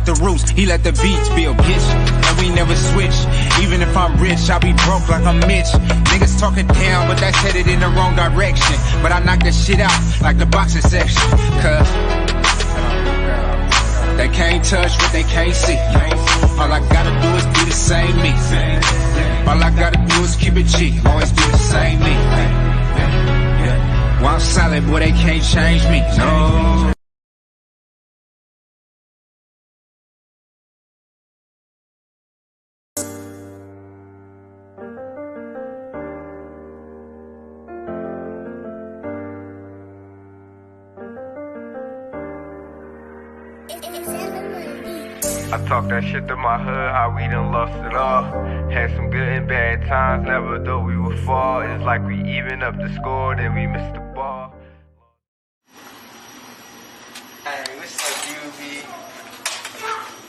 Got the roots, he let the beats build, bitch. And we never switch. Even if I'm rich, I'll be broke like I'm Mitch. Niggas talking down, but that's headed in the wrong direction. But I knock that shit out like the boxing section. Cause they can't touch what they can't see. All I gotta do is be the same me. All I gotta do is keep it G. Always be the same me. While I'm solid, boy, they can't change me. No. I talk that shit to my hood, how we done lost it all. Had some good and bad times, never thought we would fall. It's like we even up the score, then we missed the ball. Hey, what's up, UB?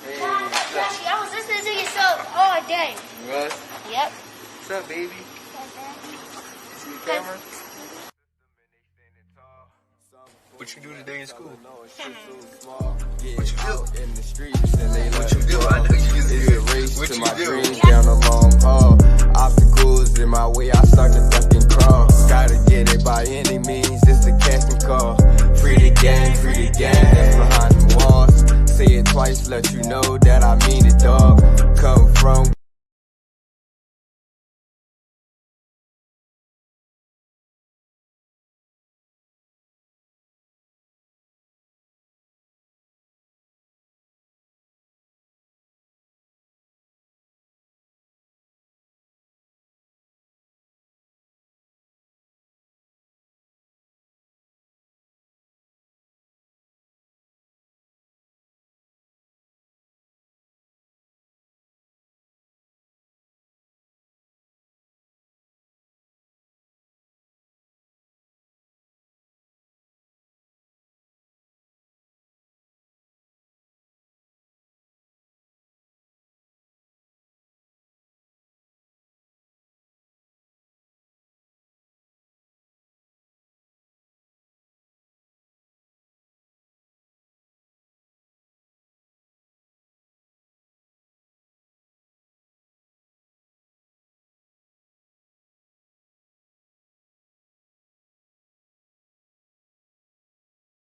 Hey, Actually, I was listening to yourself all day. Russ? Yep. What's up, baby? See the camera? What you do today in school? What you do? In the streets and they what you do? I know you just did. What to you my do? Dreams down a long haul. Obstacles in my way, I start to duck and crawl. Gotta get it by any means, it's a casting call. Free the gang that's behind the walls. Say it twice, let you know that I mean it, dog. Come from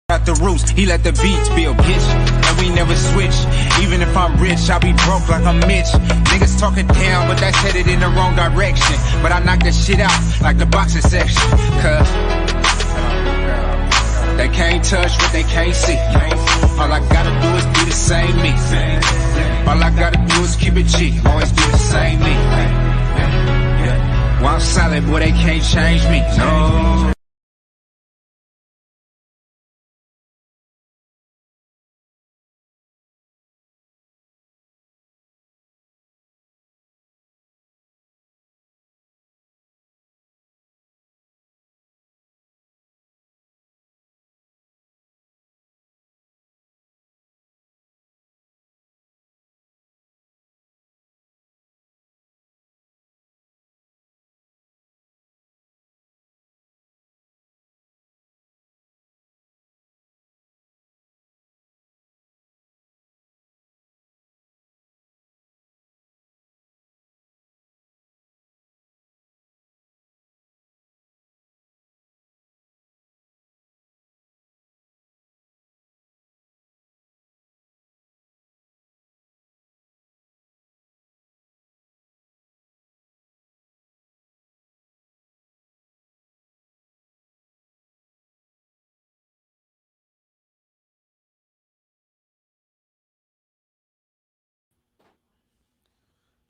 Got the roots, he let the beats build, bitch. And we never switch. Even if I'm rich, I'll be broke like I'm Mitch. Niggas talking down, but that's headed in the wrong direction. But I knock that shit out like the boxing section. Cause they can't touch what they can't see. All I gotta do is be the same me. All I gotta do is keep it G. Always be the same me. While I'm solid, boy, they can't change me. No.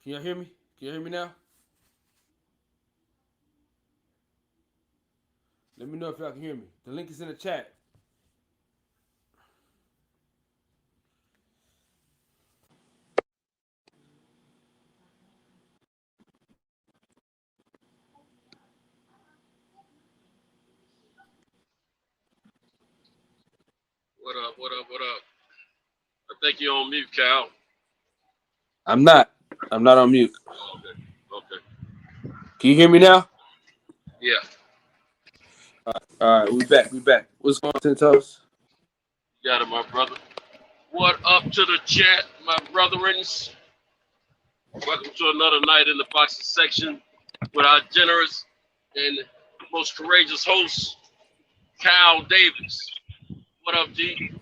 Can y'all hear me? Can you hear me now? Let me know if y'all can hear me. The link is in the chat. What up, what up, what up? I think you're on mute, Cal. I'm not on mute. Okay. Can you hear me now? Yeah. All right, we back. What's going on, Tintos? You got it, my brother. What up to the chat, my brethrens? Welcome to another night in the boxing section with our generous and most courageous host, Kyle Davis. What up, G?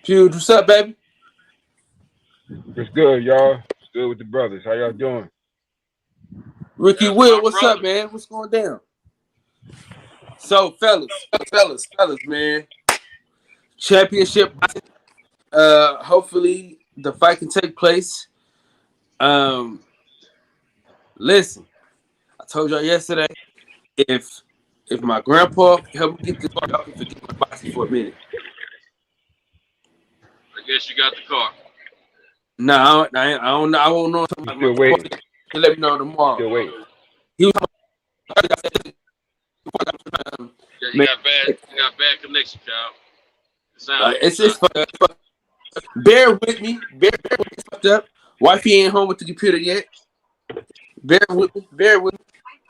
Dude, what's up, baby? It's good, y'all. It's good with the brothers. How y'all doing? Ricky That's Will, my what's brother. up, man? What's going down? So, fellas, man. Championship. Hopefully the fight can take place. Listen, I told y'all yesterday, if my grandpa can help me get this car, y'all can forget my boxing for a minute. I guess you got the car. No, I don't know. I won't know until You still waiting? He'll let me know tomorrow. Still waiting. He was Yeah, you got bad connection, Kyle. It sounds it's fucked up. Bear with me. Bear with me. It's fucked up. Wifey ain't home with the computer yet. Bear with me. You know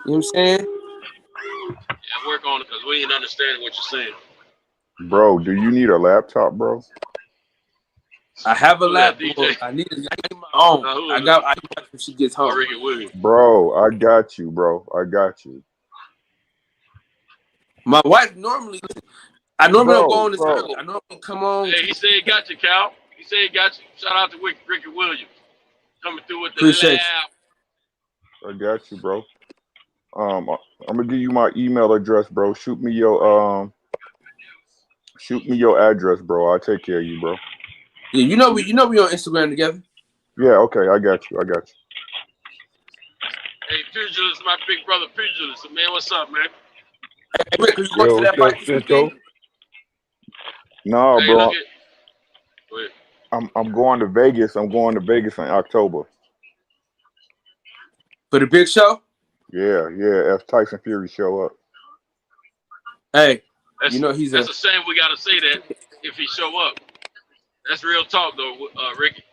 what I'm saying? Yeah, work on it because we ain't understanding what you're saying. Bro, do you need a laptop, bro? I have a Who that, laptop. DJ? I need my own. Who I is got when she gets home. Ricky Williams. Bro, I got you, bro. I got you. My wife normally don't go on this Bro. early. I normally come on. Hey, he said he got you, Cal. He said he got you. Shout out to Ricky Williams coming through with the Appreciate lab. I got you, bro. I'm gonna give you my email address, bro. Shoot me your address, bro. I'll take care of you, bro. Yeah, you know we on Instagram together. Yeah, okay, I got you. Hey, Pugilist, my big brother Pugilist. Man, what's up, man? Hey, Rick, are you going to that what's fight up, this Cinto? weekend? No, Hey, bro. look at. Go ahead. I'm going to Vegas. I'm going to Vegas in October. For the big show? Yeah. If Tyson Fury show up. Hey, That's, you know he's that's a shame we got to say that if he show up. That's real talk, though, Ricky.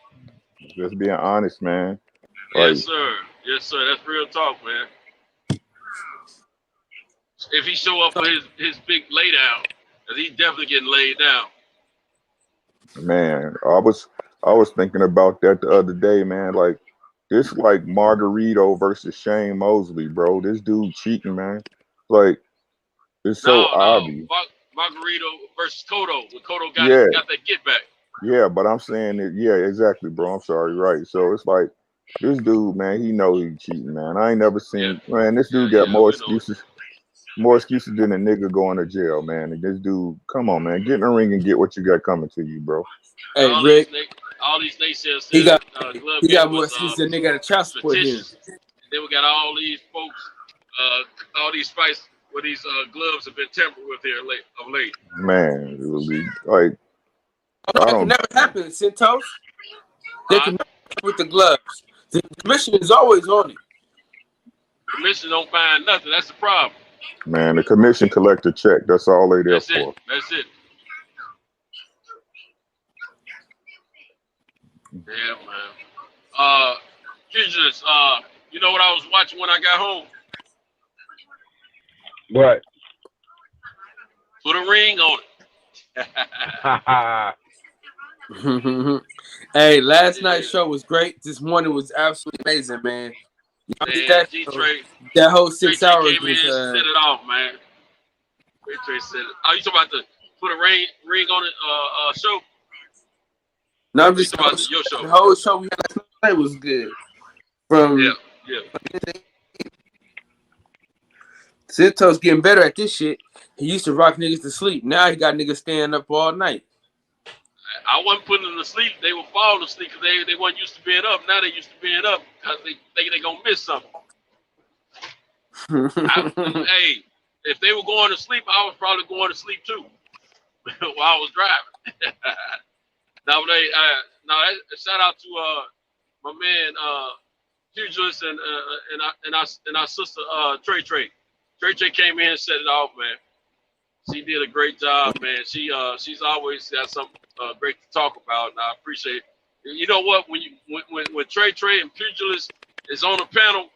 Just being honest, man. Yes, sir. Yes, sir. That's real talk, man. If he show up for his big laydown, because he's definitely getting laid down. Man, I was thinking about that the other day, man. Like this, like Margarito versus Shane Mosley, bro. This dude cheating, man. Like it's so obvious. Margarito versus Cotto. When Cotto got that get back. Yeah, but I'm saying it. Yeah, exactly, bro. I'm sorry, right? So it's like this dude, man. He know he cheating, man. I ain't never seen, man. This dude got more excuses. More excuses than a nigga going to jail, man. And this dude, come on, man. Get in the ring and get what you got coming to you, bro. Hey, Rick. All these naysayers He got Glove more excuses than they got a child support here. Then we got all these folks, all these fights where these gloves have been tampered with here of late. Man, it would be like that can never happen, Centos. They can never happen with the gloves. The commission is always on it. Commission don't find nothing. That's the problem. Man, the commission collect a check. That's all they there for. That's it. Yeah, man. Jesus, you know what I was watching when I got home? What? Put a ring on it. Hey, last night's show was great. This morning was absolutely amazing, man. That whole 6 hours came in and set it off, man. Trey said it. Oh, you talking about the put a ring on it show? No, I'm just talking about your show. The whole show we had last night was good. Yeah. Cinto's getting better at this shit. He used to rock niggas to sleep. Now he got niggas staying up all night. I wasn't putting them to sleep. They were falling asleep because they weren't used to being up. Now they used to being up because they think they're going to miss something. Hey, if they were going to sleep, I was probably going to sleep too while I was driving. Shout out to my man Pugilist and our sister Trey. Trey came in and set it off, man. She did a great job, man. She's always got something great to talk about, and I appreciate it. You know what? When Trey and Pugilist is on the panel,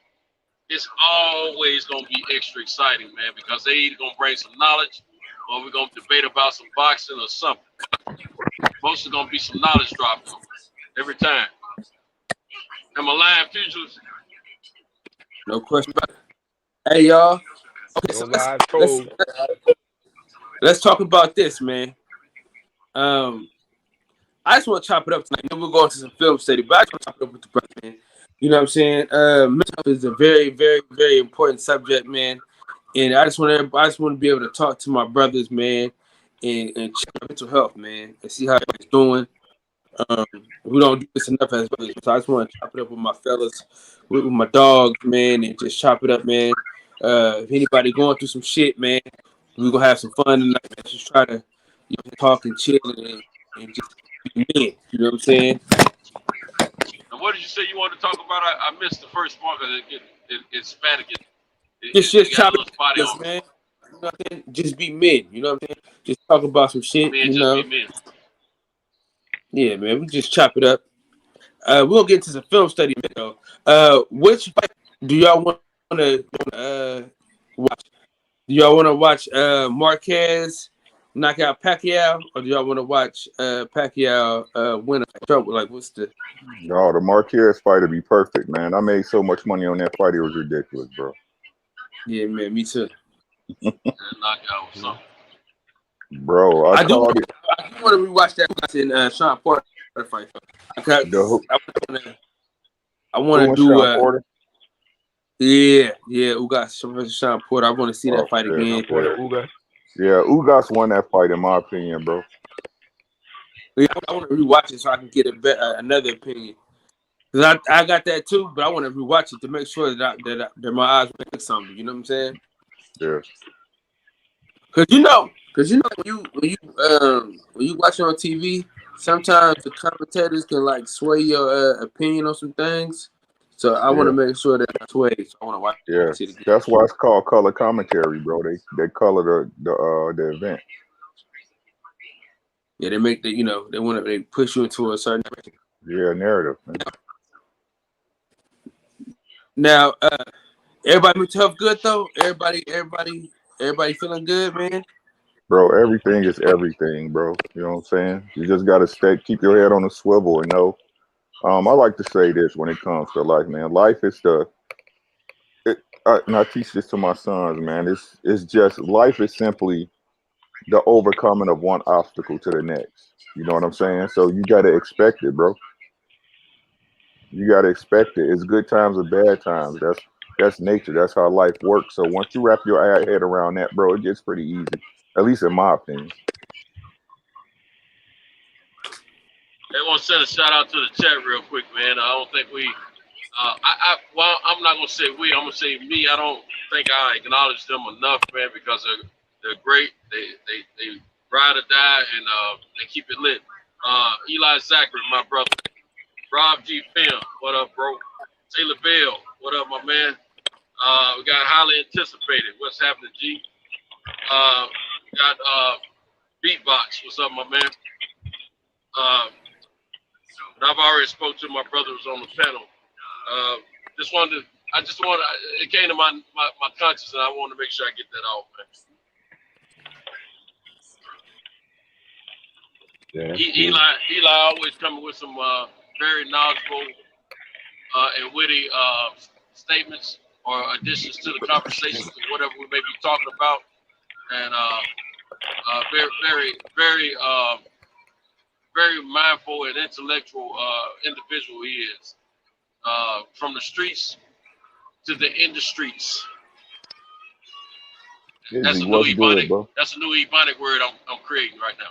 it's always gonna be extra exciting, man, because they either gonna bring some knowledge or we're gonna debate about some boxing or something. Most are gonna be some knowledge dropping every time. Am I lying, pugilist? No question about it. Hey, y'all. Okay, No so lies told. let's talk about this, man. I just want to chop it up tonight. You know, we're going to some film study, but I just want to chop it up with the brother, man. You know what I'm saying? Mental health is a very, very, very important subject, man. And I just want to be able to talk to my brothers, man, and check their mental health, man, and see how everybody's doing. We don't do this enough as brothers, so I just want to chop it up with my fellas, with my dogs, man, and just chop it up, man. If anybody going through some shit, man, we're gonna have some fun tonight. Man. Just try to talk and chill and just be men. You know what I'm saying? And what did you say you wanted to talk about? I missed the first part because it's Hispanic. Just got chop a little spotty it on up, man. You know what I'm saying? Just be men. You know what I'm saying? Just talk about some shit. men. You Just know? be men. Yeah, man. We just chop it up. We'll get into some film study, though. Which fight do y'all want to watch? Do y'all want to watch Marquez knock out Pacquiao, or do y'all want to watch Pacquiao win a trouble? Like, what's the? No, the Marquez fight would be perfect, man. I made so much money on that fight; it was ridiculous, bro. Yeah, man. Me too. Knockout or something. Bro, I do called it. I do want to rewatch that in Sean Porter fight. I want to do. Sean Porter? Yeah, Ugas versus Sean Porter. I want to see that fight again. Porter, Ugas. Yeah, Ugas won that fight, in my opinion, bro. Yeah, I want to rewatch it so I can get another opinion. Cause I got that too, but I want to rewatch it to make sure that my eyes make something. You know what I'm saying? Yeah. Cause you know when you watch it on TV, sometimes the commentators can like sway your opinion on some things. So I want to make sure that that's way. So I want to watch it again. That's why it's called color commentary, bro. They color the event. Yeah, they make they push you into a certain narrative. Man. Now, everybody mental health good though. Everybody feeling good, man. Bro, everything is everything, bro. You know what I'm saying? You just gotta keep your head on a swivel and know. I like to say this when it comes to life, man. Life is and I teach this to my sons, man. It's just life is simply the overcoming of one obstacle to the next. You know what I'm saying? So you gotta expect it, bro. You gotta expect it. It's good times or bad times. That's nature. That's how life works. So once you wrap your head around that, bro, it gets pretty easy. At least in my opinion. I want to send a shout out to the chat real quick, man. I don't think we. Well, I'm not gonna say we. I'm gonna say me. I don't think I acknowledge them enough, man, because they're great. They ride or die, and they keep it lit. Eli Zachary, my brother. Rob G. Fim, what up, bro? Taylor Bell, what up, my man? We got highly anticipated. What's happening, G? We got Beatbox. What's up, my man? But I've already spoke to my brother who's on the panel. It came to my conscience, and I want to make sure I get that off, man. Yeah. Eli always coming with some very knowledgeable and witty statements or additions to the conversations or whatever we may be talking about, and very mindful and intellectual individual he is. From the streets to the industries. That's a new Ebonic word I'm creating right now.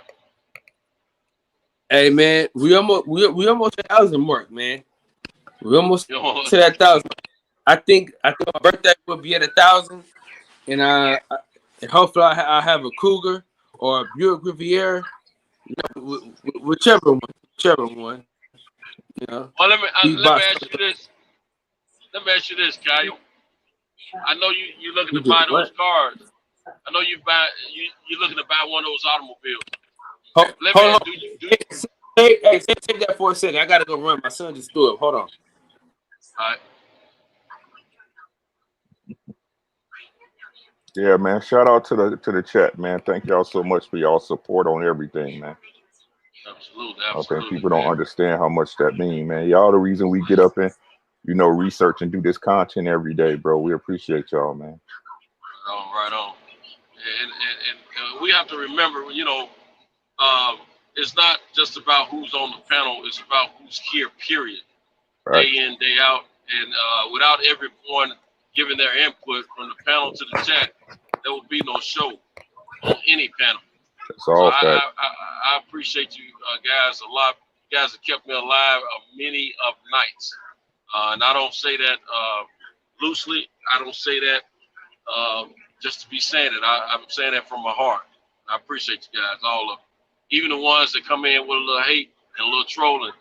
Hey man, we almost at 1,000 mark, man. We almost to that 1,000. I think my birthday will be at 1,000, and hopefully I'll have a Cougar or a Buick Riviera, whichever one. You know. Well, let me ask you this. Let me ask you this, Kyle. I know you looking to buy those cars. I know you're looking to buy one of those automobiles. Hold on. Hey, take that for a second. I gotta go run. My son just threw up. Hold on. All right. Yeah, man. Shout out to the chat, man. Thank y'all so much for y'all support on everything, man. Absolutely, I think absolutely, people don't man. understand how much that means, man. Y'all the reason we get up and, research and do this content every day, bro. We appreciate y'all, man. Right on. And we have to remember, it's not just about who's on the panel. It's about who's here, period. Right. Day in, day out. And without everyone giving their input from the panel to the chat, there will be no show on any panel. That's all fact. I appreciate you guys a lot. You guys have kept me alive many of nights. And I don't say that loosely. I don't say that just to be saying it. I'm saying that from my heart. I appreciate you guys, all of them. Even the ones that come in with a little hate and a little trolling.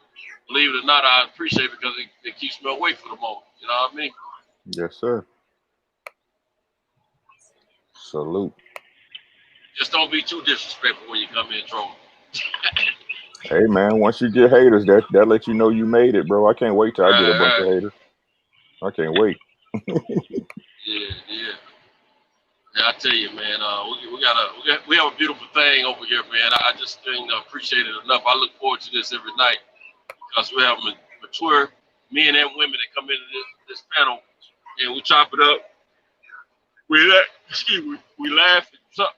Believe it or not, I appreciate it because it keeps me away for the moment. You know what I mean? Yes, sir. Salute. Just don't be too disrespectful when you come in trolling. Hey, man, once you get haters, that let you know you made it, bro. I can't wait till I get a bunch of haters. I can't wait. Yeah. I tell you, man, we have a beautiful thing over here, man. I just didn't appreciate it enough. I look forward to this every night because we have mature men and women that come into this panel and we chop it up. We laugh,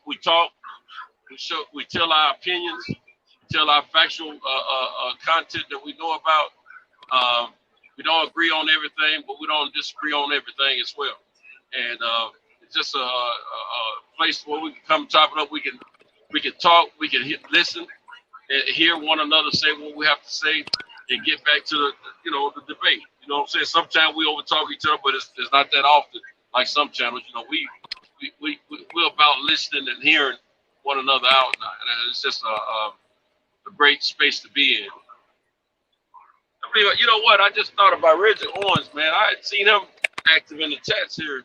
we talk, we tell our opinions, tell our factual content that we know about. We don't agree on everything, but we don't disagree on everything as well. And it's just a place where we can come chop it up. We can talk, we can listen, and hear one another say what we have to say, and get back to the debate. You know what I'm saying? Sometimes we overtalk each other, but it's not that often. Like some channels, we're about listening and hearing one another out, and it's just a great space to be in. I mean, you know what? I just thought about Reggie Owens, man. I had seen him active in the chats here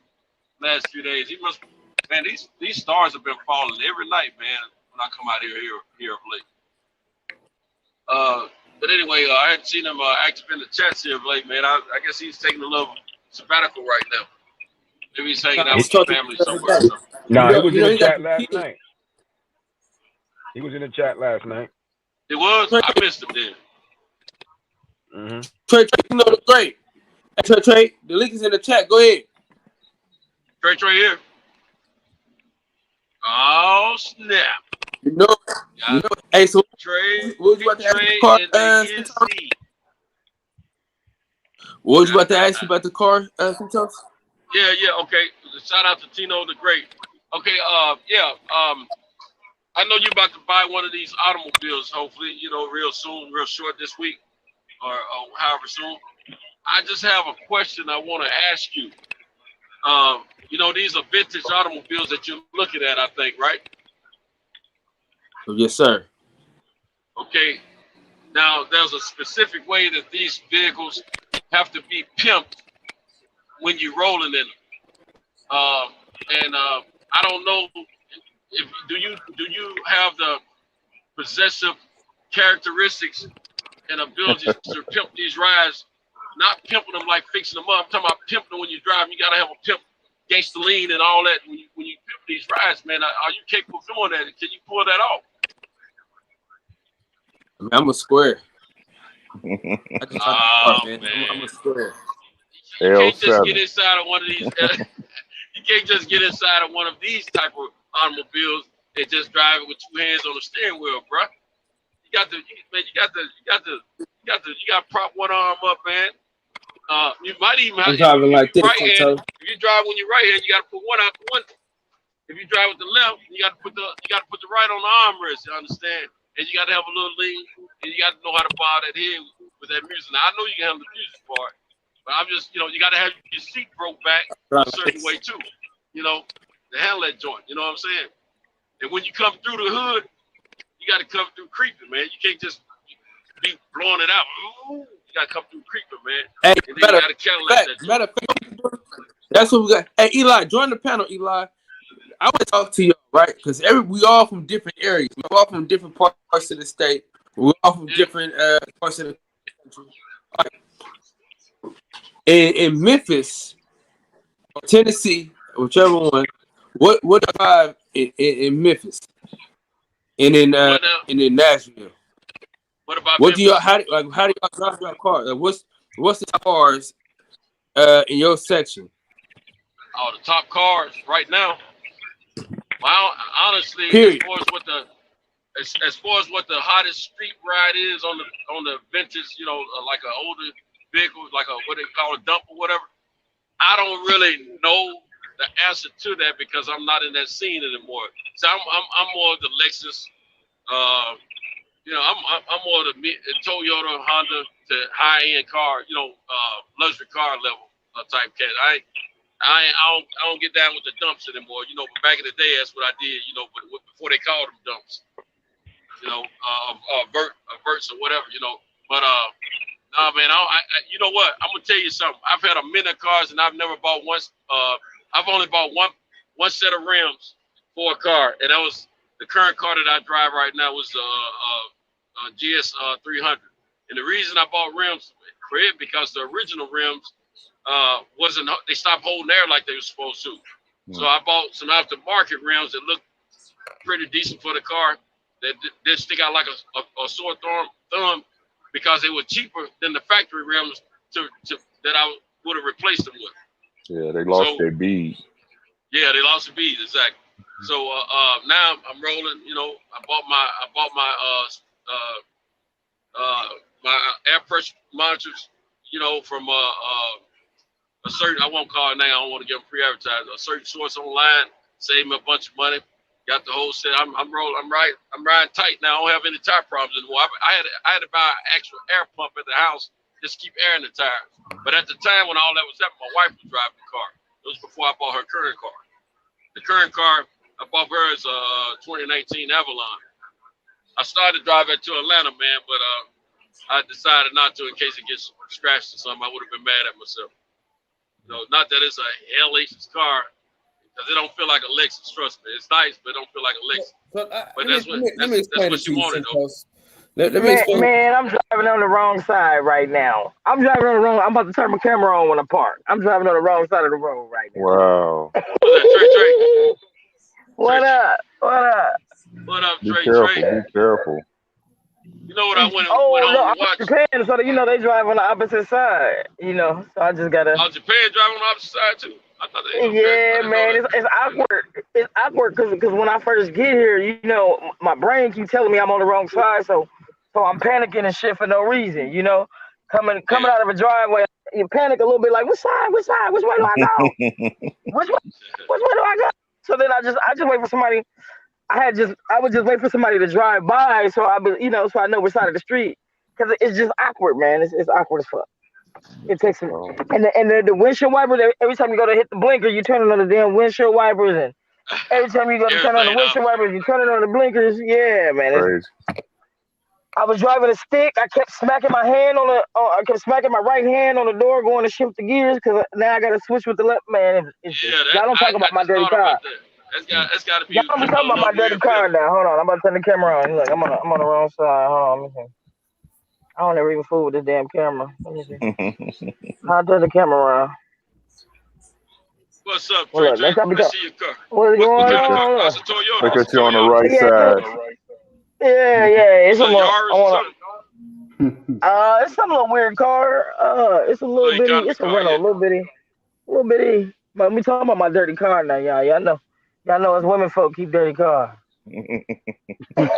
last few days. He must, man. These stars have been falling every night, man. When I come out here of late. But anyway, I hadn't seen him active in the chats here of late, man. I guess he's taking a little sabbatical right now. Maybe he's hanging out with his family somewhere. No, he was in the chat last night. He was in the chat last night. It was? I missed him then. Mm-hmm. Trey, the great. Trey, the link is in the chat. Go ahead. Trey here. Oh, snap. Hey, so Trey, what was you about to ask the car? What was you about to ask about the car, sometimes? Yeah, okay. Shout out to Tino the Great. Okay, I know you're about to buy one of these automobiles, hopefully, real soon, real short this week, or however soon. I just have a question I want to ask you. These are vintage automobiles that you're looking at, I think, right? Yes, sir. Okay. Now, there's a specific way that these vehicles have to be pimped when you're rolling in them. I don't know if do you have the possessive characteristics and abilities to pimp these rides, not pimping them like fixing them up. I'm talking about pimping them when you drive. You gotta have a pimp gangster lean and all that when you pimp these rides, man. Are you capable of doing that? Can you pull that off? I'm a square. Man. I'm a square. You can't just get inside of one of these. You can't just get inside of one of these type of automobiles and just drive it with two hands on the steering wheel, bro. You got to prop one arm up, man. You might even have driving like this. Right hand. If you drive when you're right hand, you got to put one out the window. If you drive with the left, you got to put the right on the armrest. You understand? And you got to have a little lean, and you got to know how to bow that head with that music. Now I know you can handle the music part, but I'm just, you got to have your seat broke back a certain way too, to handle that joint. You know what I'm saying? And when you come through the hood, you got to come through creeping, man. You can't just be blowing it out. Ooh, you got to come through creeping, man. Hey, and then you got to Cadillac that joint. That's what we got. Hey, Eli, join the panel, Eli. I want to talk to you, right? Because we all from different areas. We're all from different parts of the state. We're all from different parts of the country. Right. In Memphis, or Tennessee, whichever one, what drive in Memphis and in Nashville? What about What do you Memphis? how do y'all drive your car? Like, what's the cars in your section? Oh, the top cars right now. Well, honestly, Period. as far as what the hottest street ride is on the vintage, like an older vehicle, like what they call a dump or whatever. I don't really know the answer to that because I'm not in that scene anymore. So I'm more of the Lexus. I'm more of the Toyota, Honda to high end car, luxury car level type cat. I don't get down with the dumps anymore. But back in the day, that's what I did. But before they called them dumps, verts or whatever. But nah, man. You know what? I'm gonna tell you something. I've had a million cars and I've never bought one. I've only bought one set of rims for a car, and that was the current car that I drive right now was GS 300. And the reason I bought rims for it because the original rims they stopped holding air like they were supposed to. So I bought some aftermarket rims that looked pretty decent for the car that didn't stick out like a sore thumb because they were cheaper than the factory rims that I would have replaced them with. Yeah, they lost their bead. Yeah, they lost the bead, exactly. So now I'm rolling. I bought my air pressure monitors. From a certain, I won't call it now. I don't want to give them pre-advertised. A certain source online saved me a bunch of money. Got the whole set. I'm rolling. I'm riding tight now. I don't have any tire problems anymore. I had to buy an actual air pump at the house just to keep air in the tires. But at the time when all that was happening, my wife was driving the car. It was before I bought her current car. The current car I bought her is a 2019 Avalon. I started to drive it to Atlanta, man, but I decided not to in case it gets scratched or something. I would have been mad at myself. Not that it's a hellacious car, because it don't feel like a Lexus. Trust me, it's nice, but it don't feel like a Lexus. But that's what you wanted, though. Let me explain. Man, I'm driving on the wrong side right now. I'm about to turn my camera on when I park. I'm driving on the wrong side of the road right now. Wow. Trey? What up? What up, Be Trey? careful. You know what I went no, home I'm to watch? Japan, so they drive on the opposite side. So I just gotta. Oh, Japan driving on the opposite side too. I thought they. Yeah, man, it's awkward. It's awkward because when I first get here, my brain keeps telling me I'm on the wrong side, so I'm panicking and shit for no reason. Coming out of a driveway, you panic a little bit, like which way do I go? which way do I go? So then I just wait for somebody. I would just wait for somebody to drive by, so so I know which side of the street, because it's just awkward, man. It's awkward as fuck. It takes and the windshield wipers. Every time you go to hit the blinker, you turn on the damn windshield wipers, and every time you go to turn on the windshield wipers, you turn it on the blinkers. Yeah, man. I was driving a stick. I kept smacking my hand I kept smacking my right hand on the door, going to shift the gears, because now I got to switch with the left. Man, y'all don't talk about my dirty car. That's got to be. Y'all don't talk about my dirty car now. Hold on, I'm about to turn the camera on. Look, I'm on the wrong side. Hold on, let me see. I don't ever even fool with this damn camera. Let me see. I'll turn the camera around. What's up, Trey? Let's see your car. What's going on? Look at you on the right side. Yeah. It's It's some little weird car. It's a little bitty. It's a rental, little bitty. But we talking about my dirty car now, y'all. Y'all know us women folk keep dirty cars. I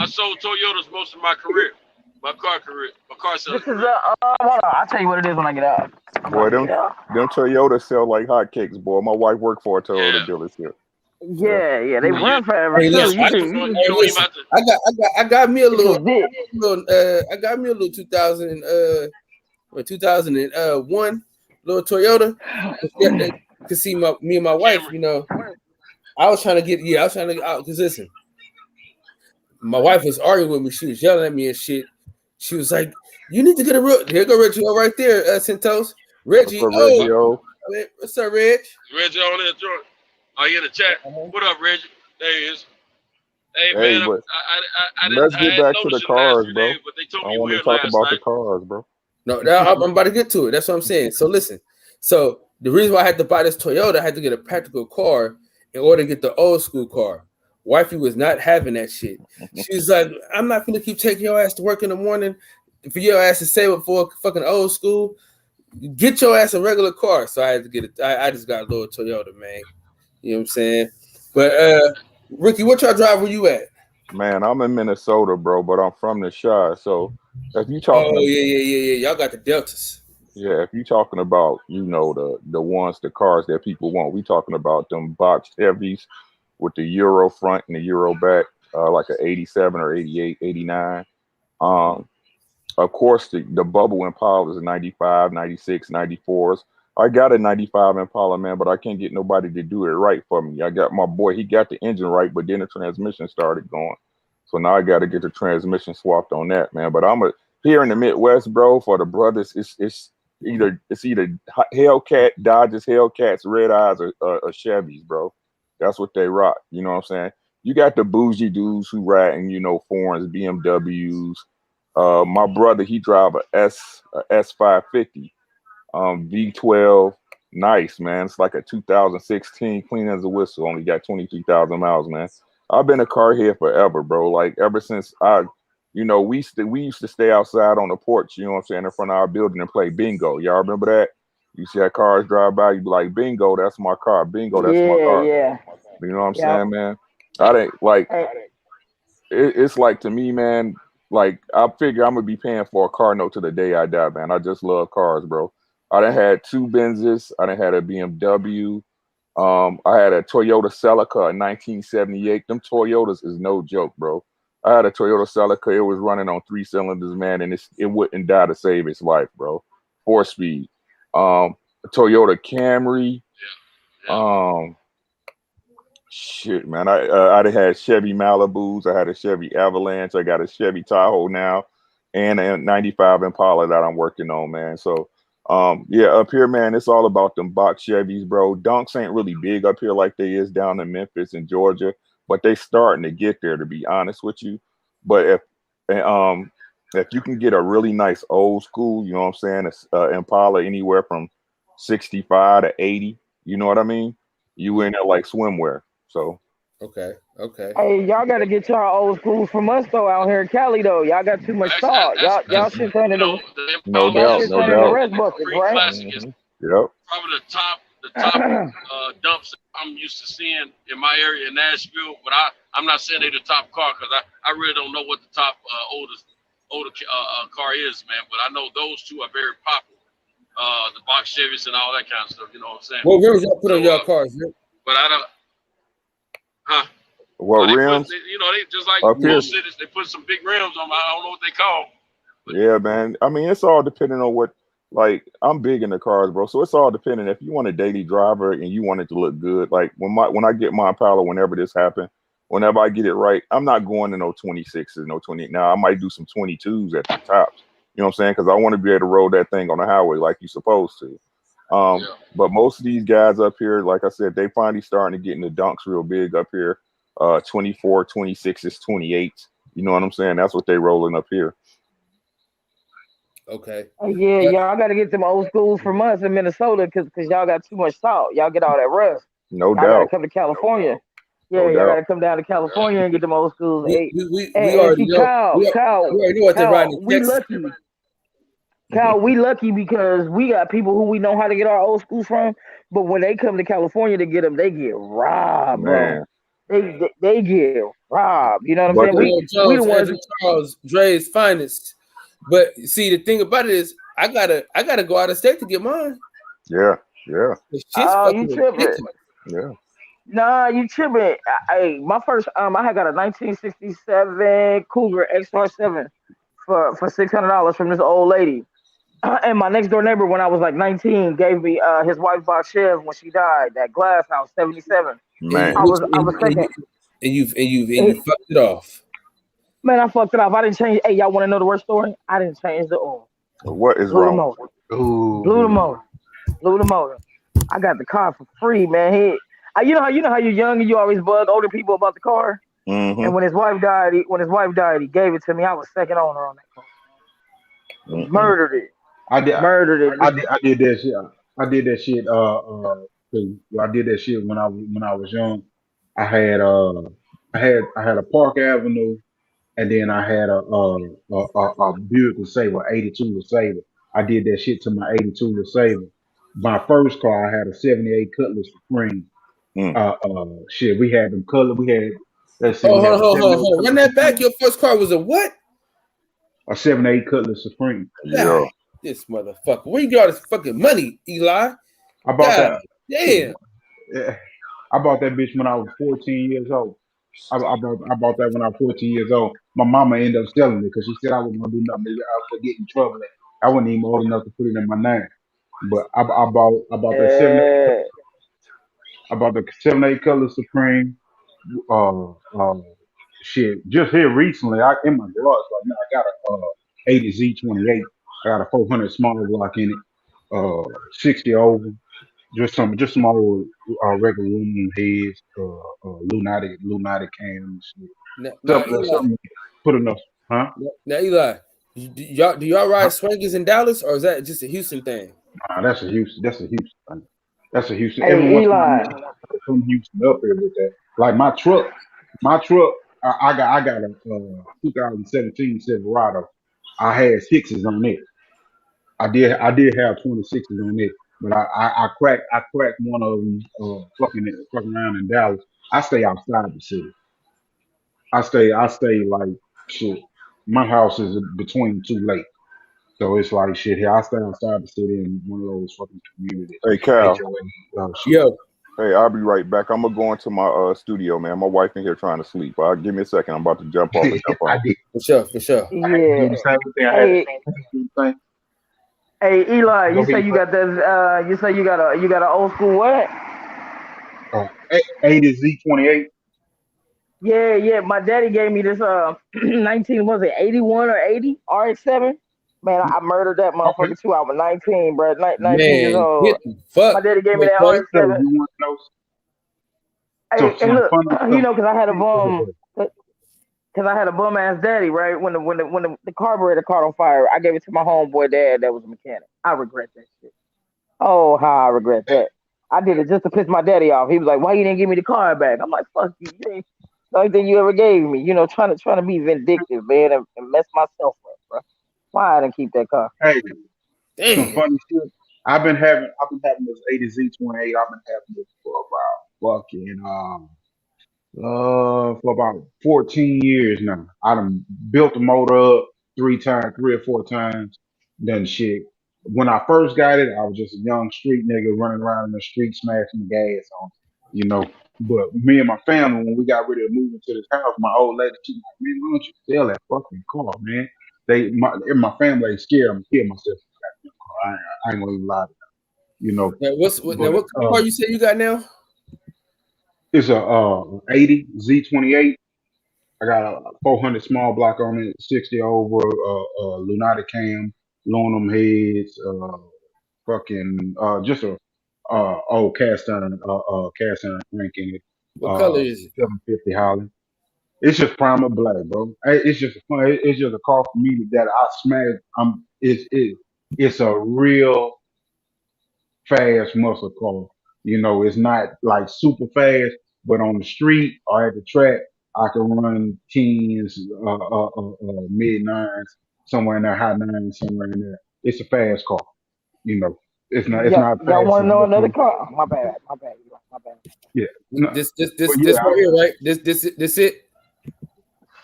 sold Toyotas most of my career. My car selling. This is hold on. I'll tell you what it is when I get out. Boy, them Toyotas sell like hotcakes, boy. My wife worked for a Toyota dealership. Yeah, they run forever. Hey, listen, I got me a little 2001 little Toyota. To see me and my wife, I was trying to get out, because listen, my wife was arguing with me. She was yelling at me and shit. She was like, "You need to get a real." Here go Reggie right there, Santos. Reggie. What's up, Reg? Reggie on there, joint. Oh, you in the chat? What up, Reggie? There he is. Hey man, let's get back to the cars, bro. I want to talk about the cars, bro. No, I'm about to get to it. That's what I'm saying. So listen. So the reason why I had to buy this Toyota, I had to get a practical car in order to get the old school car. Wifey was not having that shit. She was like, I'm not gonna keep taking your ass to work in the morning for your ass to save up for a fucking old school. Get your ass a regular car. So I had to get it. I just got a little Toyota, man. You know what I'm saying? But Ricky, what y'all drive where you at? Man, I'm in Minnesota, bro, but I'm from the Chi. So if you talking, yeah, y'all got the Deltas. Yeah, if you're talking about, the cars that people want, we talking about them box Chevys with the Euro front and the Euro back, like an 87 or 88, 89. Of course, the bubble Impala is a 95, 96, 94s. I got a 95 Impala, man, but I can't get nobody to do it right for me. I got my boy, he got the engine right, but then the transmission started going. So now I got to get the transmission swapped on that, man. But here in the Midwest, bro, for the brothers, it's either Hellcat, Dodges, Hellcats, Red Eyes, or Chevys, bro. That's what they rock. You know what I'm saying? You got the bougie dudes who ride in, foreigns, BMWs. My brother, he drive a S550, V12. Nice, man. It's like a 2016, clean as a whistle. Only got 23,000 miles, man. I've been a car head forever, bro. Like ever since we used to stay outside on the porch, you know what I'm saying, in front of our building and play bingo. Y'all remember that? You see that cars drive by, you be like, bingo, that's my car. Bingo, that's my car. Yeah. You know what I'm saying, man? I didn't like it's like, to me, man, like I figure I'm gonna be paying for a car note to the day I die, man. I just love cars, bro. I done had 2 Benzes, I done had a BMW. I had a Toyota Celica in 1978. Them Toyotas is no joke, bro. I had a Toyota Celica. It was running on 3 cylinders, man, and it wouldn't die to save its life, bro. 4-speed. A Toyota Camry. Shit, man. I had Chevy Malibus. I had a Chevy Avalanche. I got a Chevy Tahoe now, and a 95 Impala that I'm working on, man. So, up here, man, it's all about them box Chevys, bro. Dunks ain't really big up here like they is down in Memphis and Georgia, but they starting to get there, to be honest with you. But if you can get a really nice old school, you know what I'm saying, Impala anywhere from 65 to 80, you know what I mean? You in there like swimwear. So okay. Hey, y'all gotta get y'all old schools from us though out here in Cali though. Y'all got too much salt. Y'all shit turning the no doubt. rest buckets, right? Yep. Probably the top dumps I'm used to seeing in my area in Nashville, but I'm not saying they're the top car because I really don't know what the top older car is, man. But I know those two are very popular. The box Chevys and all that kind of stuff. You know what I'm saying? What rims y'all put on y'all cars? But I don't. Huh? What rims? They just like most cities, they put some big rims on. I don't know what they call. Yeah, man. I mean, it's all depending on what. Like, I'm big into cars, bro. So it's all dependent. If you want a daily driver and you want it to look good, like when I get my Impala, whenever this happens, whenever I get it right, I'm not going to no 26s, no 20. Now I might do some 22s at the tops. You know what I'm saying? Because I want to be able to roll that thing on the highway like you're supposed to. But most of these guys up here, like I said, they finally starting to get in the dunks real big up here. 24, 26s, 28s. You know what I'm saying? That's what they rolling up here. Okay. Yeah, y'all got to get some old schools from us in Minnesota because y'all got too much salt. Y'all get all that rust. No doubt. Y'all got to come to California. Y'all got to come down to California and get them old schools. We already know. Kyle, we already know what they're riding. We lucky. Kyle, we lucky because we got people who we know how to get our old schools from. But when they come to California to get them, they get robbed, man. Bro. They get robbed. You know what I'm saying? We the ones Charles Dre's finest. But see, the thing about it is, I gotta go out of state to get mine. Yeah. Oh, you tripping? Yeah. Nah, you tripping. My first I had got a 1967 Cougar XR7 for $600 from this old lady. And my next door neighbor, when I was like 19, gave me his wife's box Chev when she died. That glass house 77. Man, I was thinking. And you fucked it off. Man, I fucked it off. I didn't change. Hey, y'all want to know the worst story? I didn't change the oil. What is wrong? Blew the motor. I got the car for free, man. You know how you're young and you always bug older people about the car. Mm-hmm. And when his wife died, he gave it to me. I was second owner on that car. Mm-hmm. Murdered it. I did that shit. I did that shit. I did that shit when I was young. I I had a Park Avenue, and then I had a Buick LeSabre, 82 LeSabre. I did that shit to my 82 LeSabre. My first car, I had a 78 Cutlass Supreme. Mm. Shit, we had them color. We had, let's see, Oh, we had hold the on. Run that back. Your first car was a what? a 78 Cutlass Supreme. Yeah. God, this motherfucker. Where you got all this fucking money, Eli? I bought God damn. that. I bought that bitch when I was 14 years old. I bought that when I was 14 years old. My mama ended up selling it because she said I wasn't gonna do nothing. I was gonna get in trouble. I wasn't even old enough to put it in my name. But I bought that 78. I bought the 78 Color Supreme. Uh, uh, shit. Just here recently, I in my garage right now. I got a 80Z28. I got a 400 smaller block in it. 60 over. Just some old regular aluminum heads, lunatic cams. Now Eli, Something put enough, huh? now Eli, do y'all ride swingers in Dallas, or is that just a Houston thing? That's a Houston. Thing. That's a Houston. Hey, Every once in a while, Eli. I come Houston up here with that. Like my truck. I got a 2017 Silverado. I had sixes on it. I did have 26s on it, but I cracked one of them fucking around in Dallas. I stay outside the city. I stay like shit. My house is between two lakes, so it's like shit here. I stay outside the city in one of those fucking communities. Hey, Cal. Shit. Yo, Hey, I'll be right back. I'm gonna go into my studio, man. My wife in here trying to sleep. Give me a second. I'm about to jump off and jump I off. did. for sure. I had to do Yeah. the same thing. I had Hey, the same thing. hey, Eli. Go You say ahead. you got that? You say you got an old school what? 80Z28. Yeah. My daddy gave me this 19 was it 81 or 80 RX-7. Man, I murdered that Okay. motherfucker too. I was 19, bro. 19 years Man, old. get the fuck. My daddy gave me that Okay. So RX-7. you want to know Hey, some look, funny you know, stuff? cause I had a bum ass daddy, right? When the carburetor caught on fire, I gave it to my homeboy dad that was a mechanic. I regret that shit. Oh, how I regret that. I did it just to piss my daddy off. He was like, "Why you didn't give me the car back?" I'm like, "Fuck you, you ain't the only thing you ever gave me." You know, trying to be vindictive, man, and mess myself up, bro. Why I didn't keep that car? Hey, some Damn. funny shit. I've been having this 80Z28. I've been having this for about 14 years now. I done built the motor up 3 or 4 times. Done shit. When I first got it, I was just a young street nigga running around in the street smashing the gas on, you know. But me and my family, when we got ready to move into this house, my old lady, she was like, "Man, why don't you sell that fucking car, man?" In my family, they scared me to kill myself. I ain't gonna even lie to you, you know. Now what car you say you got now? It's a 80 Z28. I got a 400 small block on it, 60 over, lunatic cam, aluminum heads, just a old cast iron crank in it. What color is it? 750 Holland. It's just primer black, bro. It's just fun. It's just a car for me that I smash. It's a real fast muscle car. You know, it's not like super fast, but on the street or at the track, I can run teens, mid nines, somewhere in there, high nines, somewhere in there. It's a fast car. You know, it's not Y'all fast. want to know another car? My bad. Yeah. No, This but right here, right? This it.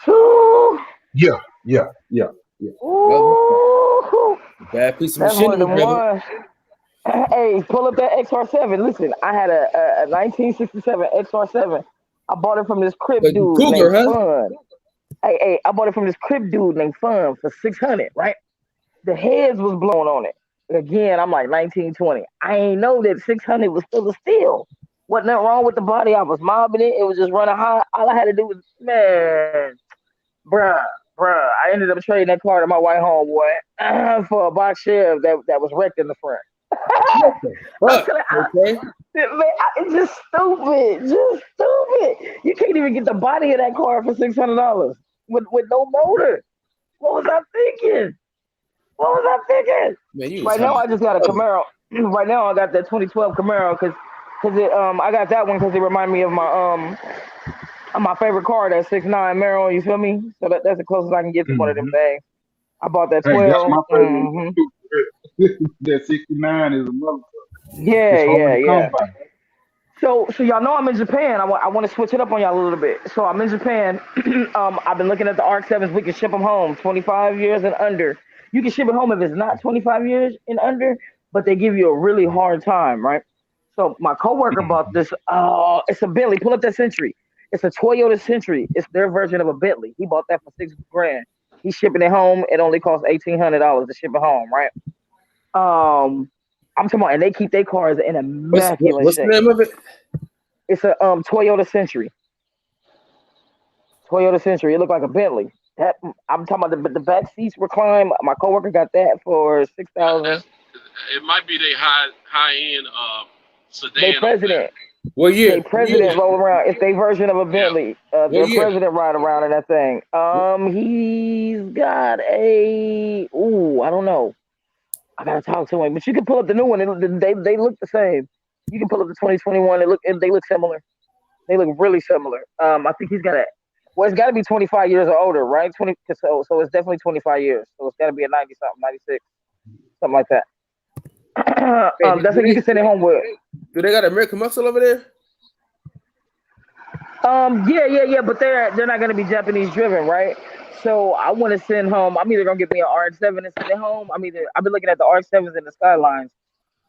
Ooh, yeah. ooh, Bad piece of that's one of machinery, them brother. ones. Hey, pull up that XR7. Listen, I had a 1967 XR7. I bought it from this Crip Like dude Cougar, named huh? Fun. Hey, I bought it from this Crip dude named Fun for 600, right? The heads was blown on it. Again, I'm like 1920. I ain't know that 600 was still a steal. Wasn't nothing wrong with the body. I was mobbing it. It was just running high. All I had to do was, man, bruh. I ended up trading that car to my white homeboy for a box shell that was wrecked in the front. Fuck. Okay. It's just stupid. You can't even get the body of that car for $600 with no motor. What was I thinking? Man, you Right now, I just got a Camaro. Right now, I got that 2012 Camaro because I got that one because it reminded me of my My favorite car, that 6'9" Merrill, you feel me? So that's the closest I can get to one of them Mhm. things. I bought that Hey, that's 12. my favorite one too. That 69 is a motherfucker. Yeah, It's hard yeah, to come yeah. by. So y'all know I'm in Japan. I want to switch it up on y'all a little bit. So I'm in Japan. I've been looking at the RX-7s. We can ship them home 25 years and under. You can ship it home if it's not 25 years and under, but they give you a really hard time, right? So my coworker bought this. It's a Bentley. Pull up that Century. It's a Toyota Century. It's their version of a Bentley. He bought that for $6,000. He's shipping it home. It only costs $1,800 to ship it home, right? I'm talking about, and they keep their cars in immaculate What's the shape. name of it? It's a Toyota Century. Toyota Century. It looked like a Bentley. That I'm talking about the back seats recline. My coworker got that for $6,000. It might be their high end sedan. They president. What year? They president roll around. It's their version of a Bentley. Their year? president ride around in that thing. He's got a I don't know. I gotta talk to him. But you can pull up the new one. They look the same. You can pull up the 2021. They look similar. They look really similar. I think he's got a. Well, it's got to be 25 years or older, right? So it's definitely 25 years. So it's got to be a 90 something, 96, something like that. That's what you can send it home with. Do they got American Muscle over there? Yeah. But they're not gonna be Japanese driven, right? So I want to send home. I'm either gonna get me an RX-7 and send it home. I've been looking at the RX-7s and the Skylines,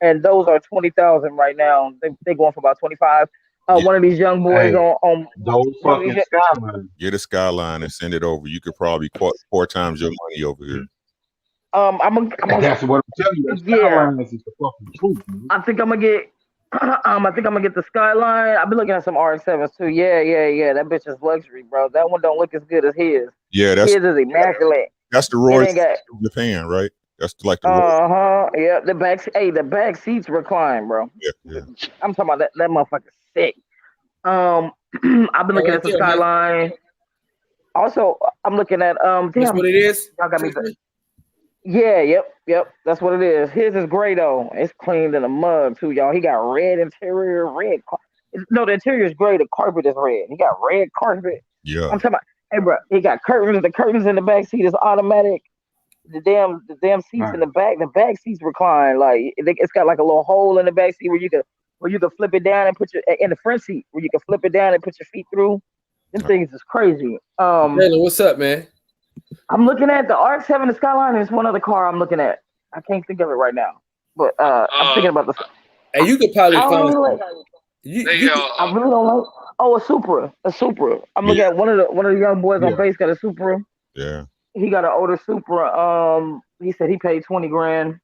and those are 20,000 right now. They're going for about 25. One of these young boys on those fucking Skylines. Get a Skyline and send it over. You could probably four times your money over here. That's what I'm telling you. That Skyline is the fucking truth, man. I think I'm gonna get the Skyline. I've been looking at some RX-7s too. Yeah. That bitch is luxury, bro. That one don't look as good as his. Yeah, his is immaculate. That's the Royce of Japan, right? That's like the yeah. The back seats recline, bro. Yeah. I'm talking about that motherfucker's sick. I've been looking at the Skyline. Also, I'm looking at That's what it is. Y'all got me. Yep. That's what it is. His is gray though. It's cleaned in the mud too, y'all. He got red interior, no, the interior is gray. The carpet is red. He got red carpet. Yeah. I'm talking about. Hey, bro, he got curtains. The curtains in the back seat is automatic. The damn seats in the back seats recline. Like it's got like a little hole in the back seat where you can flip it down and put in the front seat where you can flip it down and put your feet through. Them things is crazy. Taylor, what's up, man? I'm looking at the RX-7, the Skyline. There's one other car I'm looking at. I can't think of it right now, but I'm thinking about the. And you could probably find. I really don't like. Oh, a Supra. I'm looking at one of the young boys on base got a Supra. Yeah. He got an older Supra. He said he paid $20,000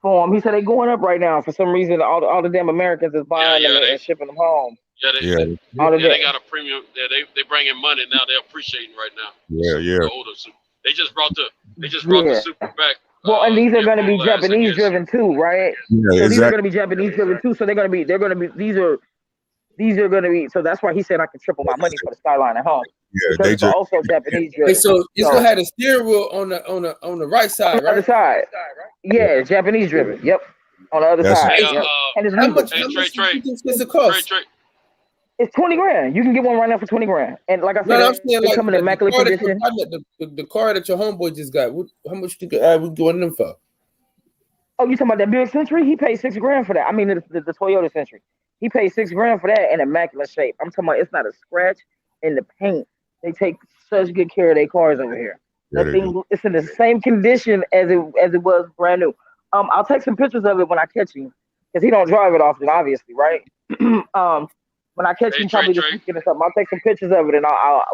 for him. He said they going up right now for some reason. All the damn Americans is buying them and shipping them home. They got a premium. They bring in money now. They're appreciating right now. Yeah. The older Supra. They just brought the Supra back. Well, and these are going to be Japanese driven too, right? Yeah, so exactly. These are going to be Japanese driven too. So they're going to be. These are going to be. So that's why he said I could triple my money for the Skyline at home. Yeah, because it's also Japanese driven. Hey, so it's gonna have the steering wheel on the right side, on the other side. Yeah, Japanese driven. Yep, on the other side. Yep. And it's how much does it cost? It's $20,000. You can get one right now for $20,000. And like I said, they come in immaculate condition. The car that your homeboy just got. How much we going them for? Oh, you talking about that big Century? He paid $6,000 for that. I mean, the Toyota Century. He paid $6,000 for that in immaculate shape. I'm talking about it's not a scratch in the paint. They take such good care of their cars over here. That thing, it's in the same condition as it was brand new. I'll take some pictures of it when I catch him, because he don't drive it often, obviously, right? When I catch him, probably this weekend or something, I'll take some pictures of it and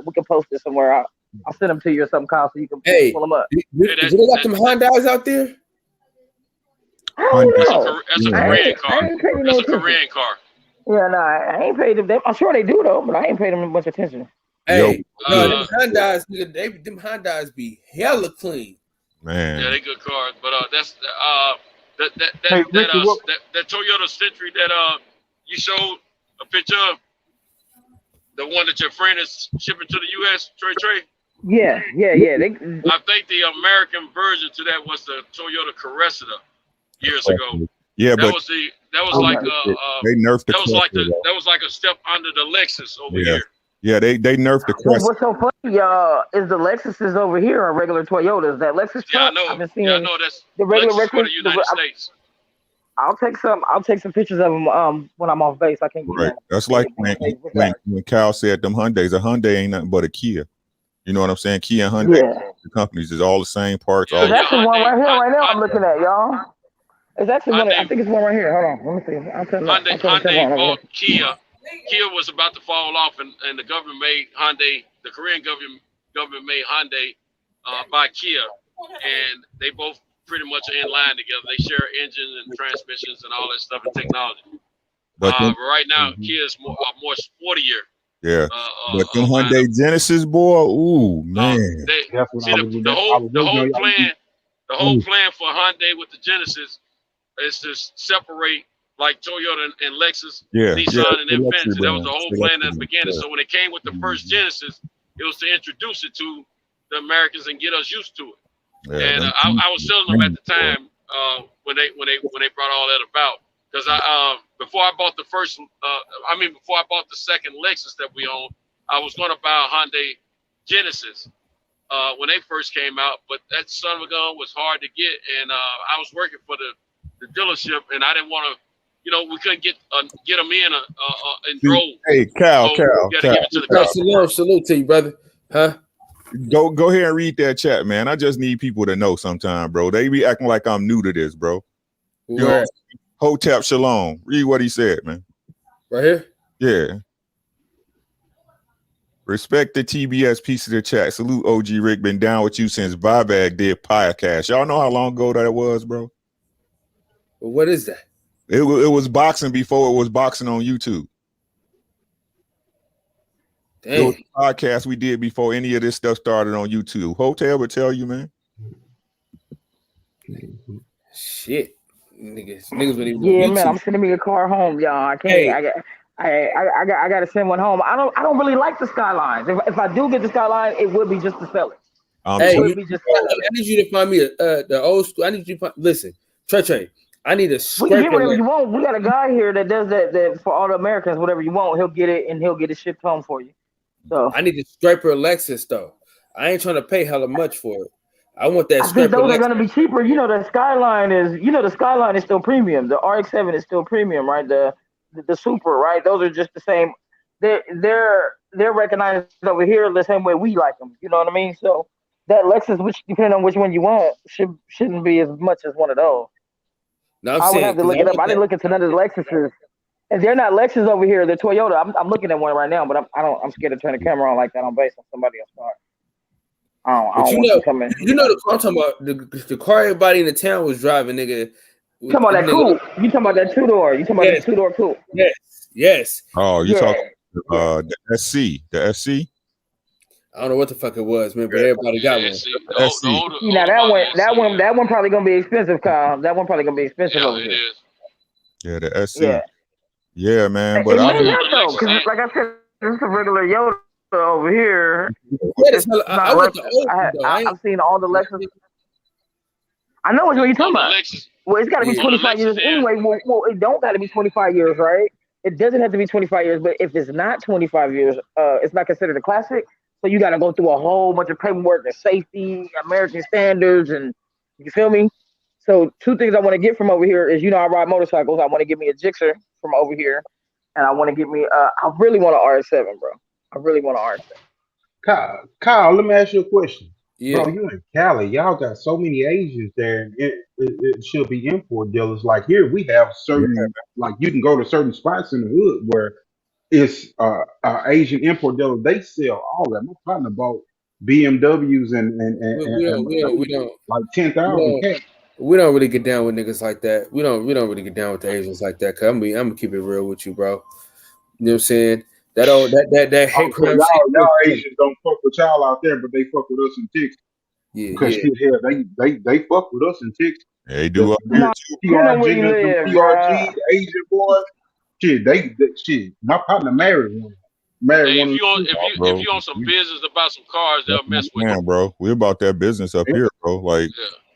we can post it somewhere. I'll send them to you or something, Kyle, so you can pull them up. Do they got some Hondas out there? I don't know. That's a Korean car. That's a Korean car. Yeah, no, I ain't paid them. I'm sure they do though, but I ain't paid them a bunch of attention. Hey, them Hondas, them Hondas be hella clean. Man. Yeah, they good cars, but that's that Toyota Century that you showed a picture of, the one that your friend is shipping to the U.S. Trey. Yeah. I think the American version to that was the Toyota Caressa years ago. Yeah, that was like they nerfed the that was like a step under the Lexus over here. Yeah, they nerfed the Crest. What's so funny, y'all, is the Lexuses over here are regular Toyotas. That Lexus Yeah, I truck, know. I've been seeing Yeah, I know. That's the regular Lexus for the Lexus. United States. I'll take some pictures of them when I'm off base. I can't get Right. them. That's like when Kyle said them Hyundais. A Hyundai ain't nothing but a Kia. You know what I'm saying? Kia and Hyundai the companies is all the same parts. Yeah, all There's actually one right here, right now. I'm Hyundai- looking at, y'all. It's actually one. Hyundai- I think it's one right here. Hold on. Let me see. I'll tell you. Hyundai bought Kia. Kia was about to fall off, and the government made Hyundai. The Korean government made Hyundai by Kia, and they both pretty much are in line together. They share engines and transmissions and all that stuff and technology. But right now, Kia is more sportier. Yeah, but them Hyundai Genesis, boy, ooh man. The whole plan for Hyundai with the Genesis is to separate like Toyota and Lexus, Nissan and Infiniti. That was the whole plan at the beginning. So when it came with the first Genesis, it was to introduce it to the Americans and get us used to it. And I was telling them at the time when they brought all that about, because before I bought the second Lexus that we own, I was going to buy a Hyundai Genesis when they first came out, but that son of a gun was hard to get, and I was working for the dealership, and I didn't want to. We couldn't get them in drove. Hey, Cal. Salute to you, brother. Huh? Go ahead and read that chat, man. I just need people to know sometime, bro. They be acting like I'm new to this, bro. Hotep Shalom. Read what he said, man. Right here? Yeah. Respect the TBS piece of the chat. Salute OG Rick. Been down with you since Buyback did podcast. Y'all know how long ago that was, bro? Well, what is that? It was boxing before it was boxing on YouTube. Damn. It was a podcast we did before any of this stuff started on YouTube. Hotel would tell you, man. Shit. Niggas been even yeah, man, I'm sending me a car home, y'all. I can't. I got to send one home. I don't really like the Skylines. If I do get the Skyline, it would be just to sell it. I need you to find me the old school. I need you to listen, Trey. I need a scraper. We can get whatever you want. We got a guy here that does that for all the Americans. Whatever you want, he'll get it and he'll get it shipped home for you. So I need a scraper Lexus though. I ain't trying to pay hella much for it. I want that scraper. Those are going to be cheaper. The Skyline is still premium. The RX-7 is still premium, right? The Super, right? Those are just the same. They're recognized over here the same way we like them. You know what I mean? So that Lexus, which depending on which one you want, shouldn't be as much as one of those. No, I would have to look it up. I didn't look into none of the Lexuses, and they're not Lexus over here. They're Toyota. I'm looking at one right now, but I'm scared to turn the camera on like that on base on somebody else's car. I don't want to come in. The car I'm talking about, the car everybody in the town was driving, nigga. You talking about that coupe? You talking about that two-door? You talking about that two-door coupe? Yes. Oh, you talking the SC? The SC? I don't know what the fuck it was, man, but everybody got one. Now that one probably gonna be expensive, Kyle. That one probably gonna be expensive over here. Yeah, the SC. Yeah, man. But like I said, this is a regular Yoda over here. I've seen all the Lexus. I know what you're talking about. Well, it's got to be 25 years anyway. Well, it don't got to be 25 years, right? It doesn't have to be 25 years, but if it's not 25 years, it's not considered a classic. So you got to go through a whole bunch of paperwork and safety, American standards, and you feel me? So two things I want to get from over here is, I ride motorcycles. I want to get me a Gixxer from over here, and I want to get me. I really want an RX-7, bro. I really want an RX-7. Kyle, let me ask you a question. Yeah. Bro, you in Cali, y'all got so many Asians there. It should be import dealers. Like here, we have certain, like you can go to certain spots in the hood where it's Asian import dealer. They sell all that. My partner bought BMWs and we don't like 10,000. We don't really get down with niggas like that. We don't really get down with the Asians like that. Cause I'm gonna keep it real with you, bro. You know what I'm saying? That hate crime. Y'all Asians don't fuck with y'all out there, but they fuck with us in Texas. Yeah, because they fuck with us in Texas. They do up here too. PRG, Asian boys. Shit, my partner married one. If you on some business about some cars, they'll mess with you. Bro. We're about that business up here, bro. Like,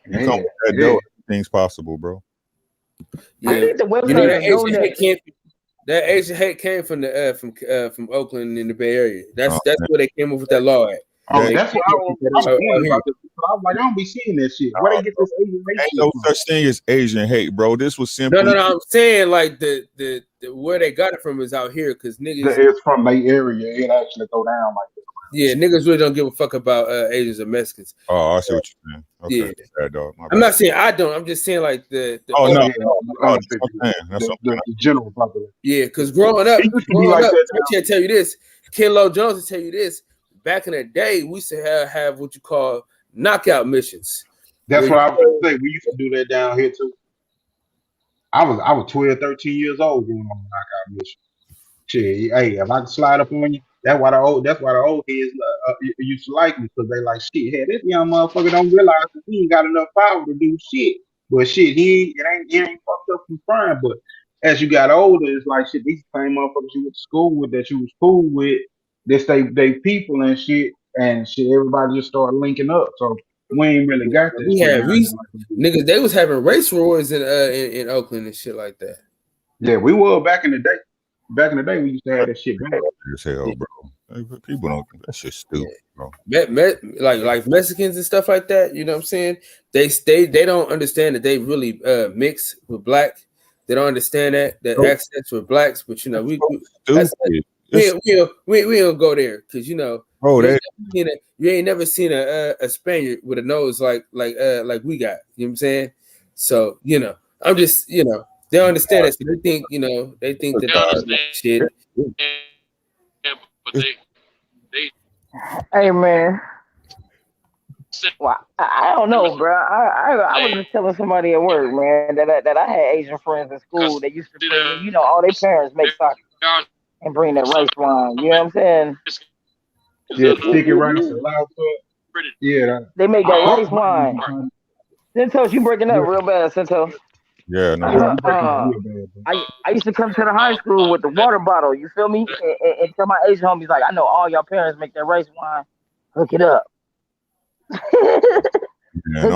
you come with that dough, everything's possible, bro. Yeah. I think the website That Asian hate came from the from Oakland in the Bay Area. That's Oh, that's man. where they came up with that law at. Oh, That They that's came what up with that I was out wondering here. about this. I was like, I don't be seeing that shit. Where they get this Asian hate ain't shit no from? such thing as Asian hate, bro. This was No, simply I'm saying like the where they got it from is out here because niggas, It's from their area. It actually go down like that. yeah, niggas really don't give a fuck about Asians or Mexicans. Oh, I see what you're saying. Yeah, Okay, bad dog. My I'm bad. not saying I don't. I'm just saying like the Oh no, Yeah, no, I that's what I'm saying. That's what I'm saying. the general population. yeah, because growing up, It used to be like that. I can't tell you this. Ken Lo Jones will tell you this. Back in the day, we used to have what you call knockout missions. That's Where what I was gonna say. We used to do that down here too. I was 12, 13 years old going on a knockout mission. Shit, hey, if I can slide up on you, that's why the old heads used to like me because they like shit. Hey, this young motherfucker don't realize that he ain't got enough power to do shit. But shit, he ain't fucked up from crime. But as you got older, it's like shit. These same motherfuckers you went to school with that you was cool with, they people and shit, and shit. Everybody just started linking up. So we ain't really got that we shit had down we here like we do. niggas, they was having race wars in Oakland and shit like that. Yeah, we were back in the day. Back in the day, we used to have that shit bad. As hell, bro. People don't. That shit's stupid, bro. Like Mexicans and stuff like that. You know what I'm saying? They don't understand that they really mix with black. They don't understand that accents with blacks. But you know we don't go there because you know bro, you ain't never seen a Spaniard with a nose like we got. You know what I'm saying? So you know I'm just you know. They don't understand that. So they think, you know, they think that shit. But they Hey man, well, I don't know, bro. I was just telling somebody at work, man, that I had Asian friends in school. They used to bring, you know, all their parents make soccer and bring that rice wine. You know what I'm saying? Yeah, sticky rice and loud foot. Yeah, they make that rice wine. Centos, you breaking up real bad, Centos. Yeah, no. I used to come to the high school with the water bottle. You feel me? And tell my Asian homies like, I know all y'all parents make that rice wine. Hook it up. And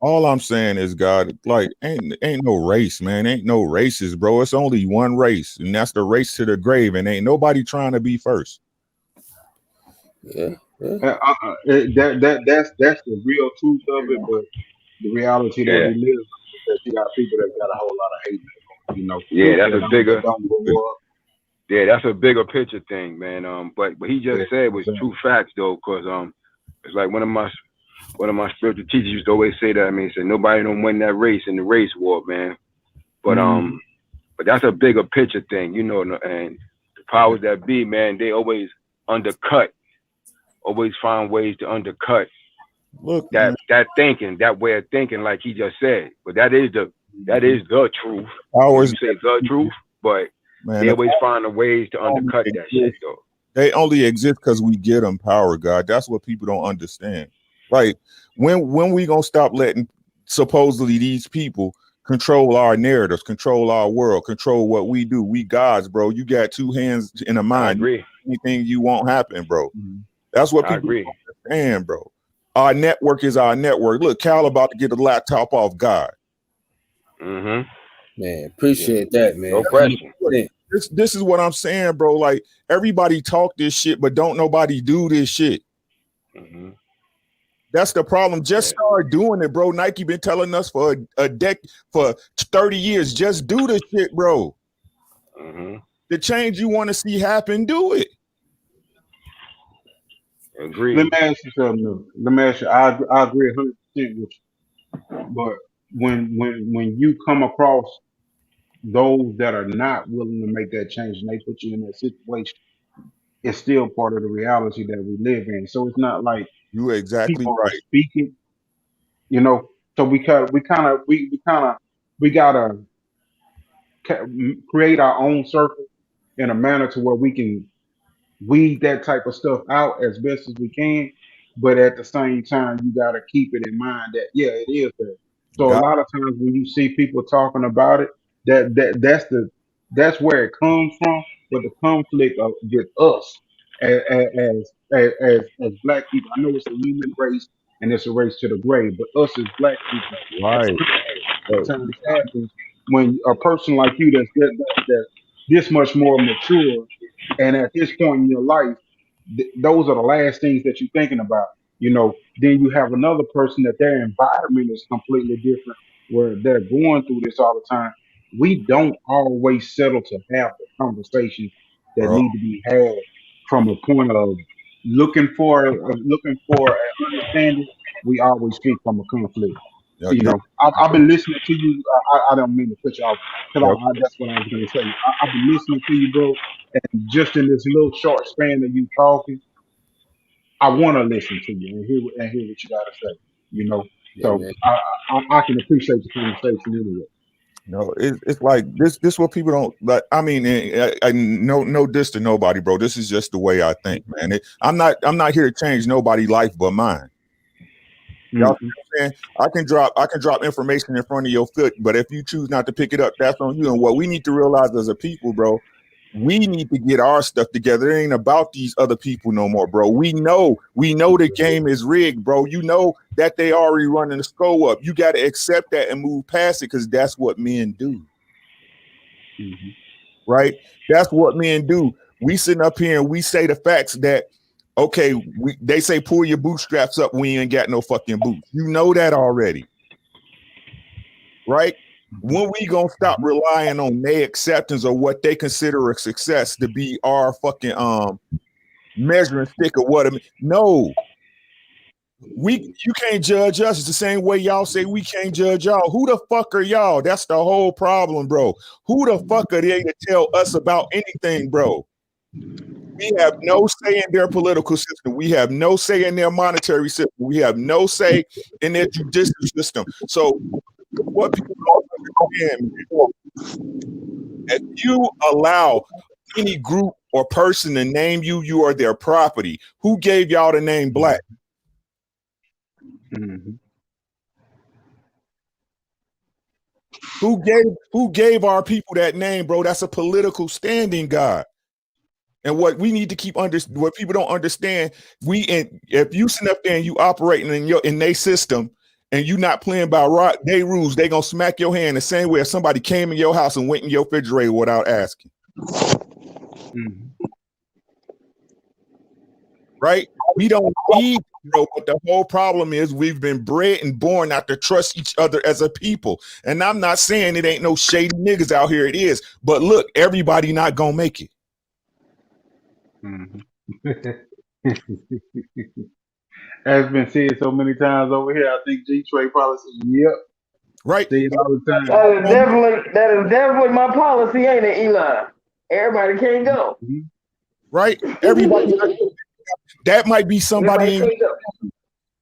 all I'm saying is, God, like, ain't no race, man. Ain't no races, bro. It's only one race, and that's the race to the grave. And ain't nobody trying to be first. Yeah. That's the real truth of it, but the reality that we live is that you got people that got a whole lot of hate. You know. Yeah, that's a bigger. Yeah, that's a bigger picture thing, man. But he just said was true facts though, because it's like one of my spiritual teachers used to always say that. I mean, he said nobody don't win that race in the race war, man. But but that's a bigger picture thing, you know. And the powers that be, man, they always undercut, always find ways to undercut that thinking, that way of thinking, like he just said. But that is the truth. Always say the truth, but man, they always find a ways to undercut that shit, though. They only exist because we get them power, God. That's what people don't understand. Like, when we gonna stop letting supposedly these people control our narratives, control our world, control what we do? We gods, bro. You got two hands in a mind. I agree. Anything you want happen, bro. That's what people don't understand, bro. Our network is our network. Look, Cal about to get the laptop off God. Man, appreciate that, man. No question. This is what I'm saying, bro. Like, everybody talk this shit, but don't nobody do this shit. That's the problem. Just start doing it, bro. Nike been telling us for for 30 years, just do this shit, bro. The change you want to see happen, do it. Agree. Let me ask you something. Let me ask you. I agree 100% with you. But when you come across those that are not willing to make that change and they put you in that situation, it's still part of the reality that we live in. So it's not like you exactly people right. are speaking, you know. So we gotta create our own circle in a manner to where we can weed that type of stuff out as best as we can. But at the same time, you gotta keep it in mind that it is there. So a lot of times when you see people talking about it, that's where it comes from. But the conflict with us as black people, I know it's a human race and it's a race to the grave, but us as black people, right? sometimes happens when a person like you that's this much more mature, and at this point in your life, those are the last things that you're thinking about. Then you have another person that their environment is completely different, where they're going through this all the time. We don't always settle to have the conversations that bro. need to be had from a point of looking for an understanding. We always speak from a conflict. Yep, yep, I've been listening to you. I don't mean to cut you off, because yep. that's what I was going to say. I've been listening to you, bro, and just in this little short span of you talking, I want to listen to you and hear what you got to say. Yeah, So man. I can appreciate the conversation anyway. No, it's like this what people don't like. I mean, I no diss to nobody, bro. This is just the way I think, man. I'm not here to change nobody's life but mine. Y'all see what I'm saying? I can drop information in front of your foot, but if you choose not to pick it up, that's on you. And what we need to realize as a people, bro, we need to get our stuff together. It ain't about these other people no more, bro. We know the game is rigged, bro. You know that they already running the score up. You got to accept that and move past it, because that's what men do. Right? That's what men do. We sitting up here and we say the facts that, okay, they say pull your bootstraps up when you ain't got no fucking boots. You know that already. Right? When we gonna stop relying on their acceptance or what they consider a success to be our fucking measuring stick of what? No, you can't judge us. It's the same way y'all say we can't judge y'all. Who the fuck are y'all? That's the whole problem, bro. Who the fuck are they to tell us about anything, bro? We have no say in their political system. We have no say in their monetary system. We have no say in their judicial system. So what people don't understand, if you allow any group or person to name you, you are their property. Who gave y'all the name Black? Who gave our people that name, bro? That's a political standing, God. And what we need to keep what people don't understand, if you sit up there and you operating in their system, and you not playing by their rules, they gonna smack your hand the same way if somebody came in your house and went in your refrigerator without asking. Right? We don't need, bro. But the whole problem is we've been bred and born not to trust each other as a people. And I'm not saying it ain't no shady niggas out here. It is. But look, everybody not gonna make it. As been said so many times over here, I think G-Trey probably says, yep. Right. Say it all the time. That is definitely my policy, ain't it, Elon? Everybody can't go. Right? Everybody. That might be somebody.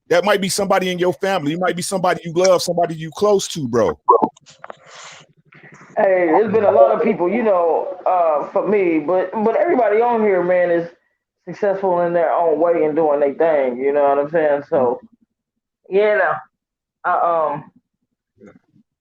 That might be somebody in your family. It might be somebody you love, somebody you close to, bro. Hey, there's been a lot of people, for me, but everybody on here, man, is successful in their own way and doing their thing. You know what I'm saying? So,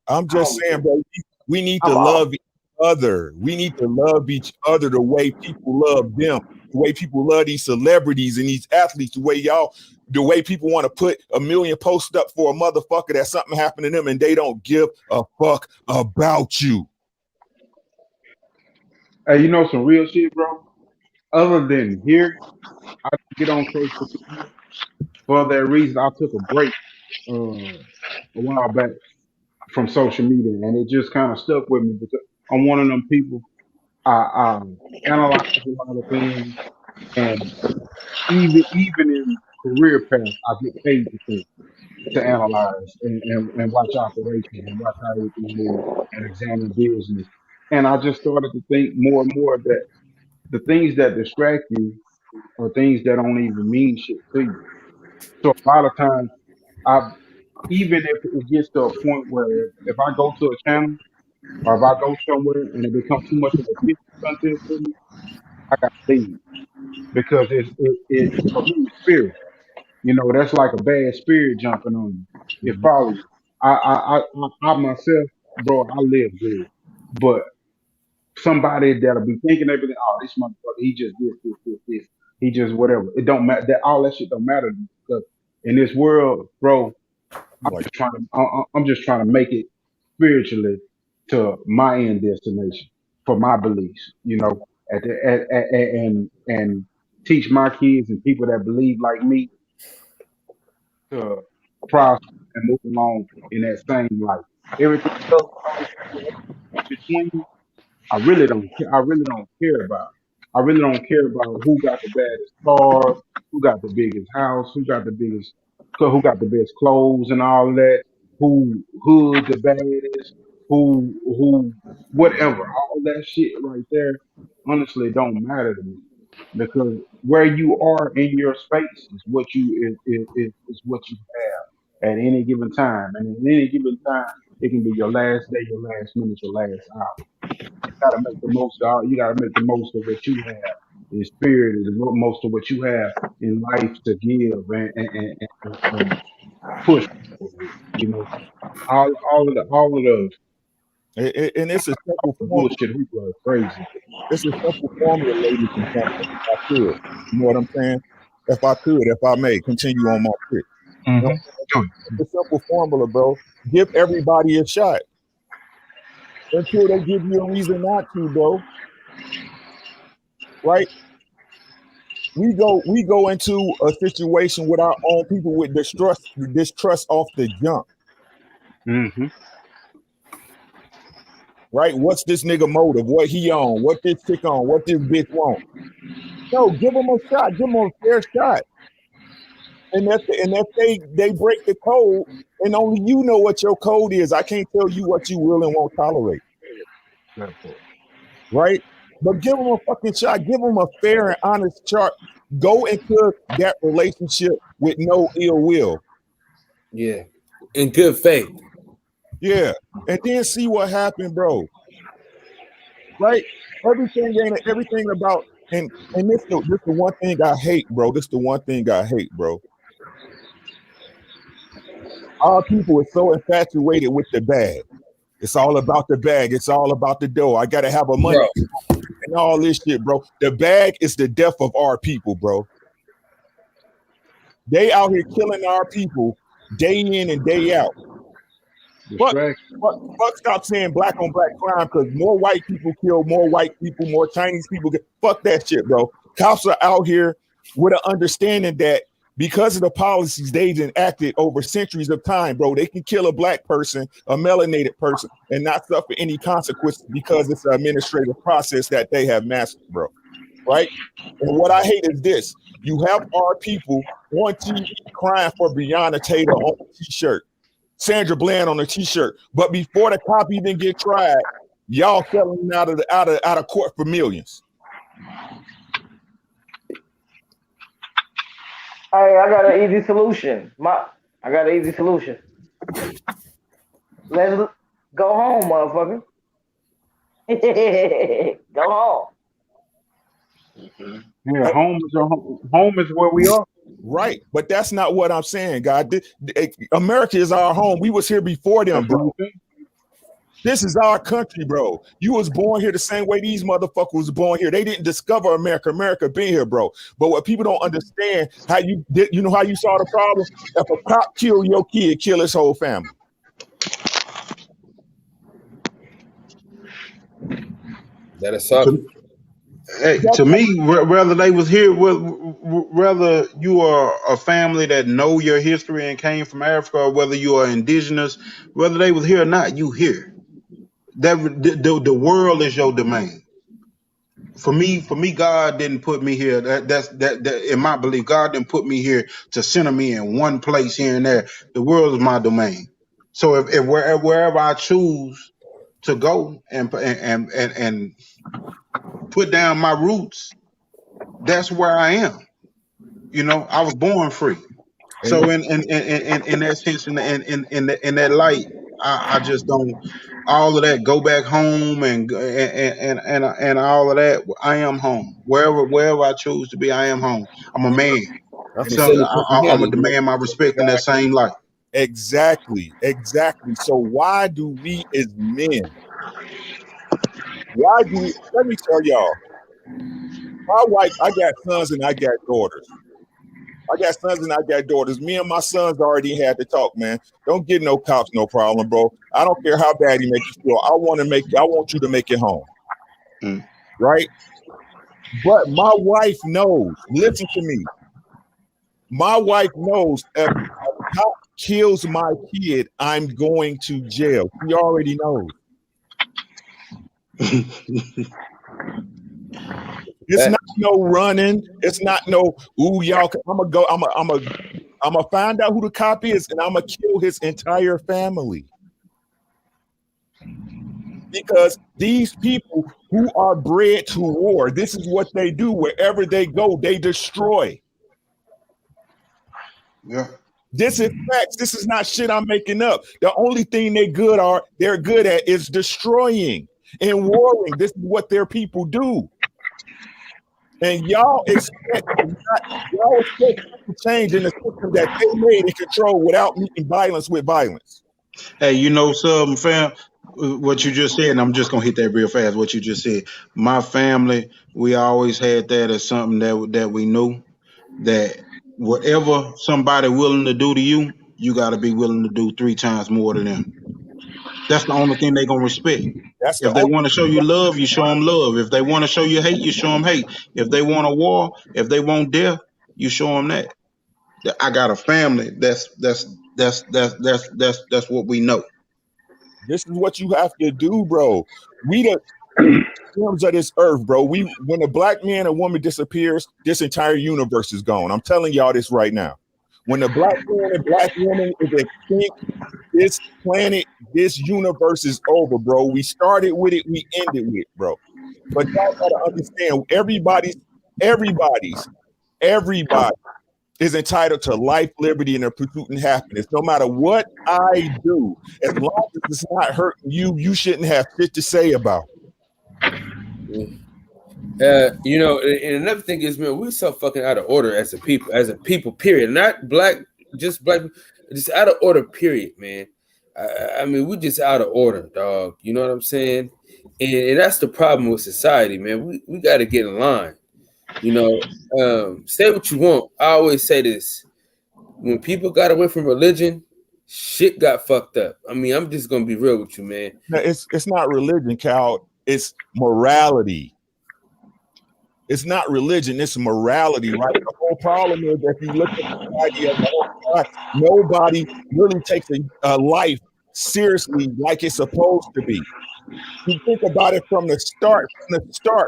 I'm just saying, bro, we need to love each other. We need to love each other the way people love them, the way people love these celebrities and these athletes, the way people want to put a million posts up for a motherfucker that something happened to them and they don't give a fuck about you. Hey, you know some real shit, bro? Other than here, I get on social media. For that reason, I took a break a while back from social media, and it just kind of stuck with me because I'm one of them people. I analyze a lot of things, and even in career path, I get paid to analyze and watch operations and watch how everything moves and examine business. And I just started to think more and more that the things that distract you are things that don't even mean shit to you. So a lot of times, even if it gets to a point where if I go to a channel or if I go somewhere and it becomes too much of a picture content for me, I got to leave because it for me it's spirit. That's like a bad spirit jumping on you. It follows you. I myself, bro, I live good, but somebody that'll be thinking everything. Oh, this motherfucker, he just this. He just whatever. It don't matter. All that shit don't matter to me because in this world, bro, I'm just trying to make it spiritually to my end destination for my beliefs, and teach my kids and people that believe like me to prosper and move along in that same life. Everything else between, I really don't care. I really don't care about. I really don't care about who got the baddest cars, who got the biggest house, who got the best clothes and all that, who hood the baddest, who whatever. All that shit right there, honestly, don't matter to me because where you are in your space is what is what you have at any given time, and at any given time, it can be your last day, your last minute, your last hour. Gotta make the most of you gotta make the most of what you have in spirit and the most of what you have in life to give and push forward. All of those And it's a simple the formula. bullshit we are crazy. It's a simple formula, ladies and gentlemen. If I could, you know what I'm saying? If I may, continue on my trip. You know, it's a simple formula, bro. Give everybody a shot until they give you a reason not to, bro. Right? We go into a situation with our own people with distrust off the jump. Mm-hmm. Right? What's this nigga motive? What he on? What this chick on? What this bitch want? No, give them a shot. Give them a fair shot. And if they break the code, and only you know what your code is. I can't tell you what you will and won't tolerate. Right? But give them a fucking shot. Give them a fair and honest chart. Go into that relationship with no ill will. Yeah. In good faith. Yeah. And then see what happened, bro. Right? Everything about and this the one thing I hate, bro. This the one thing I hate, bro. Our people are so infatuated with the bag. It's all about the bag. It's all about the dough. I gotta have a money and all this shit, bro. The bag is the death of our people, bro. They out here killing our people day in and day out. Fuck, stop saying black on black crime because more white people kill more white people, more Chinese people get. Fuck that shit, bro. Cops are out here with an understanding that because of the policies they've enacted over centuries of time, bro, they can kill a black person, a melanated person, and not suffer any consequences because it's an administrative process that they have mastered, bro. Right? And what I hate is this. You have our people on TV crying for Breonna Taylor on a t-shirt, Sandra Bland on a t-shirt, but before the cop even get tried, y'all selling out of court for millions. Hey, I got an easy solution. Let's go home, motherfucker. Go home. Yeah, home is where we are. Right, but that's not what I'm saying, God. America is our home. We was here before them, bro. This is our country, bro. You was born here the same way these motherfuckers was born here. They didn't discover America. America been here, bro. But what people don't understand, how you saw the problem? If a cop kill your kid, kill his whole family. That is something. Hey, to me, whether they was here, whether you are a family that know your history and came from Africa, or whether you are indigenous, whether they was here or not, you here. That the world is your domain. For me, God didn't put me here. That in my belief, God didn't put me here to center me in one place here and there. The world is my domain. So if wherever I choose to go and put down my roots, that's where I am. I was born free. So in that sense, in that light, I just don't. All of that, go back home and all of that. I am home. Wherever I choose to be, I am home. I'm a man. So I'm gonna demand my respect in that same light. Exactly. So why do we as men? Let me tell y'all. My wife, I got sons and I got daughters. I got sons and I got daughters. Me and my sons already had to talk, man. Don't get no cops, no problem, bro. I don't care how bad he makes you feel. I want you to make it home. Right? But my wife knows. Listen to me. My wife knows if a cop kills my kid, I'm going to jail. She already knows. It's not no running. It's not no, ooh, y'all. I'm gonna find out who the cop is, and I'm gonna kill his entire family. Because these people who are bred to war, this is what they do. Wherever they go, they destroy. Yeah. This is facts. This is not shit I'm making up. The only thing they're good at is destroying and warring. This is what their people do. And y'all expect to change in the system that they made and control without meeting violence with violence. Hey, you know something, fam? What you just said, and I'm just gonna hit that real fast. What you just said, my family, we always had that as something that we knew that whatever somebody willing to do to you, you got to be willing to do 3 times more than them. That's the only thing they're gonna respect. If they want to show you love, you show them love. If they want to show you hate, you show them hate. If they want a war, if they want death, you show them that. I got a family. That's what we know. This is what you have to do, bro. We the terms of this earth, bro. When a black man or woman disappears, this entire universe is gone. I'm telling y'all this right now. When a black man and black woman is extinct, this planet, this universe is over, bro. We started with it, we ended with it, bro. But y'all gotta understand, everybody is entitled to life, liberty, and a pursuit and happiness. No matter what I do, as long as it's not hurting you, you shouldn't have shit to say about it. You know, and another thing is, man, we're so fucking out of order as a people, period. Not black, just out of order, period, man. I mean, we just out of order, dog. You know what I'm saying? And that's the problem with society, man. We got to get in line. You know, say what you want. I always say this: when people got away from religion, shit got fucked up. I mean, I'm just gonna be real with you, man. No, it's not religion, Cal. It's morality. It's not religion, it's morality, right? The whole problem is that if you look at society as a whole, nobody really takes a life seriously like it's supposed to be. You think about it from the start,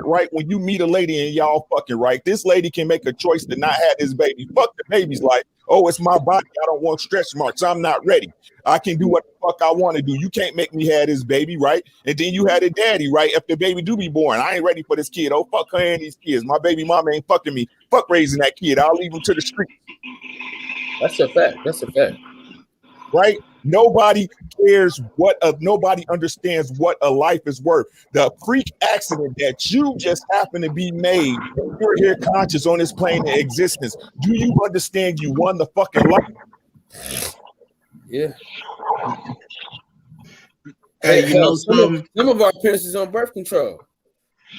right? When you meet a lady and y'all fucking, right? This lady can make a choice to not have this baby. Fuck the baby's life. Oh, it's my body. I don't want stretch marks. I'm not ready. I can do what the fuck I want to do. You can't make me have this baby, right? And then you had a daddy, right? If the baby do be born, I ain't ready for this kid. Oh, fuck her and these kids. My baby mama ain't fucking me. Fuck raising that kid. I'll leave him to the street. That's a fact. That's a fact. Right? Nobody cares nobody understands what a life is worth. The freak accident that you just happen to be made, you're here conscious on this plane of existence. Do you understand you won the fucking life? Yeah. Hey, you know some of our parents is on birth control.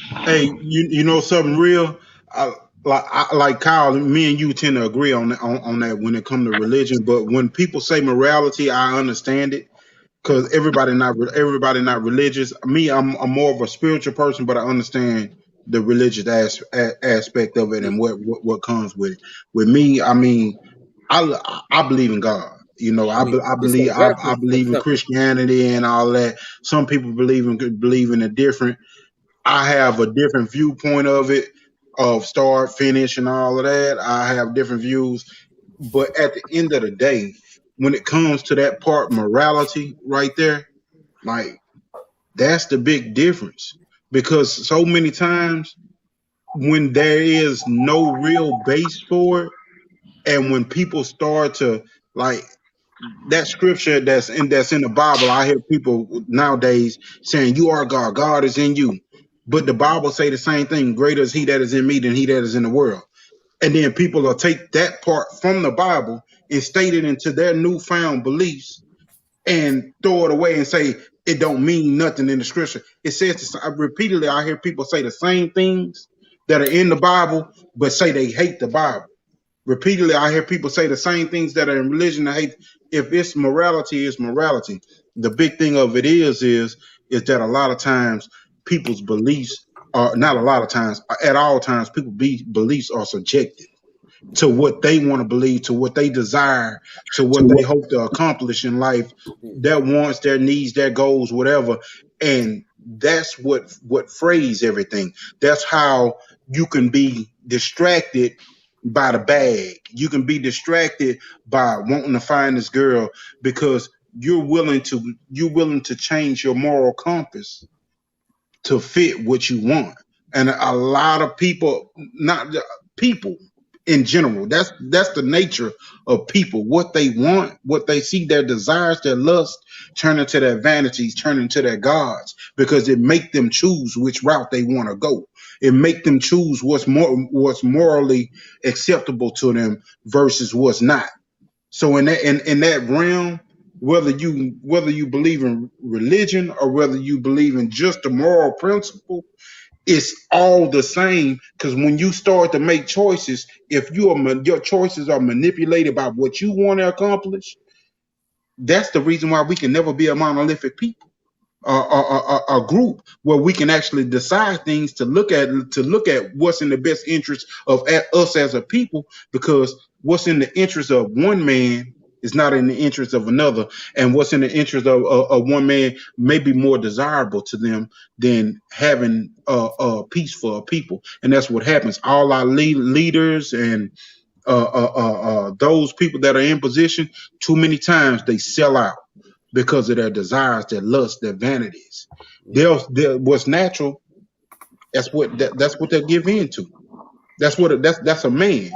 Hey, you know something real? Like Kyle, me and you tend to agree on that when it comes to religion. But when people say morality, I understand it because everybody not religious. Me, I'm more of a spiritual person, but I understand the religious aspect of it and what comes with it. With me, I mean, I believe in God. You know, I believe in Christianity and all that. Some people believe in a different. I have a different viewpoint of it, of start, finish, and all of that. I have different views, but at the end of the day, when it comes to that part, morality, right there, like that's the big difference. Because so many times when there is no real base for it, and when people start to like that scripture that's in the Bible, I hear people nowadays saying, "You are God, God is in you." But the Bible say the same thing: greater is he that is in me than he that is in the world. And then people will take that part from the Bible and state it into their newfound beliefs and throw it away and say it don't mean nothing in the scripture. It says repeatedly, I hear people say the same things that are in the Bible, but say they hate the Bible. repeatedly I hear people say the same things that are in religion. If it's morality, it's morality. The big thing of it is that a lot of times people's beliefs are not a lot of times at all times beliefs are subjective to what they want to believe, to what they desire, to what they hope to accomplish in life, their wants, their needs, their goals, whatever. And that's what frays everything. That's how you can be distracted by the bag. You can be distracted by wanting to find this girl because you're willing to change your moral compass to fit what you want. And a lot of people, not people in general, that's the nature of people. What they want, what they see, their desires, their lust, turn into their vanities, turn into their gods, because it make them choose which route they want to go. It make them choose what's morally acceptable to them versus what's not. So in that realm, whether you believe in religion or whether you believe in just a moral principle, it's all the same. Because when you start to make choices, if your choices are manipulated by what you want to accomplish, that's the reason why we can never be a monolithic people, a group where we can actually decide things to look at what's in the best interest of us as a people. Because what's in the interest of one man is not in the interest of another, and what's in the interest of one man may be more desirable to them than having peace for a people. And that's what happens. All our leaders and those people that are in position, too many times they sell out because of their desires, their lusts, their vanities. What's natural, that's what they give in to. That's a man.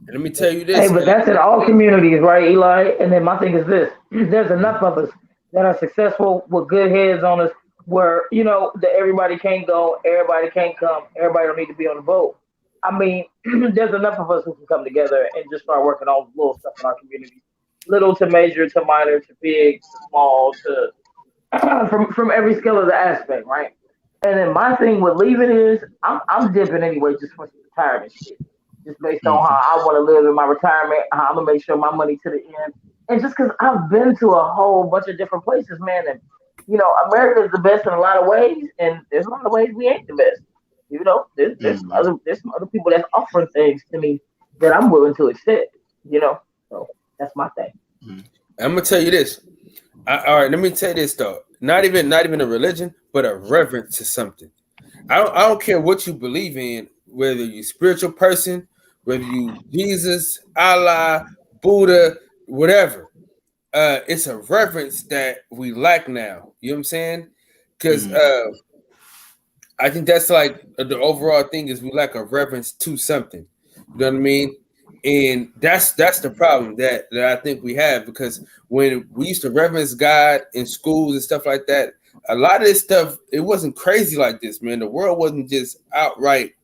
Let me tell you this. Hey, but that's in all communities, right, Eli? And then my thing is this: there's enough of us that are successful with good heads on us, where that everybody can't go, everybody can't come, everybody don't need to be on the boat. I mean, there's enough of us who can come together and just start working on little stuff in our community, little to major to minor to big to small to from every scale of the aspect, right? And then my thing with leaving is I'm dipping anyway, just for some retirement shit. Just based on how I want to live in my retirement, how I'm gonna make sure my money to the end, and just because I've been to a whole bunch of different places, man. And America is the best in a lot of ways, and there's a lot of ways we ain't the best. There's some other people that's offering things to me that I'm willing to accept. So that's my thing. I'm gonna tell you this. All right, let me tell you this though. Not even a religion, but a reverence to something. I don't care what you believe in, whether you're a spiritual person, whether you Jesus, Allah, Buddha, whatever. It's a reverence that we lack now. You know what I'm saying? Because I think that's like the overall thing is we lack a reverence to something. You know what I mean? And that's the problem that I think we have, because when we used to reverence God in schools and stuff like that, a lot of this stuff, it wasn't crazy like this, man. The world wasn't just outright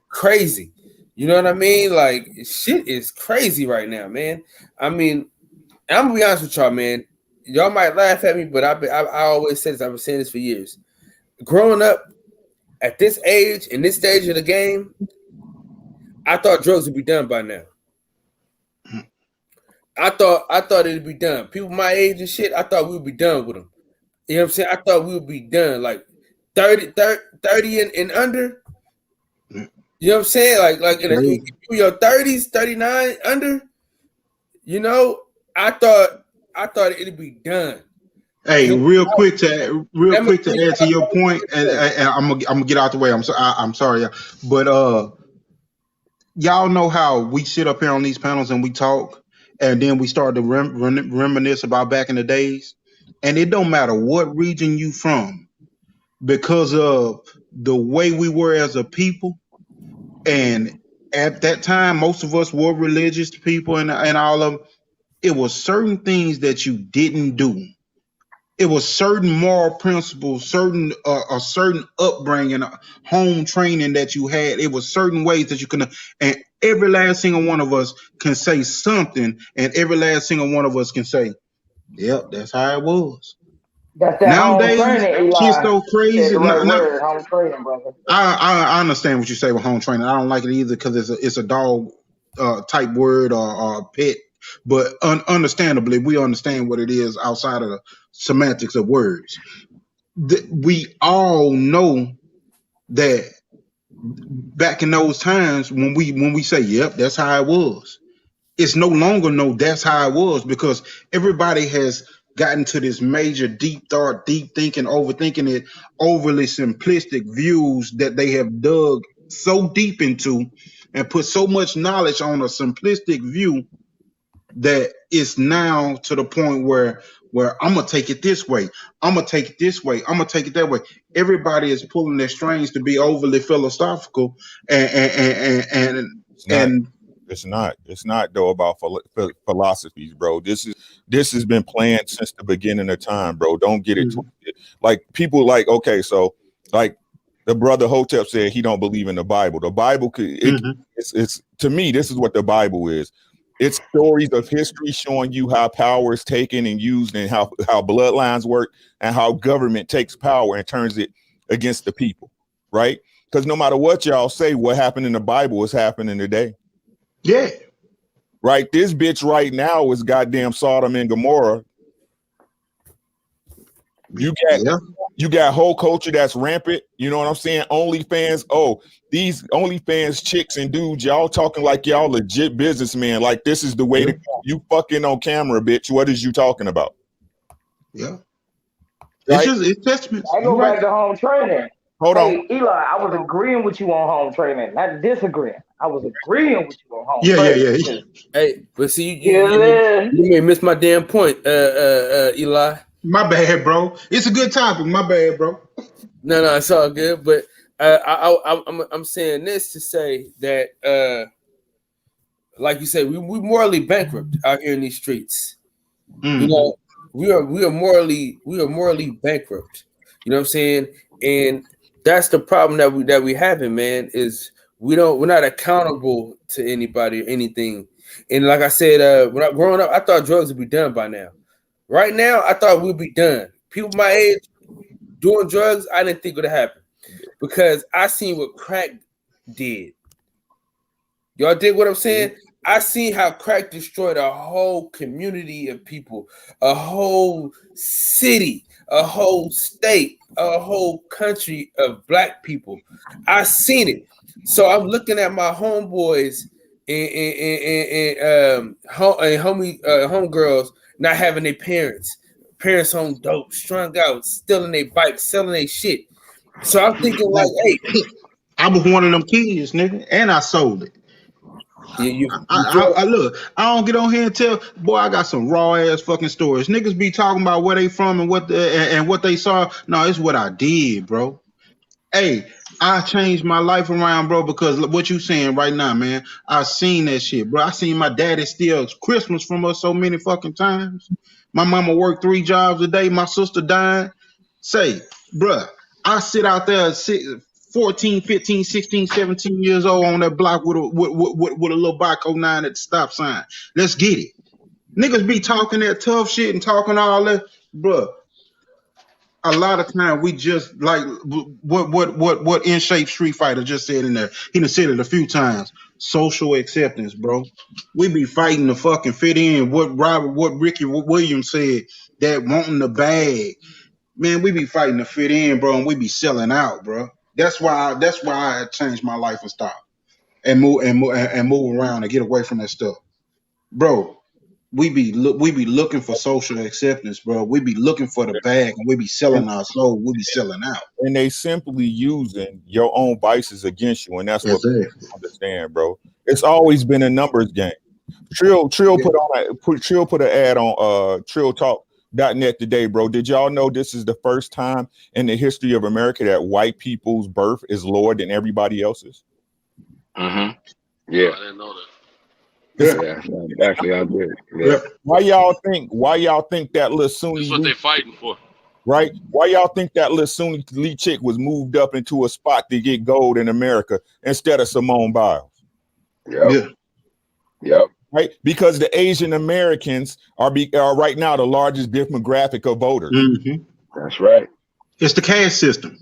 crazy. You know what I mean? Like, shit is crazy right now, man. I mean, I'm gonna be honest with y'all, man. Y'all might laugh at me, but I always say this. I've been saying this for years. Growing up at this age, in this stage of the game, I thought drugs would be done by now. I thought it'd be done. People my age and shit, I thought we would be done with them. You know what I'm saying? I thought we would be done like 30 and under. You know what I'm saying? Like in your 30s, 39 under. I thought it'd be done. Hey, real quick to add to your point, and I'm gonna get out the way. I'm sorry, but y'all know how we sit up here on these panels and we talk, and then we start to reminisce about back in the days, and it don't matter what region you from, because of the way we were as a people. And at that time, most of us were religious people, and all of them. It was certain things that you didn't do. It was certain moral principles, a certain upbringing, home training that you had. It was certain ways that you could, and every last single one of us can say something, and every last single one of us can say, "Yep, that's how it was." That's that nowadays, home training, shit's so crazy. Home training, brother. I understand what you say with home training. I don't like it either because it's a dog type word or pet, but understandably, we understand what it is outside of the semantics of words. We all know that back in those times when we say, "Yep, that's how it was," it's no longer no "that's how it was," because everybody has gotten to this major deep thought, deep thinking, overthinking it, overly simplistic views that they have dug so deep into and put so much knowledge on a simplistic view that it's now to the point where I'm gonna take it this way, I'm gonna take it this way, I'm gonna take it that way. Everybody is pulling their strings to be overly philosophical and It's not though about philosophies, bro. This has been planned since the beginning of time, bro. Don't get it twisted. Like people like, okay, so like the brother Hotep said he don't believe in the Bible. The Bible it's to me, this is what the Bible is. It's stories of history showing you how power is taken and used and how bloodlines work and how government takes power and turns it against the people, right? Because no matter what y'all say, what happened in the Bible is happening today. Yeah. Right. This bitch right now is goddamn Sodom and Gomorrah. You got whole culture that's rampant. You know what I'm saying? OnlyFans. Oh, these OnlyFans chicks and dudes, y'all talking like y'all legit businessmen. Like this is the way to go. You fucking on camera, bitch. What is you talking about? Yeah. Right? It's testament. I go back to home training. Hold on. Eli, I was agreeing with you on home training, not disagreeing. I was agreeing with you on home training. Yeah. Hey, but see, you may miss my damn point, Eli. My bad, bro. It's a good topic. My bad, bro. No, it's all good. But I'm saying this to say that, like you said, we morally bankrupt out here in these streets. You know, we are morally bankrupt. You know what I'm saying? And that's the problem that we having, man. Is we're not accountable to anybody or anything. And like I said, when I growing up, I thought drugs would be done by now. Right now, I thought we'd be done. People my age doing drugs, I didn't think it would happen because I seen what crack did. Y'all dig what I'm saying? I seen how crack destroyed a whole community of people, a whole city, a whole state, a whole country of black people. I seen it. So I'm looking at my homeboys and homegirls not having their parents on dope, strung out, stealing their bikes, selling their shit. So I'm thinking like, hey, I was one of them kids, nigga, and I sold it. I look, I don't get on here and tell, boy, I got some raw ass fucking stories. Niggas be talking about where they from and what they saw. No, it's what I did, bro. Hey, I changed my life around, bro, because what you saying right now, man, I seen that shit, bro. I seen my daddy steal Christmas from us so many fucking times. My mama worked 3 jobs a day. My sister died. Say, bro, I sit out there 14, 15, 16, 17 years old on that block with a little Baco 9 at the stop sign. Let's get it. Niggas be talking that tough shit and talking all that, bro. A lot of time we just like what In Shape Street Fighter just said in there. He done said it a few times. Social acceptance, bro. We be fighting to fucking fit in. What Ricky Williams said, that wanting the bag. Man, we be fighting to fit in, bro, and we be selling out, bro. That's why I changed my life and stop and move around and get away from that stuff, bro. We be looking for social acceptance, bro. We be looking for the bag, and we be selling our soul. We be selling out, and they simply using your own vices against you, and that's what people understand, bro. It's always been a numbers game. Trill put an ad on TrillTalk.net today, bro. Did y'all know this is the first time in the history of America that white people's birth is lower than everybody else's? Mm-hmm. Yeah. I didn't know that. Yeah, actually, I did. Yeah. Why y'all think that little Sunni? That's what they fighting for, right? Why y'all think that little Sunni elite chick was moved up into a spot to get gold in America instead of Simone Biles? Yep. Right, because the Asian Americans are right now the largest demographic of voters. Mm-hmm. That's right. It's the caste system.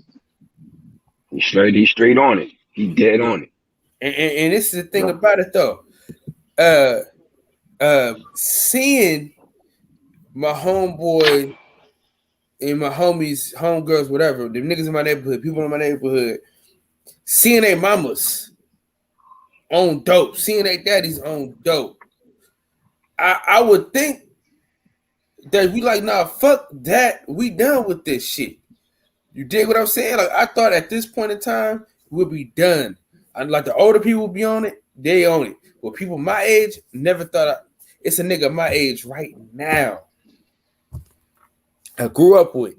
He's straight on it. He's dead on it. And this is the thing about it though. Seeing my homeboy and my homies, homegirls, whatever, the niggas in my neighborhood, people in my neighborhood, seeing their mamas on dope, seeing their daddies on dope, I would think that we like, nah, fuck that. We done with this shit. You dig what I'm saying? Like, I thought at this point in time, we'll be done. And like the older people be on it, they own it. But people my age never thought it's a nigga my age right now. I grew up with,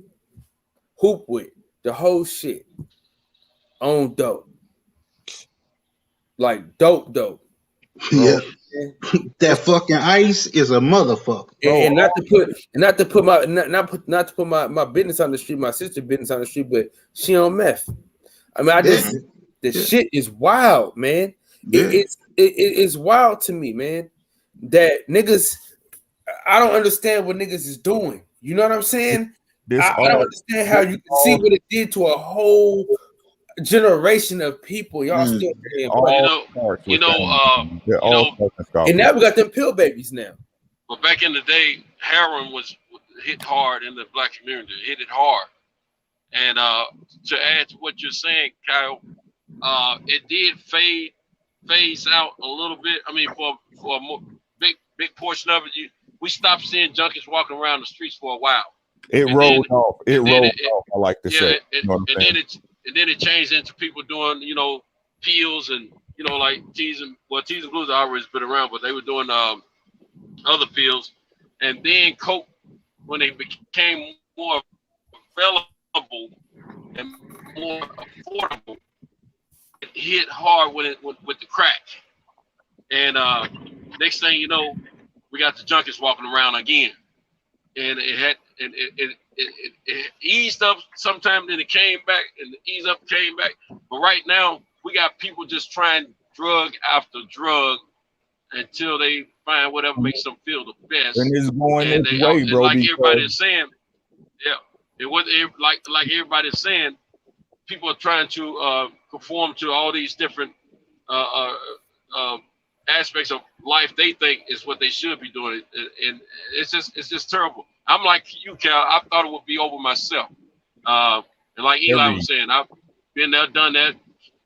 hoop with, the whole shit on dope. Like dope. Yeah. That fucking ice is a motherfucker. And not to put my business on the street, my sister's business on the street, but she on meth. I mean, the shit is wild, man. It is wild to me, man. That niggas, I don't understand what niggas is doing. You know what I'm saying? I don't understand how you can see what it did to a whole generation of people. Y'all still and now we got them pill babies now. But back in the day, heroin was hit hard in the black community. Hit it hard. And to add to what you're saying, Kyle, it did phase out a little bit. I mean, for a more big portion of it, we stopped seeing junkies walking around the streets for a while. It rolled off. It rolled off. I like to say. And then it changed into people doing, pills and like Teas and Blues always been around, but they were doing other pills, and then coke when they became more available and more affordable, it hit hard with the crack, and next thing you know, we got the junkies walking around again, and it eased up sometime, then it came back, and the ease up came back. But right now, we got people just trying drug after drug until they find whatever makes them feel the best. And it's going this way, bro. Like everybody's saying, like everybody's saying, people are trying to conform to all these different aspects of life they think is what they should be doing, and it's just terrible. I'm like you, Cal. I thought it would be over myself. And like Eli was saying, I've been there, done that,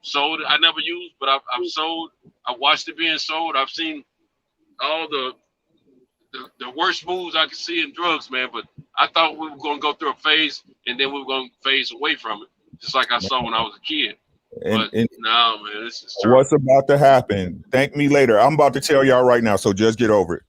sold it. I never used, but I've sold. I watched it being sold. I've seen all the worst moves I could see in drugs, man. But I thought we were going to go through a phase, and then we were going to phase away from it, just like I saw when I was a kid. But no, man, this is terrible. What's about to happen? Thank me later. I'm about to tell y'all right now, so just get over it.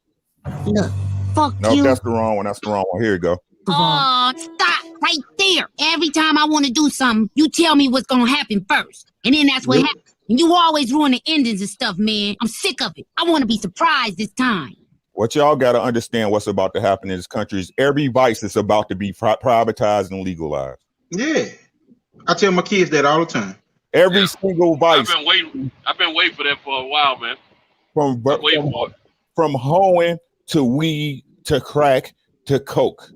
Look, fuck nope, you. That's the wrong one. That's the wrong one. Here you go. Oh, stop right there. Every time I want to do something, you tell me what's going to happen first. And then that's what happens. And you always ruin the endings and stuff, man. I'm sick of it. I want to be surprised this time. What y'all got to understand what's about to happen in this country is every vice is about to be privatized and legalized. Yeah. I tell my kids that all the time. Every single vice. I've been waiting for that for a while, man. From hoeing to weed to crack to coke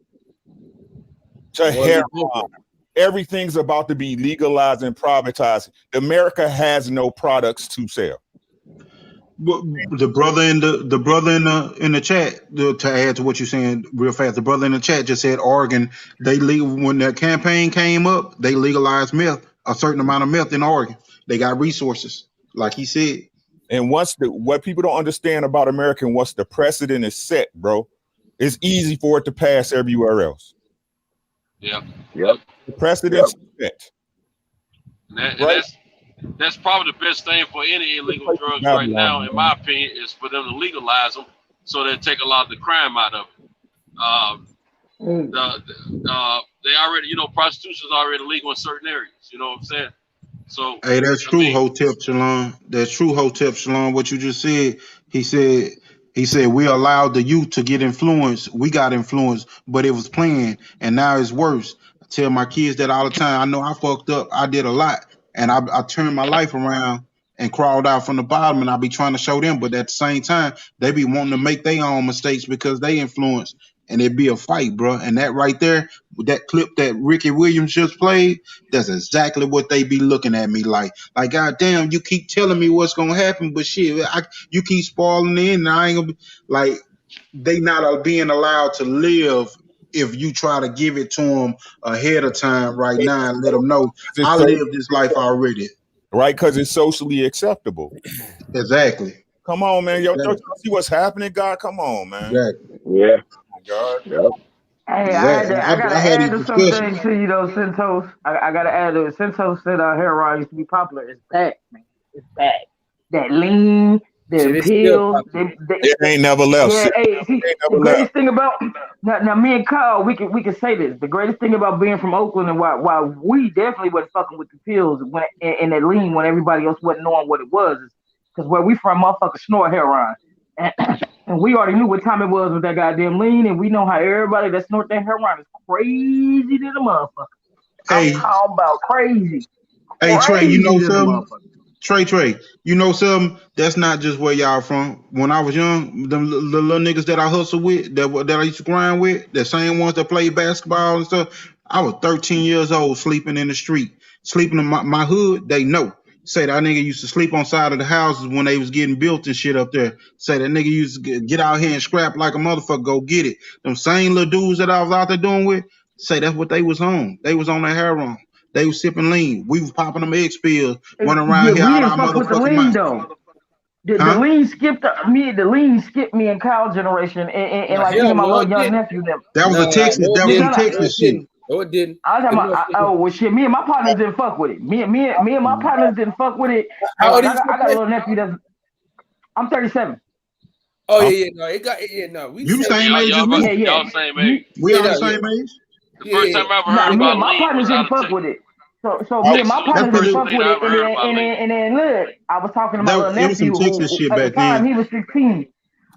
to heroin. Everything's about to be legalized and privatized. America has no products to sell. The brother in the chat, to add to what you're saying real fast, the brother in the chat just said Oregon, when that campaign came up, they legalized meth, a certain amount of meth in Oregon. They got resources, like he said. And what people don't understand about America and once the precedent is set, bro, it's easy for it to pass everywhere else. Yeah. Yep. The precedent's set. That's probably the best thing for any illegal drugs right now, in my opinion, is for them to legalize them so they take a lot of the crime out of it. They already, prostitution is already legal in certain areas. You know what I'm saying? So hey, that's true, Hotep Shalom. That's true, Hotep Shalom. What you just said, he said we allowed the youth to get influenced. We got influenced, but it was planned, and now it's worse. I tell my kids that all the time. I know I fucked up. I did a lot, and I turned my life around and crawled out from the bottom, and I be trying to show them, but at the same time, they be wanting to make their own mistakes because they influenced. and it'd be a fight, bro. And that right there, with that clip that Ricky Williams just played, that's exactly what they be looking at me like. Like, goddamn, you keep telling me what's gonna happen, but shit, you keep spoiling it, and I ain't gonna be like. They not being allowed to live if you try to give it to them ahead of time right now and let them know I live this life already. Right, because it's socially acceptable. Exactly. Come on, man. Yo, see what's happening, God? Come on, man. Exactly. Yeah. God. Yep. Hey, Exactly. I gotta I had add these to something discussions. to you though, Centos. I gotta add to it. Centos said heroin used to be popular. It's back, man. It's back. That lean, the pills, It ain't never left. Yeah, hey, see, the greatest thing about now, me and Kyle, we can say this. The greatest thing about being from Oakland and why we definitely wasn't fucking with the pills when and that lean when everybody else wasn't knowing what it was, is because where we from, motherfuckers snort heroin. And we already knew what time it was with that goddamn lean, and we know how everybody that snort that heroin is crazy to the motherfucker. Hey, I'm talking about crazy. Hey, Trey, you know Crazy to the something? motherfucker. Trey, you know something? That's not just where y'all from. When I was young, the little niggas that I hustled with, that I used to grind with, the same ones that played basketball and stuff, I was 13 years old sleeping in the street. Sleeping in my hood, they know. Say that nigga used to sleep on side of the houses when they was getting built and shit up there. Say that nigga used to get out here and scrap like a motherfucker, go get it. Them same little dudes that I was out there doing with, say that's what they was on. They was on that heroin. They was sipping lean. We was popping them egg pills, running around here out our fuck with the motherfucking lean mind. though. The lean skipped me and Kyle generation, and like me and my little young nephew. That was a Texas. That was some Texas shit. No, it didn't. I was talking about, well, shit. Me and my partners didn't fuck with it. Me and my partners didn't fuck with it. How old is I got a little nephew that's. I'm 37. Oh yeah, no. We you the same age as me. Y'all same age. We are the same age. The first time I ever heard about my lean partners was out didn't of fuck with it. So me and my partners didn't fuck with it, and then look, I was talking to my little nephew who at the time he was 16.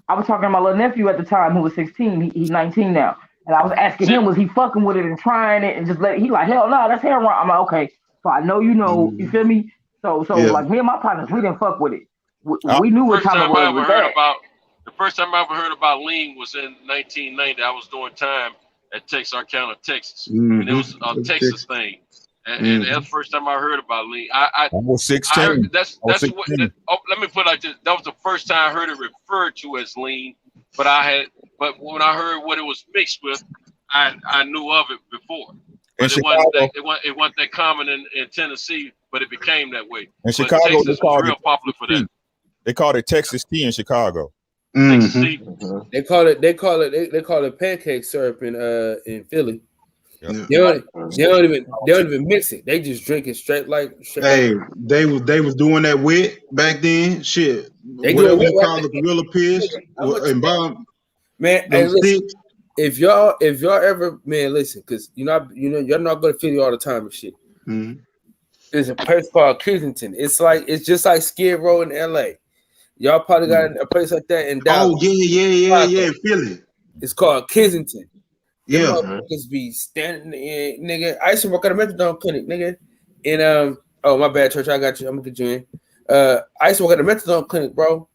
I was talking to my little nephew at the time who was 16. He's 19 now, and I was asking him, was he fucking with it and trying it and just let it? He like, hell no, that's heroin. I'm like, okay, so I know you know, you feel me? So like me and my partners, we didn't fuck with it. We knew what time it was with that. The first time I ever heard about lean was in 1990. I was doing time at Texarkana, Texas, and it was a Texas thing. And that's the first time I heard about lean. I was 16. I heard, that's what. Let me put it like this: that was the first time I heard it referred to as lean. But when I heard what it was mixed with, I knew of it before. But it wasn't that common in Tennessee, but it became that way. In Chicago, Texas was real popular for that. They called it Texas tea in Chicago. Mm-hmm. They call it pancake syrup in Philly. Yep. They don't even mix it. They just drink it straight like. Hey, they was doing that wet back then. Shit, they whatever you call it, gorilla piss and bomb. Man, hey, listen, if y'all ever, man, listen, because you're not going to Philly all the time and shit. Mm-hmm. There's a place called Kensington. It's just like Skid Row in LA. Y'all probably got a place like that in Dallas. Oh yeah, Philly. It's called Kensington. Yeah, motherfuckers be standing in, nigga. I used to work at a methadone clinic, nigga. And oh my bad, church, I got you. I'm gonna get you in. I used to work at a methadone clinic, bro.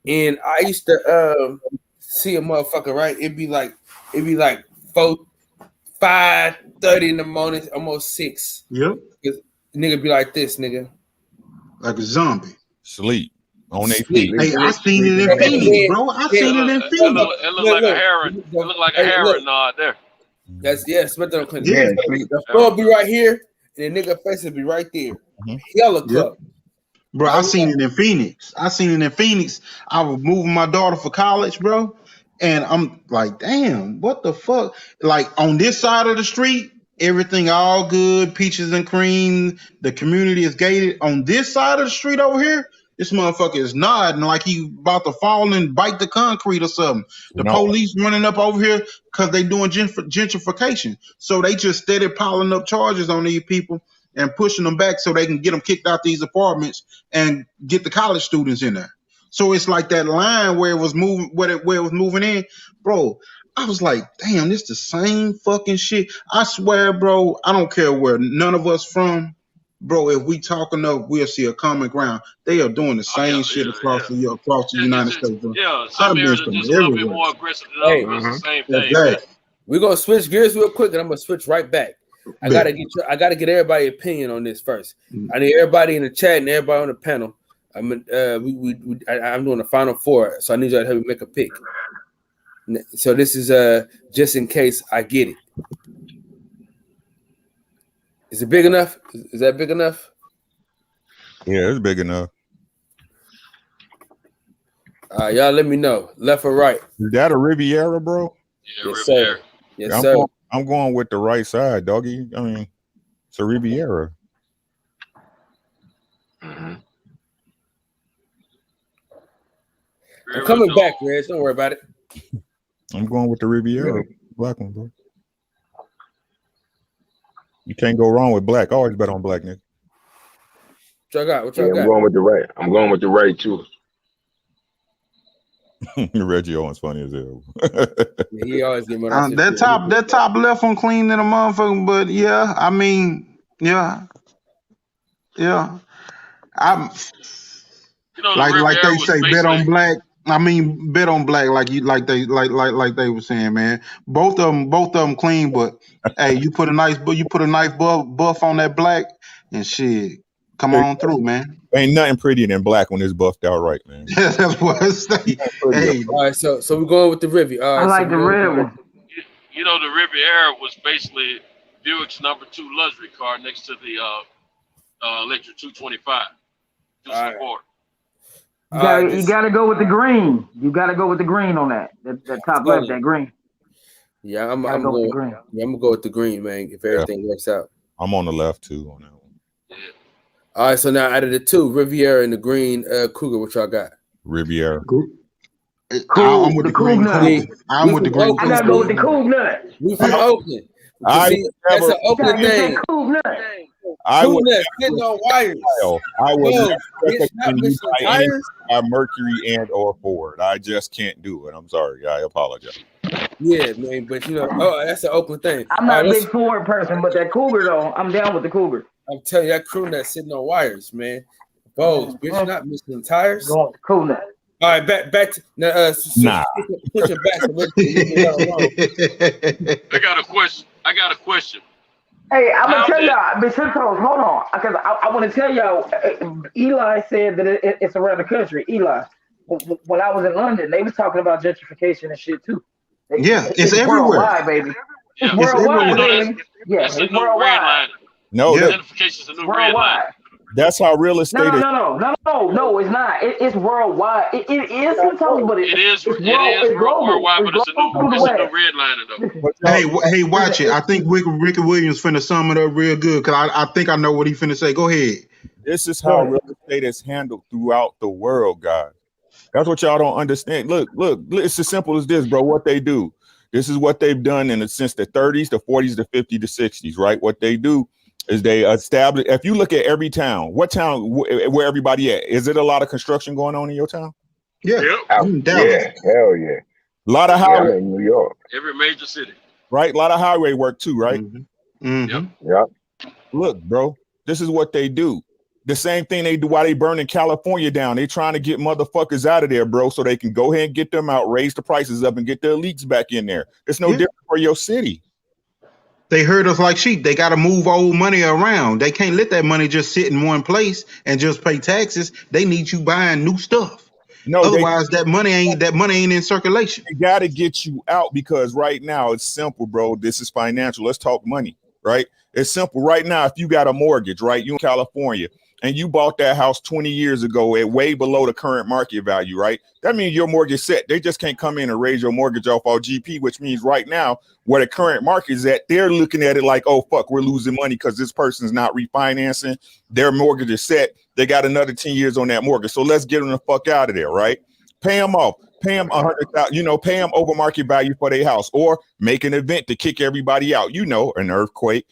And I used to see a motherfucker, right? It'd be like 5:30 in the morning, almost 6. Yep. Nigga be like this, nigga. Like a zombie. Sleep. On their feet. Hey, I seen it in Phoenix, bro. I seen it in Phoenix. It looked like a heron. It looked like a heron there. That's methadone clinic. Yeah. The floor be right here, and the nigga face will be right there. Yellow cup. Bro, I seen it in Phoenix. I was moving my daughter for college, bro. And I'm like, damn, what the fuck? Like on this side of the street, everything all good, peaches and cream. The community is gated. On this side of the street over here, this motherfucker is nodding like he about to fall and bite the concrete or something. The police running up over here because they doing gentrification. So they just steady piling up charges on these people and pushing them back so they can get them kicked out these apartments and get the college students in there. So it's like that line where it was moving, where it was moving in, bro. I was like, damn, this the same fucking shit. I swear, bro, I don't care where none of us from, bro, if we talk enough, we'll see a common ground. They are doing the same shit across the United States, bro. Yeah, some areas are just a little bit more aggressive than others. It's the same thing. Exactly. We're gonna switch gears real quick, and I'm gonna switch right back. I gotta get everybody's opinion on this first. I need everybody in the chat and everybody on the panel. I'm doing the final four, so I need y'all to help me make a pick. So this is just in case I get it. Is it big enough? Is that big enough? Yeah, it's big enough. Y'all let me know, left or right. Is that a Riviera, bro? Yeah, Yes, sir. Yes, sir. I'm going with the right side, doggy. I mean, it's a Riviera. I'm coming back, Reg. Don't worry about it. I'm going with the Riviera. Black one, bro. You can't go wrong with black. Always bet on black, nigga. What y'all got? What y'all got? I'm going with the right. I'm going with the right too. Reggie Owens funny as hell. He always get that top left one clean than a motherfucker, but yeah, I mean, yeah. I'm like they say, bet on black. I mean, bet on black, like they were saying, man. Both of them clean, but hey, you put a nice buff on that black, and shit, come on through, man. Ain't nothing prettier than black when it's buffed out right, man. That's what I say. Hey. All right, so we're going with the Rivi. All right, I like the red one. You know, the Riviera was basically Buick's #2 luxury car next to the Electra 225. You gotta go with the green. You gotta go with the green on that. That top left, that green. Yeah, I'm gonna go with the green, man. If everything works out, I'm on the left too on that one. Yeah. All right, so now out of the two, Riviera and the green Cougar, what y'all got? Riviera. I'm with the green Cougar. I'm with the green Cougar. I gotta go with the Cougar nut. We from Oakland. That's an Oakland thing. I would getting on wires. I would Mercury and or Ford. I just can't do it. I'm sorry. I apologize. Yeah, man, but you know, that's an Oakland thing. I'm not a big Ford person, but that Cougar though, I'm down with the Cougar. I'm telling you, that crew nut sitting on wires, man. Bose, bitch, not missing tires. Going with the crew nut. All right, back to push it back. I got a question. Hey, I'm gonna tell y'all, Vicentros, hold on, because I want to tell y'all. Eli said that it's around the country. Eli, when I was in London, they was talking about gentrification and shit too. It's everywhere, worldwide, baby. It's worldwide, baby. Yeah, it's worldwide. No, gentrification is a new red line. That's how real estate is. No, it's not. It's worldwide. It is sometimes, but it is worldwide, but it's a new red line though. Hey, watch it. I think Ricky Williams finna sum it up real good because I think I know what he finna say. Go ahead. This is how real estate is handled throughout the world, guys. That's what y'all don't understand. Look, it's as simple as this, bro. What they do. This is what they've done since the 30s, the 40s, the 50s, the 60s, right? What they do is they establish. If you look at every town, what town where everybody at? Is it a lot of construction going on in your town? Yeah, hell yeah. A lot of highway in New York. Every major city. Right, a lot of highway work too, right? Yep. Look, bro, this is what they do. The same thing they do while they burning California down. They trying to get motherfuckers out of there, bro, so they can go ahead and get them out, raise the prices up, and get the elites back in there. It's no different for your city. They herd us like sheep. They got to move old money around. They can't let that money just sit in one place and just pay taxes. They need you buying new stuff. No, otherwise that money ain't in circulation. They got to get you out because right now it's simple, bro. This is financial. Let's talk money, right? It's simple. Right now, if you got a mortgage, right, you in California, and you bought that house 20 years ago at way below the current market value, right? That means your mortgage set. They just can't come in and raise your mortgage off our GP, which means right now, where the current market is at, they're looking at it like, oh, fuck, we're losing money because this person's not refinancing. Their mortgage is set. They got another 10 years on that mortgage. So let's get them the fuck out of there, right? Pay them off. Pay them $100,000, pay them over market value for their house, or make an event to kick everybody out. An earthquake,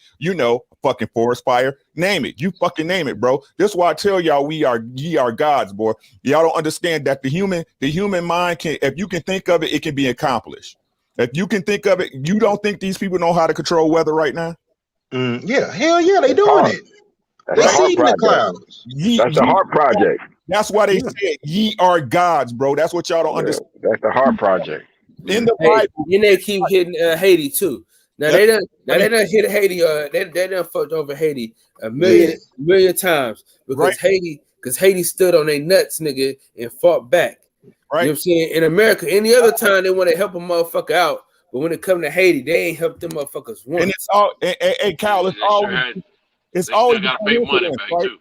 fucking forest fire, name it. You fucking name it, bro. This is why I tell y'all ye are gods, boy. Y'all don't understand that the human mind can, if you can think of it, it can be accomplished. If you can think of it, you don't think these people know how to control weather right now? Yeah, hell yeah, they doing it. That's They a heart see in the project. clouds. That's the heart project. That's why they said ye are gods, bro. That's what y'all don't understand. That's the heart project. In the Hey, Bible, then they keep hitting Haiti too. Now Yep. they done hit Haiti. They done fucked over Haiti a million times because Haiti stood on their nuts, nigga, and fought back. Right. You know what I'm saying? In America, any other time they want to help a motherfucker out, but when it come to Haiti, they ain't helped them motherfuckers once. and it's all, hey, Kyle, it's They sure always, had. it's They always still a got to pay money coincidence, back right? too.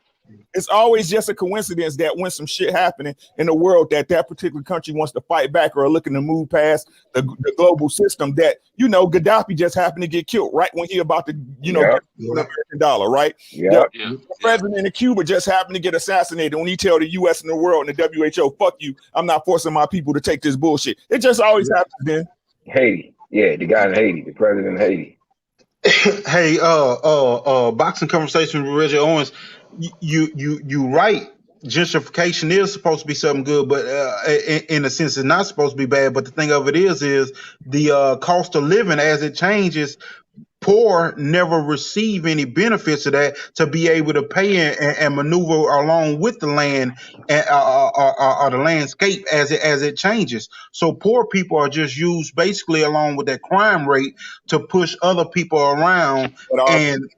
It's always just a coincidence that when some shit happening in the world that particular country wants to fight back or looking to move past the global system, that, you know, Gaddafi just happened to get killed right when he about to, you know, get an American dollar, right? Yeah. The president of Cuba just happened to get assassinated when he tell the U.S. and the world and the WHO, fuck you, I'm not forcing my people to take this bullshit. It just always happens then. Haiti. Yeah, the guy in Haiti, the president of Haiti. Hey, boxing conversation with Reggie Owens. You right. Gentrification is supposed to be something good, but in a sense, it's not supposed to be bad. But the thing of it is the cost of living as it changes. Poor never receive any benefits of that to be able to pay and maneuver along with the land and or the landscape as it changes. So poor people are just used basically along with that crime rate to push other people around, and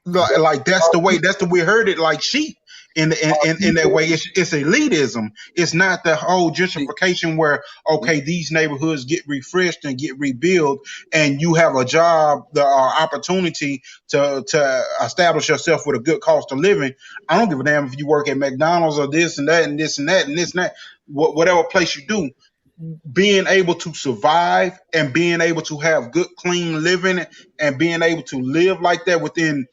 like that's the way we heard it, like sheep. In that way, it's elitism. It's not the whole gentrification where, okay, these neighborhoods get refreshed and get rebuilt, and you have a job, the opportunity to establish yourself with a good cost of living. I don't give a damn if you work at McDonald's or this and that and this and that and this and that, whatever place you do. Being able to survive and being able to have good, clean living and being able to live like that within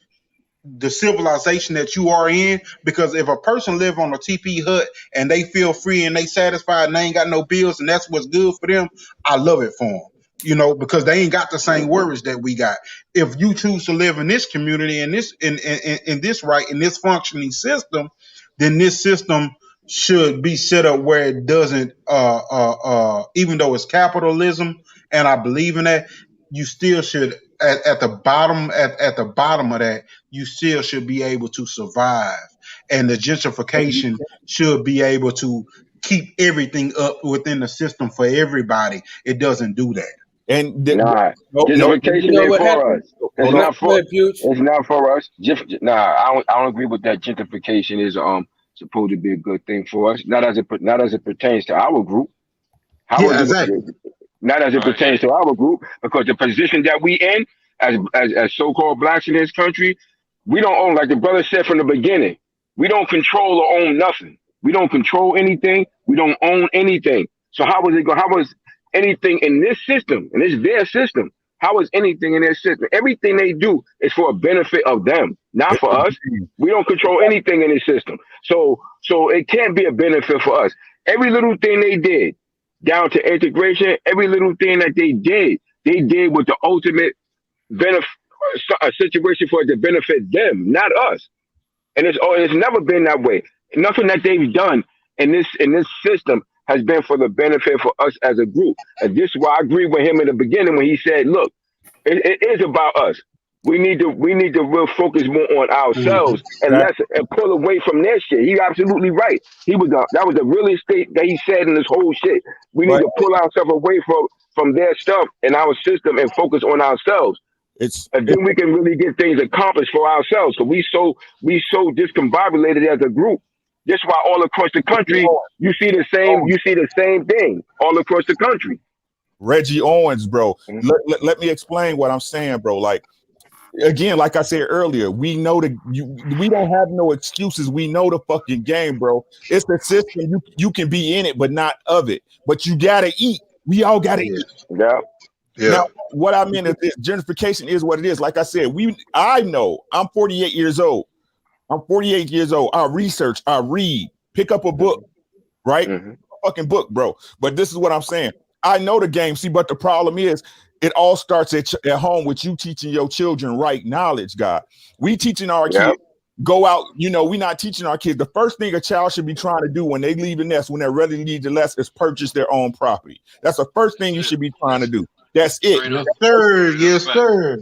the civilization that you are in, because if a person live on a TP hut and they feel free and they satisfied and they ain't got no bills and that's what's good for them, I love it for them, you know, because they ain't got the same worries that we got. If you choose to live in this community and this in this right in this functioning system, then this system should be set up where it doesn't even though it's capitalism and I believe in that, you still should at the bottom of that, you still should be able to survive, and the gentrification should be able to keep everything up within the system for everybody. It doesn't do that. And gentrification ain't for us. It's not for. It's not for us. I don't agree with that. Gentrification is supposed to be a good thing for us. Not as it pertains to our group. Exactly. Not as it pertains to our group, because the position that we in as so-called blacks in this country, we don't own, like the brother said from the beginning, we don't control or own nothing. We don't control anything. We don't own anything. So how is anything in this system, and it's their system, how is anything in their system? Everything they do is for a benefit of them, not for us. We don't control anything in this system. So it can't be a benefit for us. Every little thing they did, down to integration, every little thing that they did with the ultimate benefit, a situation for it to benefit them, not us. And it's never been that way. Nothing that they've done in this system has been for the benefit for us as a group. And this is why I agree with him in the beginning when he said, look, it is about us. We need to real focus more on ourselves and pull away from their shit. He's absolutely right. That was the realest thing that he said in this whole shit. We need to pull ourselves away from their stuff and our system and focus on ourselves. And then we can really get things accomplished for ourselves. So we so discombobulated as a group. That's why all across the country you see the same thing all across the country. Reggie Owens, bro. Let me explain what I'm saying, bro. Like, again, like I said earlier, we know we don't have no excuses. We know the fucking game, bro. It's the system. You can be in it, but not of it. But you gotta eat. We all gotta eat. Yeah. Now, what I mean is this: gentrification is what it is. Like I said, I know. I'm 48 years old. I research. I read. Pick up a book, right? A fucking book, bro. But this is what I'm saying. I know the game. See, but the problem is, it all starts at home with you teaching your children right knowledge, God. We teaching our kids, go out, we not teaching our kids. The first thing a child should be trying to do when they leave the nest, when they're ready to leave the nest, is purchase their own property. That's the first thing you should be trying to do. That's it. Yes, sir. Yes, sir.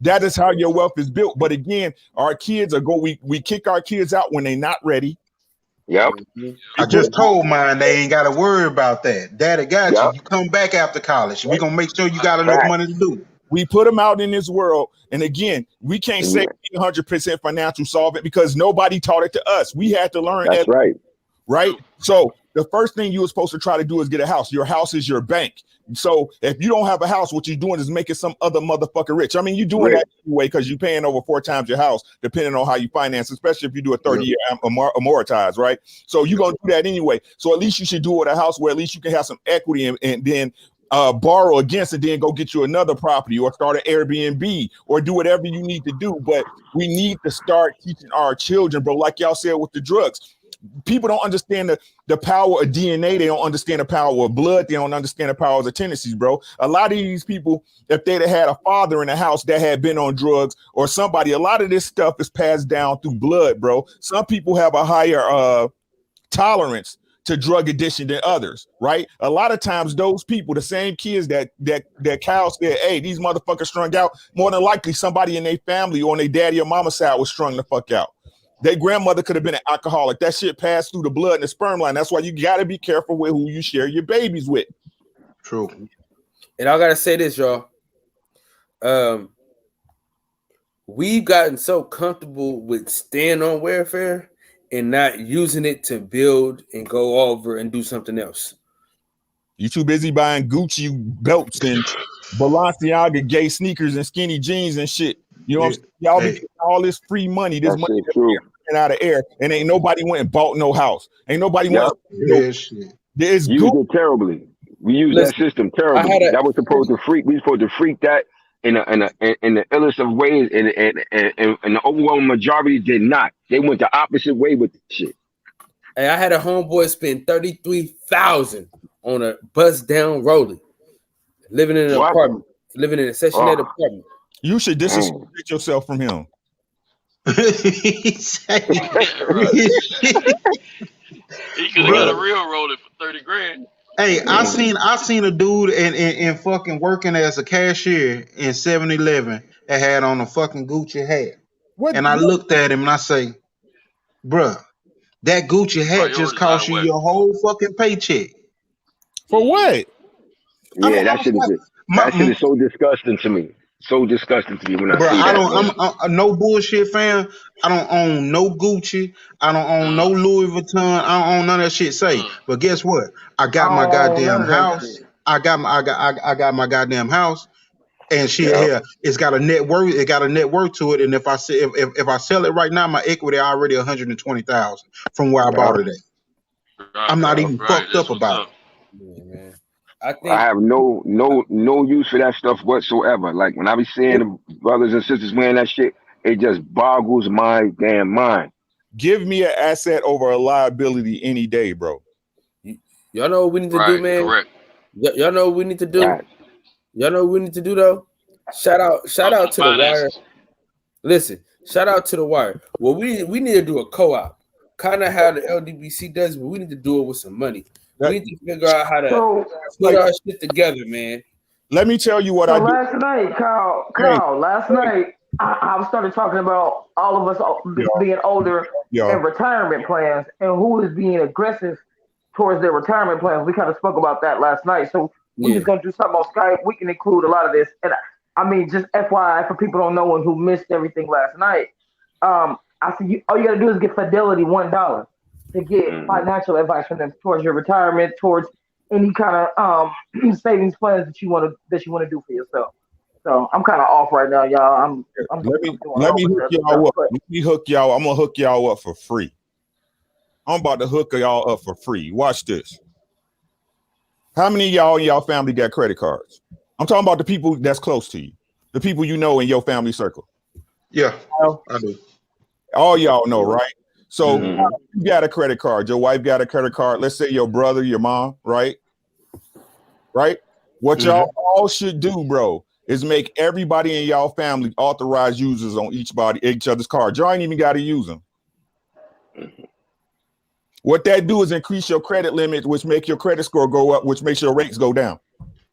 That is how your wealth is built. But again, our kids we kick our kids out when they're not ready. Yep. I just told mine they ain't got to worry about that. Daddy got you. You come back after college. We're gonna make sure you got enough money to do it. We put them out in this world, and again, we can't say 100% financial solvent because nobody taught it to us. We had to learn. That's right. So the first thing you were supposed to try to do is get a house. Your house is your bank. So if you don't have a house, what you're doing is making some other motherfucker rich. I mean, you're doing that anyway because you're paying over 4 times your house, depending on how you finance, especially if you do a 30-year amortize, right? So you're going to do that anyway. So at least you should do it with a house where at least you can have some equity and then borrow against it, then go get you another property or start an Airbnb or do whatever you need to do. But we need to start teaching our children, bro, like y'all said with the drugs. People don't understand the power of DNA. They don't understand the power of blood. They don't understand the power of the tendencies, bro. A lot of these people, if they'd have had a father in the house that had been on drugs or somebody, a lot of this stuff is passed down through blood, bro. Some people have a higher tolerance to drug addiction than others, right? A lot of times those people, the same kids that Kyle said, hey, these motherfuckers strung out, more than likely somebody in their family or on their daddy or mama side was strung the fuck out. Their grandmother could have been an alcoholic. That shit passed through the blood and the sperm line. That's why you got to be careful with who you share your babies with. True. And I got to say this, y'all. We've gotten so comfortable with staying on welfare and not using it to build and go over and do something else. You too busy buying Gucci belts and Balenciaga gay sneakers and skinny jeans and shit. You know what I'm saying? Y'all be getting all this free money, this money out of air, and ain't nobody went and bought no house. Ain't nobody went. Used it terribly. We used that system terribly. That was supposed to freak. We supposed to freak that in the illest of ways, and the overwhelming majority did not. They went the opposite way with the shit. Hey, I had a homeboy spend $33,000 on a bust down rollie, living in an apartment, living in a Section 8 apartment. You should disassociate yourself from him. He could have got a real rollie for 30 grand. Hey, I seen a dude in fucking working as a cashier in 7-Eleven that had on a fucking Gucci hat. And I looked at him and I say, bruh, that Gucci hat just cost you your whole fucking paycheck. For what? Yeah, that shit is so disgusting to me. So disgusting to me when I see that. I'm no bullshit, fam. I don't own no Gucci. I don't own no Louis Vuitton. I don't own none of that shit. But guess what? I got my goddamn house. I got my goddamn house, and shit here. It's got a net worth. It got a net worth to it. And if I sell it right now, my equity already $120,000 from where I bought it at. I'm not even fucked up about it. Yeah, man. I have no use for that stuff whatsoever. Like when I be seeing the brothers and sisters wearing that shit, it just boggles my damn mind. Give me an asset over a liability any day, bro. Y'all know what we need to do, man. Correct. Y'all know what we need to do. Y'all know what we need to do though. Shout out to the Wire. Listen, shout out to the Wire. Well, we need to do a co-op, kind of how the LDBC does, but we need to do it with some money. We need to figure out how to put our shit together, man. Let me tell you what I did. Last night, Carl, last night, I started talking about all of us being older and retirement plans and who is being aggressive towards their retirement plans. We kind of spoke about that last night. So we're just going to do something on Skype. We can include a lot of this. And I mean, just FYI for people don't know and who missed everything last night. I see all you got to do is get Fidelity $1. To get financial advice from them towards your retirement, towards any kind of savings plans that you want to do for yourself. So I'm kind of off right now, y'all. Let me hook y'all up. Let me hook y'all. I'm gonna hook y'all up for free. I'm about to hook y'all up for free. Watch this. How many of y'all in y'all family got credit cards? I'm talking about the people that's close to you, the people you know in your family circle. Yeah, I do. All y'all know, right? So you got a credit card. Your wife got a credit card. Let's say your brother, your mom, right? Right? What y'all all should do, bro, is make everybody in y'all family authorized users on each other's card. Y'all ain't even got to use them. What that do is increase your credit limit, which make your credit score go up, which makes your rates go down.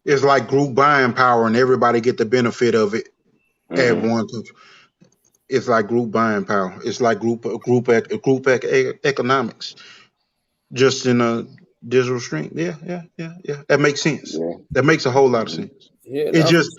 It's like group buying power, and everybody get the benefit of it. at one. It's like group buying power. It's like group economics, just in a digital stream. Yeah. That makes sense. Yeah. That makes a whole lot of sense. Yeah, It's just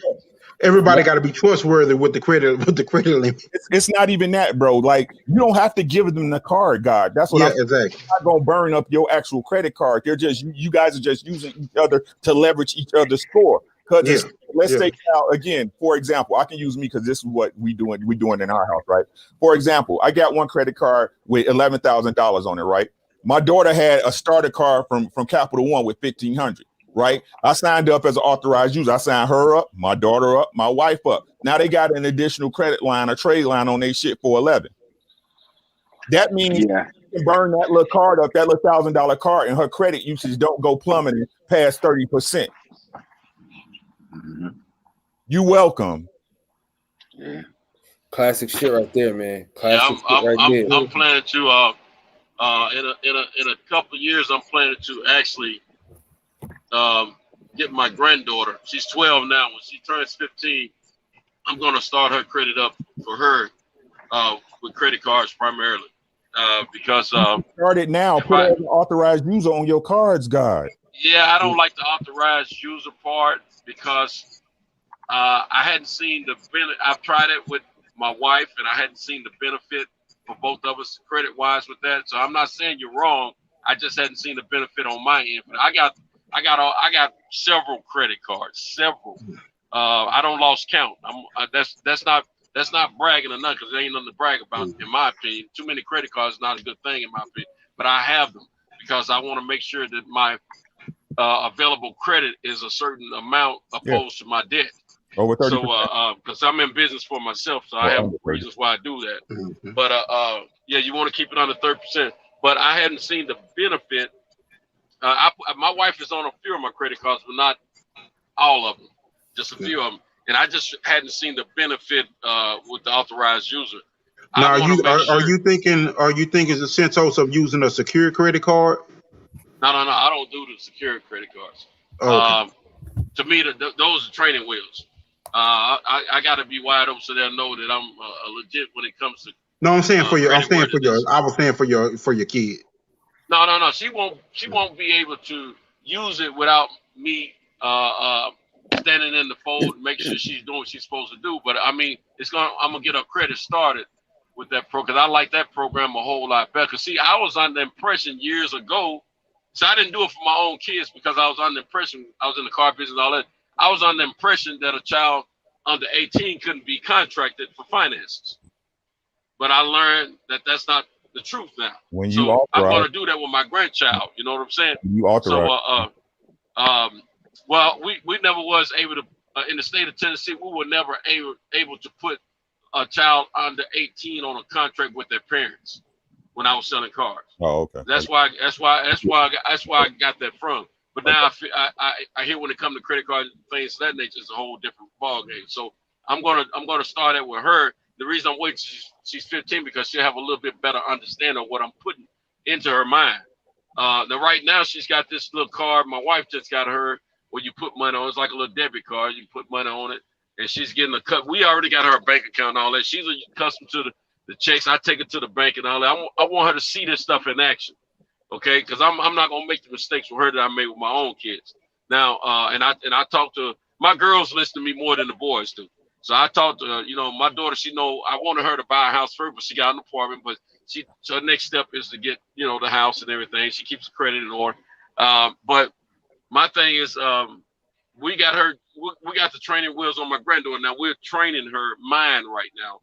everybody got to be trustworthy with the credit limit. It's not even that, bro. Like, you don't have to give them the card, God. That's what I'm exactly. not gonna burn up your actual credit card. They're just, you guys are just using each other to leverage each other's score. Because let's take now again, for example, I can use me because this is what we doing in our house, right? For example, I got one credit card with $11,000 on it, right? My daughter had a starter card from Capital One with $1,500, right? I signed up as an authorized user. I signed her up, my daughter up, my wife up. Now they got an additional credit line, a trade line on their shit for 11. That means you can burn that little card up, that little $1,000 card, and her credit usage don't go plummeting past 30%. You welcome. Yeah. Classic shit right there, man. Yeah, Classic I'm planning to in a couple of years, I'm planning to actually get my granddaughter. She's 12 now. When she turns 15, I'm going to start her credit up for her with credit cards primarily because start it now. Put an authorized user on your cards, God. Yeah, I don't like the authorized user part because I hadn't seen the benefit. I've tried it with my wife, and I hadn't seen the benefit for both of us credit-wise with that. So I'm not saying you're wrong. I just hadn't seen the benefit on my end. But I got several credit cards, several. I don't lost count. That's not bragging or nothing, because there ain't nothing to brag about in my opinion. Too many credit cards is not a good thing in my opinion. But I have them because I want to make sure that my available credit is a certain amount opposed to my debt. Over 30%. So, because I'm in business for myself, so I have reasons why I do that. But yeah, you want to keep it under 30%. But I hadn't seen the benefit. My wife is on a few of my credit cards, but not all of them, just a few of them. And I just hadn't seen the benefit with the authorized user. Now, are you thinking it's a sense of using a secure credit card? No, I don't do the secure credit cards. Okay. To me, those are training wheels. I got to be wide open so they'll know that I'm legit when it comes to. No, I'm saying for your. I was saying for your kid. No. She won't be able to use it without me standing in the fold and making sure she's doing what she's supposed to do. But I mean, I'm gonna get her credit started with that program, because I like that program a whole lot better. Cause see, I was under the impression years ago. So I didn't do it for my own kids because I was under the impression, I was in the car business and all that. I was under the impression that a child under 18 couldn't be contracted for finances. But I learned that that's not the truth now. When you I'm going to do that with my grandchild. You know what I'm saying? You authorize. So, well, we never was able to, in the state of Tennessee, we were never able to put a child under 18 on a contract with their parents when I was selling cars. Oh, okay. That's why I got that from. But now I hear when it comes to credit card things of that nature, it's a whole different ball game. So I'm gonna start it with her. The reason I'm waiting she's 15 because she'll have a little bit better understanding of what I'm putting into her mind. Now right now she's got this little card. My wife just got her where you put money on. It's like a little debit card. You put money on it, and she's getting a cut. We already got her a bank account and all that. She's accustomed to the checks. I take it to the bank and all that. I want her to see this stuff in action, okay? Because I'm not gonna make the mistakes with her that I made with my own kids. Now, and I talk to my girls. Listen to me more than the boys do. So I talked to my daughter. She know I wanted her to buy a house first, but she got an apartment. But so her next step is to get the house and everything. She keeps the credit in order. But my thing is, we got the training wheels on my granddaughter. Now we're training her mind right now.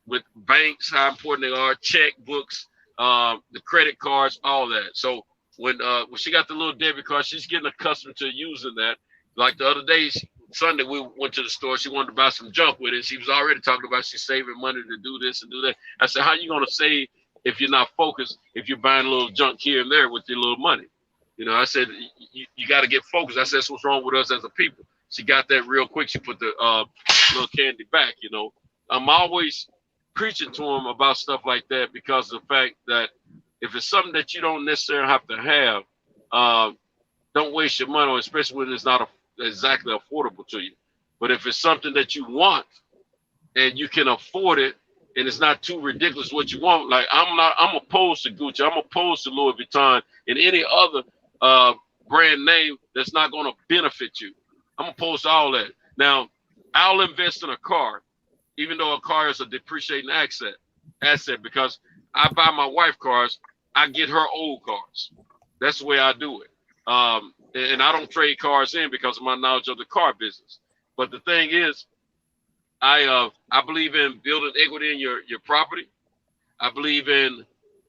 With banks, how important they are, checkbooks, the credit cards, all that. So when she got the little debit card, she's getting accustomed to using that. Like the other day, Sunday, we went to the store. She wanted to buy some junk with it. She was already talking about she's saving money to do this and do that. I said, how you going to save if you're not focused, if you're buying a little junk here and there with your little money? I said, you got to get focused. I said, that's what's wrong with us as a people. She got that real quick. She put the little candy back, I'm always preaching to them about stuff like that because of the fact that if it's something that you don't necessarily have to have, don't waste your money on, especially when it's not exactly affordable to you. But if it's something that you want, and you can afford it, and it's not too ridiculous what you want. Like I'm opposed to Gucci, I'm opposed to Louis Vuitton and any other brand name that's not going to benefit you. I'm opposed to all that. Now, I'll invest in a car, even though a car is a depreciating asset, because I buy my wife cars, I get her old cars. That's the way I do it. And I don't trade cars in because of my knowledge of the car business. But the thing is, I believe in building equity in your property. I believe in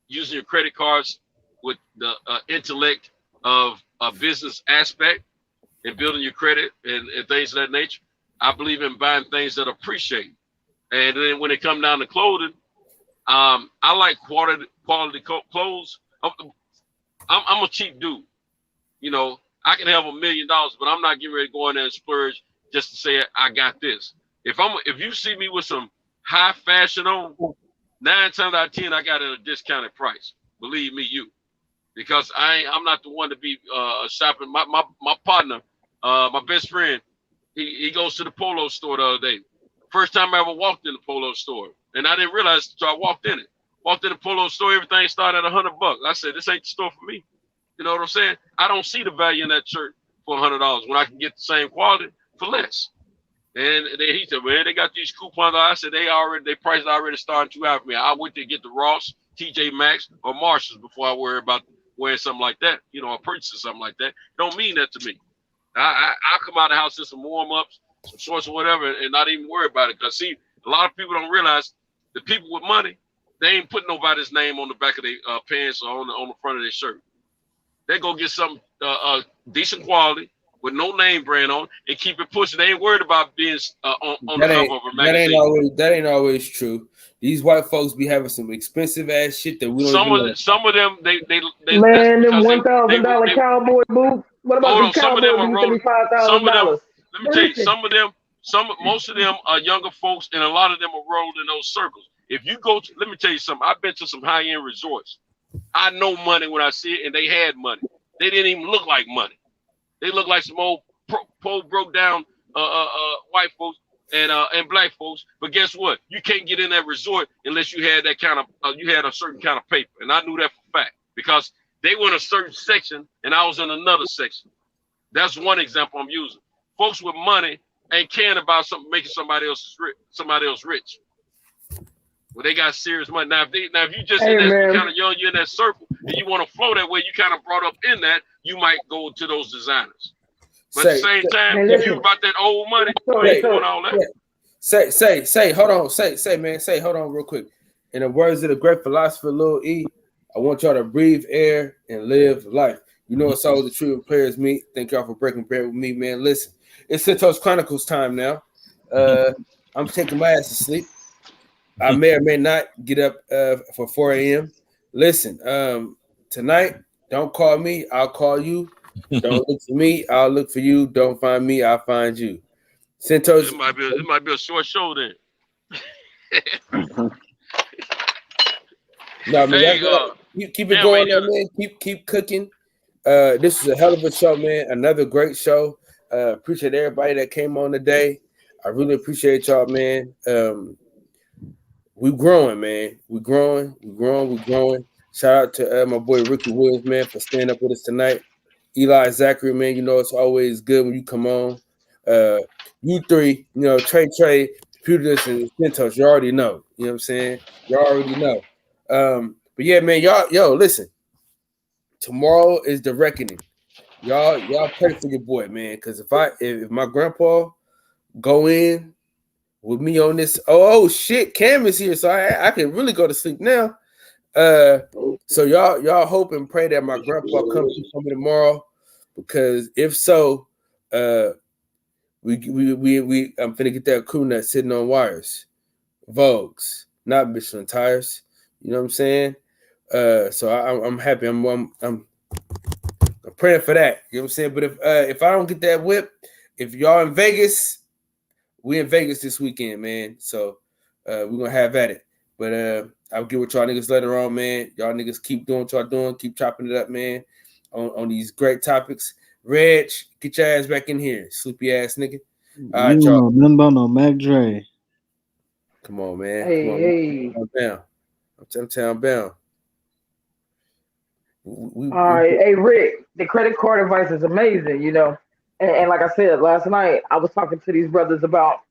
using your credit cards with the intellect of a business aspect and building your credit and things of that nature. I believe in buying things that appreciate. And then when it comes down to clothing, I like quality clothes. I'm a cheap dude. You know, I can have $1 million, but I'm not getting ready to go in there and splurge just to say I got this. If you see me with some high fashion on, 9 times out of 10 I got it at a discounted price. Believe me, because I'm not the one to be shopping. My partner, my best friend, he goes to the Polo store the other day. First time I ever walked in the Polo store, and I didn't realize until I walked in it. Walked in the Polo store, everything started at $100. I said, this ain't the store for me. You know what I'm saying? I don't see the value in that shirt for $100 when I can get the same quality for less. And then he said, man, they got these coupons. I said, they prices already starting too high for me. I went to get the Ross, TJ Maxx, or Marshalls before I worry about wearing something like that, you know, or purchasing something like that. Don't mean that to me. I come out of the house in some warm-ups, some shorts or whatever, and not even worry about it. Because, see, a lot of people don't realize the people with money, they ain't putting nobody's name on the back of their pants or on the front of their shirt. They go get some decent quality with no name brand on and keep it pushing. They ain't worried about being on the cover of a magazine. That ain't always true. These white folks be having some expensive ass shit that we don't. Some of them they man, them $1,000 cowboy boots. What about the cowboy boots? $5,000. Let me tell you, most of them are younger folks, and a lot of them are rolled in those circles. If you go to, let me tell you something. I've been to some high-end resorts. I know money when I see it, and they had money. They didn't even look like money. They look like some old broke down white folks and black folks. But guess what? You can't get in that resort unless you had that kind of you had a certain kind of paper. And I knew that for a fact because they were in a certain section and I was in another section. That's one example I'm using. Folks with money ain't caring about something making somebody else rich. Well, they got serious money. Now, if you just in that kind of young, you're in that circle, and you want to flow that way, you kind of brought up in that, you might go to those designers. But at the same time, if you about that old money, you ain't doing all that. Say, hold on real quick. In the words of the great philosopher Lil E, I want y'all to breathe air and live life. You know it's always the true players meet. Thank y'all for breaking bread with me, man. Listen, it's Centos Chronicles time now. I'm taking my ass to sleep. I may or may not get up for 4 a.m. Listen, tonight, don't call me. I'll call you. Don't look for me. I'll look for you. Don't find me. I'll find you. Centos. It might be a short show then. No, man, keep it going, man. Keep cooking. This is a hell of a show, man. Another great show. Appreciate everybody that came on today. I really appreciate y'all, man. We growing, man. We growing. Shout out to my boy Ricky Williams, man, for staying up with us tonight. Eli Zachary, man, you know it's always good when you come on. You three, you know, Trey, Computers, and Centos, you already know. You know what I'm saying? You already know. But yeah, man, y'all, listen. Tomorrow is the reckoning. Y'all pray for your boy, man. Because if my grandpa go in with me on this, oh shit, Cam is here, so I can really go to sleep now. So y'all hope and pray that my grandpa comes to me tomorrow, because if so, I'm finna get that crew nut sitting on wires, Vogues, not Michelin tires. You know what I'm saying? So I'm happy. I'm praying for that. You know what I'm saying? But if I don't get that whip, if y'all in Vegas, we in Vegas this weekend, man. So we're gonna have at it. But I'll get with y'all niggas later on, man. Y'all niggas keep doing what y'all doing, keep chopping it up, man, on these great topics. Reg, get your ass back in here, sleepy ass nigga. All right, y'all. Nothing about no Mac Dre. Come on, man. Hey, Come on, hey. I'm down. I'm town bound. All right, hey Rick, the credit card advice is amazing, you know. And like I said last night, I was talking to these brothers about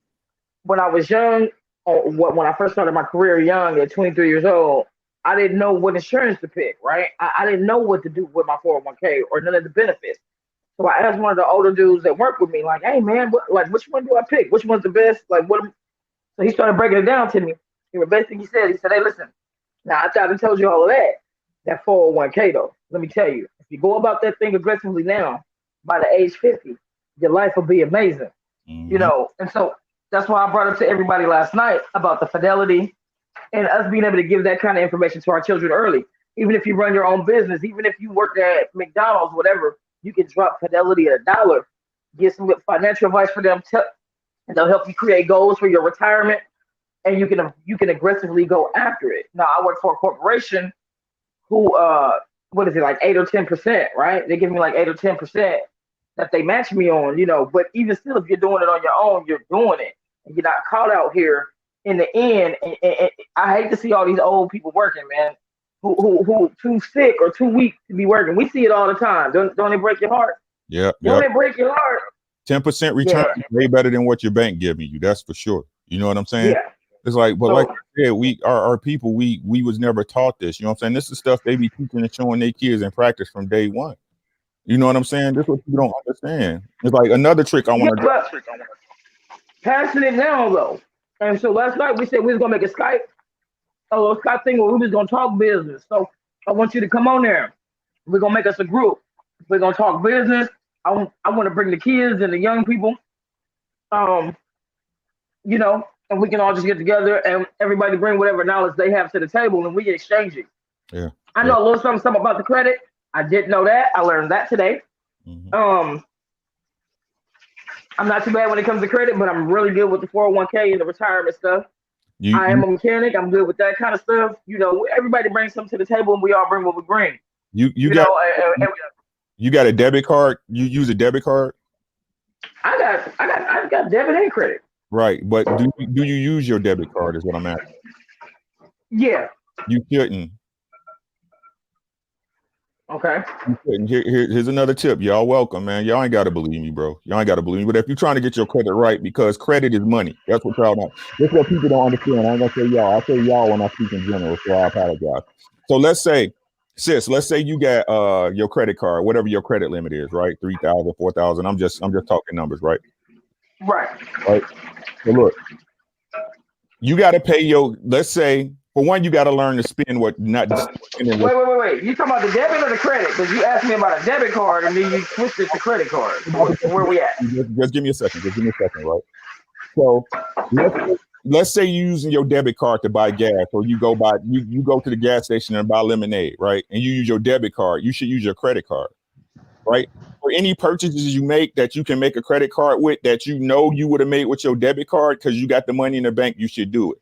when I was young, or when I first started my career young at 23 years old. I didn't know what insurance to pick, right? I didn't know what to do with my 401k or none of the benefits. So I asked one of the older dudes that worked with me, like, "Hey man, which one do I pick? Which one's the best? Like, what?" So he started breaking it down to me. And the best thing he said, "Hey, listen. Now I thought I told you all of that. That 401k though, let me tell you, if you go about that thing aggressively now, by the age 50, your life will be amazing." You know, and so that's why I brought up to everybody last night about the fidelity and us being able to give that kind of information to our children early. Even if you run your own business, even if you work at McDonald's, whatever, you can drop Fidelity at $1, get some financial advice for them, and they'll help you create goals for your retirement, and you can aggressively go after it. Now, I work for a corporation who, what is it, like 8 or 10%, right? They give me like 8 or 10% that they match me on, you know. But even still, if you're doing it on your own, you're doing it, and you're not caught out here in the end. And I hate to see all these old people working, man, who too sick or too weak to be working. We see it all the time. Don't it break your heart? Yeah. Don't it break your heart? 10% return is way better than what your bank giving you. That's for sure. You know what I'm saying? Yeah. It's like, but like I said, our people, we was never taught this. You know what I'm saying? This is stuff they be teaching and showing their kids in practice from day one. You know what I'm saying? This is what people don't understand. It's like another trick I want to passing it now though. And so last night we said we was gonna make a Skype thing where we was gonna talk business. So I want you to come on there. We're gonna make us a group. We're gonna talk business. I want to bring the kids and the young people. You know, and we can all just get together and everybody bring whatever knowledge they have to the table and we can exchange it. Yeah. I know a little something about the credit. I didn't know that. I learned that today. I'm not too bad when it comes to credit, but I'm really good with the 401k and the retirement stuff. I am a mechanic. I'm good with that kind of stuff. You know, everybody brings something to the table and we all bring what we bring. You got a debit card? You use a debit card? I got debit and credit. Right, but do you use your debit card is what I'm asking. Yeah. You shouldn't. Okay. You shouldn't. Here's another tip. Y'all welcome, man. Y'all ain't got to believe me, bro. Y'all ain't got to believe me. But if you're trying to get your credit right, because credit is money. That's what y'all know. That's what people don't understand. I ain't going to say y'all. I'll say y'all when I speak in general, so I apologize. So let's say, sis, let's say you got your credit card, whatever your credit limit is, right? 3,000, 4,000. I'm just talking numbers, right? Right. So look, you got to pay let's say, for one, you got to learn to spend what not just spending. Wait. You talking about the debit or the credit? Because you asked me about a debit card and then you switched it to credit card. Where we at? Just give me a second. Right? So let's say you're using your debit card to buy gas, or you go to the gas station and buy lemonade, right? And you use your debit card. You should use your credit card, right? For any purchases you make that you can make a credit card with that you know you would have made with your debit card because you got the money in the bank, you should do it,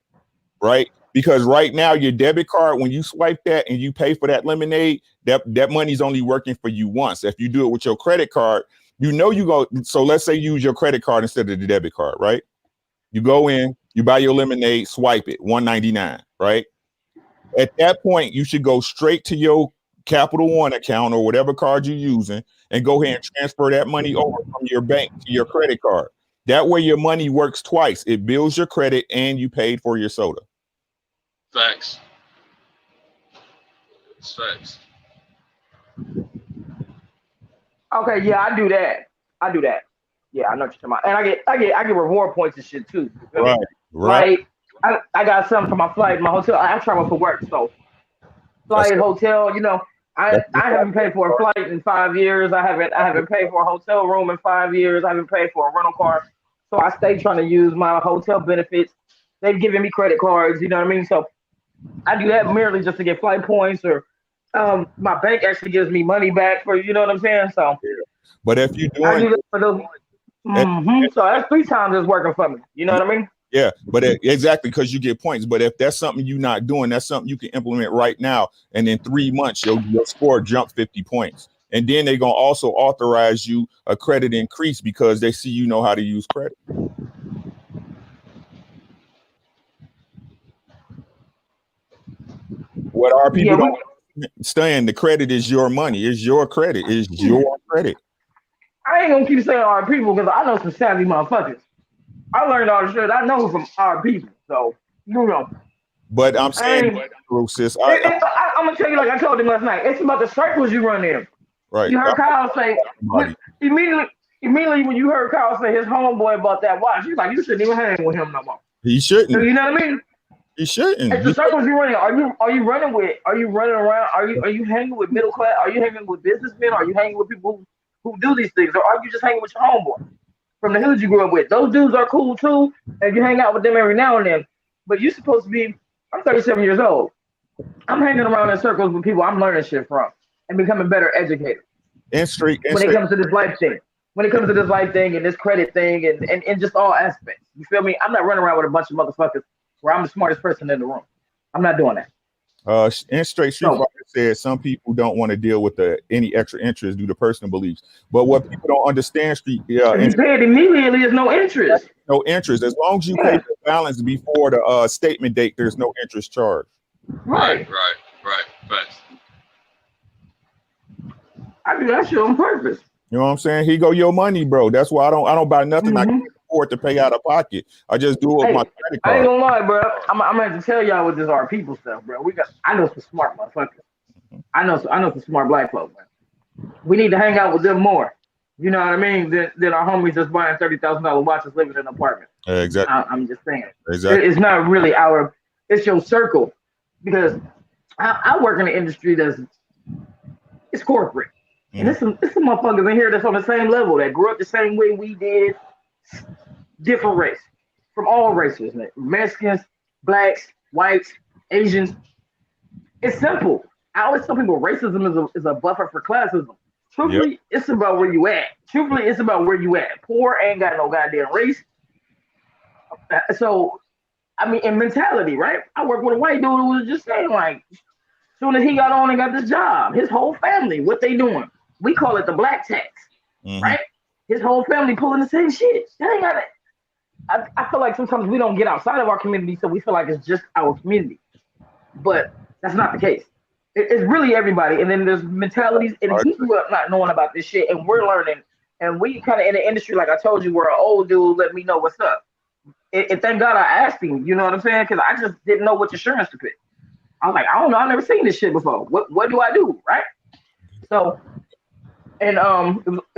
right? Because right now your debit card, when you swipe that and you pay for that lemonade, that money's only working for you once. If you do it with your credit card, you know you go. So let's say you use your credit card instead of the debit card, right? You go in, you buy your lemonade, swipe it, $1.99, right? At that point, you should go straight to your Capital One account or whatever card you're using and go ahead and transfer that money over from your bank to your credit card. That way your money works twice. It builds your credit and you paid for your soda. Facts. It's facts. Okay, yeah, I do that. Yeah, I know what you're talking about. And I get reward points and shit too. Right. Like I got something for my flight, my hotel. I travel for work, so flight, hotel, you know. I haven't paid for a flight in 5 years. I haven't paid for a hotel room in 5 years. I haven't paid for a rental car. So I stay trying to use my hotel benefits. They've given me credit cards, you know what I mean? So I do that merely just to get flight points, or my bank actually gives me money back for, you know what I'm saying? So but if you I do that for those. So that's 3 times it's working for me. You know what I mean? Yeah, but exactly, because you get points. But if that's something you're not doing, that's something you can implement right now. And in 3 months, your score jump 50 points. And then they're going to also authorize you a credit increase because they see you know how to use credit. What our people Yeah, don't understand, the credit is your money. It's your credit. It's your credit. I ain't gonna keep saying our people because I know some savvy motherfuckers. I learned all the shit I know from our people. So, you know. But I'm saying, sis, I'm gonna tell you like I told him last night. It's about the circles you run in. right. You heard Kyle say immediately when you heard Kyle say his homeboy about that watch, you're like, you shouldn't even hang with him no more. He shouldn't. So, you know what I mean? He shouldn't. It's the circles you running. Are you running around? Are you hanging with middle class? Are you hanging with businessmen? Are you hanging with people who do these things? Or are you just hanging with your homeboy from the hood you grew up with? Those dudes are cool too, and you hang out with them every now and then. But you're supposed to be. I'm 37 years old. I'm hanging around in circles with people I'm learning shit from and becoming better educated. When it comes to this life thing. When it comes to this life thing and this credit thing and just all aspects. You feel me? I'm not running around with a bunch of motherfuckers where I'm the smartest person in the room. I'm not doing that. And Straight Street Fighter said some people don't want to deal with any extra interest due to personal beliefs. But what people don't understand, if you pay it immediately, there's no interest. No interest. As long as you pay the balance before the statement date, there's no interest charge. Right. Facts. I do that shit on purpose. You know what I'm saying? Here go your money, bro. That's why I don't buy nothing I can afford to pay out of pocket. I just do it with my credit card. I ain't gonna lie, bro. I'm gonna have to tell y'all what this our people stuff, bro. I know some smart motherfuckers. I know some smart black folks, man. We need to hang out with them more. You know what I mean? Than our homies just buying $30,000 watches living in an apartment. Exactly. I'm just saying. Exactly. It's not really it's your circle. Because I work in an industry it's corporate. And it's some motherfuckers in here that's on the same level that grew up the same way we did. Different race. From all races. Mexicans, blacks, whites, Asians. It's simple. I always tell people racism is a buffer for classism. Truthfully, it's about where you at. Truthfully, it's about where you at. Poor ain't got no goddamn race. So, I mean, in mentality, right? I work with a white dude who was just saying, like, as soon as he got on and got this job, his whole family, what they doing? We call it the black tax, right? His whole family pulling the same shit. That ain't got it. I feel like sometimes we don't get outside of our community, so we feel like it's just our community. But that's not the case. It's really everybody. And then there's mentalities, and he grew up not knowing about this shit, and we're learning. And we kind of in the industry, like I told you, we're an old dude, let me know what's up. And thank God I asked him, you know what I'm saying? Because I just didn't know which insurance to pick. I was like, I don't know, I've never seen this shit before. What do I do, right? So, and it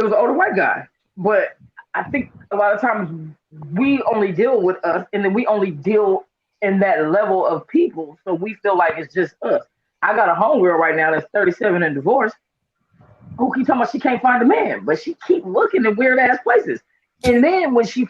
was an older white guy. But I think a lot of times we only deal with us, and then we only deal in that level of people, so we feel like it's just us. I got a homegirl right now that's 37 and divorced who keep talking about she can't find a man, but she keep looking at weird ass places. And then when she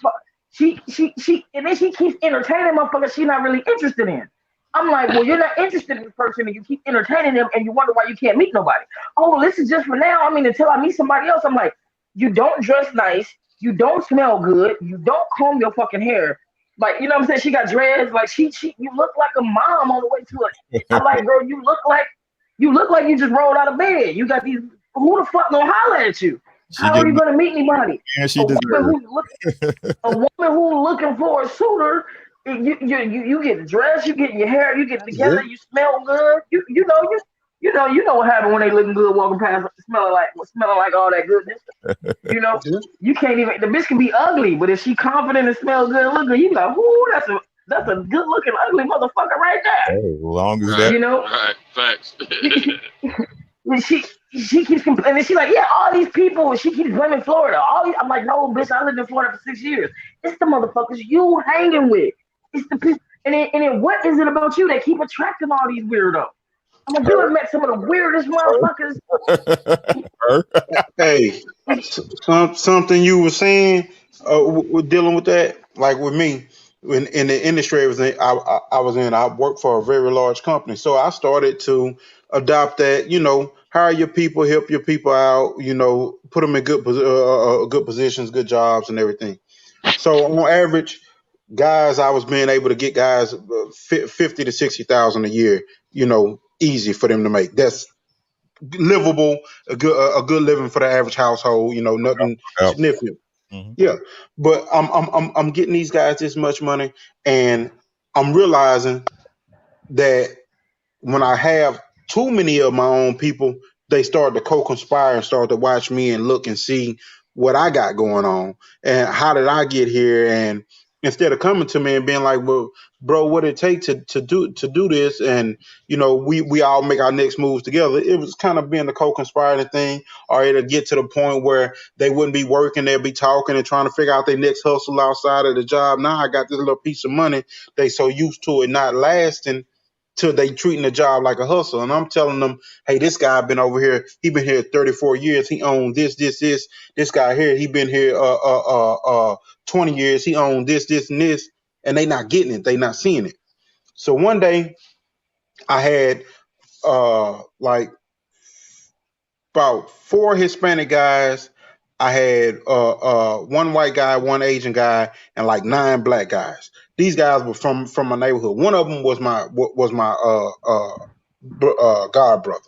and then she keeps entertaining motherfuckers she's not really interested in. I'm like, well, you're not interested in this person and you keep entertaining them and you wonder why you can't meet nobody. Oh, well, this is just for now. I mean, until I meet somebody else. I'm like, you don't dress nice, you don't smell good, you don't comb your fucking hair. Like, you know what I'm saying? She got dreads. Like you look like a mom on the way to it. I'm like, girl, you look like you just rolled out of bed. You got these. Who the fuck gonna holler at you? How are you gonna meet anybody? And she a woman who looking for a suitor. You get dressed, you get your hair, you get together, you smell good. You know what happened when they looking good walking past, smelling like all that goodness. You know, you can't even. The bitch can be ugly, but if she confident and smell good, look good, you like, ooh, that's a good looking ugly motherfucker right there. Hey, as long as that, you know, right, facts. She keeps complaining. She's like, yeah, all these people. She keeps blaming Florida. I'm like, no, bitch, I lived in Florida for 6 years. It's the motherfuckers you hanging with. It's the people. And then what is it about you that keep attracting all these weirdos? I'm like, you have met some of the weirdest motherfuckers. Hey, something you were saying, with dealing with that, like with me, in the industry I was in, I worked for a very large company. So I started to adopt that, hire your people, help your people out, put them in good positions, good jobs and everything. So on average, guys, I was being able to get guys 50 to 60,000 a year, easy for them to make. That's livable, a good living for the average household, nothing significant. Mm-hmm. Yeah. But I'm getting these guys this much money, and I'm realizing that when I have too many of my own people, they start to co-conspire and start to watch me and look and see what I got going on and how did I get here. And instead of coming to me and being like, well, bro, what it take to do this, and we all make our next moves together. It was kind of being the co-conspiring thing, or it'll get to the point where they wouldn't be working, they'll be talking and trying to figure out their next hustle outside of the job. Now I got this little piece of money. They so used to it not lasting till they treating the job like a hustle. And I'm telling them, hey, this guy been over here. He been here 34 years. He owned this. This guy here, he been here 20 years. He owned this, and this. And they not getting it. They not seeing it. So one day I had like about 4 Hispanic guys. I had one white guy, one Asian guy, and like 9 black guys. These guys were from my neighborhood. One of them was my god brother.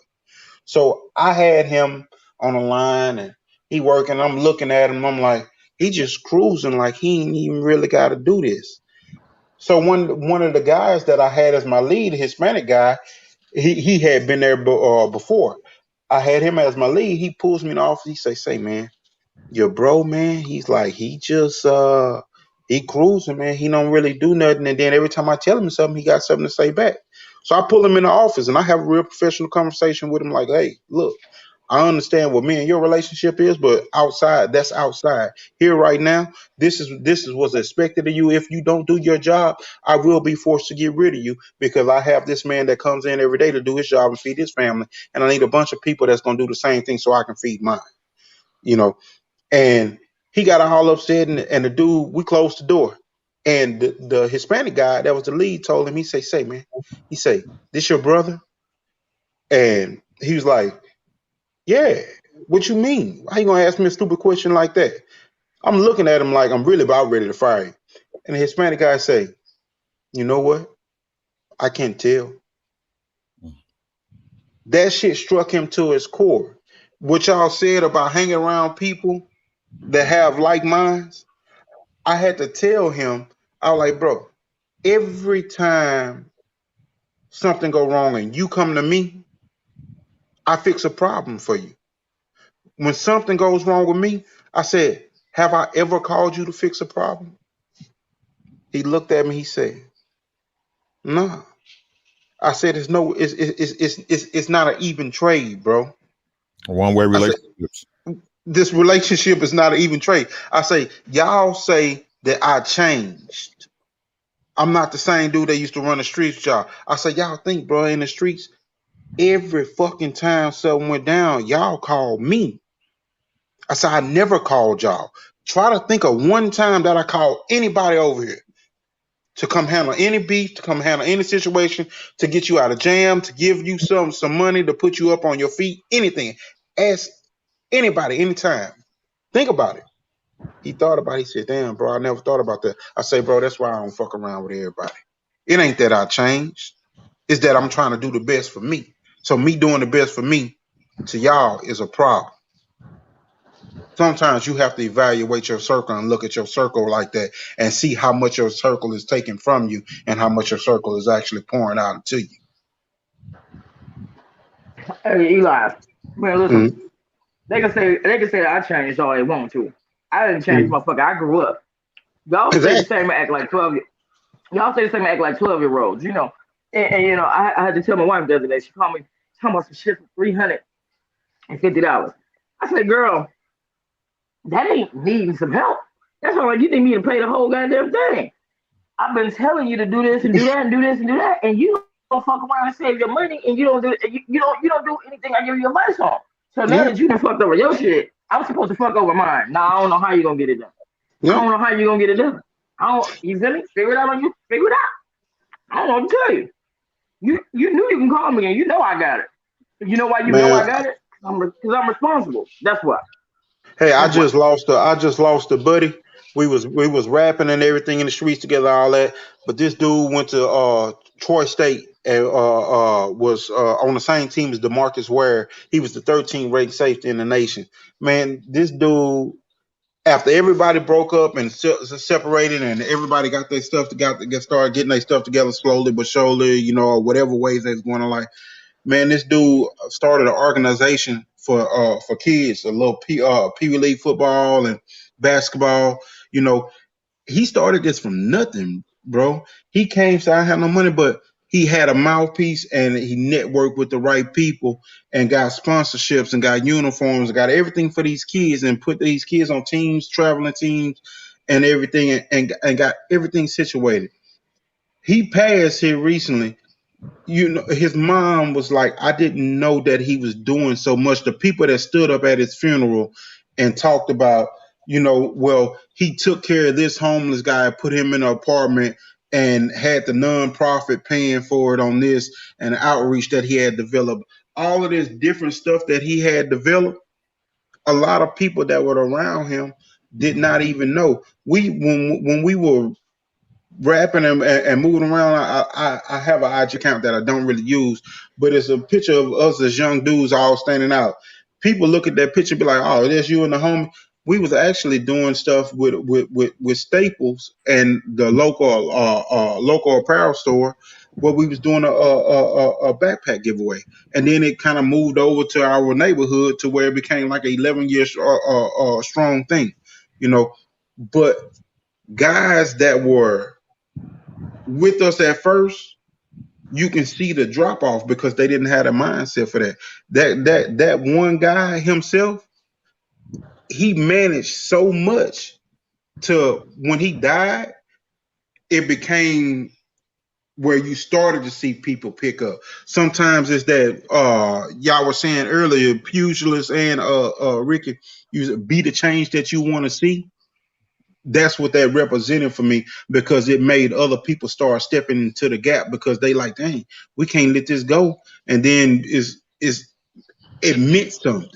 So I had him on the line and he working. I'm looking at him. I'm like, he just cruising, like he ain't even really got to do this. So one of the guys that I had as my lead, a Hispanic guy, he had been there before. I had him as my lead. He pulls me in the office. He say, man, your bro, man, he's like, he just he cruising, man. He don't really do nothing. And then every time I tell him something, he got something to say back. So I pull him in the office and I have a real professional conversation with him, like, hey, look, I understand what me and your relationship is, but outside, that's outside. Here right now, this is what's expected of you. If you don't do your job, I will be forced to get rid of you because I have this man that comes in every day to do his job and feed his family. And I need a bunch of people that's gonna do the same thing so I can feed mine. And he got all upset, and the dude, we closed the door. And the Hispanic guy that was the lead told him, he say, man, he say, this your brother? And he was like, yeah, what you mean? How you gonna ask me a stupid question like that? I'm looking at him like I'm really about ready to fire him. And the Hispanic guy say, you know what? I can't tell. That shit struck him to his core. What y'all said about hanging around people that have like minds, I had to tell him, I was like, bro, every time something go wrong and you come to me, I fix a problem for you. When something goes wrong with me, I said, have I ever called you to fix a problem? He looked at me, he said, no. I said, it's not an even trade, bro. One-way relationships. This relationship is not an even trade. I say, y'all say that I changed. I'm not the same dude that used to run the streets, y'all. I say, y'all think, bro, in the streets, every fucking time something went down, y'all called me. I said, I never called y'all. Try to think of one time that I called anybody over here to come handle any beef, to come handle any situation, to get you out of jam, to give you some money, to put you up on your feet, anything. Ask anybody, anytime. Think about it. He thought about it. He said, damn, bro, I never thought about that. I say, bro, that's why I don't fuck around with everybody. It ain't that I changed. It's that I'm trying to do the best for me. So me doing the best for me to y'all is a problem. Sometimes you have to evaluate your circle and look at your circle like that and see how much your circle is taking from you and how much your circle is actually pouring out into you. Hey, Eli, man, listen. They can say that I changed all they want to. I didn't change, motherfucker. I grew up. Y'all say the same act like 12. Y'all say the same act like 12-year-olds, you know. And you know, I had to tell my wife the other day. She called me talking about some shit for $350. I said, girl, that ain't needing some help. That's all like you need me to pay the whole goddamn thing. I've been telling you to do this and do that and do this and do that, and you don't fuck around and save your money, and you don't do anything I give you advice on. So now that you done fucked over your shit, I'm supposed to fuck over mine. Now I don't know how you gonna get it done. I don't know how you gonna get it done. You feel me? Figure it out on you. Figure it out. I don't know what to tell you. You knew you can call me, and you know I got it. You know why you know I got it? Because I'm responsible. That's why. Hey, I just lost a buddy. We was rapping and everything in the streets together, all that. But this dude went to Troy State and was on the same team as DeMarcus Ware. He was the 13th ranked safety in the nation. Man, this dude after everybody broke up and separated, and everybody got their stuff to get started getting their stuff together slowly but surely, you know, or whatever ways they was going to like. Man, this dude started an organization for kids, a little Pee Wee League football and basketball. You know, he started this from nothing, bro. He came, said I have no money, but he had a mouthpiece and he networked with the right people and got sponsorships and got uniforms and got everything for these kids and put these kids on teams, traveling teams, and everything, and got everything situated. He passed here recently. You know, his mom was like, I didn't know that he was doing so much. The people that stood up at his funeral and talked about, you know, well, he took care of this homeless guy, put him in an apartment, and had the nonprofit paying for it on this and outreach that he had developed. All of this different stuff that he had developed, a lot of people that were around him did not even know. When we were rapping and moving around, I have an IG account that I don't really use, but it's a picture of us as young dudes all standing out. People look at that picture and be like, oh, there's you and the homie. We was actually doing stuff with Staples and the local apparel store where we was doing a backpack giveaway. And then it kind of moved over to our neighborhood to where it became like an 11-year strong thing, you know. But guys that were with us at first, you can see the drop off because they didn't have a mindset for that. That one guy himself, he managed so much to when he died, it became where you started to see people pick up. Sometimes it's that y'all were saying earlier, pugilists and Ricky, you be the change that you want to see. That's what that represented for me, because it made other people start stepping into the gap because they like, dang, we can't let this go. And then it meant something.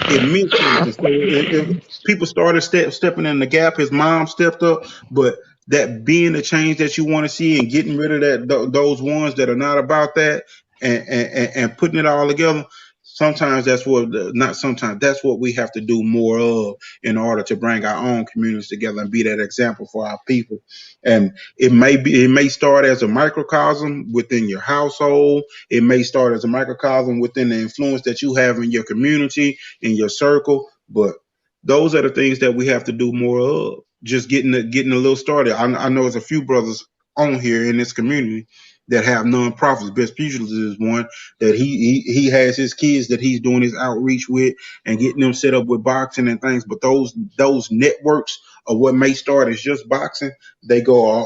It meant something. So if people started stepping in the gap, his mom stepped up, but that being the change that you want to see and getting rid of those ones that are not about that and putting it all together. Sometimes that's what, not sometimes, that's what we have to do more of in order to bring our own communities together and be that example for our people. And it may start as a microcosm within your household. It may start as a microcosm within the influence that you have in your community, in your circle. But those are the things that we have to do more of. Just getting a little started. I know there's a few brothers on here in this community that have nonprofits. Best Pugilist is one that he has his kids that he's doing his outreach with and getting them set up with boxing and things. But those networks of what may start as just boxing, they go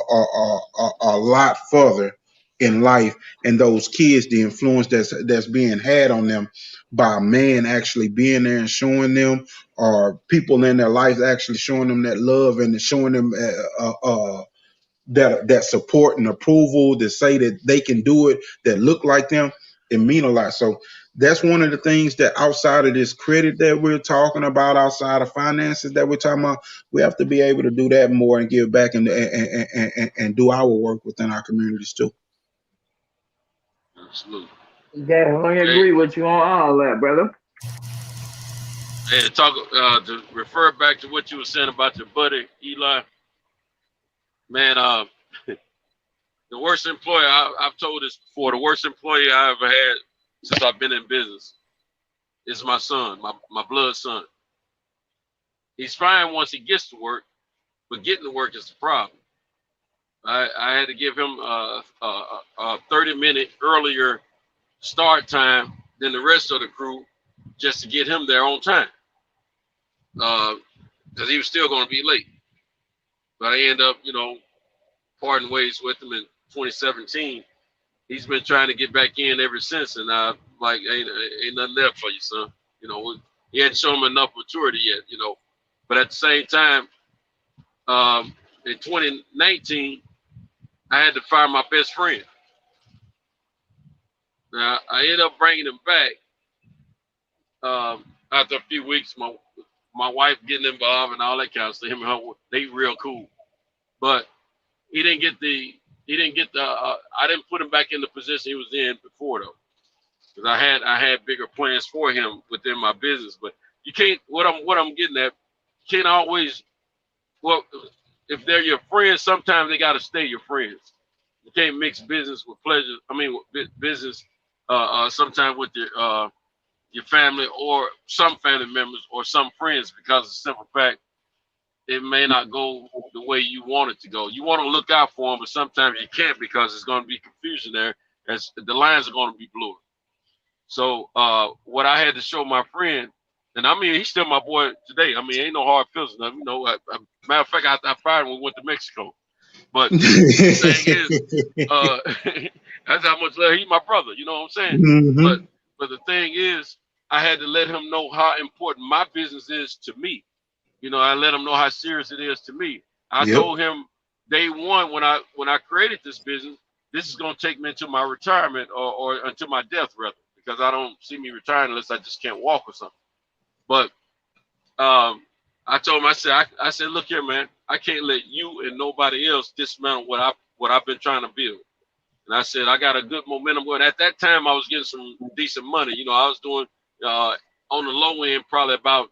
a lot further in life. And those kids, the influence that's being had on them by a man actually being there and showing them, or people in their lives actually showing them that love and showing them that support and approval, to say that they can do it, that look like them, it mean a lot. So that's one of the things that outside of this credit that we're talking about, outside of finances that we're talking about, we have to be able to do that more and give back and do our work within our communities too. Absolutely. Definitely agree with you on all that, brother. And to refer back to what you were saying about your buddy Eli, man, the worst employer, I've told this before, the worst employee I ever had since I've been in business is my son, my blood son. He's fine once he gets to work, but getting to work is the problem. I had to give him a 30-minute earlier start time than the rest of the crew just to get him there on time, because he was still going to be late. But I end up, parting ways with him in 2017. He's been trying to get back in ever since, and I'm like, ain't nothing left for you, son. He hadn't shown him enough maturity yet, But at the same time, in 2019, I had to fire my best friend. Now, I ended up bringing him back after a few weeks. My wife getting involved and all that kind of stuff. Him and her, they real cool. But I didn't put him back in the position he was in before, though, because I had bigger plans for him within my business. But you can't. What I'm getting at, can't always. Well, if they're your friends, sometimes they got to stay your friends. You can't mix business with pleasure. I mean, business sometimes with your family or some family members or some friends, because of the simple fact it may not go the way you want it to go. You want to look out for them, but sometimes you can't because there's going to be confusion there as the lines are going to be blurred. So what I had to show my friend, and I mean, he's still my boy today. I mean, ain't no hard feelings. You know, matter of fact, I fired him when we went to Mexico. But the thing is, that's how much love. He's my brother. You know what I'm saying? Mm-hmm. But the thing is, I had to let him know how important my business is to me. You know, I let him know how serious it is to me. I told him day one when I created this business, this is going to take me into my retirement or until my death, rather, because I don't see me retiring unless I just can't walk or something. But I told him, I said, look here, man, I can't let you and nobody else dismantle what I've been trying to build. And I said, I got a good momentum going. At that time, I was getting some decent money. You know, I was doing on the low end probably about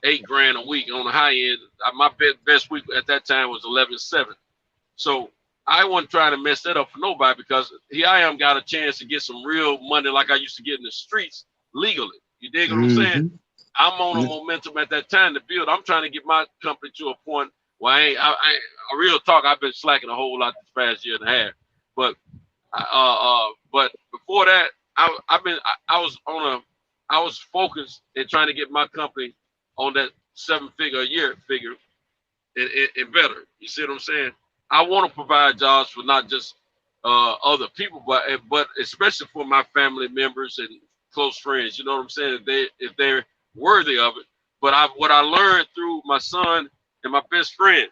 $8,000 a week. On the high end, my best week at that time was 11.7. So I wasn't trying to mess that up for nobody, because here I am, got a chance to get some real money like I used to get in the streets legally. You dig what I'm saying? I'm on a momentum at that time to build. I'm trying to get my company to a point where I real talk, I've been slacking a whole lot this past year and a half. But before that, I was focused in trying to get my company on that 7-figure a year figure and better. You see what I'm saying? I want to provide jobs for not just other people, but especially for my family members and close friends. You know what I'm saying? If they're worthy of it. But what I learned through my son and my best friend,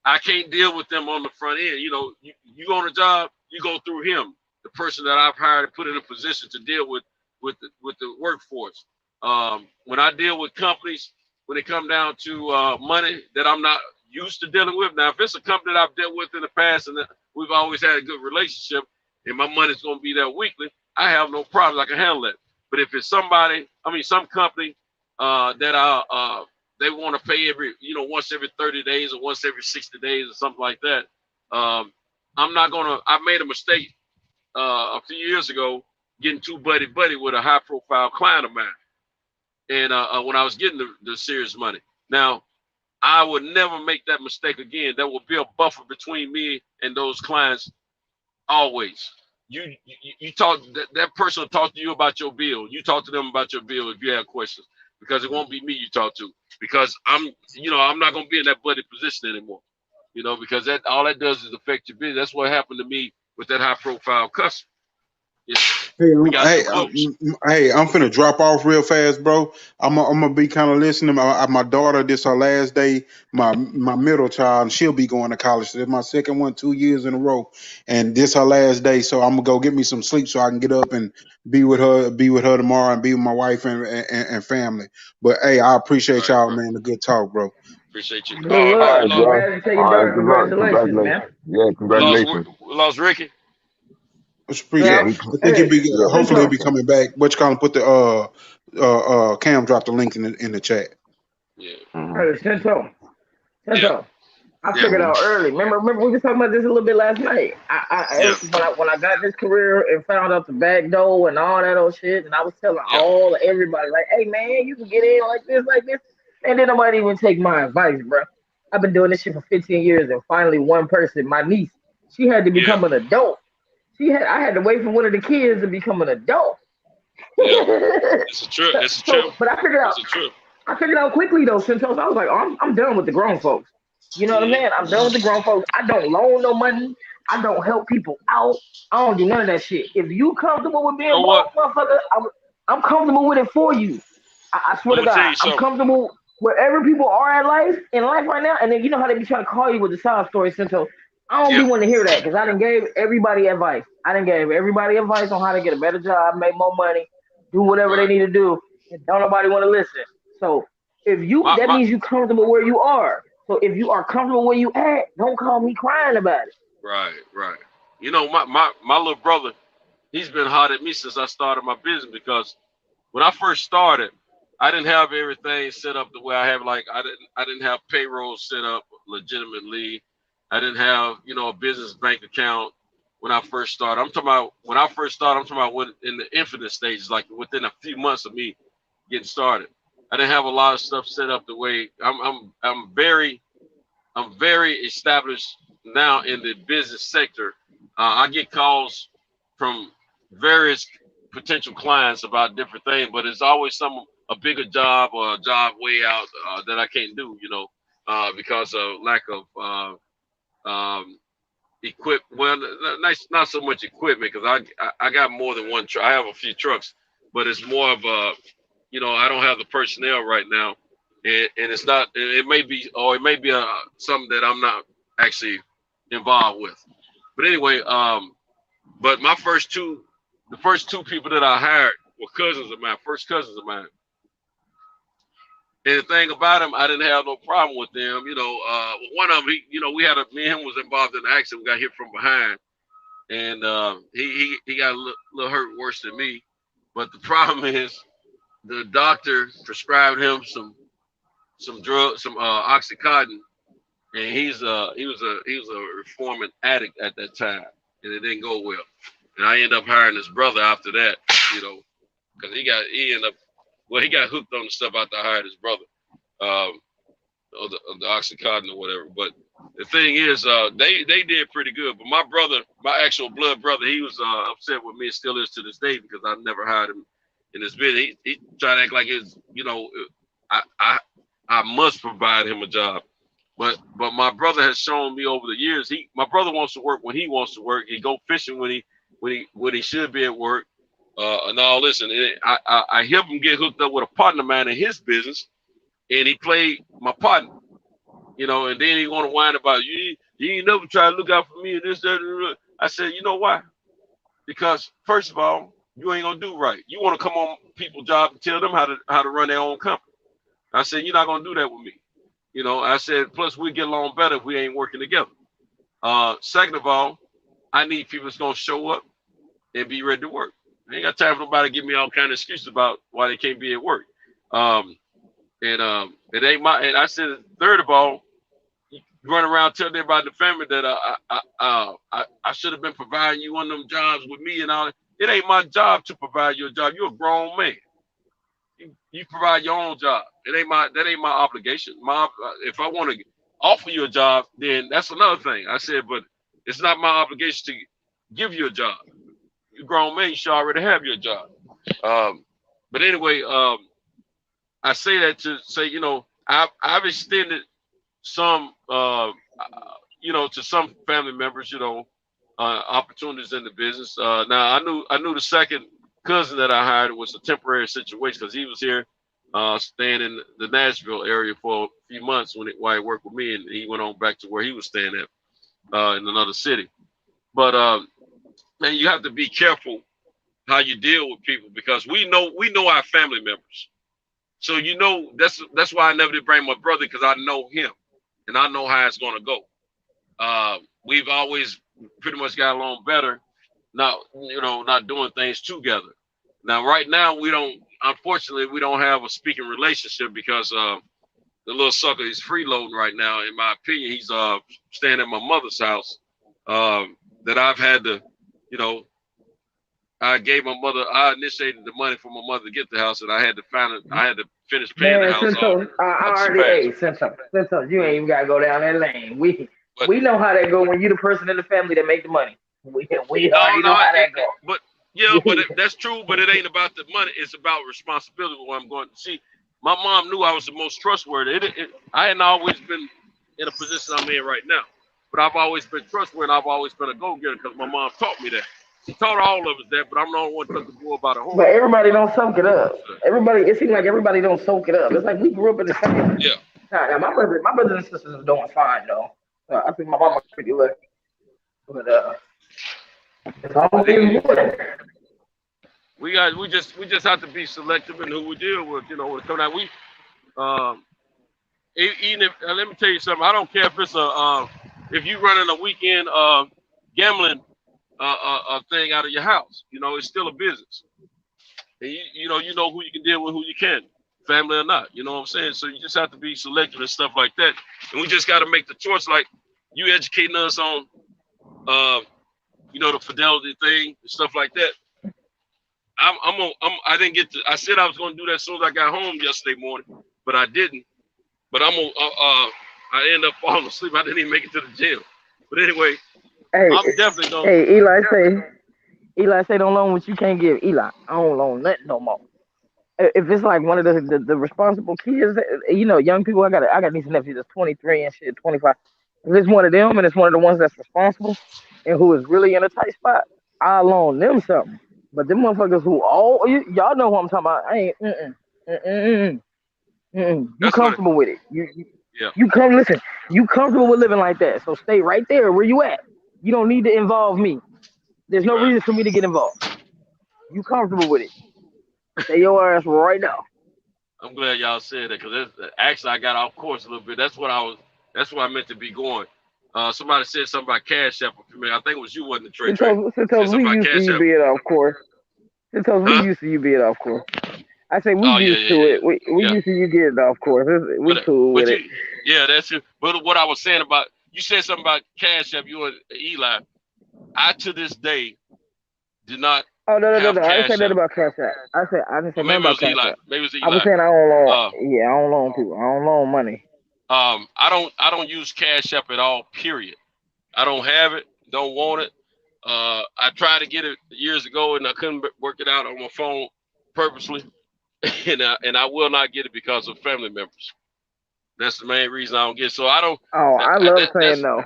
I can't deal with them on the front end. You know, you go on a job, you go through him, the person that I've hired and put in a position to deal with the workforce. When I deal with companies, when it come down to money that I'm not used to dealing with. Now, if it's a company that I've dealt with in the past and we've always had a good relationship and my money's going to be there weekly, I have no problem. I can handle it. But if it's some company that they want to pay once every 30 days or once every 60 days or something like that, I'm not going to. I made a mistake a few years ago getting too buddy with a high profile client of mine. And when I was getting the serious money. Now, I would never make that mistake again. There will be a buffer between me and those clients always. You talk, that person will talk to you about your bill. You talk to them about your bill if you have questions, because it won't be me you talk to, because I'm not going to be in that buddy position anymore, because all that does is affect your business. That's what happened to me with that high profile customer. Hey, I'm finna drop off real fast, bro. I'm gonna be kind of listening. My daughter, this her last day. My middle child, and she'll be going to college. This is my second one, 2 years in a row, and this her last day. So I'm gonna go get me some sleep so I can get up and be with her tomorrow, and be with my wife and family. But hey, I appreciate y'all, man. A good talk, bro. Appreciate you. Good luck. Congratulations, man. Yeah, congratulations. We lost Ricky. Appreciate it. I think hopefully he'll be coming back. What you call him? Put the Cam dropped the link in the chat. Yeah. Hey, Sento. I figured out early. Remember we were talking about this a little bit last night. When I got this career and found out the back door and all that old shit, and I was telling everybody, like, hey man, you can get in like this, and then nobody even take my advice, bro. I've been doing this shit for 15 years, and finally one person, my niece, she had to become an adult. I had to wait for one of the kids to become an adult. Yeah, it's a trip. It's a trip. But I figured out quickly though, Santos. I was like, I'm done with the grown folks. You know what I'm saying? I'm done with the grown folks. I don't loan no money. I don't help people out. I don't do none of that shit. If you comfortable with being broke, motherfucker, I'm comfortable with it for you. I swear to God, I'm comfortable wherever people are in life right now. And then you know how they be trying to call you with the side story, Santos. I don't be wanting to hear that, because I done gave everybody advice. I done gave everybody advice on how to get a better job, make more money, do whatever they need to do. And don't nobody want to listen. So if that means you comfortable where you are. So if you are comfortable where you at, don't call me crying about it. Right. My little brother, he's been hard at me since I started my business, because when I first started, I didn't have everything set up the way I have. Like I didn't have payroll set up legitimately. I didn't have, you know, a business bank account when I first started. I'm talking about when I first started. I'm talking about when, in the infinite stages, like within a few months of me getting started. I didn't have a lot of stuff set up the way I'm very established now in the business sector. I get calls from various potential clients about different things, but it's always a bigger job or a job way out that I can't do, you know, because of lack of well, not so much equipment, because I got more than one truck. I have a few trucks, but it's more of a, you know, I don't have the personnel right now, and it's not. It may be something that I'm not actually involved with. But anyway, but the first two people that I hired were cousins of mine, first cousins of mine. And the thing about him, I didn't have no problem with them. You know, one of them, me and him was involved in an accident. We got hit from behind, and he got a little hurt worse than me. But the problem is, the doctor prescribed him some drugs, some Oxycontin, and he was a reforming addict at that time, and it didn't go well. And I ended up hiring his brother after that, you know, because he got hooked on the stuff after I hired his brother, of the Oxycontin or whatever. But the thing is, they did pretty good. But my brother, my actual blood brother, he was upset with me and still is to this day, because I never hired him in this business. He tried to act like it's, you know, I must provide him a job. But my brother has shown me over the years, my brother wants to work when he wants to work. He go fishing when he should be at work. And all this, and I helped him get hooked up with a partner of mine in his business, and he played my partner, you know. And then he want to whine about you ain't never try to look out for me and this, that. I said, you know why? Because first of all, you ain't gonna do right. You want to come on people's job and tell them how to run their own company. I said, you're not gonna do that with me, you know. I said, plus we get along better if we ain't working together. Second of all, I need people that's gonna show up and be ready to work. I ain't got time for nobody to give me all kind of excuses about why they can't be at work. It ain't my. And I said, third of all, you run around telling everybody in the family that I should have been providing you one of them jobs with me and all that. It ain't my job to provide you a job. You're a grown man. You provide your own job. That ain't my obligation. If I want to offer you a job, then that's another thing. I said, but it's not my obligation to give you a job. You grown man, you should already have your job. But anyway, I say that to say, you know, I've extended some, you know, to some family members, you know, opportunities in the business. Now I knew the second cousin that I hired was a temporary situation, because he was here staying in the Nashville area for a few months while he worked with me, and he went on back to where he was staying at in another city. But man, you have to be careful how you deal with people, because we know our family members. So, you know, that's why I never did bring my brother, because I know him and I know how it's going to go. We've always pretty much got along better, not doing things together. Now, right now, unfortunately, we don't have a speaking relationship, because the little sucker is freeloading right now. In my opinion, he's staying at my mother's house, that I've had to, you know, I initiated the money for my mother to get the house, and I had to finish paying the house off. Since you ain't even gotta go down that lane. We know how that go when you the person in the family that make the money. We already know how that go. But yeah, but that's true. But it ain't about the money. It's about responsibility. What I'm going to see. My mom knew I was the most trustworthy. I hadn't always been in a position I'm in right now, but I've always been trustworthy. I've always been a go-getter, because my mom taught me that. She taught all of us that, but I'm the only one that took the bull about a horse. But everybody don't soak it up. It seems like everybody don't soak it up. It's like we grew up in the same. Yeah. Now my brothers and sisters are doing fine though. I think my mama's pretty lucky. But it's all we just have to be selective in who we deal with. You know, when it comes out, even if let me tell you something. I don't care if it's if you running a weekend gambling a thing out of your house. You know, it's still a business. And you know who you can deal with, who you can. family or not. You know what I'm saying? So you just have to be selective and stuff like that. And we just got to make the choice. Like you educating us on, the fidelity thing and stuff like that. I didn't get to. I said I was going to do that as soon as I got home yesterday morning, but I didn't. But I'm gonna. I ended up falling asleep. I didn't even make it to the gym. But anyway, Hey, I'm definitely gonna. hey, Eli say don't loan what you can't give. Eli, I don't loan nothing no more. If it's like one of the responsible kids, young people, I got nieces and nephews that's 23 and shit, 25. If it's one of them and it's one of the ones that's responsible and who is really in a tight spot, I'll loan them something. But them motherfuckers who y'all know who I'm talking about. I ain't. You That's what. comfortable with it. Yeah. Listen. You comfortable with living like that. So stay right there where you at. You don't need to involve me. There's no reason for me to get involved. You comfortable with it. Stay your ass right now. I'm glad y'all said that because actually I got off course a little bit. That's what I meant to be going. Somebody said something about Cash App for me. I think it was you, wasn't the Trey? Since we used to you being off course. Since we used to you being off course. I say we used to it. We used to you getting off course. We cool with it. Yeah, that's it. But what I was saying about you said something about Cash App, you and Eli. I to this day did not. Oh no! I didn't say App. nothing about Cash App. I didn't say nothing about Cash App. Maybe it was Eli. I was saying I don't loan. I don't loan people. I don't loan money. I don't use Cash App at all. Period. I don't have it. Don't want it. I tried to get it years ago and I couldn't work it out on my phone purposely, and I will not get it because of family members. That's the main reason I don't get it. So I don't. Oh, I love saying no.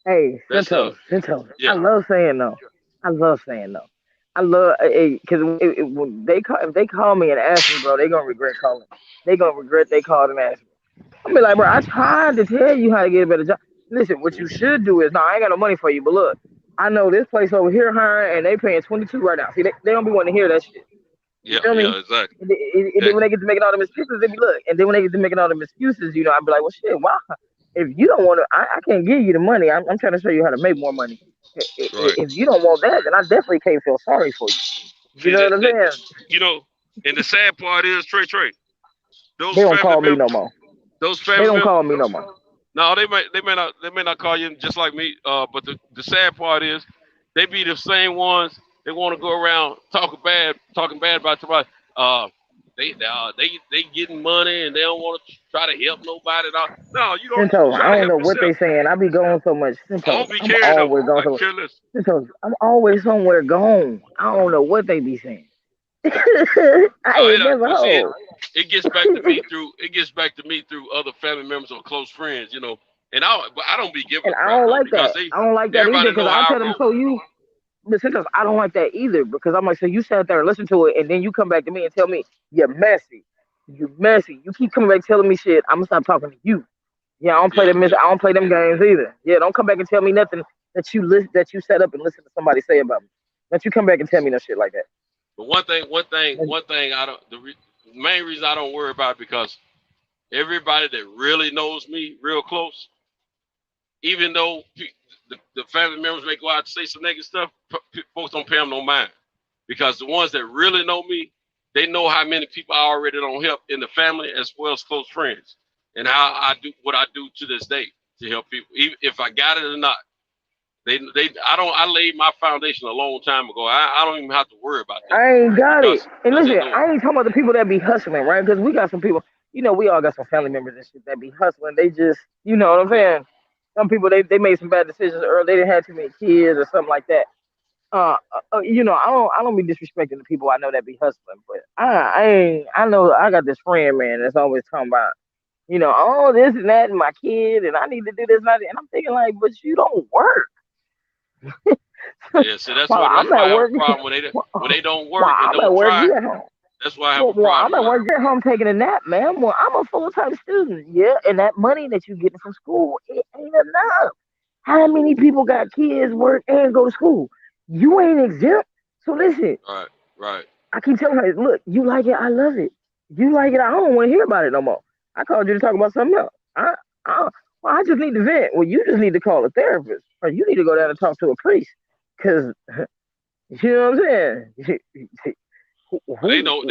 Hey, Cinto. Yeah. I love saying no. I love because if they call me and ask me, bro, they gonna regret calling. They gonna regret they called and asked me. I'll be like, bro, I tried to tell you how to get a better job. Listen, what you should do is, I ain't got no money for you, but look, I know this place over here hiring and they paying 22 right now. See, they don't be wanting to hear that shit. Yeah, exactly. And then when they get to making all them excuses, they be look. And then when they get to making all them excuses, I'd be like, well, shit, wow. If you don't want to, I can't give you the money. I'm trying to show you how to make more money. Right. If you don't want that, then I definitely can't feel sorry for you. You know what I'm saying? And the sad part is, Trey, those they don't call me no more. Those family they don't call me no more. No, they may not call you just like me. But the sad part is, they be the same ones. They want to go around talking bad about somebody. They getting money and they don't want to try to help nobody at all. No, you don't. Cinto, I don't know what they saying. I be going so much. Cinto, I'm always somewhere gone. I don't know what they be saying. I ain't never heard. It gets back to me through other family members or close friends, And I don't be giving. And I don't like that. I don't like that either because I tell them so you. But Cinto, I don't like that either because I'm like, so you sat there and listened to it, and then you come back to me and tell me you're messy. You messy. You keep coming back telling me shit. I'm gonna stop talking to you. Yeah, I don't play them. I don't play them games either. Yeah, don't come back and tell me nothing that you set up and listen to somebody say about me. Don't you come back and tell me no shit like that. But one thing. I don't. The main reason I don't worry about it because everybody that really knows me real close, even though the family members may go out and say some negative stuff, folks don't pay them no mind because the ones that really know me, they know how many people I already don't help in the family as well as close friends, and how I do what I do to this day to help people, even if I got it or not. I laid my foundation a long time ago. I don't even have to worry about that. I ain't got it. And listen, I ain't talking about the people that be hustling, right? Because we got some people, we all got some family members and shit that be hustling. They just, you know what I'm saying? Some people they made some bad decisions early. They didn't have too many kids or something like that. I don't be disrespecting the people I know that be hustling, but I know I got this friend, man, that's always talking about, this and that and my kid and I need to do this and that. And I'm thinking like, but you don't work. Yeah, so that's why I have a problem when they don't work and don't try. That's why I have a problem. I'm at work at home taking a nap, man. Well, I'm a full-time student, yeah, and that money that you getting from school, it ain't enough. How many people got kids, work, and go to school? You ain't exempt. So listen. Right. I keep telling her, look, you like it, I love it. You like it, I don't want to hear about it no more. I called you to talk about something else. I just need to vent. Well, you just need to call a therapist, or you need to go down and talk to a priest, because you know what I'm saying. They know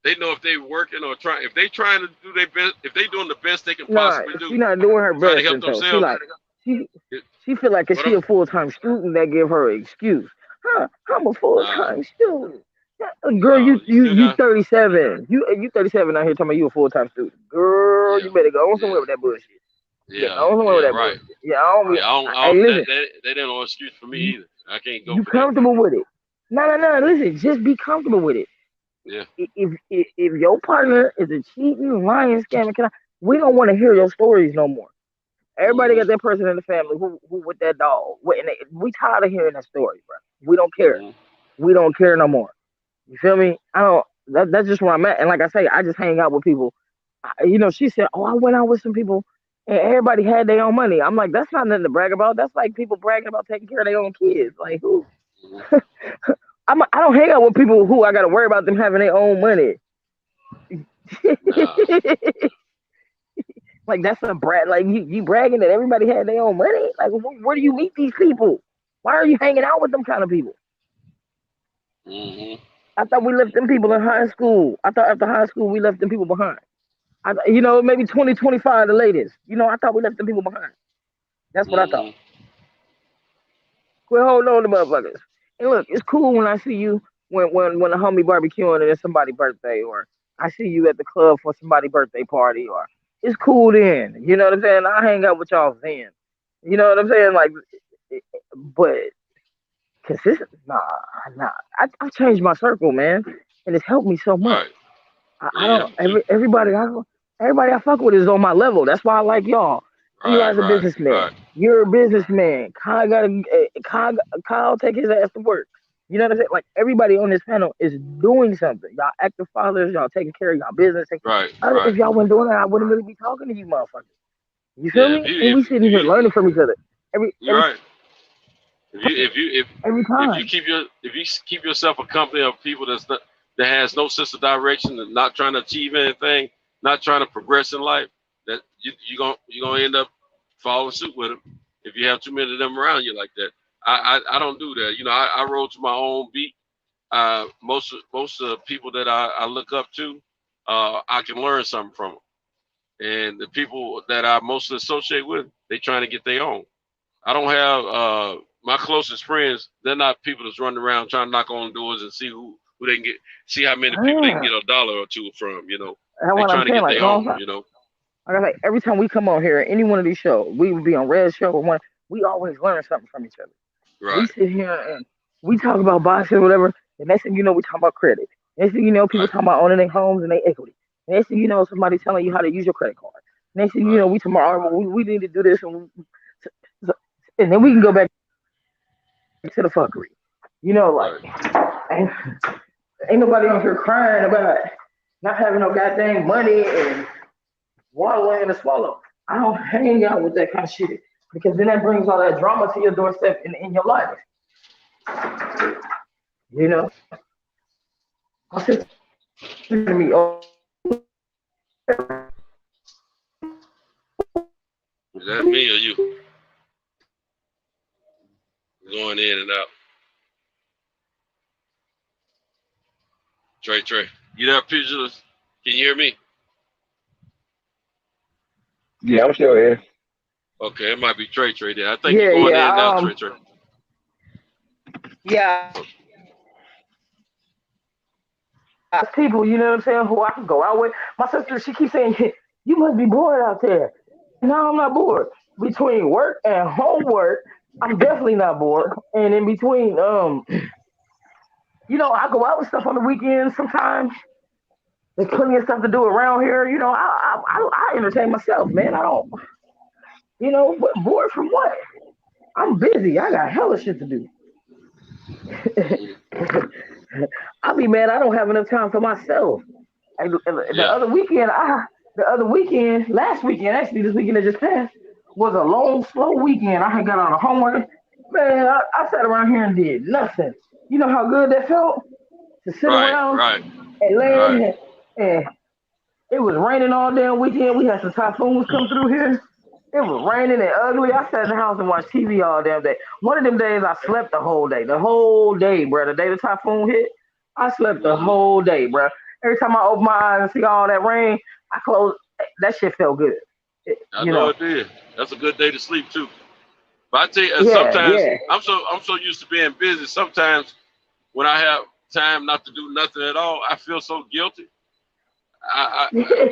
They know if they working or trying. If they trying to do their best, if they doing the best they can Nah, possibly she do, not doing her trying to best help until she themselves. like she feel like if What she up? a full-time student, that give her an excuse. Huh? I'm a Nah, full-time student. Girl, no, you still you got. 37. You 37 out here talking about you a full-time student. Girl, Yeah, you better go on somewhere yeah, with that bullshit. Yeah, yeah, go on somewhere with yeah. that Right. bullshit. Yeah, I don't be. Yeah, I Hey, don't, listen, that ain't no excuse for me you, either. I can't go you for that. comfortable with it? No. Listen, just be comfortable with it. Yeah. If your partner is a cheating, lying, scamming, we don't want to hear your stories no more. Everybody got that person in the family who with that dog. We tired of hearing that story, bro. We don't care. We don't care no more. You feel me? I don't. That's just where I'm at. And like I say, I just hang out with people. She said, "Oh, I went out with some people, and everybody had their own money." I'm like, that's not nothing to brag about. That's like people bragging about taking care of their own kids. Like who? I don't hang out with people who I got to worry about them having their own money. Nah. Like that's a brag. Like you bragging that everybody had their own money. Like where do you meet these people? Why are you hanging out with them kind of people? I thought we left them people in high school. I thought after high school we left them people behind. Maybe 2025 the latest. I thought we left them people behind. That's what I thought. Quit holding on to motherfuckers. And look, it's cool when I see you when a homie barbecuing and it's somebody's birthday, or I see you at the club for somebody's birthday party, or it's cool then. You know what I'm saying? I hang out with y'all then. You know what I'm saying? Like, but consistent? Nah. I changed my circle, man, and it's helped me so much. I don't. Everybody I fuck with is on my level. That's why I like y'all. Eli's a businessman. You're a businessman. Kyle take his ass to work. You know what I'm saying? Like everybody on this panel is doing something. Y'all active fathers. Y'all taking care of y'all business. If y'all weren't doing that, I wouldn't really be talking to you, motherfuckers. You feel me? And we sitting here learning from each other. Every Right. every time. If you keep yourself a company of people that has no sense of direction and not trying to achieve anything, not trying to progress in life, that you're gonna end up following suit with them. If you have too many of them around you like that, I don't do that. I roll to my own beat. Most of the people that I look up to, I can learn something from them. And the people that I mostly associate with, they trying to get their own. I don't have my closest friends. They're not people that's running around trying to knock on doors and see who they can get, see how many people they can get a dollar or two from. They trying to get their own. Like I say, every time we come on here, any one of these shows, we would be on Red's show or one, we always learn something from each other. Right. We sit here and we talk about boxing or whatever. The next thing you know, we talk about credit. Next thing you know, people talking about owning their homes and their equity. Next thing you know, somebody telling you how to use your credit card. Next thing you know, we tomorrow we need to do this, and then we can go back to the fuckery. Ain't nobody on here crying about not having no goddamn money and water in the swallow. I don't hang out with that kind of shit because then that brings all that drama to your doorstep in your life. I said to me, is that me or you? Going in and out. Trey, you there, pugilist? Can you hear me? Yeah, I'm still here. Okay, it might be Trey there. I think you're going in and out, Trey. Yeah. People, you know what I'm saying, who I can go out with. My sister, she keeps saying, you must be bored out there. No, I'm not bored. Between work and homework, I'm definitely not bored. And in between, I go out with stuff on the weekends sometimes. There's plenty of stuff to do around here. I entertain myself, man. I don't, bored from what? I'm busy. I got hella shit to do. I'll be mad I don't have enough time for myself. The other weekend, last weekend, actually, this weekend that just passed, was a long, slow weekend. I had got on a homework. Man, I sat around here and did nothing. You know how good that felt? To sit around and lay and it was raining all damn weekend. We had some typhoons come through here. It was raining and ugly. I sat in the house and watched TV all damn day. One of them days I slept the whole day. The whole day, bro. The day the typhoon hit, I slept the whole day, bro. every time I open my eyes and see all that rain, I close. That shit felt good. I You know know. it did. That's a good day to sleep too. But I tell you, Yeah, sometimes yeah. I'm so used to being busy. Sometimes when I have time not to do nothing at all, I feel so guilty.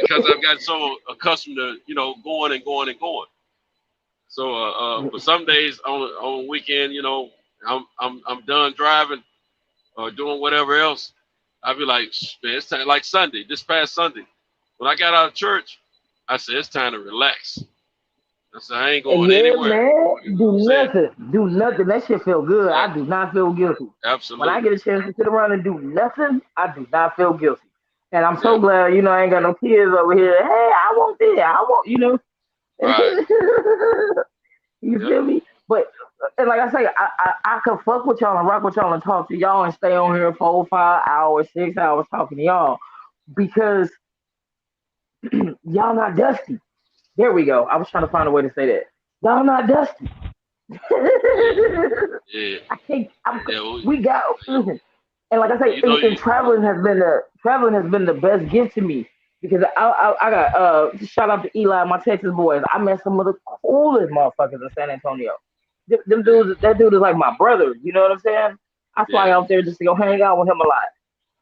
Because I've gotten so accustomed to going and going and going. So but some days on weekend, I'm done driving or doing whatever else. I'll be like, man, it's time. Like Sunday, this past Sunday, when I got out of church, I said it's time to relax. I said I ain't going Yeah, anywhere. man. You know what Do I'm saying? nothing. Do nothing. That shit feel good. Yeah, I do not feel guilty. When I absolutely. get a chance to sit around and do nothing, I do not feel guilty. And I'm Yeah, so glad, I ain't got no kids over here. Hey, I want this. I want. right. You Yep. feel me? But and like I say, I can fuck with y'all and rock with y'all and talk to y'all and stay on here 4, 5 hours, 6 hours talking to y'all because y'all not dusty. There we go. I was trying to find a way to say that. Y'all not dusty. Yeah, yeah, I can't. yeah. Well, We got. Listen, and like I say, you know and you. traveling has been the best gift to me because I got shout out to Eli, my Texas boys. I met some of the coolest motherfuckers in San Antonio. Them Yeah, dudes, that dude is like my brother. You know what I'm saying? I fly yeah. out there just to go hang out with him a lot.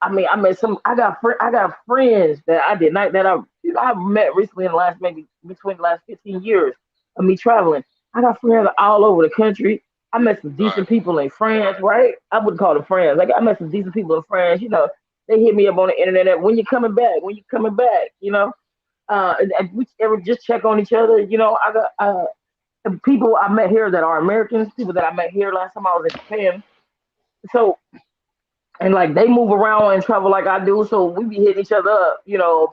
I mean, I met some. I got friends that I did not that I met recently in the last maybe between the last 15 years of me traveling. I got friends all over the country. I met some Right, decent people in France, right? I wouldn't call them friends. Like I met some decent people in France. They hit me up on the internet. When you coming back? When you coming back? And we ever just check on each other. I got people I met here that are Americans. People that I met here last time I was in Japan. So and like they move around and travel like I do, so we be hitting each other up.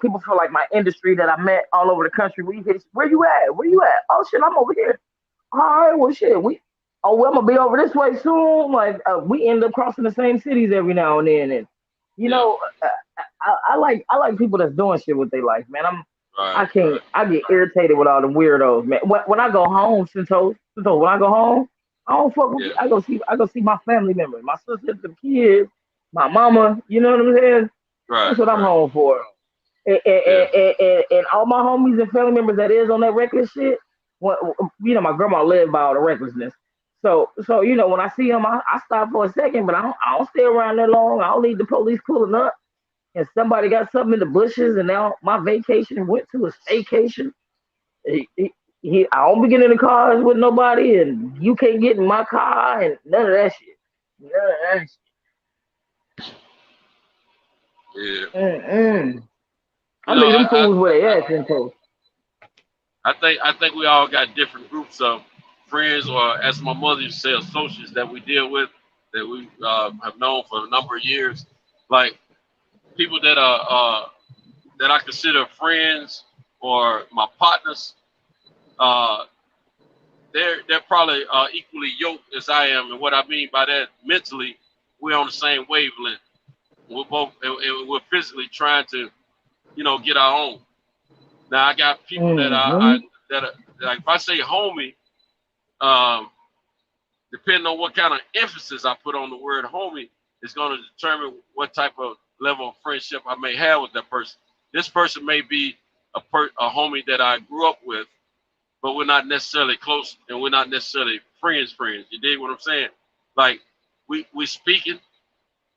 People from like my industry that I met all over the country. We hit, where you at? Where you at? Oh shit, I'm over here. All right, well shit, well, I'm gonna be over this way soon. Like we end up crossing the same cities every now and then, and you yeah, know, uh, I like people that's doing shit with their life, man. right, I can't right. I get irritated with all the weirdos, man. When I go home, when I go home, I don't fuck with. Yeah, I go see my family members, my sisters, the kids, my mama. You know what I'm saying? right, That's what I'm right. home for. And, and, Yeah, and, and, and all my homies and family members that is on that reckless shit. My grandma lived by all the recklessness. So when I see them, I stop for a second, but I don't stay around that long. I don't leave the police pulling up. And somebody got something in the bushes, and now my vacation went to a staycation. He, he, I don't be getting in the cars with nobody, and you can't get in my car, and none of that shit. None of that shit. yeah. Mm-mm. I You know, leave them fools where they at, Cinco. I think we all got different groups of friends, or as my mother used to say, associates that we deal with, that we have known for a number of years. Like people that I consider friends or my partners. Uh, they're probably equally yoked as I am, and what I mean by that, mentally, we're on the same wavelength. We're both, and we're physically trying to, get our own. Now I got people that Mm-hmm. like if I say homie, um, depending on what kind of emphasis I put on the word homie, is going to determine what type of level of friendship I may have with that person. This person may be a homie that I grew up with, but we're not necessarily close, and we're not necessarily friends. You dig what I'm saying? Like we speaking,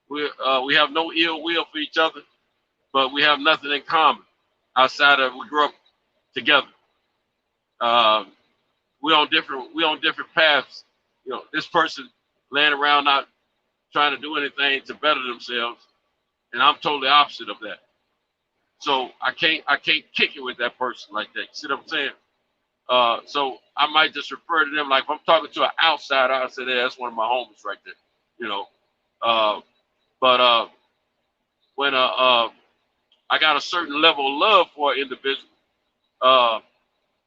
we have no ill will for each other, but we have nothing in common outside of we grew up together. Um, we on different paths. This person laying around not trying to do anything to better themselves, and I'm totally opposite of that. So I can't kick it with that person like that. You see what I'm saying? So I might just refer to them like if I'm talking to an outsider, I say, "Yeah, that's one of my homies right there." You know. Uh, but when I got a certain level of love for an individual,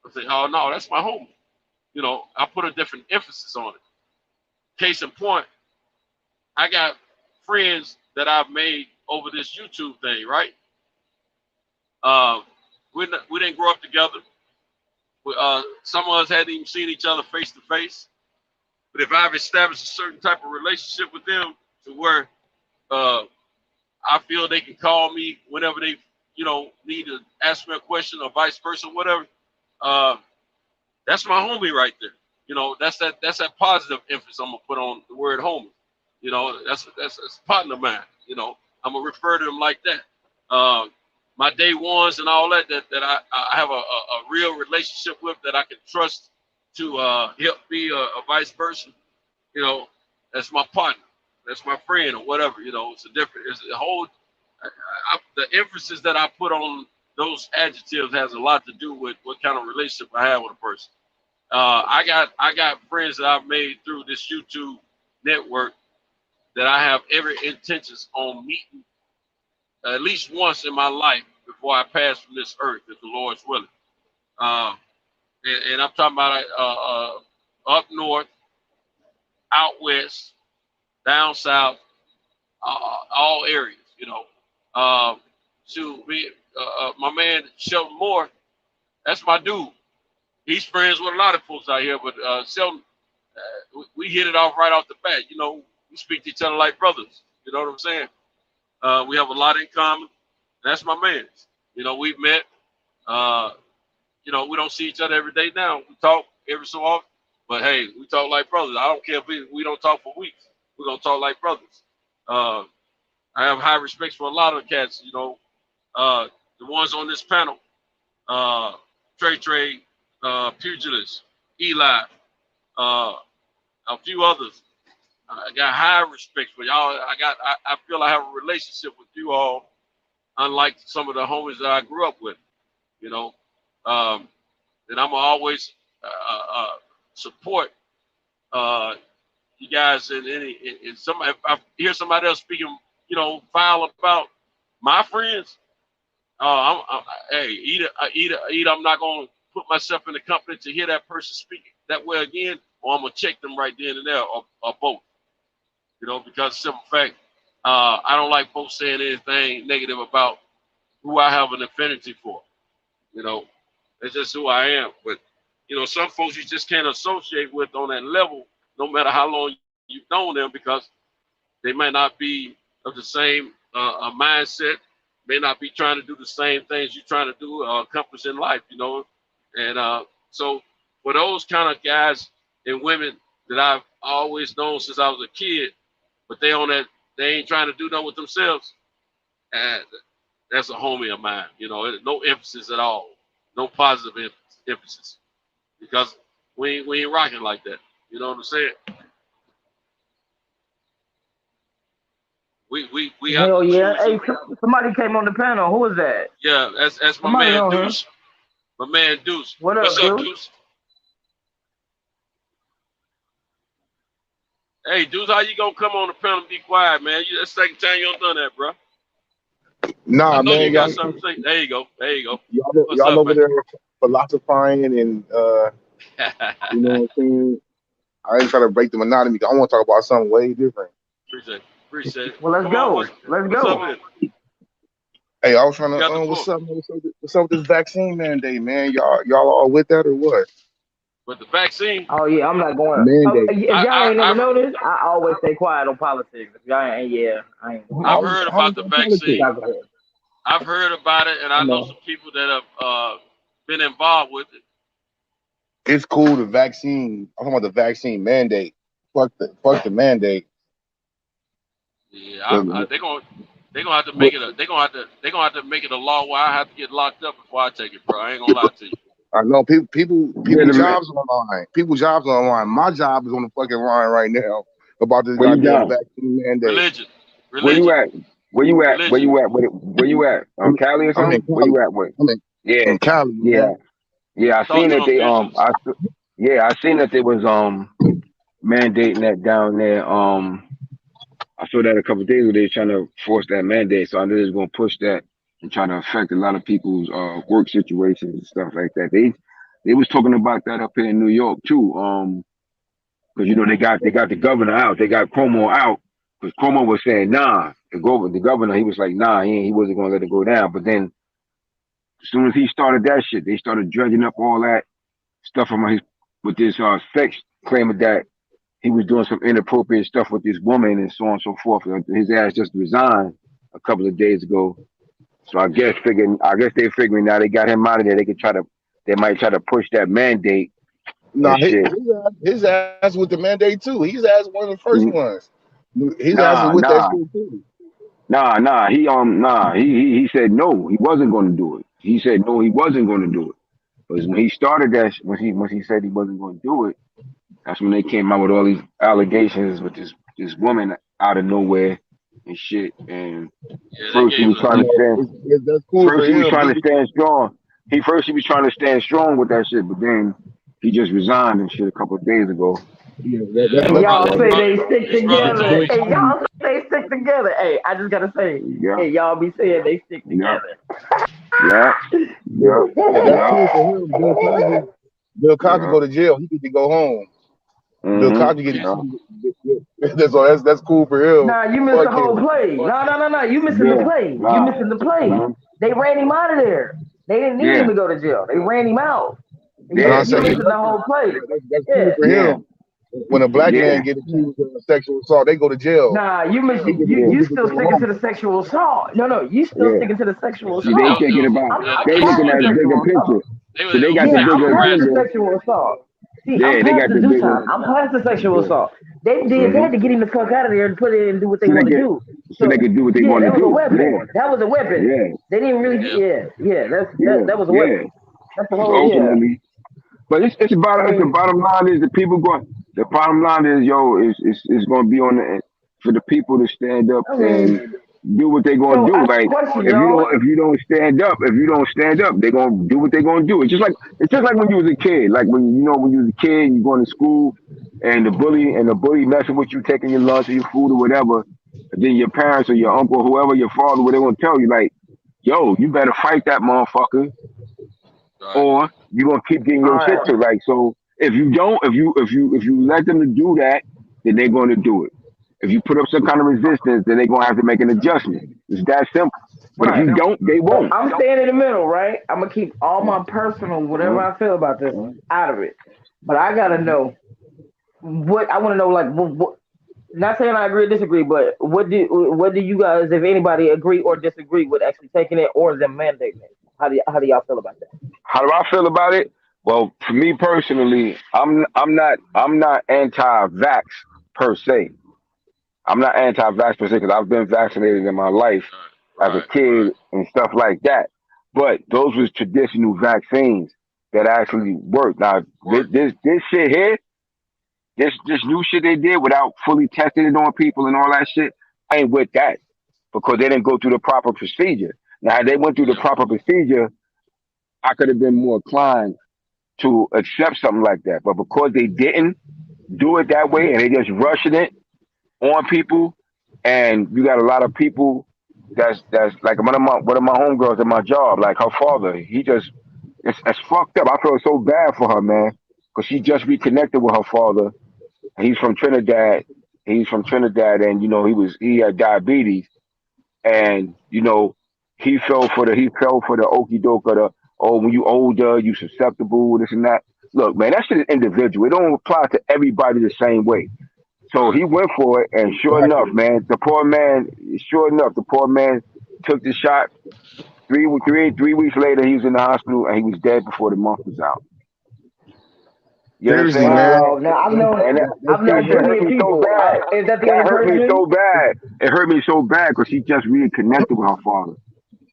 I say, "Oh no, that's my homie." I put a different emphasis on it. Case in point, I got friends that I've made over this YouTube thing, right? Uh, we didn't grow up together. Some of us hadn't even seen each other face to face. But if I've established a certain type of relationship with them to where uh, I feel they can call me whenever they, need to ask me a question or vice versa, whatever. That's my homie right there. That's that positive emphasis I'm gonna put on the word homie. That's a partner of mine. I'm gonna refer to them like that. My day ones and all that I have a real relationship with, that I can trust to help me a vice versa. That's my partner. That's my friend or whatever. It's a whole. The emphasis that I put on those adjectives has a lot to do with what kind of relationship I have with a person. I got friends that I've made through this YouTube network that I have every intentions on meeting at least once in my life before I pass from this earth, if the Lord's willing. And I'm talking about up north, out west, down south, all areas. To be my man Sheldon Moore, that's my dude. He's friends with a lot of folks out here, but Sheldon, we hit it off right off the bat. We speak to each other like brothers. You know what I'm saying? We have a lot in common. That's my man. We've met. We don't see each other every day now. We talk every so often, but hey, we talk like brothers. I don't care if we don't talk for weeks. We're gonna talk like brothers. I have high respect for a lot of the cats. The ones on this panel, Trey, Pugilist, Eli, a few others. I got high respect for y'all. I feel I have a relationship with you all, unlike some of the homies that I grew up with. And I'm gonna always support you guys in some. If I hear somebody else speaking, foul about my friends, hey, either I'm not gonna put myself in the company to hear that person speak that way again, or I'm gonna check them right then and there, or both. Because simple fact, I don't like folks saying anything negative about who I have an affinity for. That's just who I am. But some folks you just can't associate with on that level, no matter how long you've known them, because they might not be of the same mindset, may not be trying to do the same things you're trying to do or accomplish in life. And so for those kind of guys and women that I've always known since I was a kid, but they ain't trying to do nothing with themselves, and that's a homie of mine. No emphasis at all, no positive emphasis, because we ain't rocking like that. You know what I'm saying? We Hell yeah! Hey, somebody came on the panel. Who was that? Yeah, that's my man Deuce. My man Deuce. What's up, Deuce? Hey, Deuce, how you gonna come on the panel and be quiet, man? That's the second time you done that, bro. Nah, I know man, you got something to say. There you go. Y'all up, over man? there philosophizing and you know what I'm saying? I ain't trying to break the monotony. I want to talk about something way different. Appreciate it. Well, let's go. Let's go. Hey, I was trying to what's up, man? What's up with this vaccine mandate, man? Y'all all with that or what? With the vaccine? Oh yeah, I'm not going. Mandate. If y'all ain't never noticed, I always stay quiet on politics. If y'all ain't, I ain't. I've heard about the vaccine. I've heard about it, and I know some people that have been involved with it. It's cool, the vaccine. I'm talking about the vaccine mandate. Fuck the mandate. Yeah, they're gonna have to make it. They're gonna have to make it a law where I have to get locked up before I take it, bro. I ain't gonna lie to you. I know people jobs online. People's jobs online. My job is on the fucking line right now about this goddamn vaccine mandate. Religion. Where you at? Where you at? Where you at? Where you at? Cali or something? Where you at? Yeah, in Cali. Yeah. I seen that they I seen that they was mandating that down there. I saw that a couple of days ago. They trying to force that mandate, so I know they're gonna push that and try to affect a lot of people's work situations and stuff like that. They was talking about that up here in New York too. Because they got the governor out. They got Cuomo out because Cuomo was saying nah. The governor, he was like nah. He wasn't gonna let it go down. But then as soon as he started that shit, they started dredging up all that stuff with this sex, claiming that he was doing some inappropriate stuff with this woman and so on and so forth. His ass just resigned a couple of days ago. So I guess they figuring now they got him out of there. They might try to push that mandate Nah, and shit. his ass with the mandate too. He's ass one of the first ones. His ass is Nah, with that nah, shit too. nah. He said no, he wasn't going to do it. He said no, he wasn't going to do it. Because when he started that, when he said he wasn't going to do it, that's when they came out with all these allegations with this woman out of nowhere and shit. And first he was trying to stand. That's cool First for he was him. trying to stand strong. He was trying to stand strong with that shit, but then he just resigned and shit a couple of days ago. That's And what y'all I'm say saying. they stick together. Hey, y'all say stick together. Hey, I just gotta say, hey, y'all be saying they stick together. Yeah. That's cool for him. Bill Cosby go to jail. He get to go home. Bill Cosby that's cool for him. Nah, you missed the whole play. No. You missing the play. You missing the play. They ran him out of there. They didn't need him to go to jail. They ran him out. You missing the whole play. That's cool for him. When a black man get accused of sexual assault, they go to jail. Nah, you still sticking to the sexual assault. No, you still sticking to the sexual assault. They thinking about they looking at the bigger picture. So they got the bigger I'm past the agenda. sexual assault. See, Yeah, I'm they past got the the do bigger. time. I'm past the sexual assault. They had to get him the fuck out of there and put it and do what they want to do. So they could do what they want to that was do. a weapon. Yeah. That was a weapon. Yeah. They didn't really. That was a weapon. That's the So whole. ultimately, but it's the bottom line is the people going. The bottom line is it's going to be on for the people to stand up and do what they're going to do. Like if you don't stand up, they're going to do what they're going to do. It's just like when you was a kid. Like when you was a kid, and you going to school, and the bully messing with you, taking your lunch or your food or whatever. And then your parents or your uncle, whoever, your father, what they going to tell you, like, yo, you better fight that motherfucker, or you gonna keep getting your shit to. Like, so if you let them to do that, then they're going to do it. If you put up some kind of resistance, then they're gonna have to make an adjustment. It's that simple. But if you don't, they won't. I'm staying in the middle, right? I'm gonna keep all my personal, whatever I feel about this, out of it. But I gotta know what I want to know. Like, what, not saying I agree or disagree, but what do you guys, if anybody, agree or disagree with actually taking it or them mandating it? How do y'all feel about that? How do I feel about it? Well, for me personally, I'm not anti-vax per se. I'm not anti-vax per se because I've been vaccinated in my life as a kid and stuff like that. But those was traditional vaccines that actually worked. Now this shit here, this new shit they did without fully testing it on people and all that shit, I ain't with that because they didn't go through the proper procedure. Now, if they went through the proper procedure, I could have been more inclined to accept something like that. But because they didn't do it that way and they just rushing it on people, and you got a lot of people that's like one of my homegirls at my job, like her father, it's fucked up. I feel so bad for her, man, because she just reconnected with her father. He's from Trinidad. And he had diabetes, and he fell for the okie doke of when you older, you susceptible, this and that. Look, man, that shit is individual. It don't apply to everybody the same way. So he went for it, and sure enough, the poor man took the shot. 3 weeks later, he was in the hospital, and he was dead before the month was out. You know what I'm saying? Wow. Now, I've known plenty of people. Is that the only hurt me person? so bad. It hurt me so bad because she just reconnected with her father.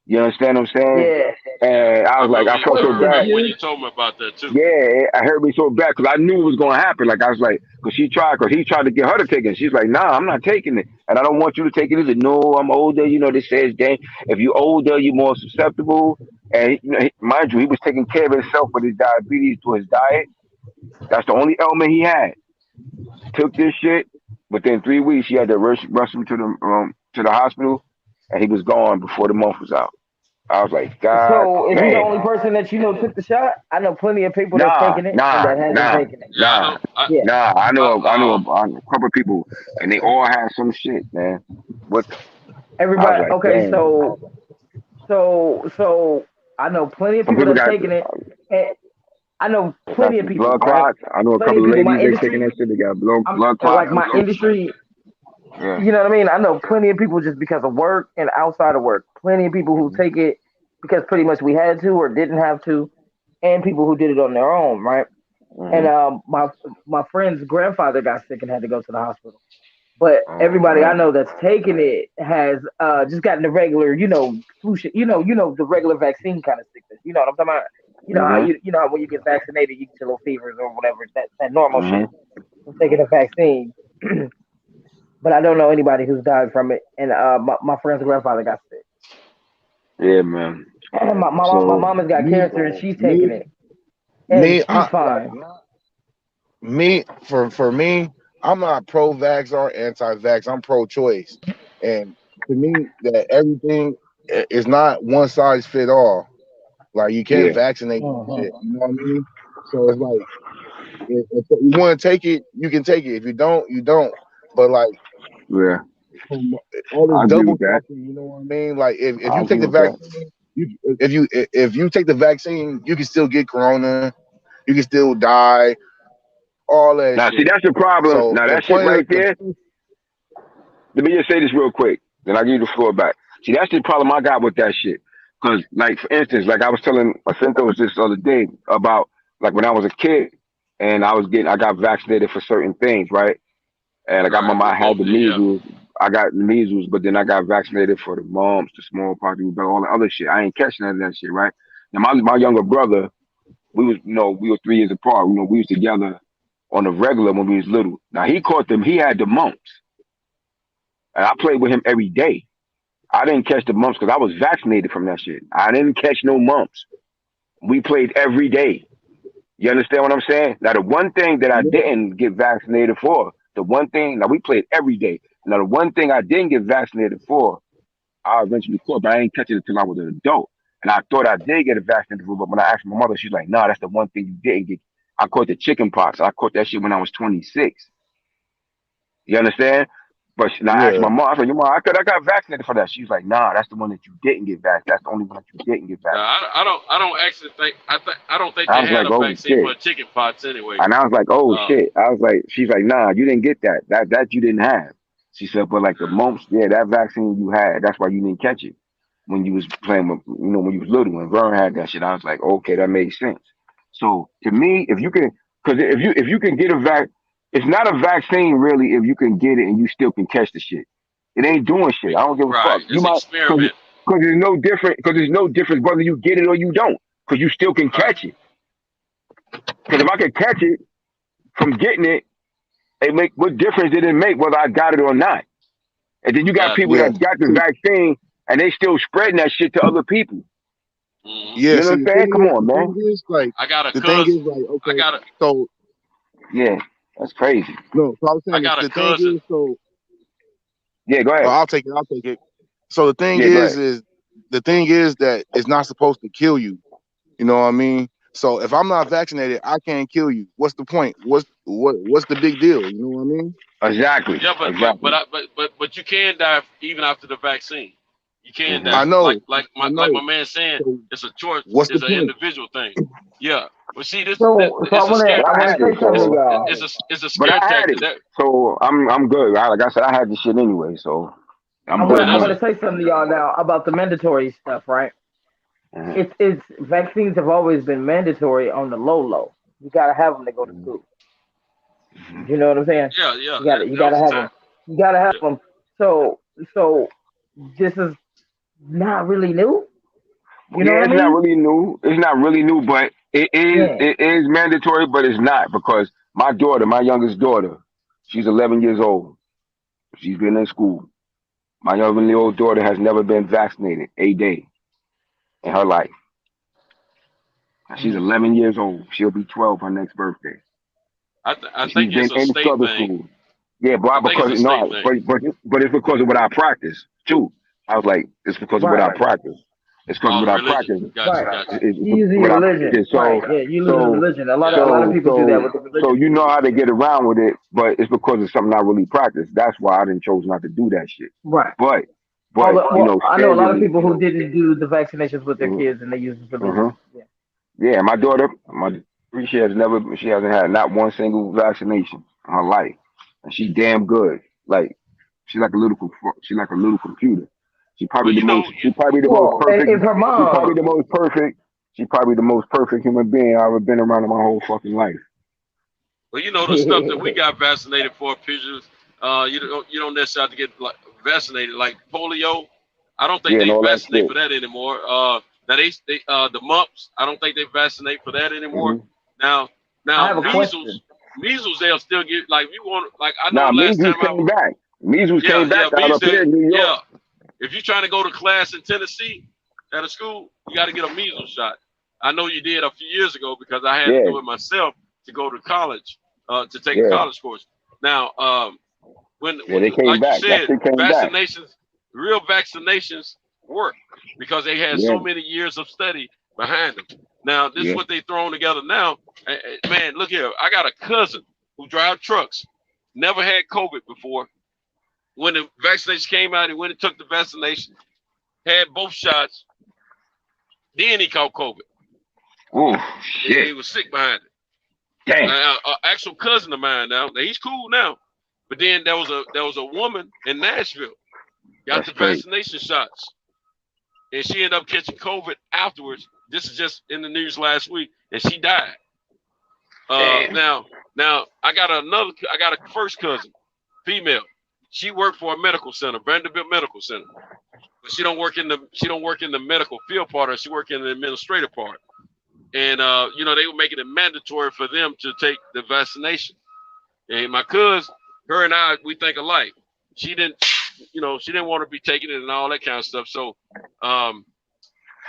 You understand what I'm saying? Yeah. And I was like, I felt so bad. When you told me about that too. Yeah, it hurt me so bad because I knew it was going to happen. Like, I was like, because he tried to get her to take it. She's like, nah, I'm not taking it. And I don't want you to take it either. No, I'm older. They say it's dang. If you're older, you're more susceptible. And, mind you, he was taking care of himself with his diabetes to his diet. That's the only ailment he had. Took this shit. Within 3 weeks, he had to rush him to the hospital, and he was gone before the month was out. I was like, God. So is he the only person that took the shot? I know plenty of people that's taking it and that hasn't taken it. Nah. I know a couple of people, and they all had some shit, man. Everybody. Like, okay, damn. so I know plenty of people that's taking it. And I know plenty of people. Blood clots. I know a couple of ladies that taking that shit. They got blood clots. Like my industry. You know what I mean? I know plenty of people just because of work and outside of work. Plenty of people who take it because pretty much we had to or didn't have to, and people who did it on their own, right? And my friend's grandfather got sick and had to go to the hospital. But everybody I know that's taken it has just gotten the regular, flu shit, the regular vaccine kind of sickness. You know what I'm talking about? You know how how when you get vaccinated, you get your little fevers or whatever, that normal shit. I'm taking a vaccine, but I don't know anybody who's died from it. And my friend's grandfather got sick. Yeah, man. And my mama's got cancer and she's taking it, and she's fine. For me, I'm not pro-vax or anti-vax. I'm pro-choice, and to me, that everything is not one size fit all. Like you can't vaccinate shit. You know what I mean? So it's like if you want to take it, you can take it. If you don't, you don't. But like, all this double talking, you know what I mean? Like if you take the vaccine, if you take the vaccine, you can still get corona, you can still die. All that. Now, see, that's the problem. So, now, that shit right there. Let me just say this real quick, then I'll give you the floor back. See, that's the problem I got with that shit. Because, like, for instance, like I was telling Acinto this other day about, like, when I was a kid and I got vaccinated for certain things, right? And I had the measles. I got the measles, but then I got vaccinated for the mumps, the smallpox, all the other shit. I ain't catching none of that shit, right? Now, my younger brother, we were 3 years apart. We was together on the regular when we was little. Now he had the mumps. And I played with him every day. I didn't catch the mumps because I was vaccinated from that shit. I didn't catch no mumps. We played every day. You understand what I'm saying? Now the one thing that I didn't get vaccinated for, now we played every day. Now the one thing I didn't get vaccinated for, I eventually caught, but I didn't catch it until I was an adult. And I thought I did get a vaccinated for, but when I asked my mother, she's like, "No, that's the one thing you didn't get." I caught the chicken pox. I caught that shit when I was 26. You understand? But I asked my mom, I said, "Your mom, I got vaccinated for that." She's like, "Nah, that's the one that you didn't get vaccinated. That's the only one that you didn't get vaccinated." I don't actually think I don't think they had a vaccine for chicken pox anyway. And I was like, "Oh shit!" I was like, "She's like, nah, you didn't get that. That you didn't have." She said, "But like the mumps, that vaccine you had, that's why you didn't catch it when you was playing with, when you was little. When Vern had that shit." I was like, "Okay, that makes sense." So to me, if you can get a vaccine, it's not a vaccine really if you can get it and you still can catch the shit. It ain't doing shit. I don't give a fuck. You might experiment because there's no different. Because there's no difference whether you get it or you don't. Because you still can catch it. Because if I can catch it from getting it, what difference did it make whether I got it or not? And then you got people that got the vaccine and they still spreading that shit to other people. Yeah, you know what I'm saying? Come on, man. I got a the cousin. thing is, like, okay, so yeah, that's crazy. No, so I was saying I got the a thing cousin. is, so yeah, go ahead. I'll take it. So the thing is the thing is that it's not supposed to kill you. You know what I mean? So if I'm not vaccinated, I can't kill you. What's the point? What's the big deal? You know what I mean? Exactly. Yeah, but you can die even after the vaccine. You can die. I know. Like my man saying, it's a choice. What's It's the an point? individual thing. Yeah. But see, this So it's I a want scare. to say something, y'all. It's a But scare I had tactic. it, so I'm good. Like I said, I had the shit anyway, so I'm I good. want to say something to y'all now about the mandatory stuff, right? It's vaccines have always been mandatory on the low. You gotta have them to go to school. You know what I'm saying? Yeah. You gotta have them. You gotta have them. So this is not really new. You know what I mean? It's not really new. It's not really new, but it is. It is mandatory, but it's not because my daughter, my youngest daughter, she's 11 years old. She's been in school. My 11-year-old daughter has never been vaccinated a day in her life. She's 11 years old. She'll be 12 her next birthday. I think it's a state thing. Yeah, but but it's because of what I practice too. I was like, it's because of what I practice. It's because of what I practice. Gotcha. You using your religion. You losing religion. A lot of people do that with the religion. So you know how to get around with it, but it's because of something I really practice. That's why I didn't chose not to do that shit. Right. But I know a lot of people who didn't do the vaccinations with their kids and they use religion. Yeah, my daughter, she hasn't had not one single vaccination in her life, and she damn good. Like She's like a little computer. She probably Well, the most. She probably the most Well, perfect. if her She probably mom, the most perfect. She probably the most perfect human being I've ever been around in my whole fucking life. well, you know the stuff that we got vaccinated for, pictures. You don't necessarily have to get like vaccinated, like polio. I don't think Yeah, and they all that vaccinate shit. for that anymore. Now they the mumps. I don't think they vaccinate for that anymore. Mhm. Now I have a measles. question. Measles they'll still get like you want like I know Nah, the last measles time came back. Measles yeah came back out measles up here in New York. yeah. If you're trying to go to class in Tennessee at a school, you got to get a measles shot. I know you did a few years ago because I had to Yeah, do it myself to go to college, to take a yeah, college course. Now, when yeah. They came like you back. That said, shit came back. real vaccinations work because they had Yeah, so many years of study behind them. Now, this is yeah. what they throwing together now. Man, look here. I got a cousin who drive trucks, never had COVID before. When the vaccination came out, he went and took the vaccination, had both shots. Then he caught COVID. Oh And shit! he was sick behind it. Damn. Actual cousin of mine now. He's cool now. But then there was a woman in Nashville got That's the crazy. vaccination shots, and she ended up catching COVID afterwards. This is just in the news last week, and she died. Damn. Now I got a first cousin, female. She worked for a medical center, Vanderbilt Medical Center, but she don't work in the medical field part, or she work in the administrative part. And they were making it mandatory for them to take the vaccination. And my cousin, her and I, we think alike. She didn't want to be taking it and all that kind of stuff. So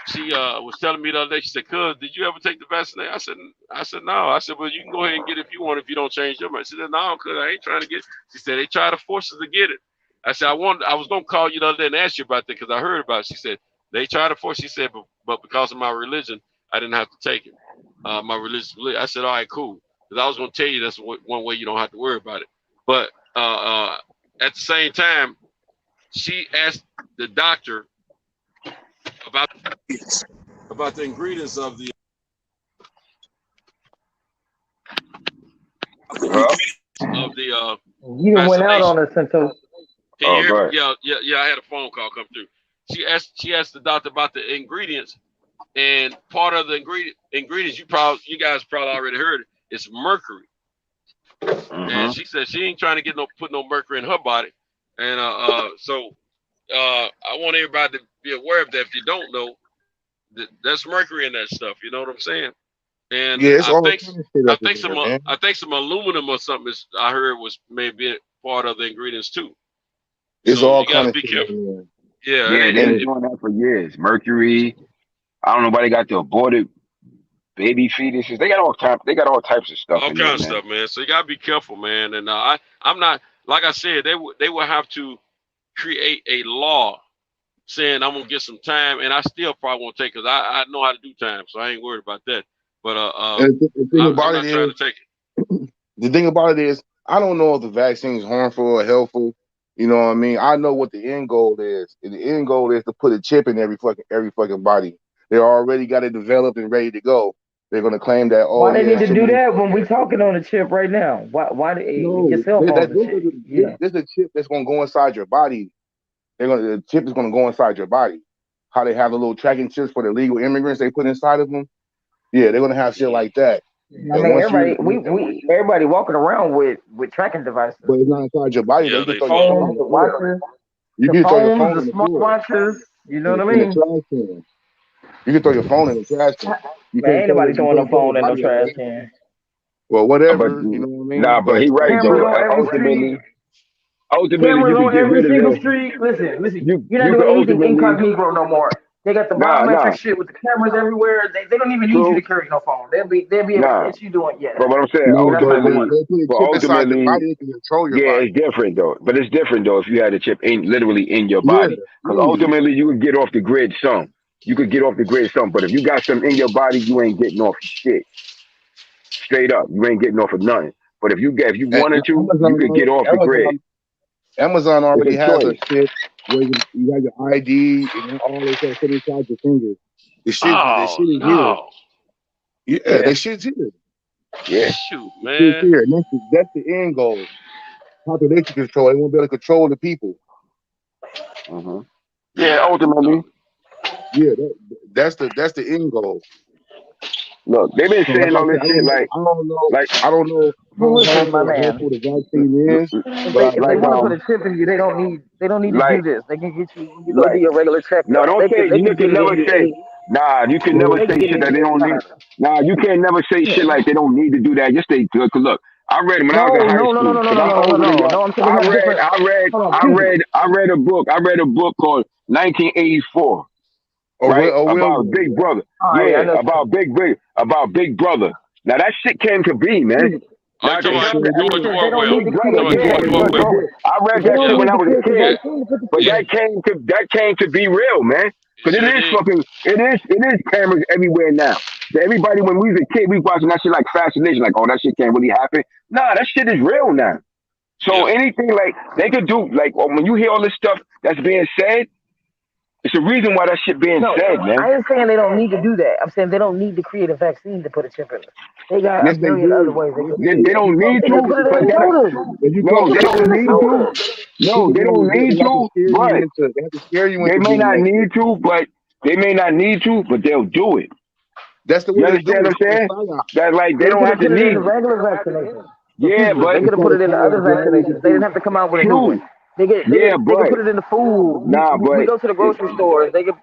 she was telling me the other day, she said, "Cuz, did you ever take the vaccination?" I said, "No." I said, "Well, you can go ahead and get it if you want, if you don't change your mind." She said, "No, cuz I ain't trying to get it." She said, "They try to force us to get it." I said, I was gonna call you the other day and ask you about that because I heard about it. She said, "They try to force," she said, but because of my religion, I didn't have to take it. My religious belief. I said, "All right, cool." Because I was gonna tell you that's one way you don't have to worry about it. But at the same time, she asked the doctor about the ingredients of the You done went out on us, Santos. Can you hear me? Go Yeah. I had a phone call come through. She asked the doctor about the ingredients, and part of the ingredients you guys probably already heard it, is mercury. And she said she ain't trying to put no mercury in her body, and so I want everybody to be aware of that. If you don't know, that's mercury in that stuff. You know what I'm saying? And Yeah, it's all I think kind of shit up in there, man. I think some aluminum or something I heard was maybe part of the ingredients too. It's So all you gotta kind of be shit careful. in there. Yeah, Yeah, they've been doing that for years. Mercury. I don't know why they got the aborted baby fetuses. They got all types of stuff all in kind there, of man. stuff, man. So you gotta be careful, man. And I'm not, like I said, they will have to create a law saying I'm gonna get some time, and I still probably won't take because I know how to do time, so I ain't worried about that. But And the thing I'm about not it trying is, to take it. the thing about it is, I don't know if the vaccine is harmful or helpful. You know what I mean? I know what the end goal is. And the end goal is to put a chip in every fucking body. They already got it developed and ready to go. They're gonna claim that, oh Why they yeah, need to so do many. that when we talking on the chip right now? Why No, your cell phone's a chip? Yeah. there's a chip that's gonna go inside your body. The chip is gonna go inside your body. How they have the little tracking chips for the illegal immigrants they put inside of them. Yeah, they're gonna have shit like that. I And mean, once everybody walking around with tracking devices. but it's not inside your body. Yeah, They can they throw your phone Phones, in the the floor. watches, You the can throw your phone phones, in the the floor smartwatches. You know what I in the mean? trash can. You can throw your phone in the trash can. You Man, can't ain't throw nobody you throwing no can't throw your phone in no body like trash that. can. Well, But whatever, you know what I mean? nah, but he right Cameras though. on every street. Ultimately, Cameras you could on get every rid of single that. street. Listen. You're not You could doing anything ultimately incognito no more. They got the nah. biometric shit with the cameras everywhere. They don't even need you to True. carry no phone. They'll be able to Nah. catch you doing But what I'm saying, No, that's not but going. ultimately, they put a chip inside the body. They can control your yeah, body. it's different though. But it's different though if you had a chip literally in your Yeah, body, because ultimately you could get off the grid some. You could get off the grid some, but if you got some in your body, you ain't getting off shit. Straight up, you ain't getting off of nothing. But if you And wanted to, you could get off the grid. Amazon It's already a has a choice. chip where you have your ID and all this stuff put inside your finger. The shit is here. No. Yeah, that shit's here. Yeah. Shoot, The shit's man. here. And that's the end goal. population control. They won't be able to control the people. Yeah, ultimately. Yeah, that's the end goal. Look, they've been So like saying I all said, this shit like I don't know Well, how listen, my man. harmful the vaccine is, If but they like want to put a chip in you, they don't need to like do this. They can get you go do like your regular checkup. no, don't say They you can can get it never in say you. nah, you can never They can say get shit it that in they you don't need. anytime. Nah, you can't never say shit like they don't need to do that. Yes, they do. Cause look, I read when I was in high school. Cause I'm older than y'all. No. I'm saying they have different. Hold on, Cuba. I read a book. I read a book called 1984. Right? About William. Big Brother. All right, I Yeah, know. about Big Brother. Now that shit came to be, man. Oh, you Now the talking about concept, George They don't Orwell? need Big to create. Brother, You talking about yeah, George look, Orwell? I read They that don't shit when need I to was a create the kid. vaccine to put the But chip in. that came to be real, man. It Cause sure did. it is cameras everywhere now. So everybody when we was a kid, we watching that shit like fascination, like, oh, that shit can't really happen. Nah, that shit is real now. So Yeah. anything like they could do, like when you hear all this stuff that's being said, it's the reason why that shit being No, said, man. I ain't saying they don't need to do that. I'm saying they don't need to create a vaccine to put a chip in them. They got Yes, a they million other do. ways they can They, do they it. don't need They to, can put it in but the that soda. If you no, talk they They can about put don't it in the the need vaccine, to. soda. No, people they doing don't this, need they have to to, scare you but into. They have to scare you they into may doing not that shit. need to, but they may not need to, but they'll do it. That's the You way they do understand it. what It's I'm called saying? psyop. That like they They don't could have have to put it in the need. regular vaccination. So Yeah, people, but they It's could have called put a it in the psyop. other It's all they vaccinations. can They didn't do. have to come out with a new true. one. They could Yeah, put it in the food. We but go to the grocery stores. They could.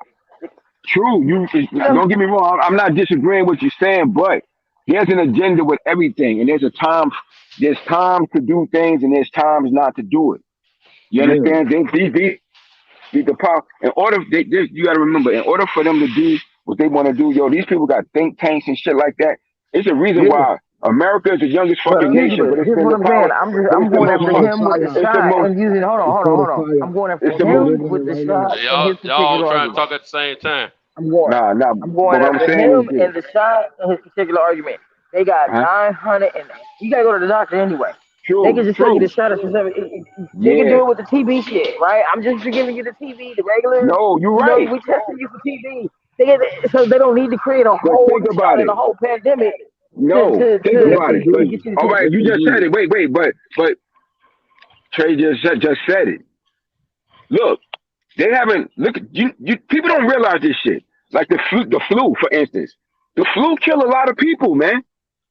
true. Don't get me wrong. I'm not disagreeing with you saying, but there's an agenda with everything, and there's a time. There's times to do things, and there's times not to do it. You Yeah. understand? The power. In order, you got to remember, in order for them to do what they want to do, yo, these people got think tanks and shit like that. It's a reason Yeah. why America is the youngest But fucking nation, but Cuba, it's here's been what the I'm saying. power. But I'm it's the going It's most. after called a him with the psyop. It's the shot most. and using. It's called a Hold on. psyop. I'm going It's after the We're most. him living with it the right now. shot Hey, and y'all, his y'all all particular trying to argument. talk at the same time. Nah. I'm going But what I'm after saying is him this. and the shot and his particular argument. They got Huh? 900 and you gotta go to the doctor anyway. They can True. just tell you the True. shot is they can Yeah. do it with the TB shit, right? I'm just giving you the TB, the regular. No, you're You know, right. we testing you for TB. So they don't need to create a But whole think new shot about and it. a whole pandemic No, think Yes, about they it. to But do. get you the all chip. right, Yes, you they just do. said it. Wait. But Trey just said it. Look, they haven't. Look, you. People don't realize this shit. Like the flu, for instance. The flu kill a lot of people, man.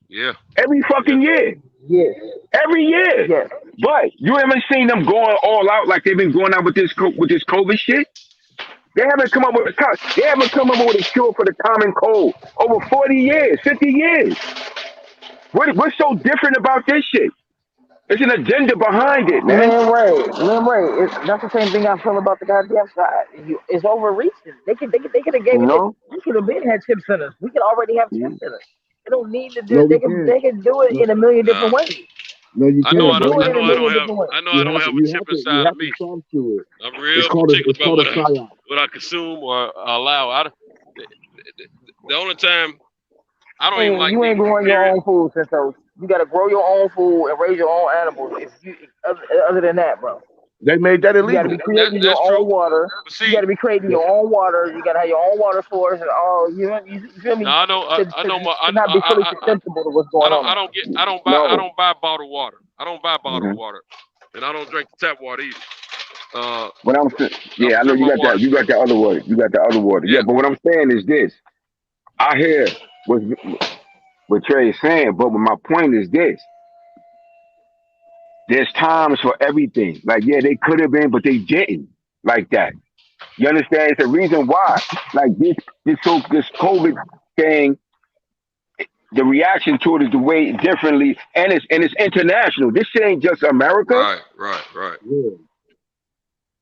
Yeah. Every Yeah. fucking year. Yes. Every year. Yes. But you haven't seen them going all out like they've been going out with this COVID shit. They haven't come up with a cure for the common cold over 40 years, 50 years. What's so different about this shit? It's an agenda behind it, man. Ray. That's the same thing I feel about the goddamn shot. It's overreaching. They could have gave You it. know? We could have been had chips in us. We could already have chips Mhm. in us. They don't need to do. No, we can't. They can do it No, in a million different Nah. ways. no, you I They know can't, can I bro. don't. do I it in know a I don't million have. different ways. I know I don't have a chip You inside of have to me. talk to it. I'm real It's particular called about a psyop. what I consume or allow. The only time I don't even And like you meat. ain't growing your Period. own food, so you got to grow your own food and raise your own animals. If you other than that, bro. They made that You got to be illegal. creating your That's own true. water. But You see, got to be creating your own water. You got to have your own water source and all. You feel no, me? I know. To, I to, know. to not be fully susceptible to what's going on I out don't get. I No. don't buy bottled water. I don't buy bottled Mhm. water, and I don't drink the tap water either. What I'm saying, I yeah, I know prefer you my got water that. You got straight. that other water. You got that other water. Yeah, Yeah. but what I'm saying is this. I hear what Trey is saying, but my point is this. There's times for everything. Like, yeah, they could have been, but they didn't like that. You understand? It's a reason why. Like this COVID thing, the reaction to it is the way differently, and it's international. This shit ain't just America. Right. Yeah.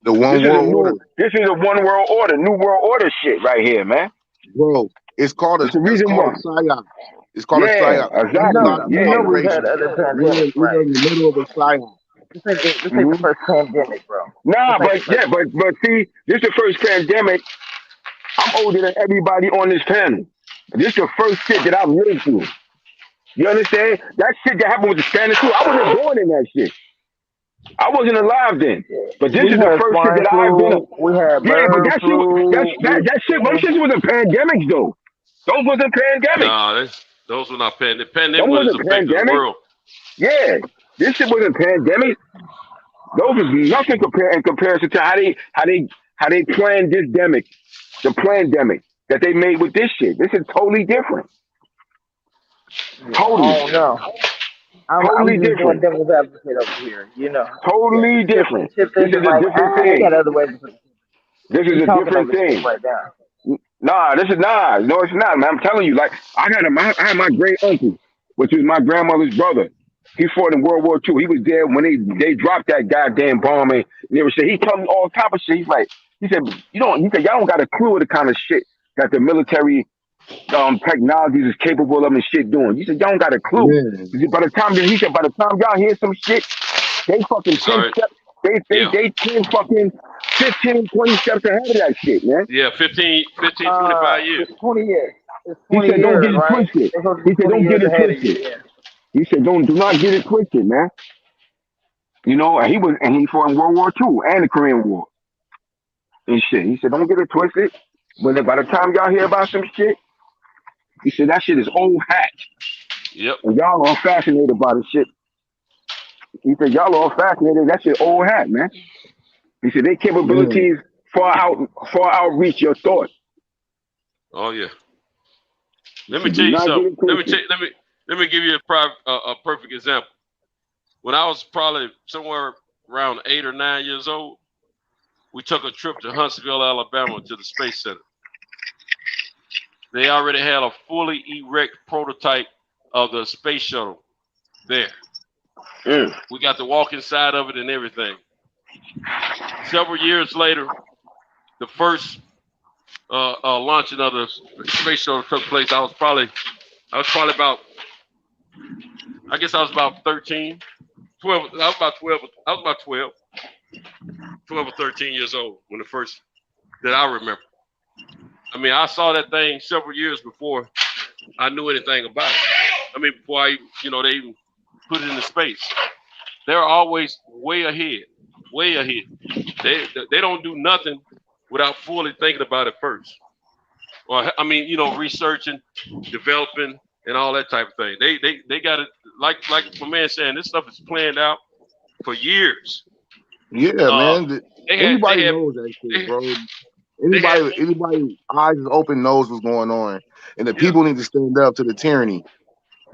The one world order, This is a one world order, new world order shit right here, man. bro. It's called It's the reason a why. psyop. It's called a Yeah, psyop. You exactly. know, Psychological Yeah. we've had operation. other pandemics, We're right? in the middle of a psyop. This ain't the hmm first pandemic, bro. This Nah, ain't the but first. yeah, but see, this is the first pandemic. I'm older than everybody on this panel. This is the first shit that I've lived through. You understand? That shit that happened with the Spanish flu, I wasn't born in that shit. I wasn't alive then. But this We is the had first shit swine that I've been. flu. We had Yeah, but bird that shit, flu. that shit, those shits wasn't pandemics though. Those wasn't pandemics. Nah, those were not pandemic. The Those pandemic was wasn't affecting the pandemics. world. Yeah. This shit wasn't pandemic. Those was nothing in comparison to how they planned this demic, the pandemic that they made with this shit. This is totally different. Totally. I don't know. Totally I'm just doing different. devil's advocate over here, you know. Totally Yeah, different. Chip This is isn't a like, different I got thing. other ways to put it. This is He's a talking different over shit thing. right now. Nah, this is not. No, it's not, man. I'm telling you, like I had my great uncle, which is my grandmother's brother. He fought in World War II. He was there when they dropped that goddamn bomb and everything. He told me all type of shit. He said, y'all don't got a clue of the kind of shit that the military technologies is capable of and shit doing. He said, y'all don't got a clue. Man, He said, by the time y'all hear some shit, they fucking 10 Sorry. steps, Yeah. they 10 fucking 15, 20 steps ahead of that shit, man. Yeah, 15, 25 years. It's 20 years. It's He 20 said, don't years, get it right? twisted. They're supposed to He be said, 20 don't years get it ahead of you, twisted. yeah. He said, do not get it twisted, man. You know, and he fought in World War II and the Korean War and shit. He said, don't get it twisted. But by the time y'all hear about some shit, he said that shit is old hat. Yep. And y'all are fascinated by the shit. He said, y'all are fascinated. That shit old hat, man. He said, their capabilities far outreach your thoughts. Oh yeah. Let me Do tell you not get something. it twisted. Let me give you a perfect example. When I was probably somewhere around 8 or 9 years old, we took a trip to Huntsville, Alabama, to the Space Center. They already had a fully erect prototype of the space shuttle there. We got to walk inside of it and everything. Several years later, the first launching of the space shuttle took place. I was probably about, I guess I was about 13, 12. I was about 12. I was about 12 or 13 years old when the first that I remember. I mean, I saw that thing several years before I knew anything about it. I mean, before they even put it into space. They're always way ahead, way ahead. They don't do nothing without fully thinking about it first. Or I mean, researching, developing, and all that type of thing. They got it like my man saying, this stuff is planned out for years. Yeah, man. Anybody knows that shit, bro. Anybody eyes is open knows what's going on, and the people need to stand up to the tyranny.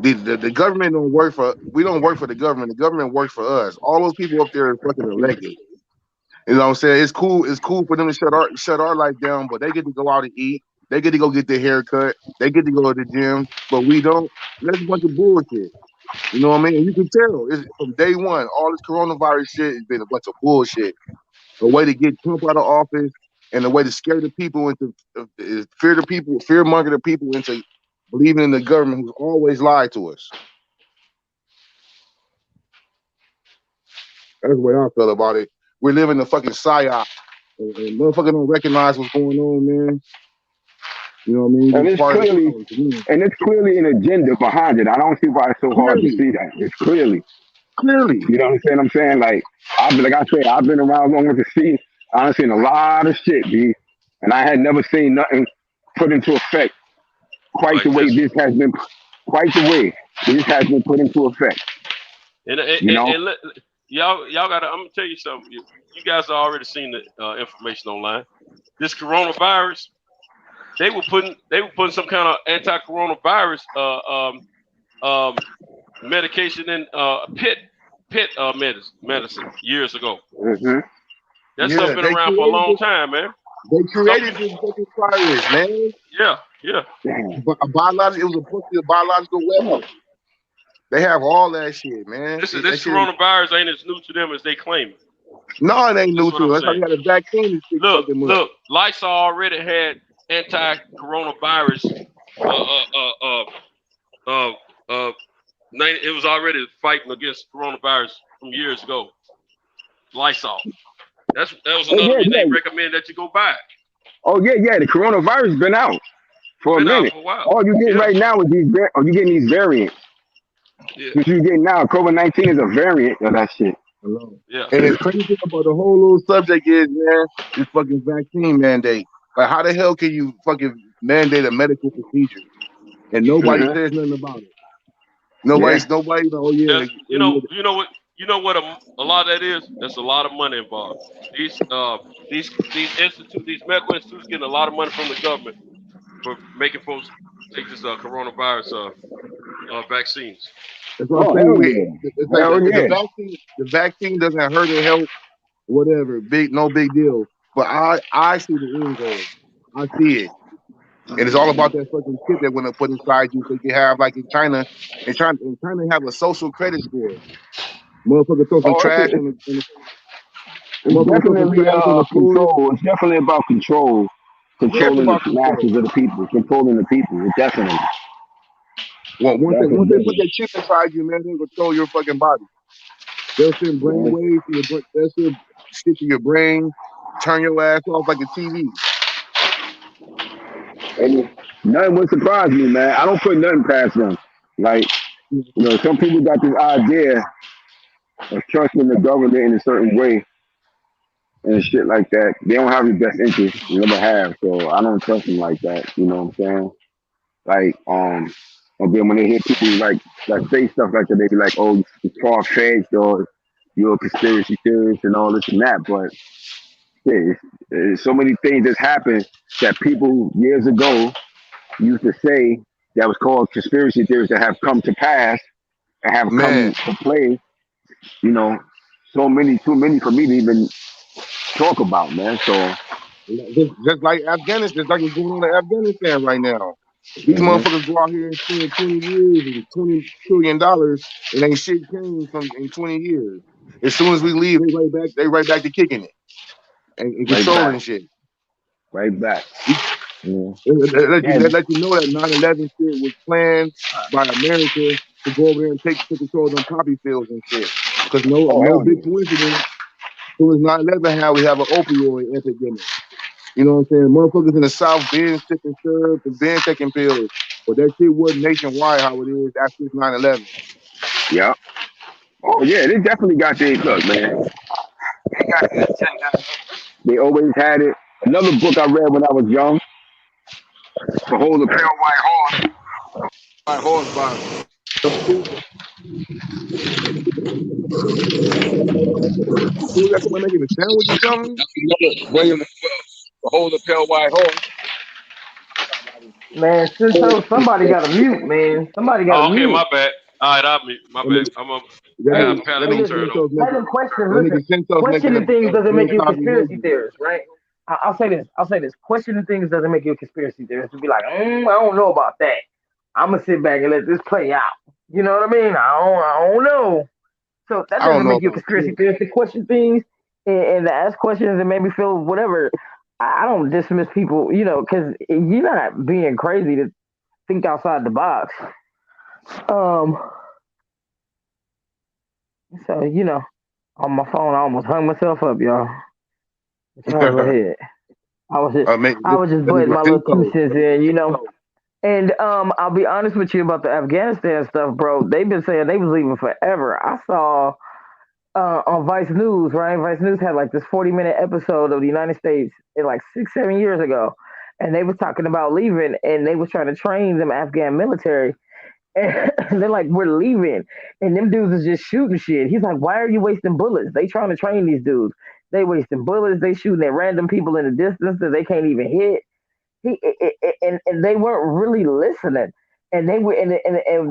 The government don't work for. We don't work for the government. The government works for us. All those people up there are fucking elected. You know what I'm saying? It's cool. It's cool for them to shut our life down, but they get to go out and eat. They get to go get their hair cut. They get to go to the gym, but we don't. That's a bunch of bullshit. You know what I mean? And you can tell it's from day one. All this coronavirus shit has been a bunch of bullshit. A way to get Trump out of office, and a way to scare the people into fearmonger the people into believing in the government who's always lied to us. That's the way I feel about it. We're living the fucking psyop, and motherfuckers don't recognize what's going on, man. You know what I mean? And it's clearly an agenda behind it. I don't see why it's so hard to see that. It's clearly. You know what I'm saying? Like I've been around long enough to see. I've seen a lot of shit, B, and I had never seen nothing put into effect quite the way this has been. Quite the way this has been put into effect. And y'all gotta. I'm gonna tell you something. You guys have already seen the information online. This coronavirus, they were putting some kind of anti-coronavirus medication in pit medicine years ago. That stuff been around for a long time, man. They created this fucking virus, man. Yeah. But it was a biological weapon. They have all that shit, man. This coronavirus ain't as new to them as they claim it. No, it ain't new to them. That's why they got a vaccine. Look, Lysol already had anti-coronavirus. It was already fighting against coronavirus from years ago. Lysol. That was another reason they recommend that you go buy it. Oh yeah. The coronavirus been out for a minute. All you get right now is you getting these variants. Yeah. What you getting now, COVID-19 is a variant of that shit. Yeah. And it's crazy about the whole little subject is, man, this fucking vaccine mandate. Like, how the hell can you fucking mandate a medical procedure and nobody says nothing about it? Nobody's. Oh yeah. That's, you know what a lot of that is. There's a lot of money involved. These institutes, these medical institutes, getting a lot of money from the government for making folks take this coronavirus vaccines. That's what I'm saying. It's like the vaccine doesn't hurt or help, whatever. No big deal. But I see the end goal. I see it. And it's all about that fucking shit that when they put inside you, so you can have like in China have a social credit score. Motherfucker throw some trash in the Definitely control. It's definitely about control. Controlling the masses of the people. Controlling the people. Definitely. Well, once they put that chip inside you, man, they control your fucking body. They'll send brain waves to your brain. They'll send shit to your brain, turn your ass off like a TV. And nothing would surprise me, man. I don't put nothing past them. Like, some people got this idea of trusting the government in a certain way and shit like that. They don't have your best interest. They never have. So I don't trust them like that. You know what I'm saying? Like, and then when they hear people like say stuff like that, they be like, "Oh, it's far-fetched," or "You're a conspiracy theorist," and all this and that. But yeah, it's so many things that's happened that people years ago used to say that was called conspiracy theories that have come to pass and have come to play. So many, too many for me to even talk about, man. So just like Afghanistan, just like what's going on in Afghanistan right now. These motherfuckers go out here and spend 20 years and $20 trillion, and ain't shit changed in 20 years. As soon as we leave, they right back to kicking it and controlling shit. Right back. They let you know that 9/11 shit was planned by America to go over there and take control of them poppy fields and shit. Because no big coincidence. As soon as 9/11 we have an opioid epidemic. You know what I'm saying? Motherfuckers in the South been taking syrup and been taking pills, but that shit wasn't nationwide how it is after 9/11. Yeah. Oh yeah, they definitely got their look, man. They got their agenda. They always had it. Another book I read when I was young, Behold the Pale White Horse. White horse by who got someone making a sandwich or something? William Behold the Pale White Horse. Man, somebody got to mute, man. Somebody got to mute. Okay, my bad. All right, I'll mute. My bad. I got panel turn over. Questioning things doesn't make you a conspiracy theorist, right? I'll say this. Questioning things doesn't make you a conspiracy theorist. To be like, I don't know about that. I'm gonna sit back and let this play out. You know what I mean? I don't know. So that doesn't make you a conspiracy theorist to question things and to ask questions and maybe feel whatever. I don't dismiss people, because you're not being crazy to think outside the box. So, on my phone, I almost hung myself up, y'all. Go ahead. I was just putting my little 2 cents in, And I'll be honest with you about the Afghanistan stuff, bro. They've been saying they was leaving forever. I saw on Vice News, right? Vice News had like this 40-minute episode of the United States like 6-7 years ago, and they were talking about leaving, and they was trying to train them Afghan military. And they're like, we're leaving. And them dudes is just shooting shit. He's like, why are you wasting bullets? They trying to train these dudes. They wasting bullets. They shooting at random people in the distance that they can't even hit. And they weren't really listening. And they were, and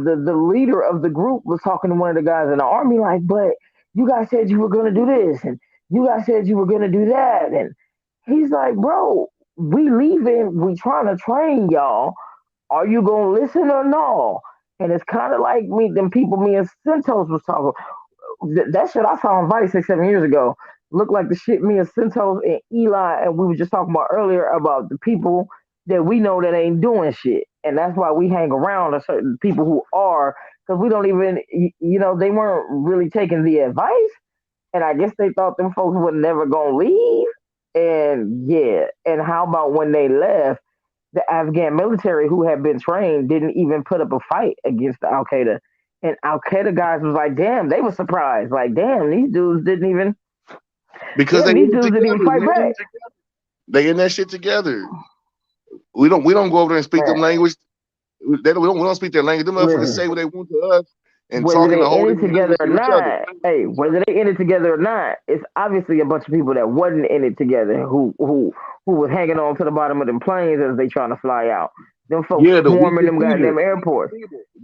the leader of the group was talking to one of the guys in the army, like, but you guys said you were going to do this. And you guys said you were going to do that. And he's like, bro, we leaving. We trying to train y'all. Are you going to listen or no? And it's kind of like me and Centos was talking. That shit I saw on Vice 6-7 years ago looked like the shit me and Centos and Eli and we were just talking about earlier about the people that we know that ain't doing shit. And that's why we hang around a certain people who are, because we don't even, they weren't really taking the advice. And I guess they thought them folks were never going to leave. And yeah, and how about when they left, the Afghan military who had been trained didn't even put up a fight against the Al-Qaeda. And Al-Qaeda guys was like, damn, they were surprised. Like, damn, these dudes didn't even... Because these dudes didn't even fight back. They in that shit together. We don't go over there and speak them language. We don't speak their language. Them motherfuckers say what they want to us, and whether talking they a whole in it different together language or to each other. not, hey, whether they in it together or not, it's obviously a bunch of people that wasn't in it together who was hanging on to the bottom of them planes as they trying to fly out. Them folks Yeah, the weak swarming and them feeble. goddamn airports.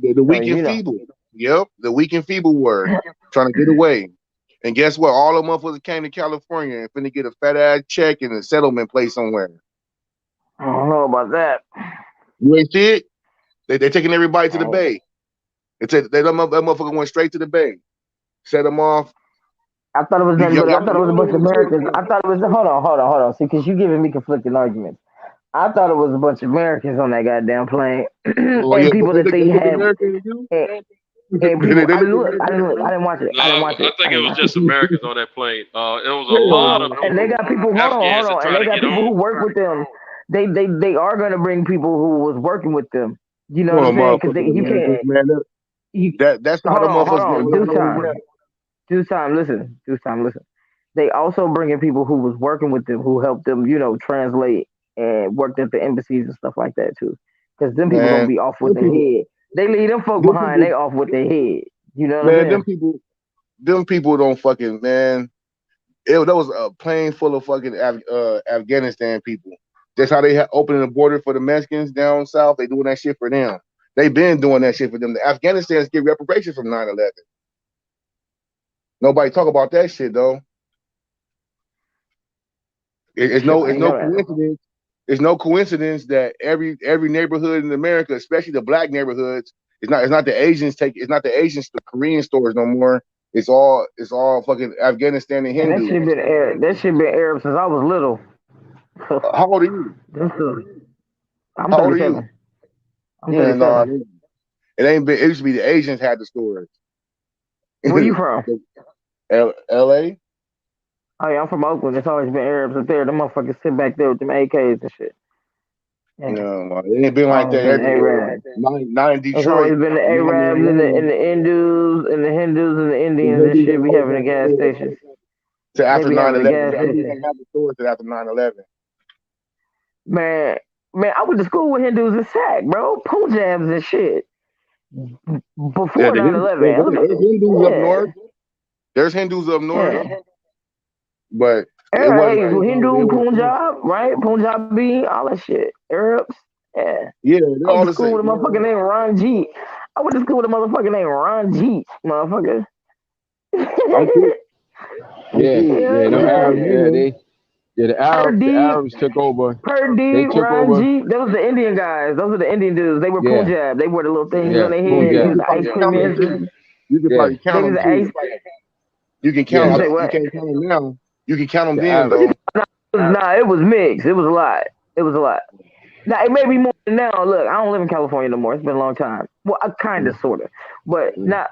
The So weak and feeble. Yep, the weak and feeble were trying to get away. And guess what? All the motherfuckers came to California and finna get a fat ass check in a settlement place somewhere. I don't know about that. You ain't see it? They taking everybody to the bay. That motherfucker went straight to the bay. Set them off. I thought it was nothing but I thought it was a bunch of Americans. I thought it was hold on. See, because you giving me conflicting arguments. I thought it was a bunch of Americans on that goddamn plane, and people that they had. And people, I didn't watch it. No, I didn't watch it. I think it was just Americans on that plane. It was a lot of And they got people. Hold on. And they got people who work with them. They are gonna bring people who was working with them. You know what I'm saying? Because you can't. That's how the motherfuckers. Due time. Listen. They also bringing people who was working with them, who helped them, translate and worked at the embassies and stuff like that too. Because them people don't be off with their head. They leave them folk behind. They off with their head. You know what I'm saying? Them people don't fucking, man. That was a plane full of fucking Afghanistan people. That's how they opening the border for the Mexicans down south. They doing that shit for them. They been doing that shit for them. The Afghanistans get reparations from 9/11. Nobody talk about that shit though. It's no coincidence. It's no coincidence that every neighborhood in America, especially the black neighborhoods, it's not the Asians the Korean stores no more. It's all fucking Afghanistan and Hindus. That shit been Arab since I was little. How old are you? I'm How old are 37. you? I'm 37. It ain't been. It used to be the Asians had the stores. Where you from? L.A. Oh yeah, I'm from Oakland. It's always been Arabs up there. The motherfuckers sit back there with them AKs and shit. Yeah. No, it ain't been like that everywhere. Not in Detroit. It's always been the Arabs and the Hindus and the Indians and shit. We having the gas stations. To after 9/11, they didn't have the stores to after 9/11. Man, I went to school with Hindus and Sac, bro. Punjabs and shit. Before 9/11. There's Hindus up north. There's Hindus up north. Yeah. But Hindu, Punjab, right? Punjabi, all that shit. Arabs, yeah. Yeah, they're all the same. I went to school with a motherfucker named Ranjit. I went to school with a motherfucker named Ranjit, motherfucker. The Arabs took over. Purdeep, Ranjit, those are the Indian guys. Those are the Indian dudes. They were Punjab. They wore the little things on their head. The ice cream. You can probably count them. You can count them. You can't count them now. You can count them then, though. Nah, it was mixed. It was a lot. Now, it may be more than now. Look, I don't live in California no more. It's been a long time. Well, kind of, sort of. But not,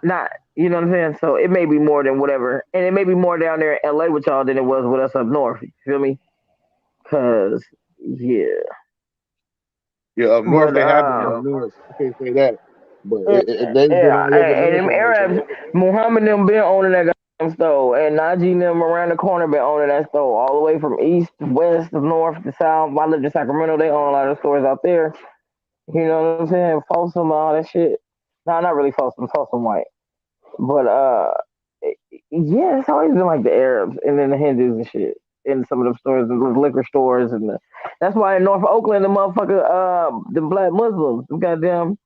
you know what I'm saying? So it may be more than whatever. And it may be more down there in L.A. with y'all than it was with us up north. You feel me? Because, yeah. Yeah, up north, they have them up north. I can't say that. But and them Arabs, Muhammad them been owning that store, and Najee them around the corner been owning that store all the way from east to west to north to south. I lived in Sacramento. They own a lot of stores out there. You know what I'm saying? Folsom, all that shit. No, not really Folsom White. But yeah, it's always been like the Arabs and then the Hindus and shit in some of them stores, and those liquor stores, and that's why in North Oakland, the motherfucker, the black Muslims, the goddamn,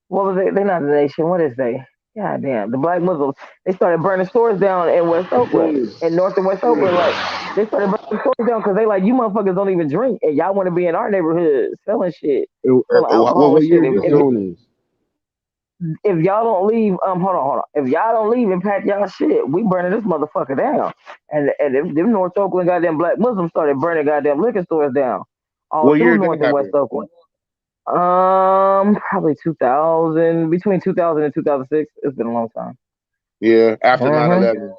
what was it? They're not the nation. What is they? God damn, the black Muslims, they started burning stores down in West Oakland, in North and West Oakland. Like, they started burning stores down because they like, you motherfuckers don't even drink, and y'all want to be in our neighborhood selling shit. What year was doing this? If y'all don't leave, hold on. If y'all don't leave and pack y'all shit, we burning this motherfucker down. And if them North Oakland goddamn black Muslims started burning goddamn liquor stores down all through North and West Oakland. Probably 2000, between 2000 and 2006. It's been a long time. Yeah, after 9/11.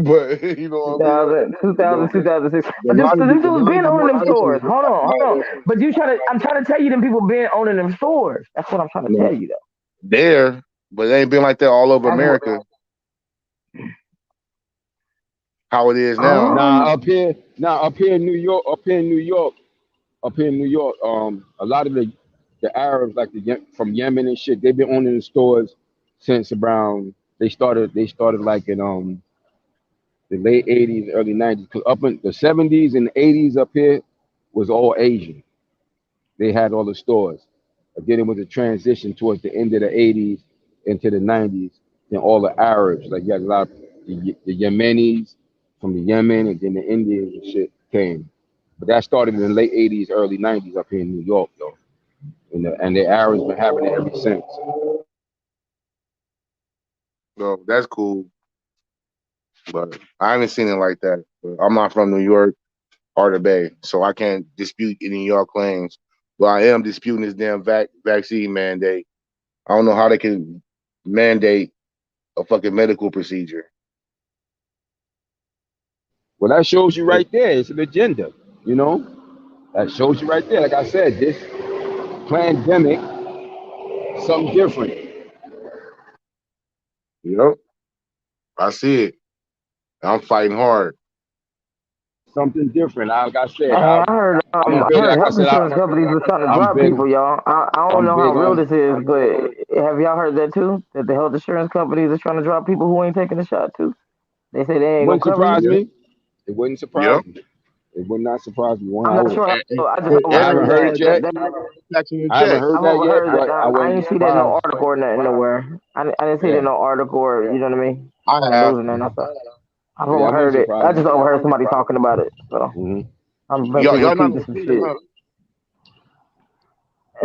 But you know what I mean? 2006. But them dudes been owning them stores. Hold on. But I'm trying to tell you, them people been owning them stores. That's what I'm trying to tell you, though. There, but it ain't been like that all over America. How it is now? Up here in New York, a lot of the Arabs, like from Yemen and shit, they've been owning the stores since around they started like in the late 80s, early 90s. Because up in the 70s and 80s up here was all Asian. They had all the stores. But then it was a transition towards the end of the 80s into the 90s. Then all the Arabs, like you had a lot of the Yemenis from the Yemen, and then the Indians and shit came. But that started in the late 80s, early 90s up here in New York, though. And the Arabs been having it ever since. So that's cool. But I haven't seen it like that. But I'm not from New York or the Bay, so I can't dispute any of y'all claims. But I am disputing this damn vaccine mandate. I don't know how they can mandate a fucking medical procedure. Well, that shows you right there. It's an agenda, you know? That shows you right there. Like I said, this pandemic, something different. Yep. I see it. I'm fighting hard. Something different. Like I said, I heard health insurance companies were trying to drop people, y'all. I don't know how real this is, but have y'all heard that too? That the health insurance companies are trying to drop people who ain't taking the shot too. They say they ain't gonna cover you. It wouldn't surprise me. It would not surprise me. I'm not sure. I haven't heard it yet. I haven't heard that yet. I didn't see that in no article or nothing nowhere. I didn't see that in no article or, you know what I mean? I have. I've overheard it. I just overheard somebody talking about it. So I'm y'all not some shit.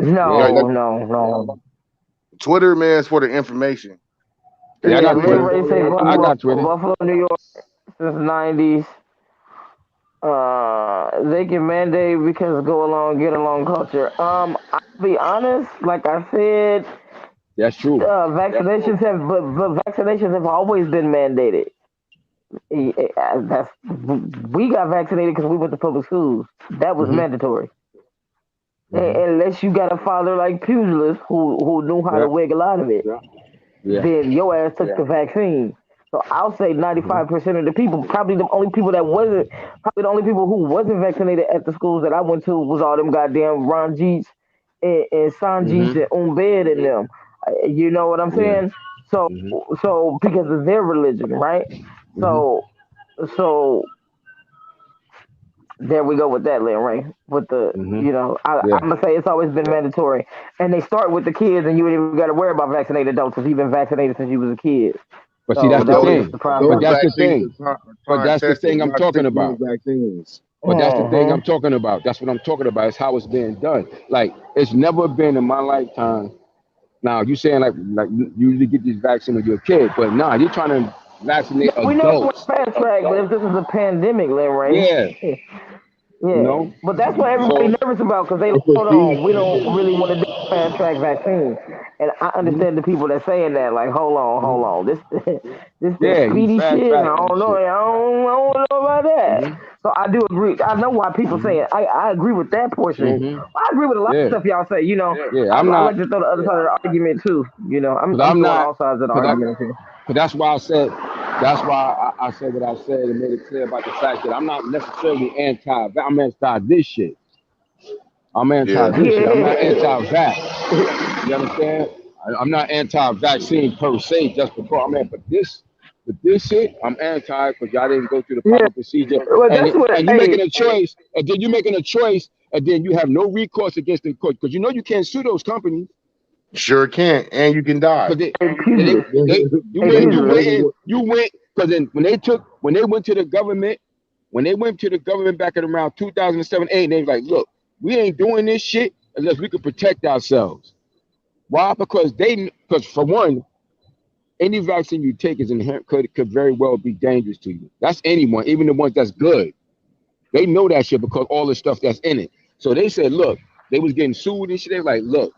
No. Twitter, man, is for the information. Yeah, I got Twitter. I got Twitter. Buffalo, New York, since the 90s. They can mandate because get along culture. I'll be honest, like I said, that's true. Vaccinations have always been mandated. We got vaccinated because we went to public schools. That was mandatory. Unless you got a father like Pugilist who knew how to wiggle out of it, then your ass took the vaccine. So I'll say 95% of the people, probably the only people who wasn't vaccinated at the schools that I went to was all them goddamn Ranjits and Sanjits and Umbed and them. You know what I'm saying? So because of their religion, right? So there we go with that, Lynn, right? With the, I'm gonna say it's always been mandatory, and they start with the kids, and you ain't even got to worry about vaccinated adults if you've been vaccinated since you was a kid. But see, that's the thing. But that's the thing. But that's the thing I'm talking about. But that's the thing I'm talking about. That's what I'm talking about. It's how it's being done. Like, it's never been in my lifetime. Now, you saying like you usually get this vaccine when you're a kid, but nah, you're trying to vaccinate adults. We know it's fast track, but if this is a pandemic, Lynn, right? Yeah. Yeah, you know? But that's what everybody's nervous about because they hold on. We don't really want to do fast track vaccines, and I understand the people that saying that. Like, hold on, this speedy shit. I don't know. I don't know about that. So I do agree. I know why people say it. I agree with that portion. I agree with a lot of stuff y'all say. You know, I like to throw the other side of the argument too. You know, I'm throwing all sides of the argument here. But that's why I said what I said and made it clear about the fact that I'm not necessarily I'm anti this shit. I'm anti this shit. I'm not anti-vax. You understand? I'm not anti-vaccine per se, just because but this shit, I'm anti because y'all didn't go through the proper procedure. Well, and you're making a choice, and then you're making a choice, and then you have no recourse against the court because you know you can't sue those companies. Sure can, and you can die. You went because then when they went to the government back in around 2007, 8, they was like, look, we ain't doing this shit unless we could protect ourselves. Why? Because for one, any vaccine you take is inherent could very well be dangerous to you. That's anyone, even the ones that's good. They know that shit because all the stuff that's in it. So they said, look, they was getting sued and shit. They were like, look,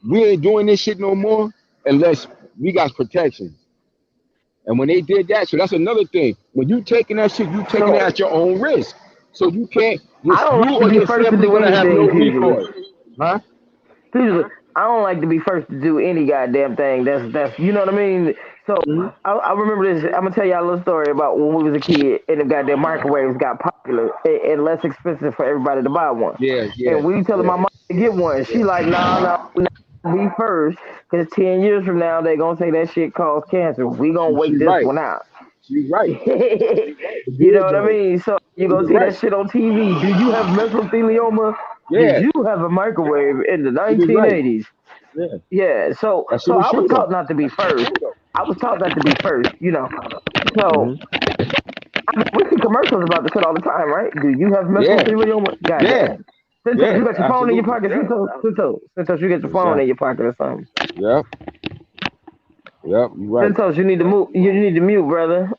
we ain't doing this shit no more unless we got protections. And when they did that, so that's another thing. When you taking that shit, you taking it at your own risk. So you can't. I don't like to be first to do anything. Huh? I don't like to be first to do any goddamn thing. That's you know what I mean. So I remember this. I'm gonna tell y'all a little story about when we was a kid and the goddamn microwaves got popular and less expensive for everybody to buy one. Yeah. And we telling my mom to get one. She like, nah, be first, because 10 years from now, they're going to say that shit caused cancer. We going to wait She's this right. one out. She's right. You know what I mean? So you going to see that shit on TV. Do you have mesothelioma? Yeah. Did you have a microwave in the She was right. 1980s? Yeah. Yeah, so That shit so was I true was though. taught not to be first. I was taught not to be first, you know. So we see commercials about this shit all the time, right? Do you have mesothelioma? God damn. Sintos, you got your phone in your pocket, Sintos, you got your phone in your pocket or something. Yep. Yep, you right. Sintos, you need to move. You need to mute, brother.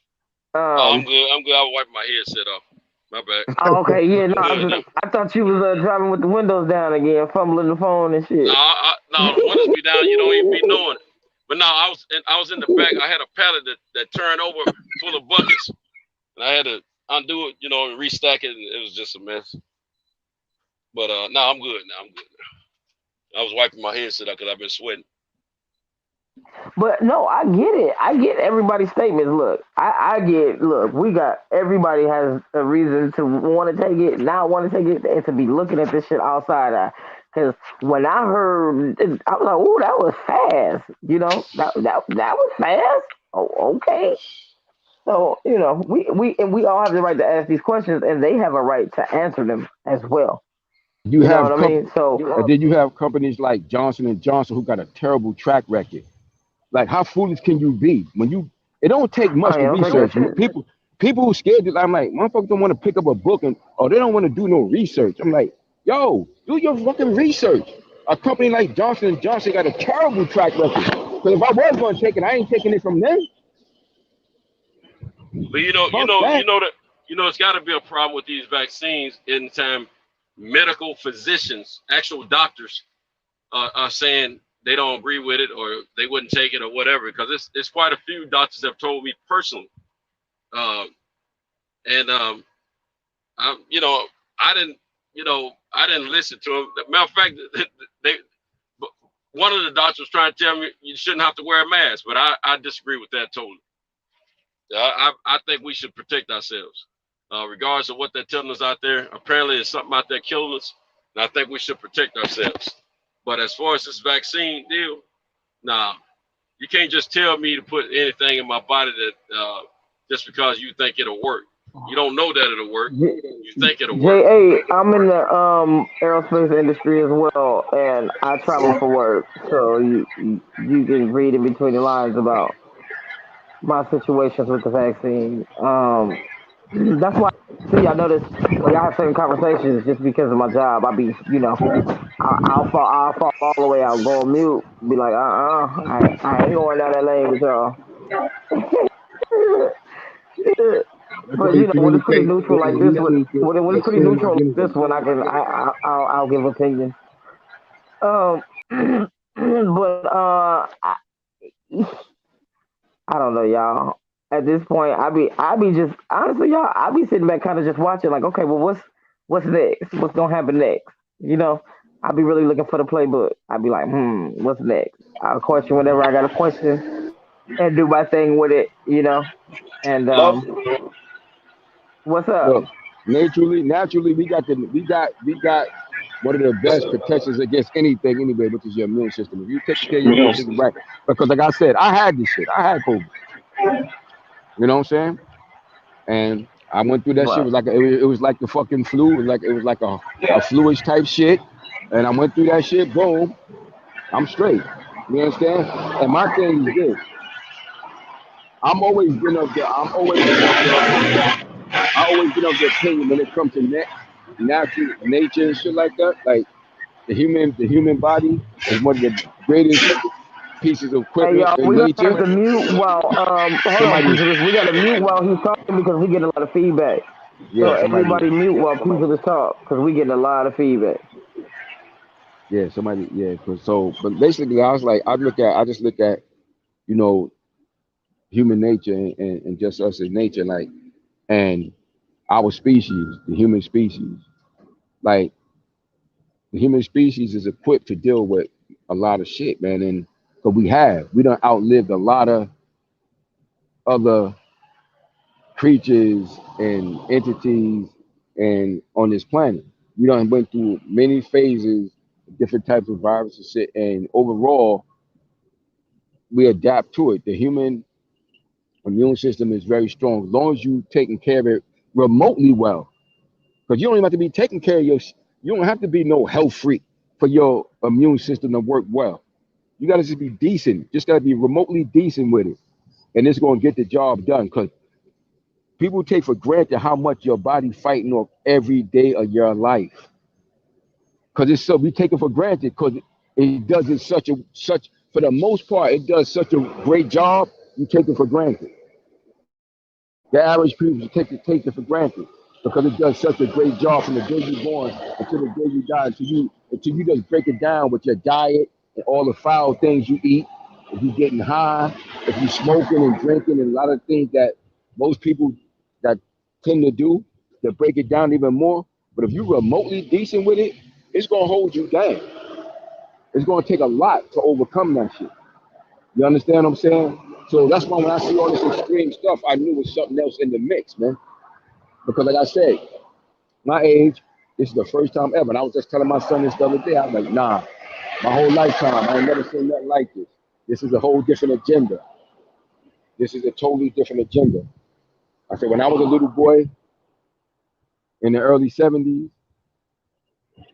I'm good. I was wiping my headset off. My bad. Oh, okay, yeah, no, I'm good now. I thought you was driving with the windows down again, fumbling the phone and shit. No, the windows be down. You don't even be knowing it. But no, I was in the back. I had a pallet that turned over full of buckets, and I had to undo it, and restack it. And it was just a mess. But no, I'm good now. I'm good now. I was wiping my headset out because I've been sweating. But no, I get it. I get everybody's statements. Look, we got, everybody has a reason to want to take it, not want to take it, and to be looking at this shit outside. Because when I heard, I was like, "Ooh, that was fast." That was fast. Oh, okay. So we all have the right to ask these questions, and they have a right to answer them as well. You know have what I mean? So and then you have companies like Johnson & Johnson who got a terrible track record. Like, how foolish can you be when it don't take much to research. People who scared, I'm like, motherfuckers don't want to pick up a book or they don't want to do no research. I'm like, yo, do your fucking research. A company like Johnson & Johnson got a terrible track record. Because if I was going to take it, I ain't taking it from them. But it's got to be a problem with these vaccines in time. Medical physicians, actual doctors, are saying they don't agree with it or they wouldn't take it or whatever, because it's quite a few doctors have told me personally. I didn't listen to them. Matter of fact, one of the doctors was trying to tell me you shouldn't have to wear a mask, but I disagree with that totally. I think we should protect ourselves, regardless of what they're telling us out there. Apparently, there's something out there killing us, and I think we should protect ourselves. But as far as this vaccine deal, nah, you can't just tell me to put anything in my body that just because you think it'll work. You don't know that it'll work. You think it'll work. I'm in the aerospace industry as well, and I travel for work. So you can read in between the lines about my situations with the vaccine. That's why, see, I notice when I have certain conversations, just because of my job, I'll be, I'll fall all the way out, go on mute, be like, I ain't going down that lane with y'all. But when it's pretty neutral like this one, when it's pretty neutral like this one, I'll give opinion. But I don't know, y'all. At this point, I be just honestly, y'all. I be sitting back, kind of just watching, like, okay, well, what's next? What's gonna happen next? I'll be really looking for the playbook. I'll be like, what's next? I'll question whenever I got a question and do my thing with it, And what's up? Look, naturally, we got one of the best protections against anything anyway, which is your immune system. If you take care of your immune system right, because like I said, I had this shit. I had COVID. You know what I'm saying? And I went through that shit. It was like the fucking flu. It was like a fluish type shit. And I went through that shit. Boom. I'm straight. You understand? And my thing is this. I always been of the opinion when it comes to natural nature and shit like that. Like the human body is one of the greatest pieces of equipment in we nature. got to mute while we got to mute while he's talking because we get a lot of feedback. Yeah, so everybody mute while people just talk because we getting a lot of feedback. Yeah, but basically, I just look at, human nature and just us as nature, like, and our species, the human species, like, the human species is equipped to deal with a lot of shit, man, and but we done outlived a lot of other creatures and entities and on this planet. We done went through many phases different types of viruses, shit, and overall, we adapt to it. The human immune system is very strong as long as you taking care of it remotely well. Because you don't even have to be taking care of you don't have to be no health freak for your immune system to work well. You got to just be decent. Just got to be remotely decent with it, and it's going to get the job done. Because people take for granted how much your body fighting off every day of your life. Because it's so we take it for granted because it does it such for the most part it does such a great job. You take it for granted. The average people take it for granted because it does such a great job from the day you're born until the day you die. Until you just break it down with your diet and all the foul things you eat. If you're getting high, if you're smoking and drinking, and a lot of things that most people that tend to do to break it down even more. But if you're remotely decent with it, it's gonna hold you down. It's gonna take a lot to overcome that shit. You understand what I'm saying? So that's why when I see all this extreme stuff, I knew it was something else in the mix, man. Because like I said, my age, this is the first time ever. And I was just telling my son this the other day. I was like, nah, my whole lifetime, I ain't never seen nothing like this. This is a whole different agenda. This is a totally different agenda. I said, when I was a little boy in the early 70s,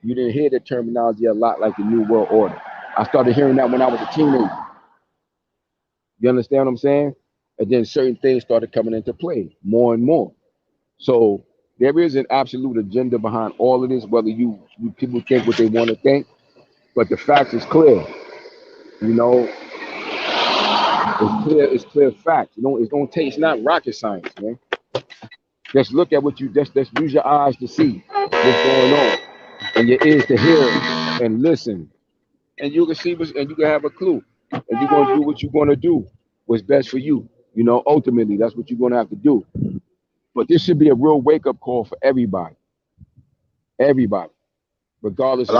you didn't hear the terminology a lot like the New World Order. I started hearing that when I was a teenager. You understand what I'm saying? And then certain things started coming into play more and more. So there is an absolute agenda behind all of this, whether you people think what they want to think, but the fact is clear. You know, it's clear facts. You know, it's not rocket science, man. Just look at just use your eyes to see what's going on and your ears to hear and listen. And you can see and you can have a clue. And you're gonna do what you're gonna do, what's best for you. You know, ultimately that's what you're gonna have to do. But this should be a real wake-up call for everybody. Everybody. Regardless of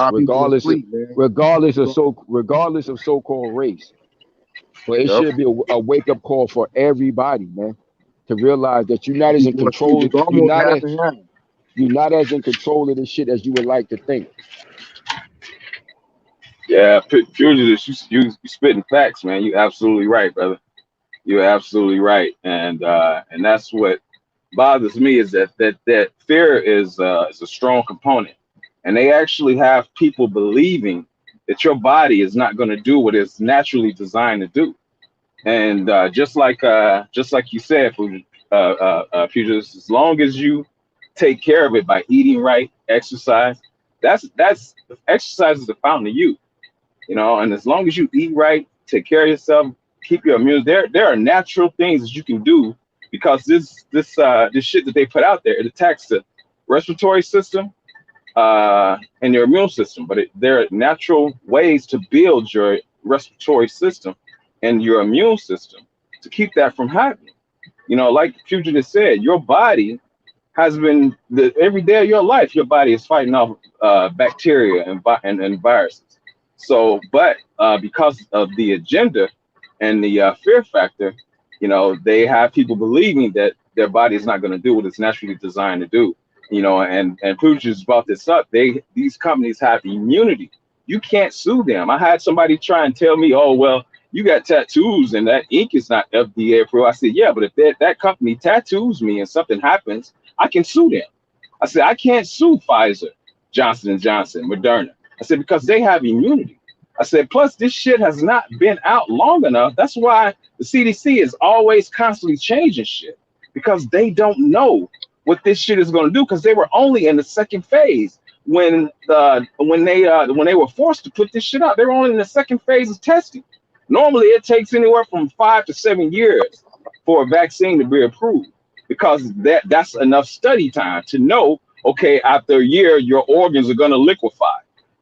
so-called race. So it should be a wake-up call for everybody, man, to realize that you're not as in control. You're not as in control of this shit as you would like to think. Yeah, Fugitive, you spitting facts, man. You absolutely right, brother. You're absolutely right, and that's what bothers me is that fear is a strong component, and they actually have people believing that your body is not going to do what it's naturally designed to do, and just like you said, Fugitive, as long as you take care of it by eating right, exercise, that's exercise is the fountain of youth. You know, and as long as you eat right, take care of yourself, keep your immune. There are natural things that you can do because this shit that they put out there, it attacks the respiratory system and your immune system. But there are natural ways to build your respiratory system and your immune system to keep that from happening. You know, like Fugitive said, your body has been every day of your life, your body is fighting off bacteria and viruses. So, but because of the agenda and the fear factor, you know, they have people believing that their body is not going to do what it's naturally designed to do. You know, and Pooch just brought this up. These companies have immunity. You can't sue them. I had somebody try and tell me, oh, well, you got tattoos and that ink is not FDA approved. I said, yeah, but if that company tattoos me and something happens, I can sue them. I said, I can't sue Pfizer, Johnson & Johnson, Moderna. I said, because they have immunity. I said, plus this shit has not been out long enough. That's why the CDC is always constantly changing shit, because they don't know what this shit is going to do, because they were only in the second phase when they were forced to put this shit out. They were only in the second phase of testing. Normally it takes anywhere from 5 to 7 years for a vaccine to be approved, because that's enough study time to know, okay, after a year your organs are going to liquefy.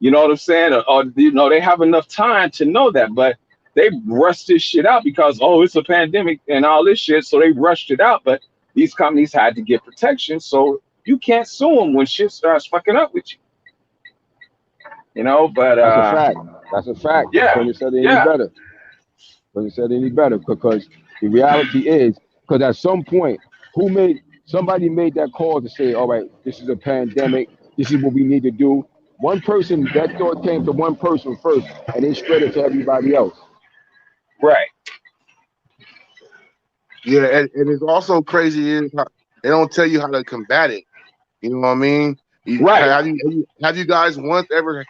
You know what I'm saying? Or you know, they have enough time to know that, but they rushed this shit out because, oh, it's a pandemic and all this shit, so they rushed it out. But these companies had to get protection, so you can't sue them when shit starts fucking up with you. You know, but that's a fact. That's a fact. Yeah. Couldn't have said it any better. Couldn't have said it any better, because the reality is, because at some point, somebody made that call to say, all right, this is a pandemic, this is what we need to do. one person, that thought came to one person first, and they spread it to everybody else. Right. Yeah, and it's also crazy is how they don't tell you how to combat it. You know what I mean? Right. Have you guys once ever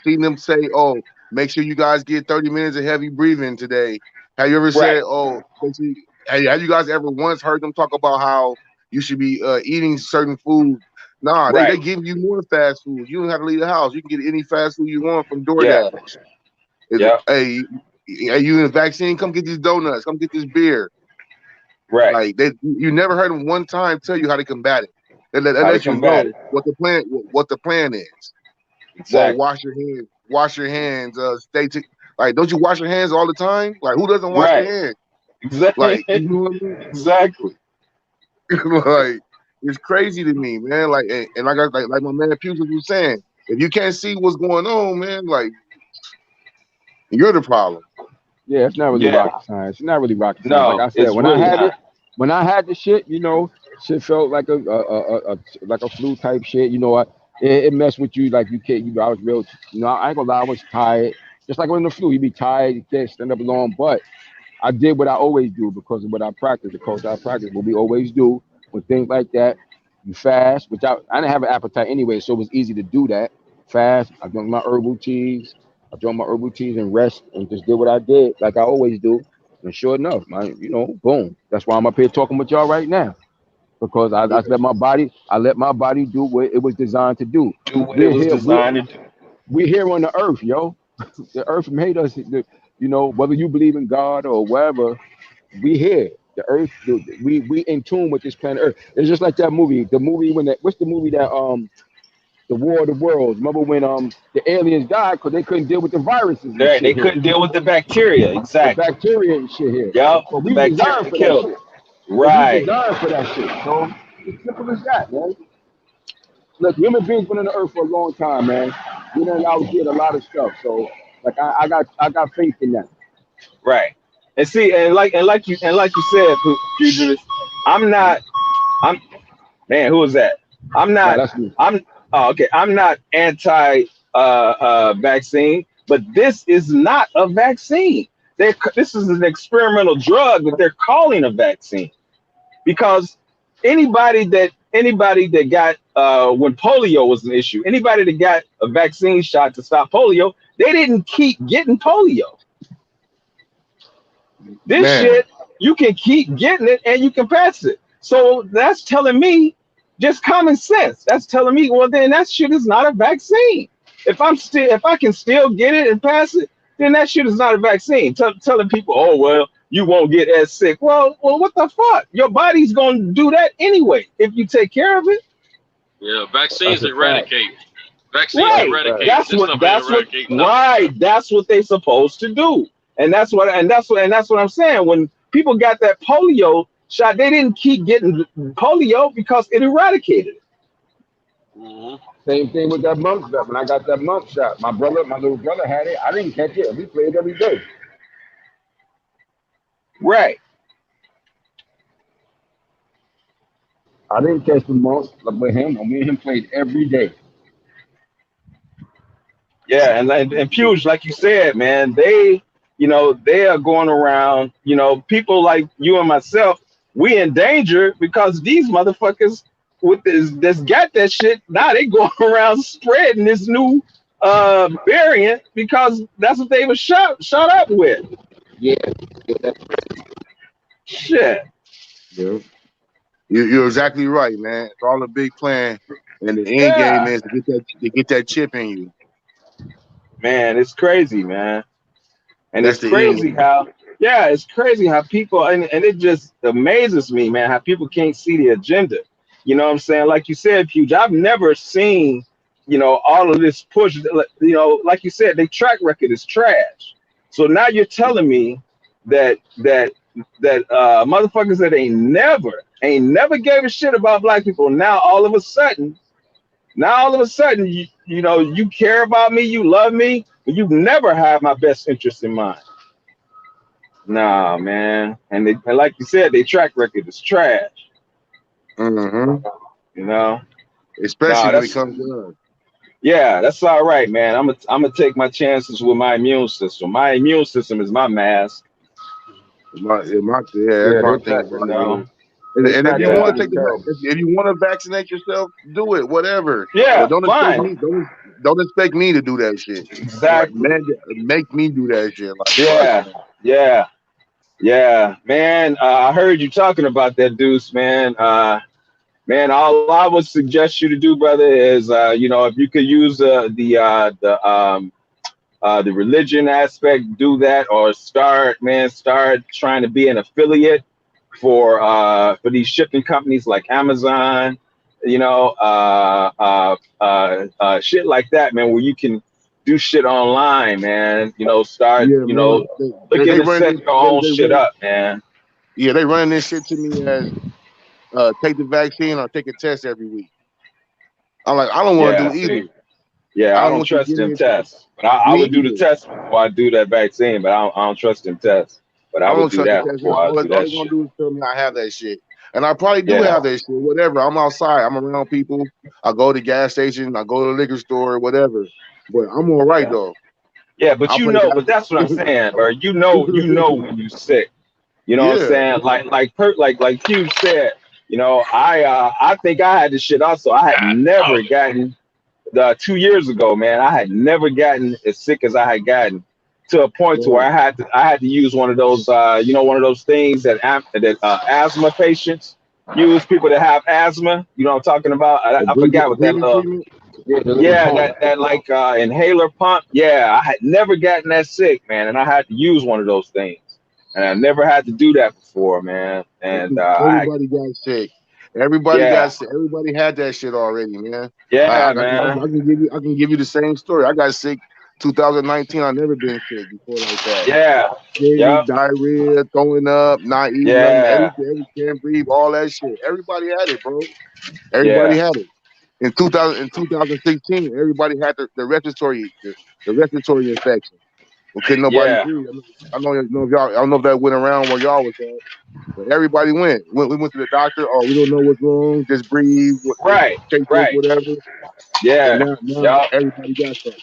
seen them say, "Oh, make sure you guys get 30 minutes of heavy breathing today"? Have you ever said, "Oh"? Have you guys ever once heard them talk about how you should be eating certain food? Nah, they give you more fast food. You don't have to leave the house. You can get any fast food you want from DoorDash. Hey, you in a vaccine? Come get these donuts. Come get this beer. Right. Like you never heard them one time tell you how to combat it. They let you know what the plan is. Exactly. Well, wash your hands. Like, don't you wash your hands all the time? Like, who doesn't wash their hands? Exactly. Like, you know what I mean? Exactly. Like, it's crazy to me, man. Like, and like my man Pewes was saying, if you can't see what's going on, man, like, you're the problem. Yeah, it's not really rocket science. It's not really rocket science. No, Like I said, it's when really I had the shit, you know, shit felt like a flu type shit. You know, it messed with you like you can't. You know, I was real. You know, I ain't gonna lie, I was tired. Just like when the flu, you be tired, you can't stand up long. But I did what I always do because of what I practice, the culture I practice. What we always do with things like that, you fast. Which I didn't have an appetite anyway, so it was easy to do that. Fast. I drank my herbal teas. And rest and just did what I did, like I always do. And sure enough, boom. That's why I'm up here talking with y'all right now. Because I let my body do what it was designed to do. We're here on the earth, yo. The earth made us, whether you believe in God or whatever, we here. The earth, we in tune with this planet Earth. It's just like that movie. What's the movie that The War of the Worlds? Remember when the aliens died because they couldn't deal with the viruses? They couldn't deal with the bacteria. Exactly. The bacteria and shit here. Yep. But we designed for that shit. Right. We designed for that shit. So it's simple as that, man. Look, human beings been on the earth for a long time, man. We done outdid a lot of stuff. So like I got faith in that. Right. And see, and like you said, Fugitive, I'm man, who was that? I'm not anti vaccine, but this is not a vaccine. This is an experimental drug that they're calling a vaccine, because anybody that got when polio was an issue, anybody that got a vaccine shot to stop polio, they didn't keep getting polio. This shit, you can keep getting it and you can pass it. So that's telling me just common sense. That's telling me, well, then that shit is not a vaccine. If I can still get it and pass it, then that shit is not a vaccine. Telling people, oh, well, you won't get as sick. Well, what the fuck? Your body's going to do that anyway if you take care of it. Yeah, vaccines eradicate. Vaccines right. eradicate. That's what they're supposed to do. And that's what I'm saying. When people got that polio shot, they didn't keep getting polio because it eradicated it. Mm-hmm. Same thing with that mumps shot. When I got that mumps shot, my little brother had it. I didn't catch it. We played every day. Right. I didn't catch the mumps with him. Me and him played every day. Yeah, and Pewge, like you said, man, they are going around, people like you and myself, we in danger because these motherfuckers with this got that shit. Now they going around spreading this new variant because that's what they were shot up with. Yeah. Shit. Yeah. You're exactly right, man. It's all a big plan, and the end game is to get that chip in you. Man, it's crazy, man. And That's it's crazy it's crazy how people, and it just amazes me, man, how people can't see the agenda. You know what I'm saying? Like you said, Pewge, I've never seen, all of this push, like you said, their track record is trash. So now you're telling me that motherfuckers that ain't never gave a shit about black people, now all of a sudden, you care about me, you love me, but you never have my best interest in mind. Nah, man. And like you said, their track record is trash. Mm-hmm. Especially when it comes to us. Yeah, that's all right, man. I'm gonna take my chances with my immune system. My immune system is my mask. That's my thing You about it. know. And if you want to take Yeah. if you want to vaccinate yourself, do it, whatever. Yeah, But don't expect fine. me. Don't expect me to do that shit. Like, Exactly. man, make me do that shit. Like, Yeah, yeah, man. I heard you talking about that, Deuce, man. Man, all I would suggest you to do, brother, is if you could use the religion aspect, do that, or start trying to be an affiliate for these shipping companies like Amazon, shit like that, man, where you can do shit online, man. Start, yeah, man. looking They to run set this. your own They shit run. up, man. Yeah, they running this shit to me as take the vaccine or take a test every week. I'm like, I don't want to Yeah, do see. either. Yeah, I I don't don't want you trust getting them it. tests, but I Me would do the either. test before I do that vaccine. But I don't trust them tests. But I I would don't do trust the that test. before I All do they're that gonna shit. do is tell me I have that shit, and I probably do Yeah, have that shit. Whatever. I'm outside. I'm around people. I go to the gas station. I go to the liquor store. Whatever. But I'm all right yeah, though. yeah. But I play but that's what I'm basketball. saying, bro. You know when you're sick. You know what I'm Yeah. saying? Like Hugh said. I think I had this shit also. I had never gotten 2 years ago, man. I had never gotten as sick as I had gotten to a point to where Right. I had to use one of those one of those things that asthma patients use, people that have asthma. You know what I'm talking about? I forgot A what that breathing little, treatment. Yeah, the little yeah, pump. that like inhaler pump. Yeah, I had never gotten that sick, man, and I had to use one of those things. And I never had to do that before, man. And Everybody got sick. Everybody yeah, got sick. Everybody had that shit already, man. yeah, I man. can give you the same story. I got sick 2019. I've never been sick before like that. Yeah, Headache, yep, diarrhea, throwing up, not eating nothing, yeah, everything, can't breathe, all that shit. Everybody had it, bro. Everybody yeah, had it. In 2016, everybody had the respiratory infection. Well, couldn't nobody yeah. breathe. I know if y'all. I don't know if that went around where y'all was at, but everybody went. We went to the doctor. Oh, we don't know what's wrong. Just breathe. Right, Take this, right. whatever. And Yeah, now yup. everybody got that.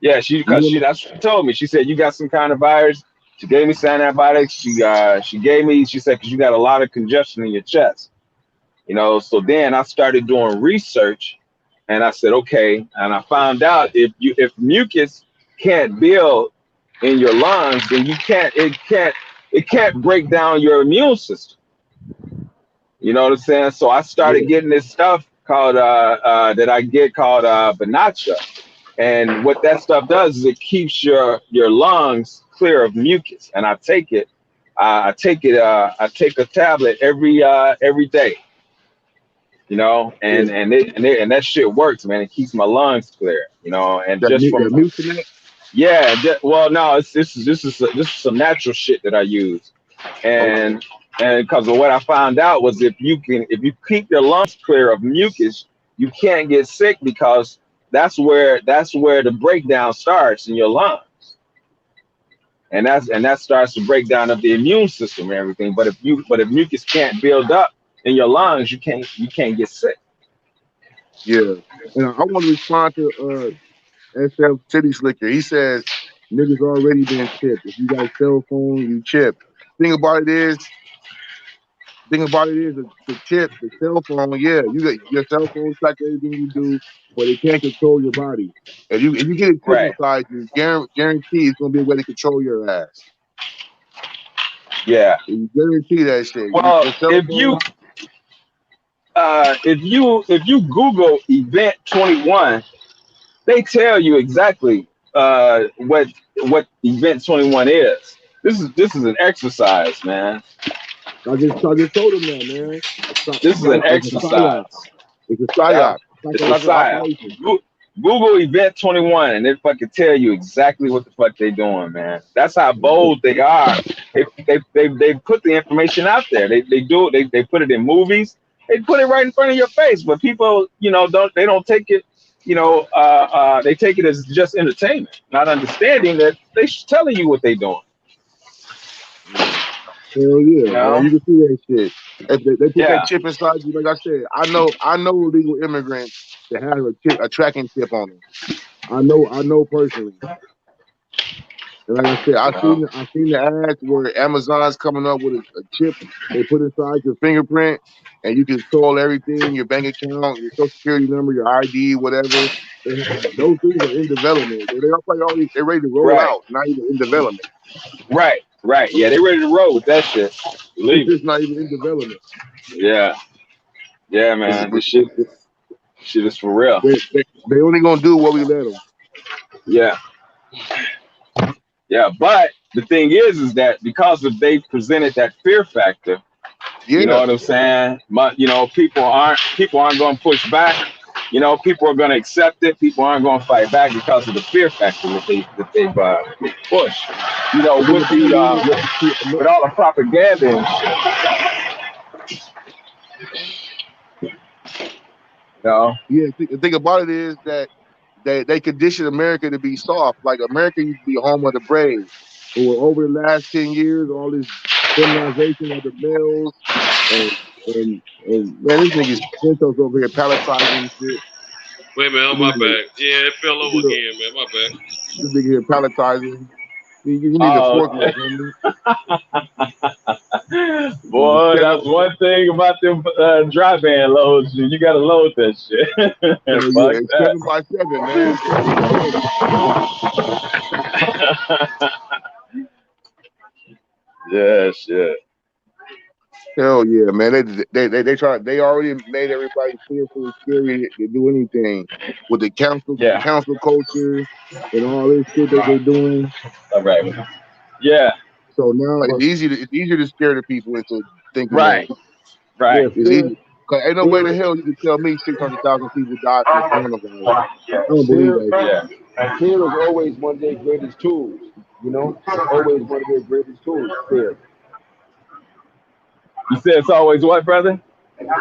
Yeah, You because know, that's what she told me. She said you got some kind of virus. She gave me some antibiotics. She said because you got a lot of congestion in your chest. So then I started doing research, and I said okay, and I found out if mucus can't build in your lungs, then it can't break down your immune system. You know what I'm saying? So I started yeah, getting this stuff called that I get called Banacha. And what that stuff does is it keeps your lungs clear of mucus. And I take it. I take it. I take a tablet every day. yeah. And that shit works, man. It keeps my lungs clear. And just That from Mucinex. yeah. Well, no, this is some natural shit that I use. Okay. And because of what I found out was if you keep your lungs clear of mucus, you can't get sick because that's where the breakdown starts in your lungs, and that starts the breakdown of the immune system and everything. But if mucus can't build up in your lungs, you can't get sick. Yeah. And I want to respond to SF City Slicker. He says niggas already been chipped. If you got a cell phone, you chip. Thing about it is the chip, the cell phone. Yeah, you got your cell phone track everything you do, but it can't control your body. If you get a chip Right. inside you, guarantee it's gonna be a way to control your ass. Yeah. You guarantee that shit. Well, Your cell phone. if you Google Event 21, they tell you exactly what Event 21 is. This is an exercise, man. I just told him that, man. This is an It's a psyop. exercise. It's a Yeah, psyop. it's a Psychological psyop. operation. Google Event 21 and they fucking tell you exactly what the fuck they doing, man. That's how bold they are. They put the information out there. They put it in movies. They put it right in front of your face, but people, don't take it. They take it as just entertainment, not understanding that they're telling you what they're doing. Hell yeah, You know? man. You can see that shit. If they put Yeah. that chip inside you, like I said, I know illegal immigrants that have a tracking chip on them. I know personally. And like I said, I've seen the ads where Amazon's coming up with a chip they put inside your fingerprint, and you can control everything, your bank account, your social security number, your ID, whatever. Those things are in development. They're ready to roll out, not even in development. Right. Yeah, they ready to roll with that shit. It's just not even in development. Yeah, man. This shit is for real. They only gonna do what we let them. Yeah, but the thing is that because of they presented that fear factor, you know what I'm saying? People aren't going to push back. People are going to accept it. People aren't going to fight back because of the fear factor that they've pushed. With all the propaganda and shit. Yeah, the thing about it is that they condition America to be soft. Like America used to be home of the brave. But over the last 10 years, all this feminization of the males and man, this nigga's Santos over here palletizing and shit. Wait a minute, on my back. Yeah, it fell over again, man. My bad. This nigga here palletizing. You need a forklift, Boy, that's one thing about them dry van loads. You got to load that shit. It's 7x7, man. Yeah, shit. Hell yeah, man. They already made everybody fearful and scary to do anything with the council culture and all this shit that they're doing. All right. Yeah. So now it's easier to scare the people into thinking right. It's easy. Cause ain't no way the hell you can tell me 600,000 people died from coronavirus. I don't believe that. Yeah. Fear is always one of their greatest tools. Always one of their greatest tools. Fear. You said it's always what, brother?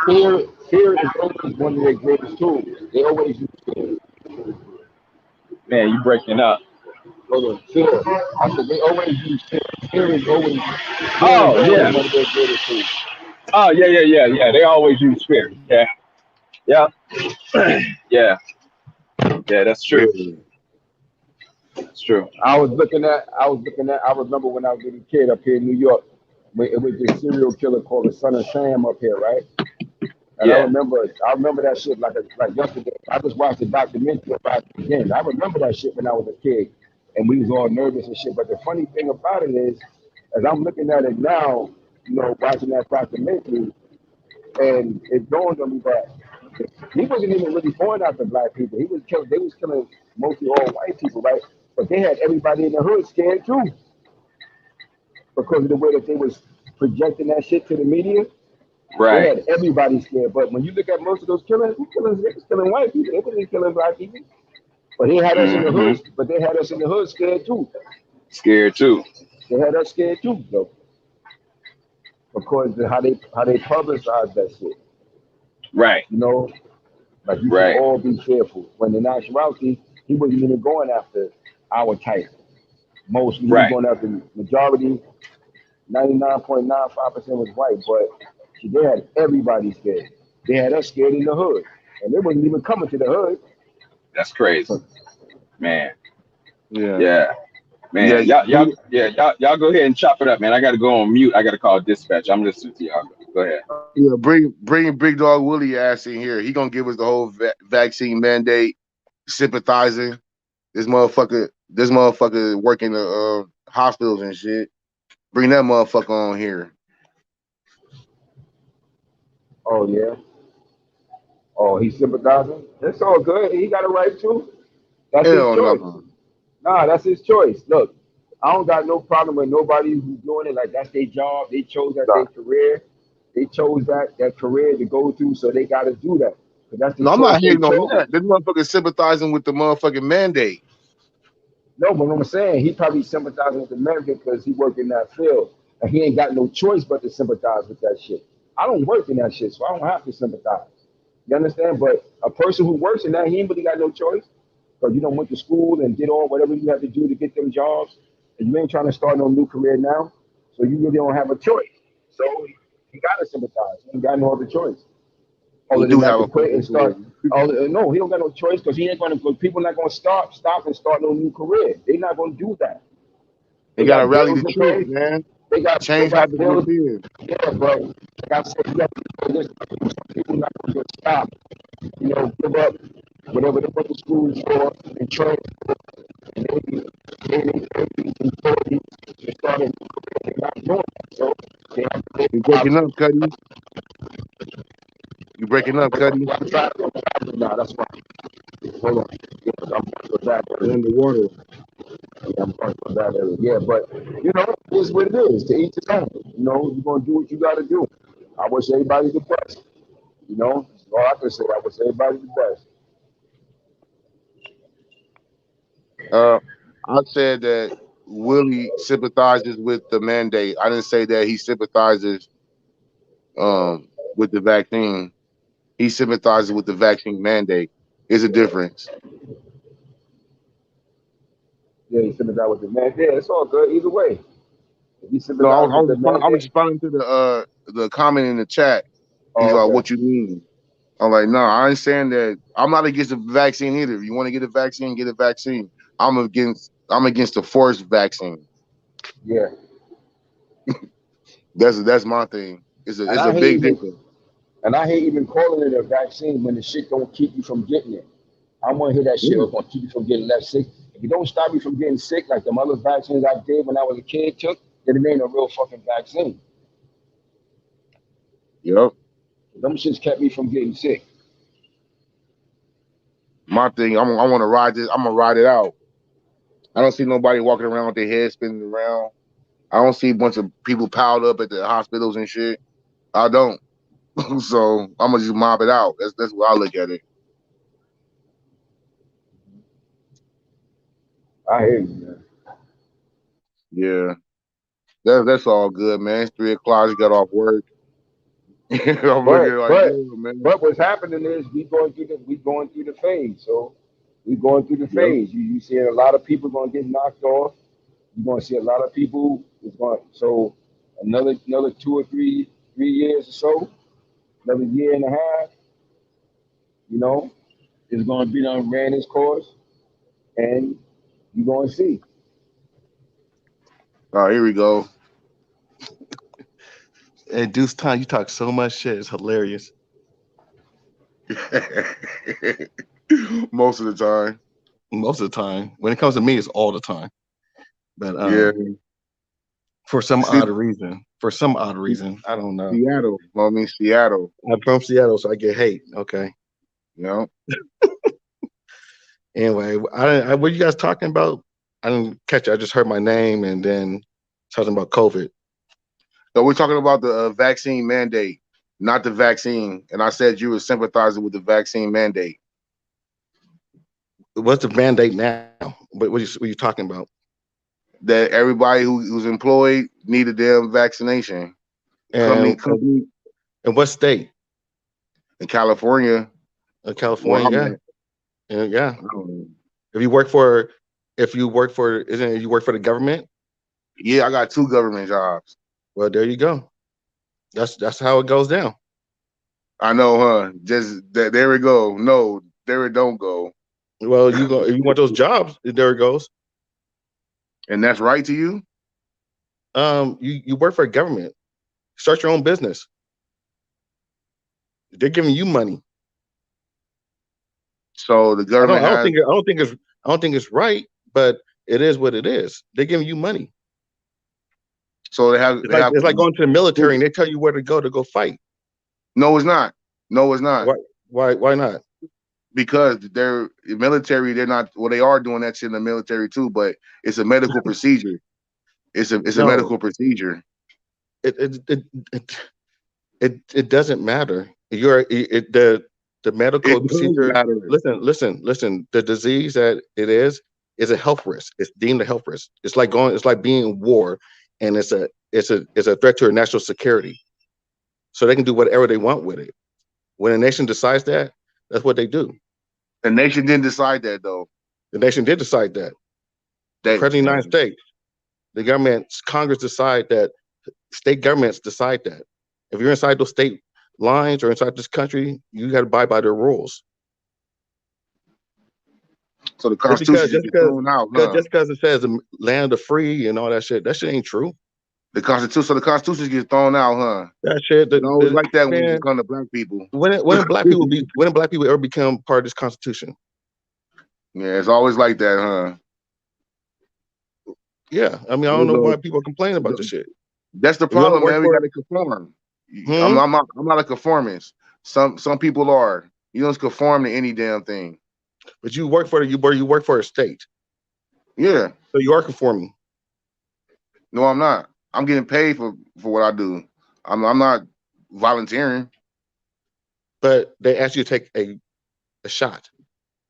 Fear is always one of their greatest tools. They always use fear. Man, you breaking up. Hold on, fear. I said they always use fear. Fear is always one of their greatest tools. Oh, yeah. They always use fear. Yeah. Yeah. Yeah, that's true. It's true. I remember when I was a little kid up here in New York, it was this serial killer called the Son of Sam up here, right? And I remember that shit like yesterday. I just watched a documentary about it again. I remember that shit when I was a kid, and we was all nervous and shit. But the funny thing about it is, as I'm looking at it now, watching that documentary, and it dawned on me that he wasn't even really going after black people. They was killing mostly all white people, right? But they had everybody in the hood scared too, because of the way that they was projecting that shit to the media. Right. They had everybody scared. But when you look at most of those killers, they was killing white people. They wasn't killing black people. But they had us in the hood. But they had us in the hood scared too. They had us scared too, though. Because of how they publicized that shit. Right. Like you should all be fearful. When in actuality, he wasn't even going after our type. Mostly he was going after the majority. 99.95% was white, but they had everybody scared. They had us scared in the hood, and they wasn't even coming to the hood. That's crazy, man. Yeah. Man, y'all go ahead and chop it up, man. I got to go on mute. I got to call dispatch. I'm listening to y'all. Go ahead. Yeah, bring Big Dog Willie ass in here. He gonna give us the whole vaccine mandate, sympathizing. This motherfucker working the hospitals and shit. Bring that motherfucker on here. Oh yeah. Oh, he's sympathizing. That's all good. He got a right to. That's his choice. Nah, that's his choice. Look, I don't got no problem with nobody who's doing it. Like that's their job. They chose that their career. They chose that career to go through, so they got to do that. That's the I'm not hating on that. This motherfucker sympathizing with the motherfucking mandate. No, but what I'm saying, he probably sympathizing with America because he worked in that field, and he ain't got no choice but to sympathize with that shit. I don't work in that shit, so I don't have to sympathize. You understand? But a person who works in that, he ain't really got no choice. Because you don't went to school and did all whatever you have to do to get them jobs, and you ain't trying to start no new career now. So you really don't have a choice. So you gotta sympathize. You ain't got no other choice. We Other do than have not a to quit and start. point. No, he don't got no choice because he ain't gonna. Because people not gonna stop and start no new career. They're not gonna do that. They They gotta got rally bills the to troops, pay. man. They Change got happens bills. within. Yeah, but like I said, you got to listen. People not gonna just stop. You know, give up whatever they went to school for and train for, and they started. They're not doing it. So they have to You breaking up, Cuddy. You breaking up, Cuddy. I'm traveling now. That's why. Hold on. Yeah, I'm going to that You're area. underwater. Yeah, I'm going to that area. Yeah, but you know, it's what it is. To each his own. You know, you're gonna do what you got to do. I wish everybody the best. You know, that's all I can say. I wish everybody the best. I said that Willie sympathizes with the mandate. I didn't say that he sympathizes with the vaccine. He sympathizes with the vaccine mandate. There's a difference. Yeah, you sympathize with the man. Yeah, it's all good. Either way, if you No, sympathize with the I was mandate, responding to the comment in the chat. He's oh, like, okay. "What you mean?" I'm like, "No, I ain't saying that. I'm not against the vaccine either. If you want to get a vaccine, get a vaccine. I'm against the forced vaccine. Yeah, That's my thing. It's and a big difference. I hate even calling it a vaccine when the shit don't keep you from getting it. I want to hear that shit. Yeah. It's gonna keep you from getting less sick. If you don't stop me from getting sick, like the other vaccines I did when I was a kid took, then it ain't a real fucking vaccine. Yep. Them shits kept me from getting sick. My thing, I want to ride this. I'm gonna ride it out. I don't see nobody walking around with their head spinning around. I don't see a bunch of people piled up at the hospitals and shit. I don't. So I'm gonna just mob it out. That's what I look at it. I hear you, man. Yeah. That's all good, man. It's 3 o'clock. Just got off work. I'm looking at it like, yeah, man. But what's happening is we going through the phase. So we going through the Yep. phase. You see a lot of people gonna get knocked off. You're gonna see a lot of people is going so another 2 or 3 years or so, another year and a half, you know, is gonna be done ran its course and you're gonna see. All right, here we go. At Deuce Time, you talk so much shit. It's hilarious. Most of the time. Most of the time. When it comes to me, it's all the time. But Yeah. for some See- odd reason, I don't know. Seattle. Well, I mean Seattle. I'm from Seattle, so I get hate. Okay. No. Anyway, what are you guys talking about? I didn't catch it. I just heard my name and then talking about COVID. So we're talking about the vaccine mandate, not the vaccine. And I said you were sympathizing with the vaccine mandate. What's the mandate now? What are you talking about? That everybody who's employed need a damn vaccination. And Company in what state? in California. California, yeah. If you work for the government? Yeah, I got 2 government jobs. Well, there you go. That's how it goes down. I know, huh? Just there we go. No, there it don't go. Well, if you want those jobs, there it goes. And that's right to you? You work for a government. Start your own business. They're giving you money. So the government I don't think it's right, but it is what it is. They're giving you money. So it's like going to the military and they tell you where to go fight. No, it's not. No, it's not. Why not? Because they're military, they're not. Well, they are doing that shit in the military too, but it's a medical procedure. It's a medical procedure. It doesn't matter. The medical procedure. Listen. The disease that it is a health risk. It's deemed a health risk. It's like being in war, and it's a threat to our national security. So they can do whatever they want with it. When a nation decides that, that's what they do. The nation didn't decide that, though. The nation did decide that. The President of the United States, the government, Congress decide that state governments decide that. If you're inside those state lines or inside this country, you got to abide by their rules. So the Just Constitution because, just get thrown out, huh? just because it says the land of free and all that shit ain't true. The Constitution gets thrown out, huh? That shit, It's always like that when man, it comes to black people. when did black people ever become part of this Constitution? Yeah, it's always like that, huh? Yeah, I mean, I don't know why people complain about this shit. That's the If you wanna problem, work man. We for- gotta conform. Hmm? I'm not a conformist. Some people are. You don't conform to any damn thing. But you work for you work for a state. Yeah. So you are conforming. No, I'm not. I'm getting paid for what I do. I'm not volunteering. But they ask you to take a shot.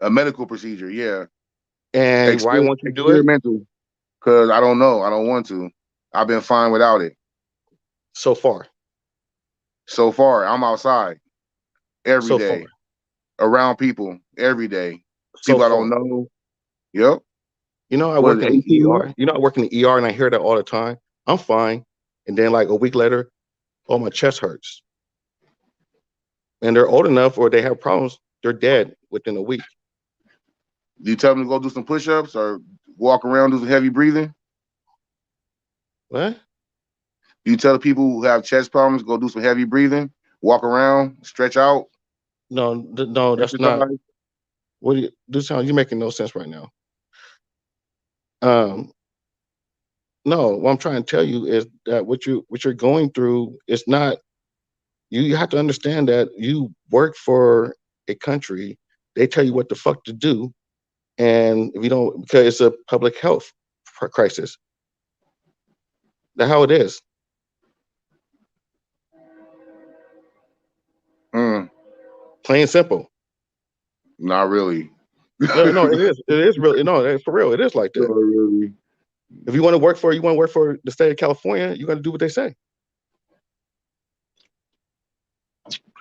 A medical procedure, yeah. And why won't you do it? Experimental. Because I don't know. I don't want to. I've been fine without it. So far. So far, I'm outside every So day, far. around people every day. So People I far. don't know. Yep. You know, I What, work in the 18 ER. months? You know, I work in the ER and I hear that all the time. I'm fine. And then like a week later, oh, my chest hurts. And they're old enough or they have problems, they're dead within a week. Do you tell them to go do some push-ups or walk around, do some heavy breathing? What? Do you tell the people who have chest problems go do some heavy breathing, walk around, stretch out? No, that's not. Exercise? What do you do? Sound you're making no sense right now. No, what I'm trying to tell you is that what you're going through is not. You have to understand that you work for a country. They tell you what the fuck to do, and if you don't, because it's a public health crisis. That's how it is. Plain and simple. Not really. No, it is. It is really no. For real, it is like that. Not really. If you want to work for the state of California, you got to do what they say.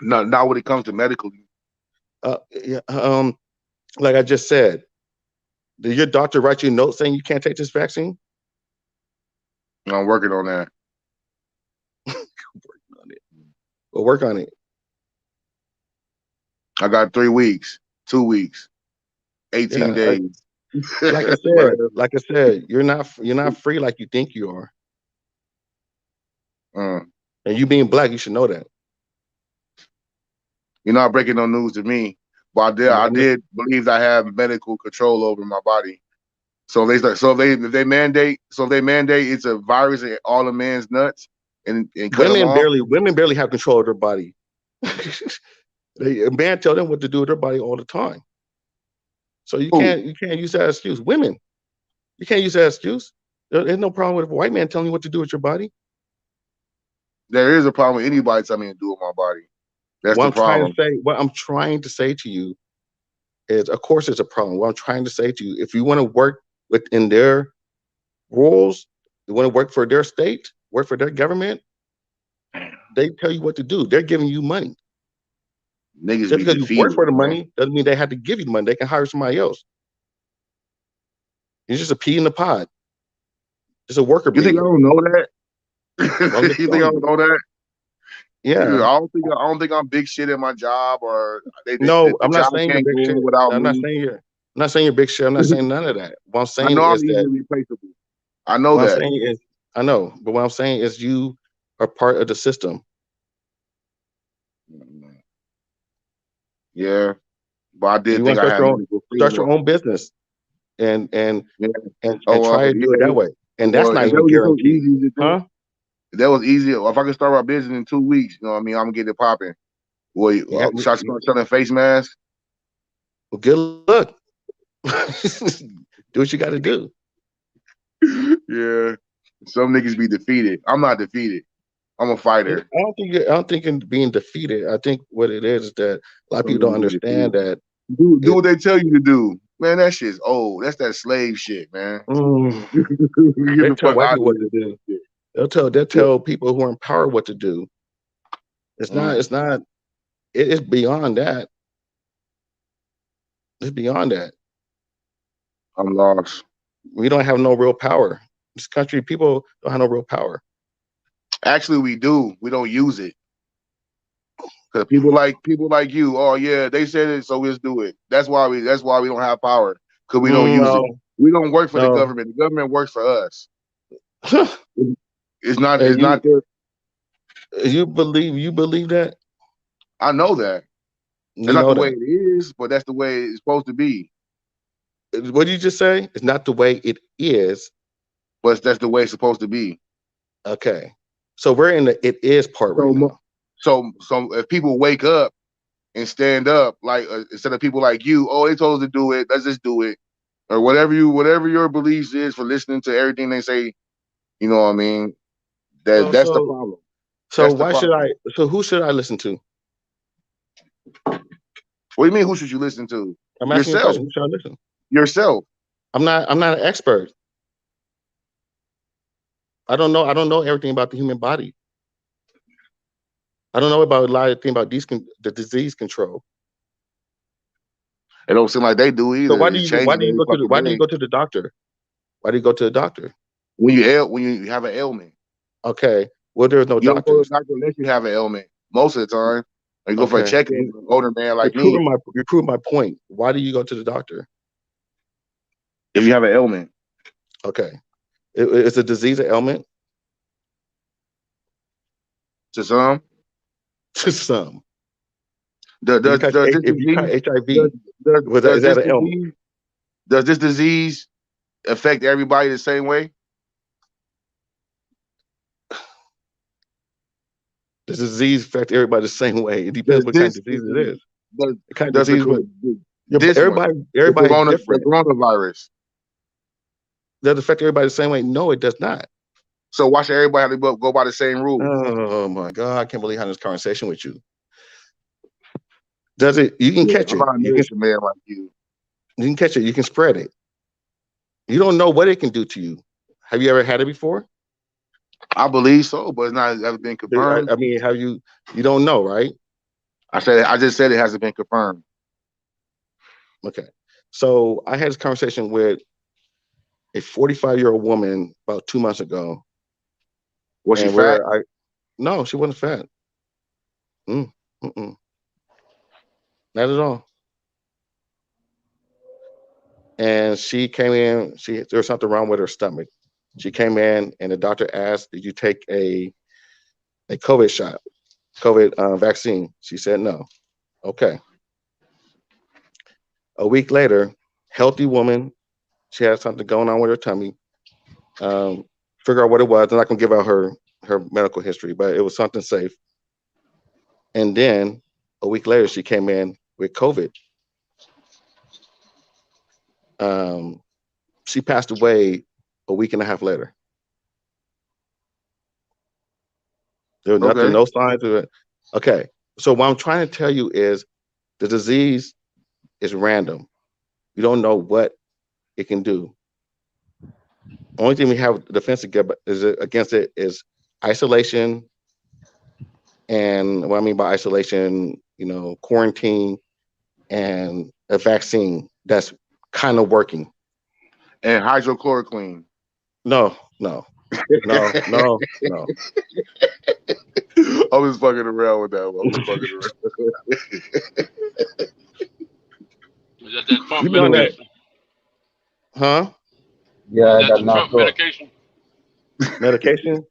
Not when it comes to medical. Yeah. Like I just said, did your doctor write you a note saying you can't take this vaccine? I'm working on that. Well, work on it. I got 3 weeks, 2 weeks, 18 days. Like I said, you're not free like you think you are. And you being black, you should know that. You're not breaking no news to me, but I did believe I have medical control over my body. So if they mandate it's a virus in all a man's nuts and cut them off. Women barely have control of their body. A man tell them what to do with their body all the time. So you can't use that excuse. Women, you can't use that excuse. There's no problem with a white man telling you what to do with your body. There is a problem with anybody telling me to do with my body. That's the problem. What I'm trying to say to you is, of course, it's a problem. What I'm trying to say to you, if you want to work within their rules, you want to work for their state, work for their government, they tell you what to do. They're giving you money. Niggas Just because you work for the money doesn't mean they have to give you the money. They can hire somebody else. It's just a pea in the pod. It's a worker. You think I don't know that? You think I don't know that? Yeah. I don't think I'm big shit at my job or I'm not saying you're big shit. I'm not saying you're big shit. I'm not saying none of that. What I'm saying I know is I'm that easily replaceable. I know that. I know, but what I'm saying is you are part of the system. Yeah, but I did You think want I to had start your own business and try to do it yeah. that way. And that's Well, not if even that was so guaranteed. easy to do, Huh? if that was easy. If I could start my business in 2 weeks, you know what I mean? I'm gonna get it popping. Well, should I start selling face masks? Well, good luck. Do what you got to do. Yeah, some niggas be defeated. I'm not defeated. I'm a fighter. I don't think in being defeated. I think what it is that a lot of people don't understand that. Do what they tell you to do. Man, that shit's old. That's that slave shit, man. They tell white people what to do. They'll tell people who are in power what to do. It's beyond that. It's beyond that. I'm lost. We don't have no real power. This country, people don't have no real power. Actually, we do. We don't use it because people like you. Oh yeah, they said it, so let's do it. That's why we don't have power because we don't use it. We don't work for the government. The government works for us. It's not. It's not their. You believe that? I know that. It's not the way it is, but that's the way it's supposed to be. What did you just say? It's not the way it is, but that's the way it's supposed to be. Okay, so we're in the it is part right now. So if people wake up and stand up, like instead of people like you, oh, they told us to do it, let's just do it, or whatever your beliefs is for listening to everything they say. You know what I mean? That's the problem. So So who should I listen to? What do you mean? Who should you listen to? I'm asking yourself. Who should I listen? Yourself. I'm not an expert. I don't know everything about the human body. I don't know about a lot of things about the disease control. It don't seem like they do either. So why do you go to the doctor? Why do you go to the doctor? When you have an ailment. Okay. Well, there's no doctor. You don't go to the doctor unless you have an ailment. Most of the time. Or you go for a checkup, an older man like me. You prove my point. Why do you go to the doctor? If you have an ailment. Okay. It's a disease an ailment? To some. To some. If you got HIV, is that an ailment? Does this disease affect everybody the same way? Does disease affect everybody the same way? It depends what kind of disease it is. Everybody is different. The coronavirus. Does it affect everybody the same way? No, it does not. So why should everybody go by the same rule? Oh my God, I can't believe having this conversation with you. Does it? You can catch it. You can, man like you. You can catch it. You can spread it. You don't know what it can do to you. Have you ever had it before? I believe so, but it's not ever been confirmed. I mean, have you? You don't know, right? I just said it hasn't been confirmed. Okay. So I had this conversation with a 45-year-old woman about 2 months ago. Was she fat? No, she wasn't fat. Not at all. And she came in, there was something wrong with her stomach. She came in and the doctor asked, did you take a COVID shot, COVID vaccine? She said no. Okay. A week later, healthy woman, she had something going on with her tummy. Figure out what it was. I'm not gonna give out her medical history, but it was something safe. And then a week later, she came in with COVID. She passed away a week and a half later. There was nothing, no signs of it. Okay, so what I'm trying to tell you is the disease is random. You don't know what it can do. Only thing we have defense against it is isolation. And what I mean by isolation, quarantine and a vaccine that's kind of working. And hydrochloroquine. No. I was fucking around with that one. Is that Trump medication? Huh? Yeah, is that the Trump medication? Medication?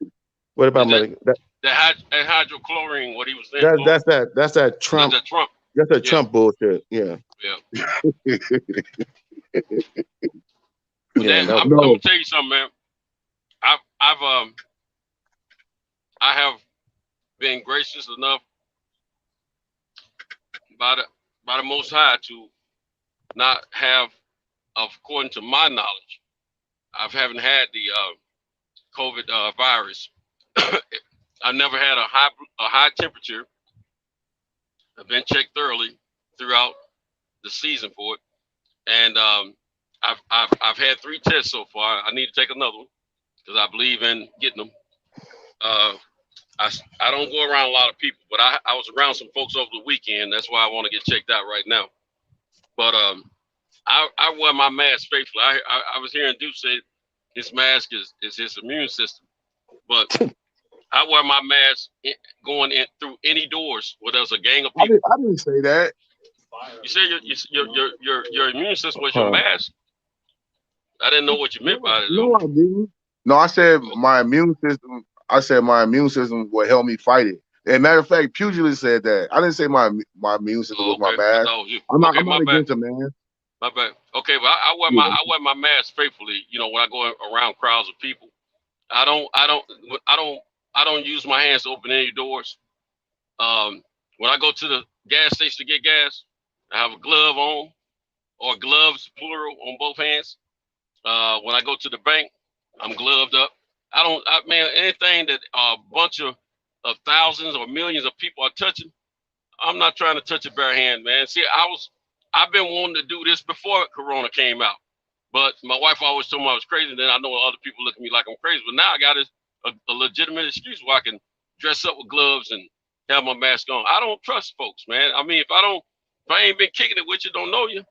What about that hydrochlorine? What he was saying? That's that Trump. That's that Trump. That's that Trump bullshit. Yeah. I'm gonna tell you something, man. I have been gracious enough by the Most High to not have, according to my knowledge, I haven't had the COVID virus. I've never had a high temperature. I've been checked thoroughly throughout the season for it, and I've had 3 tests so far. I need to take another one because I believe in getting them. I don't go around a lot of people, but I was around some folks over the weekend. That's why I want to get checked out right now. But I wear my mask faithfully. I was hearing Duke say his mask is his immune system, but I wear my mask going in through any doors where there's a gang of people. I didn't say that. You said your immune system was your mask. I didn't know what you meant by it. No, I didn't. No, I said my immune system. I said my immune system will help me fight it. As a matter of fact, Pugilist said that. I didn't say my immune system was my mask. I'm not against a mask. My bad. Okay, but I wear my mask faithfully. You know, when I go around crowds of people, I don't use my hands to open any doors. When I go to the gas station to get gas, I have a glove on, or gloves plural on both hands. When I go to the bank, I'm gloved up. Man, anything that a bunch of thousands or millions of people are touching, I'm not trying to touch a bare hand, man. See, I've been wanting to do this before Corona came out, but my wife always told me I was crazy. Then I know other people look at me like I'm crazy, but now I got a legitimate excuse where I can dress up with gloves and have my mask on. I don't trust folks, man. I mean, if I ain't been kicking it with you, don't know you,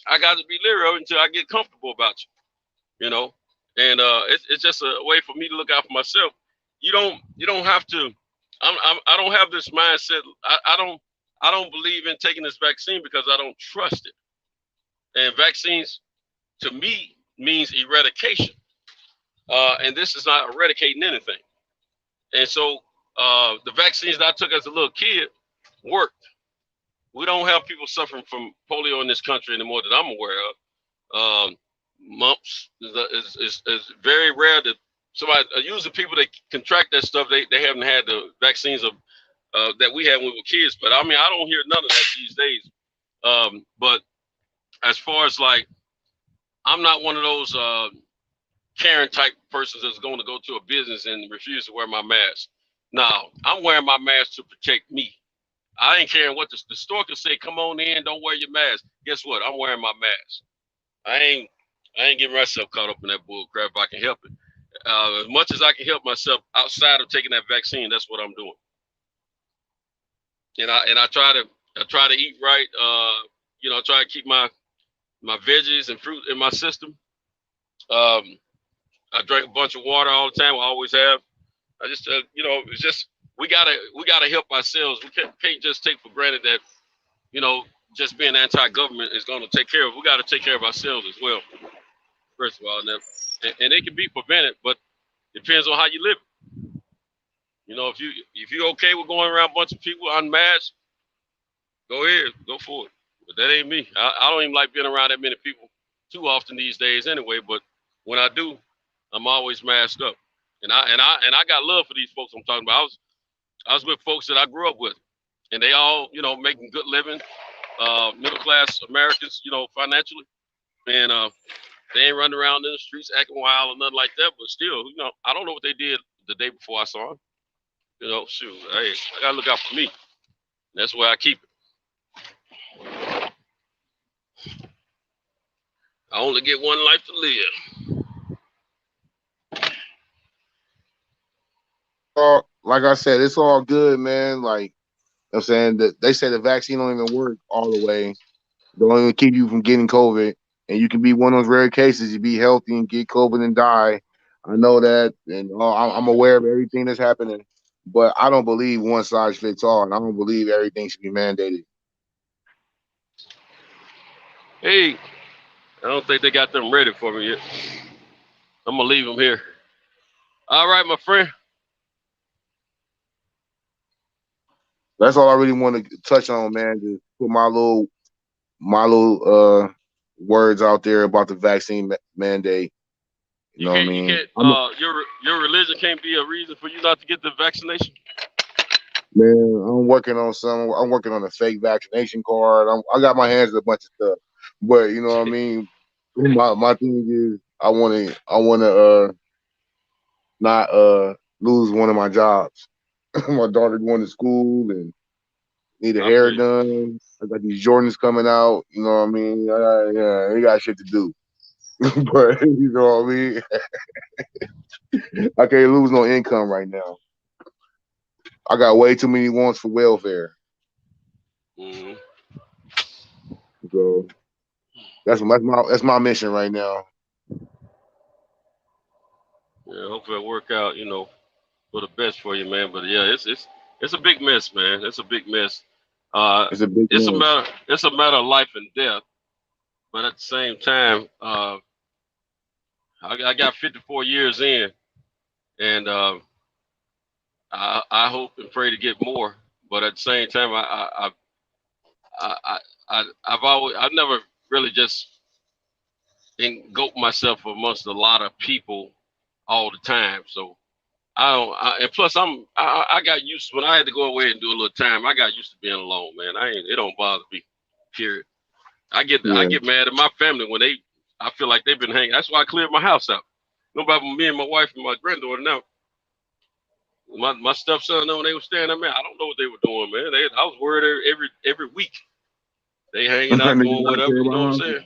I got to be leery of it until I get comfortable about you, you know. And it's just a way for me to look out for myself. You don't have to. I don't have this mindset. I don't believe in taking this vaccine because I don't trust it. And vaccines, to me, means eradication. And this is not eradicating anything. And so the vaccines that I took as a little kid worked. We don't have people suffering from polio in this country anymore that I'm aware of. Mumps is very rare that somebody, usually people that contract that stuff, they haven't had the vaccines of that we had when we were kids. But I mean, I don't hear none of that these days. But as far as like, I'm not one of those Karen type persons that's going to go to a business and refuse to wear my mask. No, I'm wearing my mask to protect me. I ain't caring what the store can say, come on in, don't wear your mask. Guess what? I'm wearing my mask. I ain't getting myself caught up in that bull crap if I can help it. As much as I can help myself outside of taking that vaccine, that's what I'm doing. And I try to eat right. You know, I try to keep my veggies and fruit in my system. I drink a bunch of water all the time. I always have. I just you know, it's just we gotta help ourselves. We can't just take for granted that, you know, just being anti-government is going to take care of. We got to take care of ourselves as well. First of all, and it can be prevented, but it depends on how you live. You know, if you're okay with going around a bunch of people unmasked, go ahead, go for it. But that ain't me. I don't even like being around that many people too often these days anyway. But when I do, I'm always masked up. And I got love for these folks I'm talking about. I was with folks that I grew up with, and they all, you know, making good living, middle class Americans, you know, financially, and they ain't running around in the streets acting wild or nothing like that. But still, you know, I don't know what they did the day before I saw them. You know, shoot, hey, I gotta look out for me. That's where I keep it. I only get one life to live. Like I said, it's all good, man. Like I'm saying, that they say the vaccine don't even work all the way. Don't even keep you from getting COVID. And you can be one of those rare cases. You be healthy and get COVID and die. I know that, and I'm aware of everything that's happening. But I don't believe one size fits all, and I don't believe everything should be mandated. Hey, I don't think they got them ready for me yet. I'm gonna leave them here. All right, my friend. That's all I really want to touch on, man. Just put my little words out there about the vaccine mandate. You know what I mean? Your religion can't be a reason for you not to get the vaccination. Man, I'm working on a fake vaccination card. I got my hands in a bunch of stuff, but you know what I mean. My thing is, I want to not lose one of my jobs. My daughter going to school and need a hair done. I got these Jordans coming out. You know what I mean? Yeah, they got shit to do. But you know what I mean? I can't lose no income right now. I got way too many wants for welfare. Mm-hmm. So that's my mission right now. Yeah, hopefully it'll work out, you know. for the best for you, man. But yeah, it's a big mess, man. It's a big mess. It's a big mess. It's a matter of life and death. But at the same time, I got 54 years in, and I hope and pray to get more. But at the same time, I've never really just engulfed myself amongst a lot of people all the time. So and plus I got used to, when I had to go away and do a little time, I got used to being alone, man. It don't bother me, period. I get mad at my family when I feel like they've been hanging. That's why I cleared my house out. Nobody but me and my wife and my granddaughter now. My stepson, when they were staying there, man, I don't know what they were doing, man. I was worried every week. They hanging out, doing whatever, you know what I'm saying?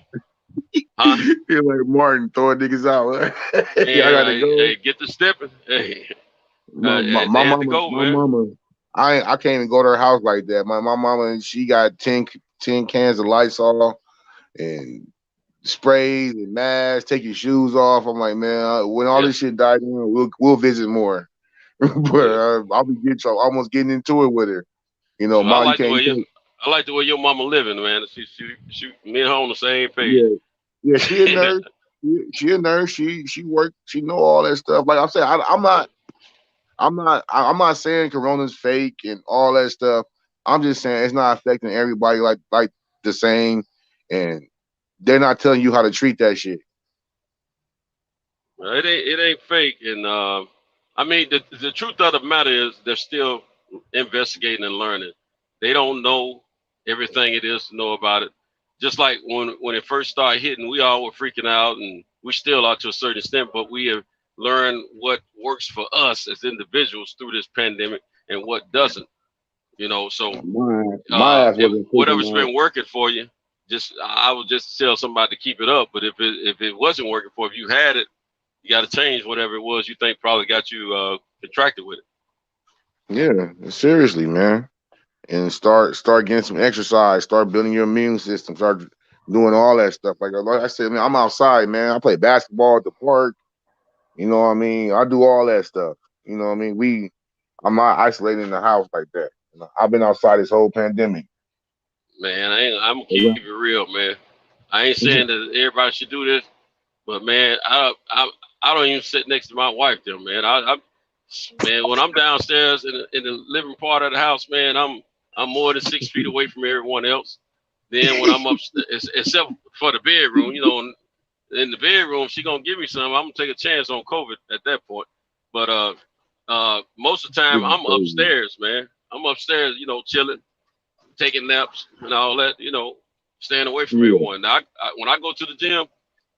Huh? You're like Martin throwing niggas out. Yeah, I gotta go. hey, get to stepping. Hey, My they had mama, to go, my man. mama, I can't even go to her house like that. My mama, she got 10 cans of Lysol and sprays and masks. Take your shoes off. I'm like, man, when all this shit died down, we'll visit more. But I'll be almost getting into it with her. You know, So mom, you can't. I like the way your mama living, man. She me and her on the same page. Yeah, she a nurse. She a nurse. She work. She know all that stuff. Like I'm saying, I'm not saying Corona's fake and all that stuff. I'm just saying it's not affecting everybody like the same, and they're not telling you how to treat that shit. It ain't fake, and I mean the truth of the matter is they're still investigating and learning. They don't know everything it is to know about it. Just like when it first started hitting, we all were freaking out, and we still are to a certain extent, but we have learned what works for us as individuals through this pandemic and what doesn't. You know, so My ass wasn't whatever's freaking out. been working for you, I would just tell somebody to keep it up. But if it wasn't working for you, if you had it, you got to change whatever it was you think probably got you contracted with it. Yeah, seriously, man. And start getting some exercise, start building your immune system, start doing all that stuff. Like I said, man, I'm outside, man. I play basketball at the park. You know what I mean? I do all that stuff. You know what I mean? I'm not isolated in the house like that. You know, I've been outside this whole pandemic. Man, I'm gonna keep it real, man. I ain't saying that everybody should do this, but man, I don't even sit next to my wife there, man. Man, when I'm downstairs in the living part of the house, man, I'm more than 6 feet away from everyone else. Then when I'm upstairs, except for the bedroom, you know, in the bedroom, she gonna give me some. I'm gonna take a chance on COVID at that point. But most of the time, I'm upstairs, man. I'm upstairs, you know, chilling, taking naps and all that, you know, staying away from everyone. Now, when I go to the gym,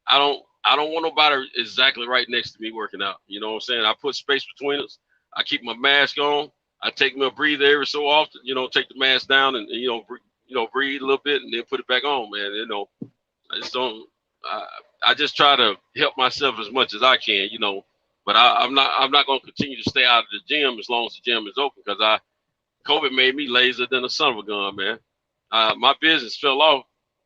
I don't want nobody exactly right next to me working out. You know what I'm saying? I put space between us. I keep my mask on. I take me a breather every so often. You know, take the mask down and you know, breathe a little bit and then put it back on, man. You know, I just don't. I just try to help myself as much as I can, you know. But I'm not going to continue to stay out of the gym as long as the gym is open because COVID made me lazier than a son of a gun, man. My business fell off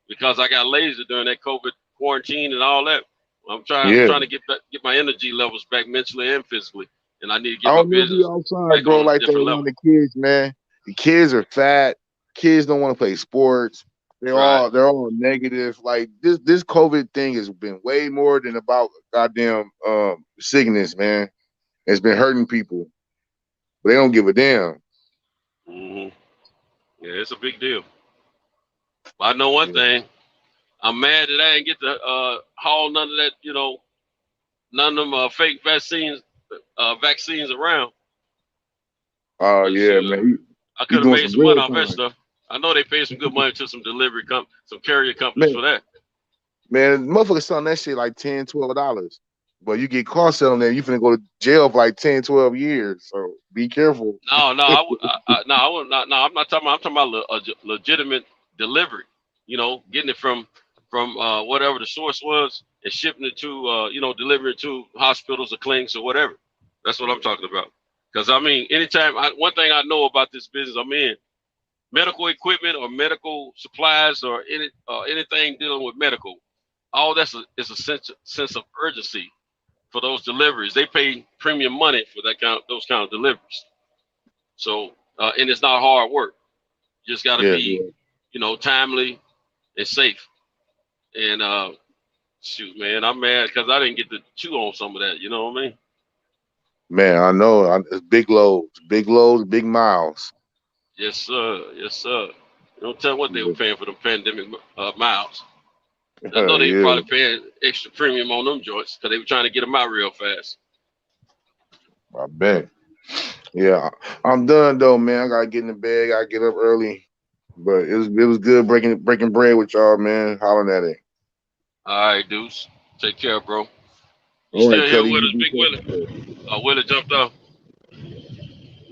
because I got lazy during that COVID quarantine and all that. I'm trying to get my energy levels back mentally and physically, and I need to get my business outside, bro, like that around the kids, man. The kids are fat. Kids don't want to play sports. They're all negative. Like this COVID thing has been way more than about goddamn sickness, man. It's been hurting people, but they don't give a damn. Mm-hmm. Yeah, it's a big deal. But I know one thing. I'm mad that I didn't get to haul none of that, you know, none of them fake vaccines around. Oh yeah, man. I could have made some money off that stuff. I know they paid some good money to some some carrier companies for that. Man, motherfuckers selling that shit like $10, $12. But you get caught selling there, you finna go to jail for like 10, 12 years. So be careful. No, I'm not talking about. I'm talking about a legitimate delivery. You know, getting it from whatever the source was and shipping it to you know, delivering it to hospitals or clinics or whatever. That's what I'm talking about. Because I mean, anytime one thing I know about this business I'm in, medical equipment or medical supplies or anything dealing with medical, all that's is a sense of urgency. for those deliveries. They pay premium money for those kind of deliveries. So and it's not hard work. You just got to be, timely and safe. And shoot, man, I'm mad because I didn't get to chew on some of that. You know what I mean? Man, I know. It's big loads, big miles. Yes, sir. Yes, sir. Don't tell what they were paying for the pandemic miles. I know they were probably paying extra premium on them joints because they were trying to get them out real fast. I bet. Yeah, I'm done though, man. I gotta get in the bed. I gotta get up early. But it was good breaking bread with y'all, man. Hollering at it. All right, Deuce. Take care, bro. You All still right, here Cuddy, with you us, be Big Willie? Willie jumped off.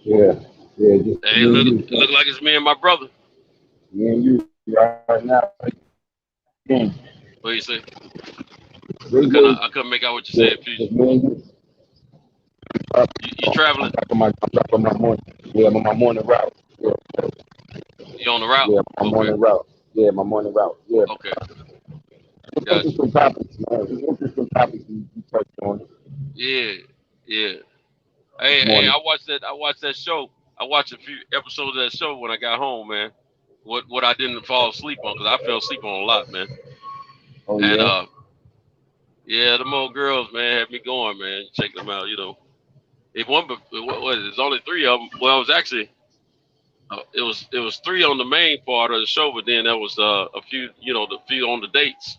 Yeah. Just Hey, look like it's me and my brother. me and you right now. Yeah. What you say? Really, I couldn't make out what you said, please. just me and you. You traveling? I'm on my morning. Yeah, I'm on my morning route. Yeah. You on the route? Yeah, my morning route. Yeah, my morning route. Yeah. Okay. It's interesting topics, man. It's interesting topics you touched on. Yeah. Hey, I watched that show. I watched a few episodes of that show when I got home, man. What I didn't fall asleep on, because I fell asleep on a lot, man. Oh, And them old girls, man, had me going, man. Check them out, There's only 3 of them. Well, it was actually it was 3 on the main part of the show, but then there was a few, the few on the dates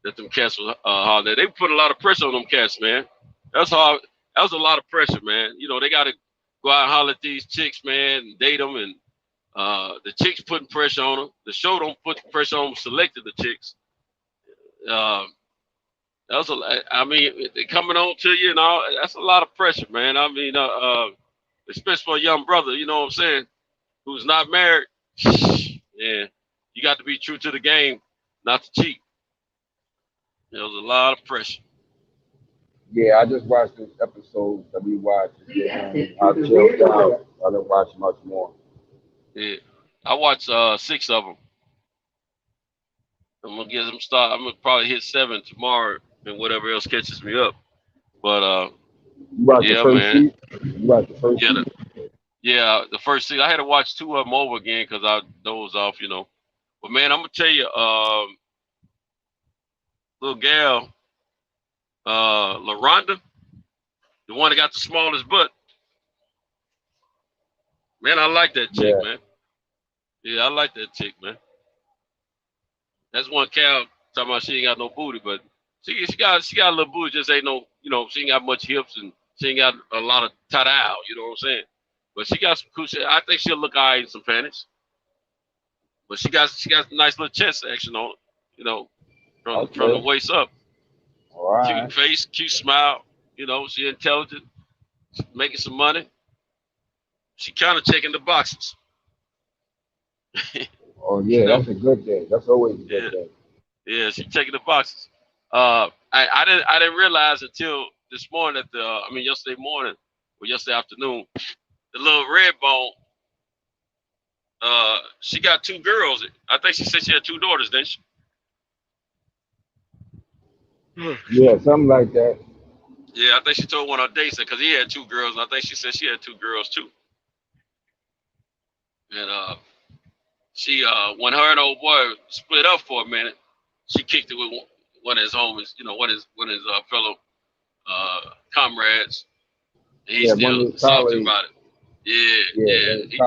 that them cats was holiday. They put a lot of pressure on them cats, man. That's hard. That was a lot of pressure, man. They got to go out and holler at these chicks, man, and date them, and the chicks putting pressure on them. The show don't put pressure on them, selected the chicks. That was coming on to you and all. That's a lot of pressure, man. I mean, especially for a young brother, you know what I'm saying, who's not married. Yeah, you got to be true to the game, not to cheat. There was a lot of pressure. Yeah, I just watched this episode that we watched. Yeah, I chilled out. I didn't watch much more. Yeah, I watched 6 of them. I'm gonna get them started. I'm gonna probably hit 7 tomorrow, and whatever else catches me up. But yeah, man. You watched the first season? Yeah, the first season. I had to watch 2 of them over again because I dozed off, But man, I'm gonna tell you, little gal, LaRonda, the one that got the smallest butt. Man, I like that chick, man. Yeah, I like that chick, man. That's one cow talking about she ain't got no booty, but she got a little booty, just ain't no, she ain't got much hips and she ain't got a lot of tada, you know what I'm saying? But she got some cool shit. I think she'll look all right in some panties. But she got a nice little chest action on it, from the waist up. All right. Cute face, cute smile, she intelligent, she making some money. She kind of checking the boxes. Oh yeah, that's a good day. That's always a good day. Yeah, she checking the boxes. I didn't realize until this morning yesterday morning or yesterday afternoon, the little red bone. She got 2 girls. I think she said she had 2 daughters, didn't she? Yeah, something like that. Yeah, I think she told one of her dates because he had 2 girls, and I think she said she had 2 girls too. And she when her and old boy split up for a minute, she kicked it with one of his homies, one of his fellow comrades. And he still talking about it. Yeah.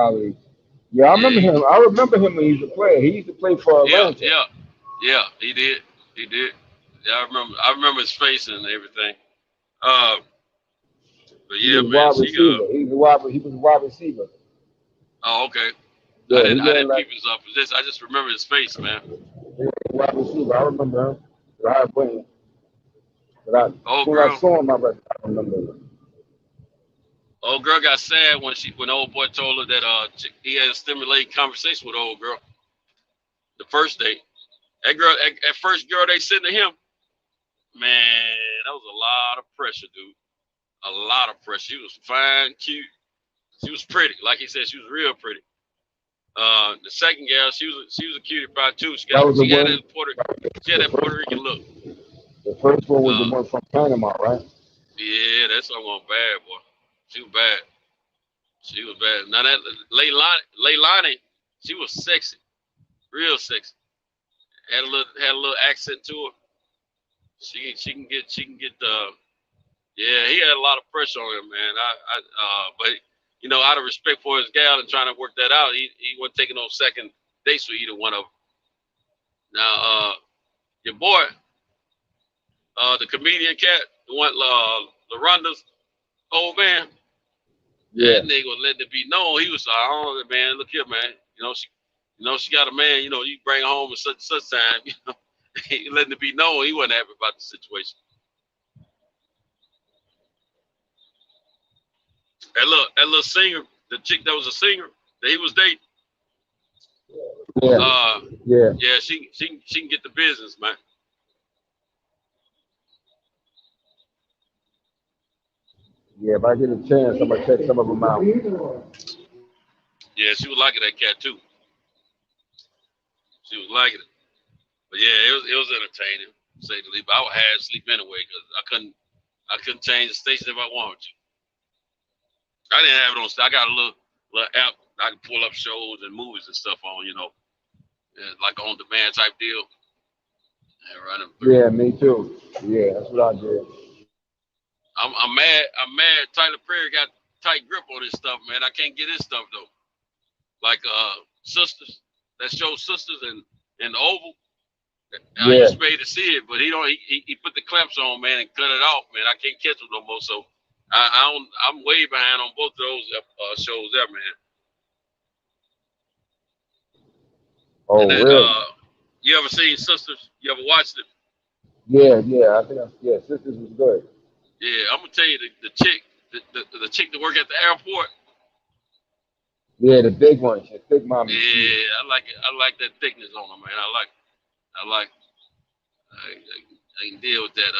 Yeah, I remember him. I remember him when he used to play. He used to play for Atlanta. Yeah, he did. Yeah, I remember his face and everything. But yeah, man, he was a wide receiver. Oh, okay. Yeah, I didn't keep his position. I just remember his face, man. Wide receiver. I remember him. I saw him, I remember him. Old girl got sad when old boy told her that he had a stimulating conversation with old girl. The first date. That girl, at first girl they sent to him, man, that was a lot of pressure, dude. A lot of pressure. She was fine, cute. She was pretty. Like he said, she was real pretty. The second girl, she was a cutie pie too. She had that Puerto Rican look. The first one was the one from Panama, right? Yeah, that's someone bad, boy. She was bad. She was bad. Now that Leilani, she was sexy, real sexy. Had a little accent to her. She can get yeah, he had a lot of pressure on him, man. But you know, out of respect for his gal and trying to work that out, he wasn't taking no second dates with either one of them. Now, your boy, the comedian cat, the one, LaRonda's old man, Yeah. that nigga was letting it be known. He was like, I don't know, man, look here, man. She got a man, you bring her home at such time, he letting it be known he wasn't happy about the situation. That little singer, the chick that was a singer that he was dating. Yeah, she can get the business, man. Yeah, if I get a chance, I'm gonna check some of them out. Yeah, she was liking that cat too. She was liking it. But yeah, it was entertaining, to say the least. But I would have sleep anyway because I couldn't change the station if I wanted to. I didn't have it on. I got a little app I can pull up shows and movies and stuff on, like on demand type deal. And run them through. Yeah, me too. Yeah, that's what I did. I'm mad. Tyler Perry got tight grip on his stuff, man. I can't get his stuff though. Like Sisters, that show Sisters and the Oval. I used to be able to see it, but he put the clamps on, man, and cut it off, man. I can't catch him no more. So I'm way behind on both of those shows there, man. Oh, and then, really? You ever seen Sisters? You ever watched it? Yeah. I think Sisters was good. Yeah, I'm gonna tell you the chick, the chick that work at the airport. Yeah, the big one, she's big mommy. Yeah, I like it. I like that thickness on her, man. I can deal with that.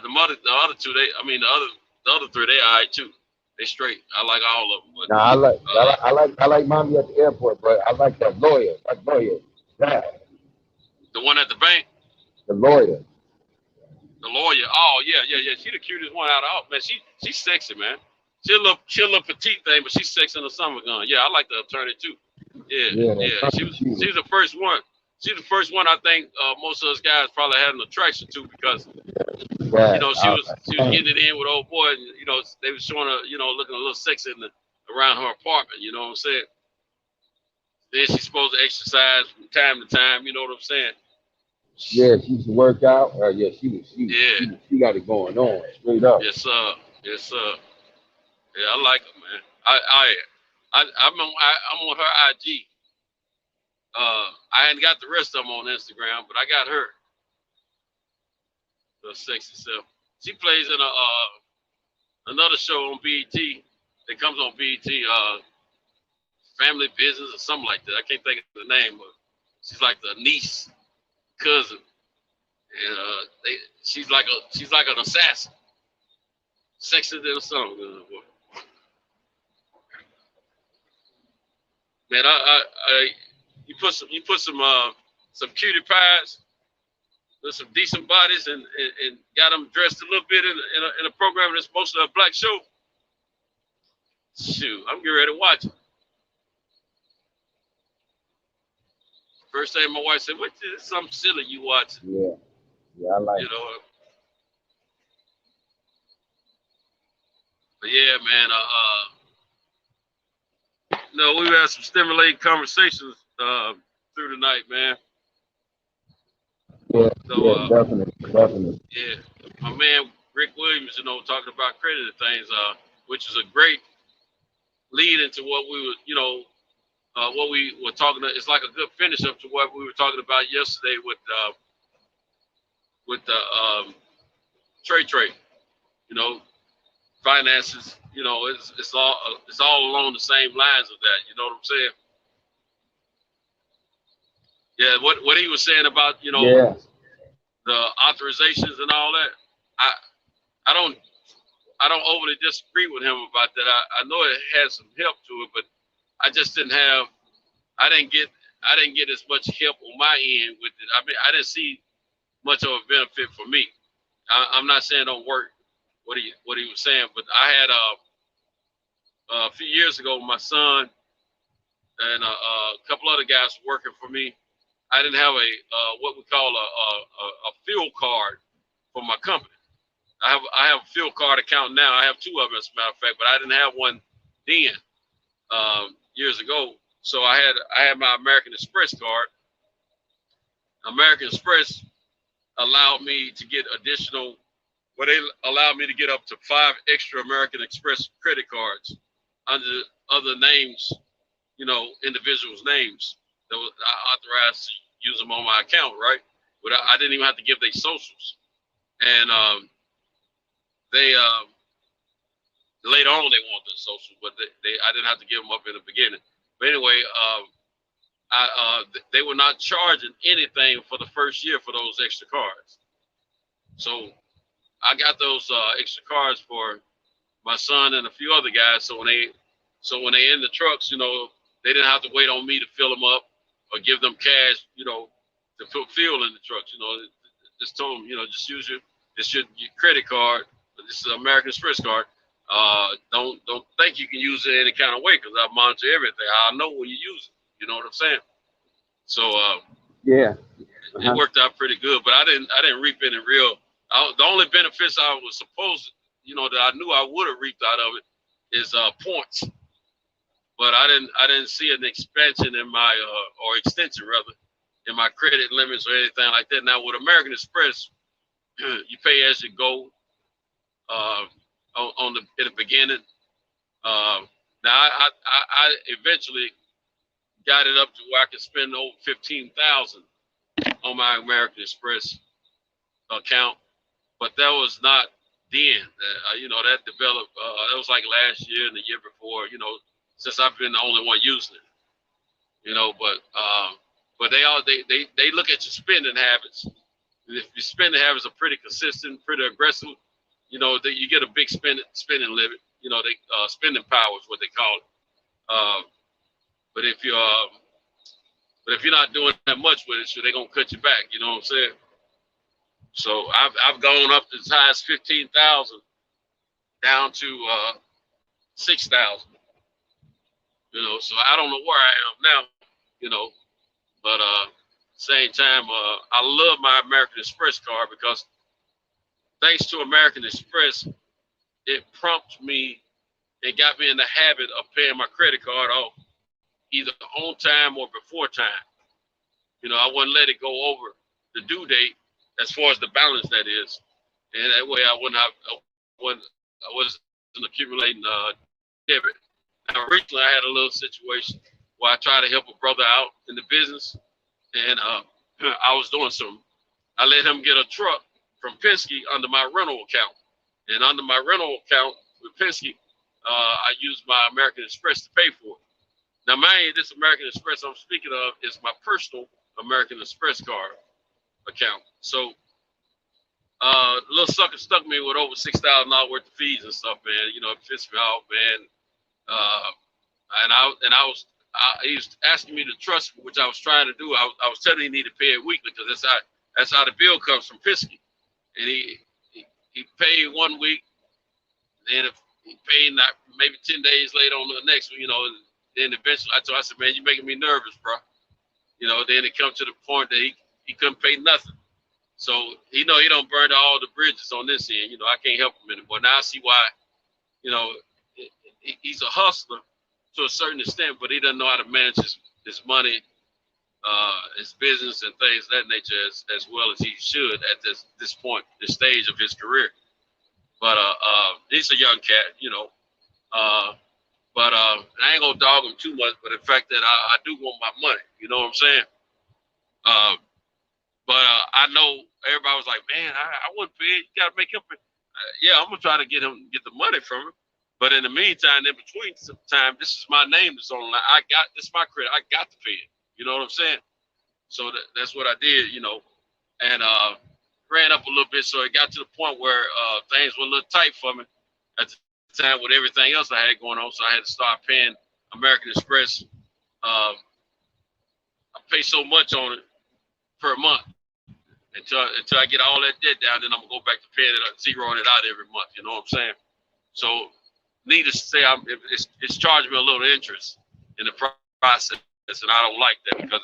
The other two, the other three, they all right too. They straight. I like all of them. But, I like mommy at the airport, but I like that lawyer. Yeah. The one at the bank. The lawyer. The lawyer. Oh yeah. She the cutest one out of all. Man, she's sexy, man. She a little petite thing, but she's sexy in the summer gun. Yeah, I like the attorney too. Yeah. She was the first one. She's the first one I think most of us guys probably had an attraction to because she was getting it in with old boy, and they was showing her, looking a little sexy around her apartment. You know what I'm saying? Then she's supposed to exercise from time to time. You know what I'm saying? Yeah, she used to work out. She got it going on straight up. Yes, sir. Yeah, I like her, man. I'm on her IG. I ain't got the rest of them on Instagram, but I got her. The sexy self. She plays in another show on BET. That comes on BET. Family Business or something like that. I can't think of the name, but she's like the niece, cousin, and she's like an assassin, sexier than a son. Man, you put some cutie pies with some decent bodies and got them dressed a little bit in a program that's mostly a black show. Shoot, I'm getting ready to watch it. First thing my wife said, "What is something silly you watching?" Yeah, I like. But yeah, man. We had some stimulating conversations through the night, man. Yeah, definitely. Yeah, my man Rick Williams, talking about credit and things, which is a great lead into what we were, what we were talking about. It's like a good finish up to what we were talking about yesterday with the Trey. Finances. It's all along the same lines of that. You know what I'm saying? Yeah. What he was saying about the authorizations and all that. I don't overly disagree with him about that. I know it has some help to it, but I just didn't get as much help on my end with it. I mean, I didn't see much of a benefit for me. I'm not saying it don't work what he was saying. But I had a few years ago, my son and a couple other guys working for me. I didn't have a what we call a fuel card for my company. I have a fuel card account now. I have two of them, as a matter of fact, but I didn't have one then years ago. So I had my American Express card. American Express allowed me to get additional. Well, they allowed me to get up to 5 extra American Express credit cards under other names, you know, individuals' names that was authorized to use them on my account, right? But I didn't even have to give their socials. And they later on they wanted the social, but I didn't have to give them up in the beginning. But anyway, they were not charging anything for the first year for those extra cards. So I got those extra cards for my son and a few other guys. So when they in the trucks, you know, they didn't have to wait on me to fill them up or give them cash, you know, to put fuel in the trucks. You know, just told them, you know, just use your credit card. This is an American Express card. Don't think you can use it any kind of way, because I monitor everything. I know when you use it. You know what I'm saying? So yeah, it worked out pretty good. But I didn't reap any real. The only benefits I was supposed, you know, that I knew I would have reaped out of it is points. But I didn't see an expansion in my or extension rather in my credit limits or anything like that. Now with American Express, you pay as you go. In the beginning. Now I eventually got it up to where I could spend over $15,000 on my American Express account, but that was not then. You know, that developed. That was like last year and the year before. You know, since I've been the only one using it. You know, but they look at your spending habits. And if your spending habits are pretty consistent, pretty aggressive, you know, that you get a big spending limit. You know, they spending power is what they call it. But if you're not doing that much with it, so they're gonna cut you back. You know what I'm saying? So I've gone up as high as 15,000 down to 6,000. You know, so I don't know where I am now. You know, but same time, I love my American Express card because thanks to American Express, it prompted me, it got me in the habit of paying my credit card off either on time or before time. You know, I wouldn't let it go over the due date as far as the balance that is. And that way I wasn't accumulating debit. Now recently I had a little situation where I tried to help a brother out in the business, and I was doing I let him get a truck from Penske under my rental account. And under my rental account with Penske, I used my American Express to pay for it. Now, mind you, this American Express I'm speaking of is my personal American Express card account. So, little sucker stuck me with over $6,000 worth of fees and stuff, man. You know, it pissed me off, man. He was asking me to trust, which I was trying to do. I was telling him he needed to pay it weekly because that's how the bill comes from Penske. And he paid 1 week, and if he paid not maybe 10 days later on the next one, you know, then eventually I said, man, you're making me nervous, bro. You know, then it come to the point that he couldn't pay nothing. So he don't burn all the bridges on this end. You know, I can't help him anymore. Now I see why, you know, he's a hustler to a certain extent, but he doesn't know how to manage his money, his business and things of that nature as well as he should at this point, this stage of his career. But he's a young cat, you know. But I ain't gonna dog him too much. But the fact that I do want my money, you know what I'm saying? But I know everybody was like, man, I wouldn't pay it. You gotta make him pay. Yeah, I'm gonna try to get the money from him. But in the meantime, in between time, this is my name that's on the line. This is my credit. I got to pay it. You know what I'm saying? So that's what I did, you know, and ran up a little bit. So it got to the point where things were a little tight for me at the time with everything else I had going on. So I had to start paying American Express. I pay so much on it per month until I get all that debt down. Then I'm gonna go back to paying it, zeroing it out every month. You know what I'm saying? So, needless to say, it's charging me a little interest in the process, and I don't like that because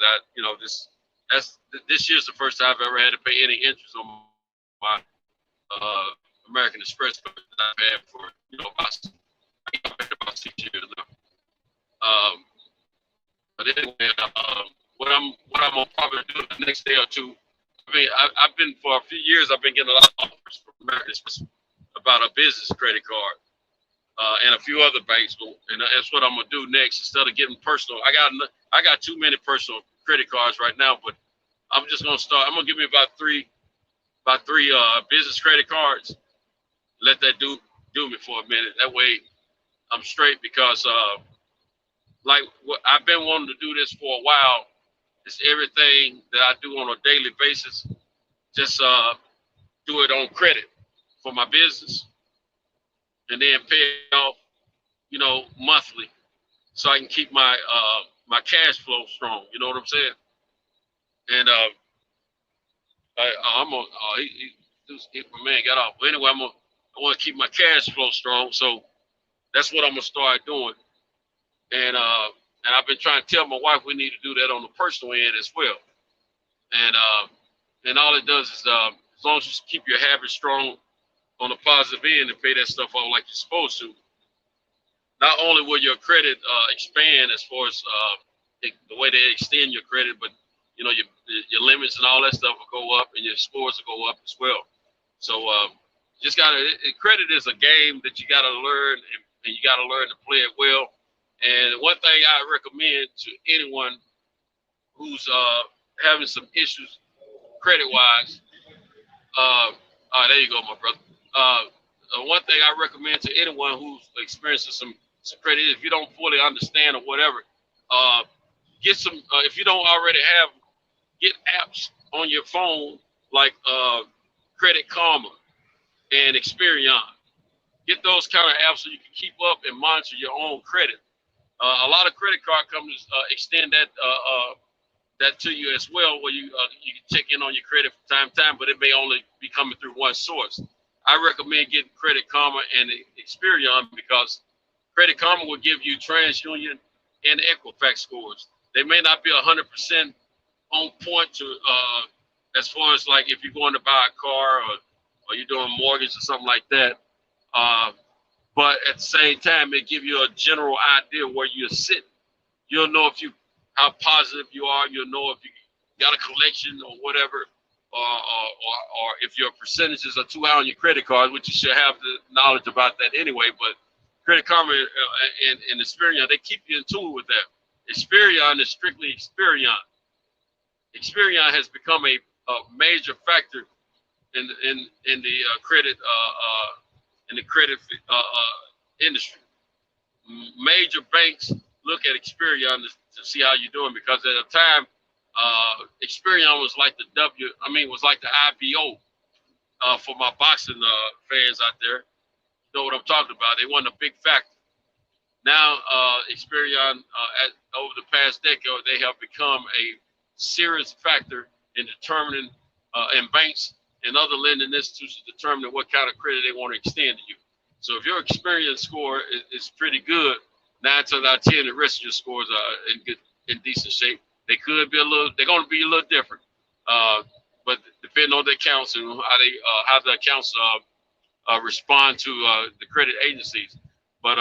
this year's the first time I've ever had to pay any interest on my American Express card that I've had for about 6 years now. But anyway, what I'm gonna probably do the next day or two. I mean, I've been for a few years. I've been getting a lot of offers from American Express about a business credit card and a few other banks, and that's what I'm gonna do next. Instead of getting personal, I got too many personal credit cards right now, but I'm just gonna start. I'm gonna give me about three business credit cards. Let that do me for a minute. That way, I'm straight because I've been wanting to do this for a while. It's everything that I do on a daily basis. Just do it on credit for my business, and then pay it off, monthly, so I can keep my my cash flow strong. You know what I'm saying? And my man got off. But anyway, I want to keep my cash flow strong, so that's what I'm gonna start doing. And I've been trying to tell my wife we need to do that on the personal end as well. And all it does is as long as you keep your habits strong on the positive end and pay that stuff off like you're supposed to, not only will your credit expand as far as the way they extend your credit, but your limits and all that stuff will go up and your scores will go up as well. So credit is a game that you got to learn, and you got to learn to play it well. And one thing I recommend to anyone who's having some issues credit-wise, there you go, my brother. One thing I recommend to anyone who's experiencing some credit, if you don't fully understand or whatever, get some. If you don't already have, get apps on your phone like Credit Karma and Experian. Get those kind of apps so you can keep up and monitor your own credit. A lot of credit card companies extend that to you as well, where you can check in on your credit from time to time, but it may only be coming through one source. I recommend getting Credit Karma and Experian because Credit Karma will give you TransUnion and Equifax scores. They may not be 100% on point to as far as like if you're going to buy a car or you're doing a mortgage or something like that. But at the same time, it give you a general idea where you're sitting. You'll know how positive you are. You'll know if you got a collection or whatever, or if your percentages are too high on your credit card, which you should have the knowledge about that anyway. But Credit Karma and Experian, they keep you in tune with that. Experian is strictly Experian. Experian has become a major factor in the credit industry. Major banks look at Experian to see how you're doing because at the time, Experian was like the IBO for my boxing fans out there. You know what I'm talking about? They wasn't a big factor. Now, Experian, over the past decade, they have become a serious factor in determining, and banks and other lending institutions determining what kind of credit they want to extend to you. So if your Experian score is pretty good, 9 times out of 10, the rest of your scores are in decent shape. They're going to be a little different, but depending on the accounts and how the accounts respond to the credit agencies. But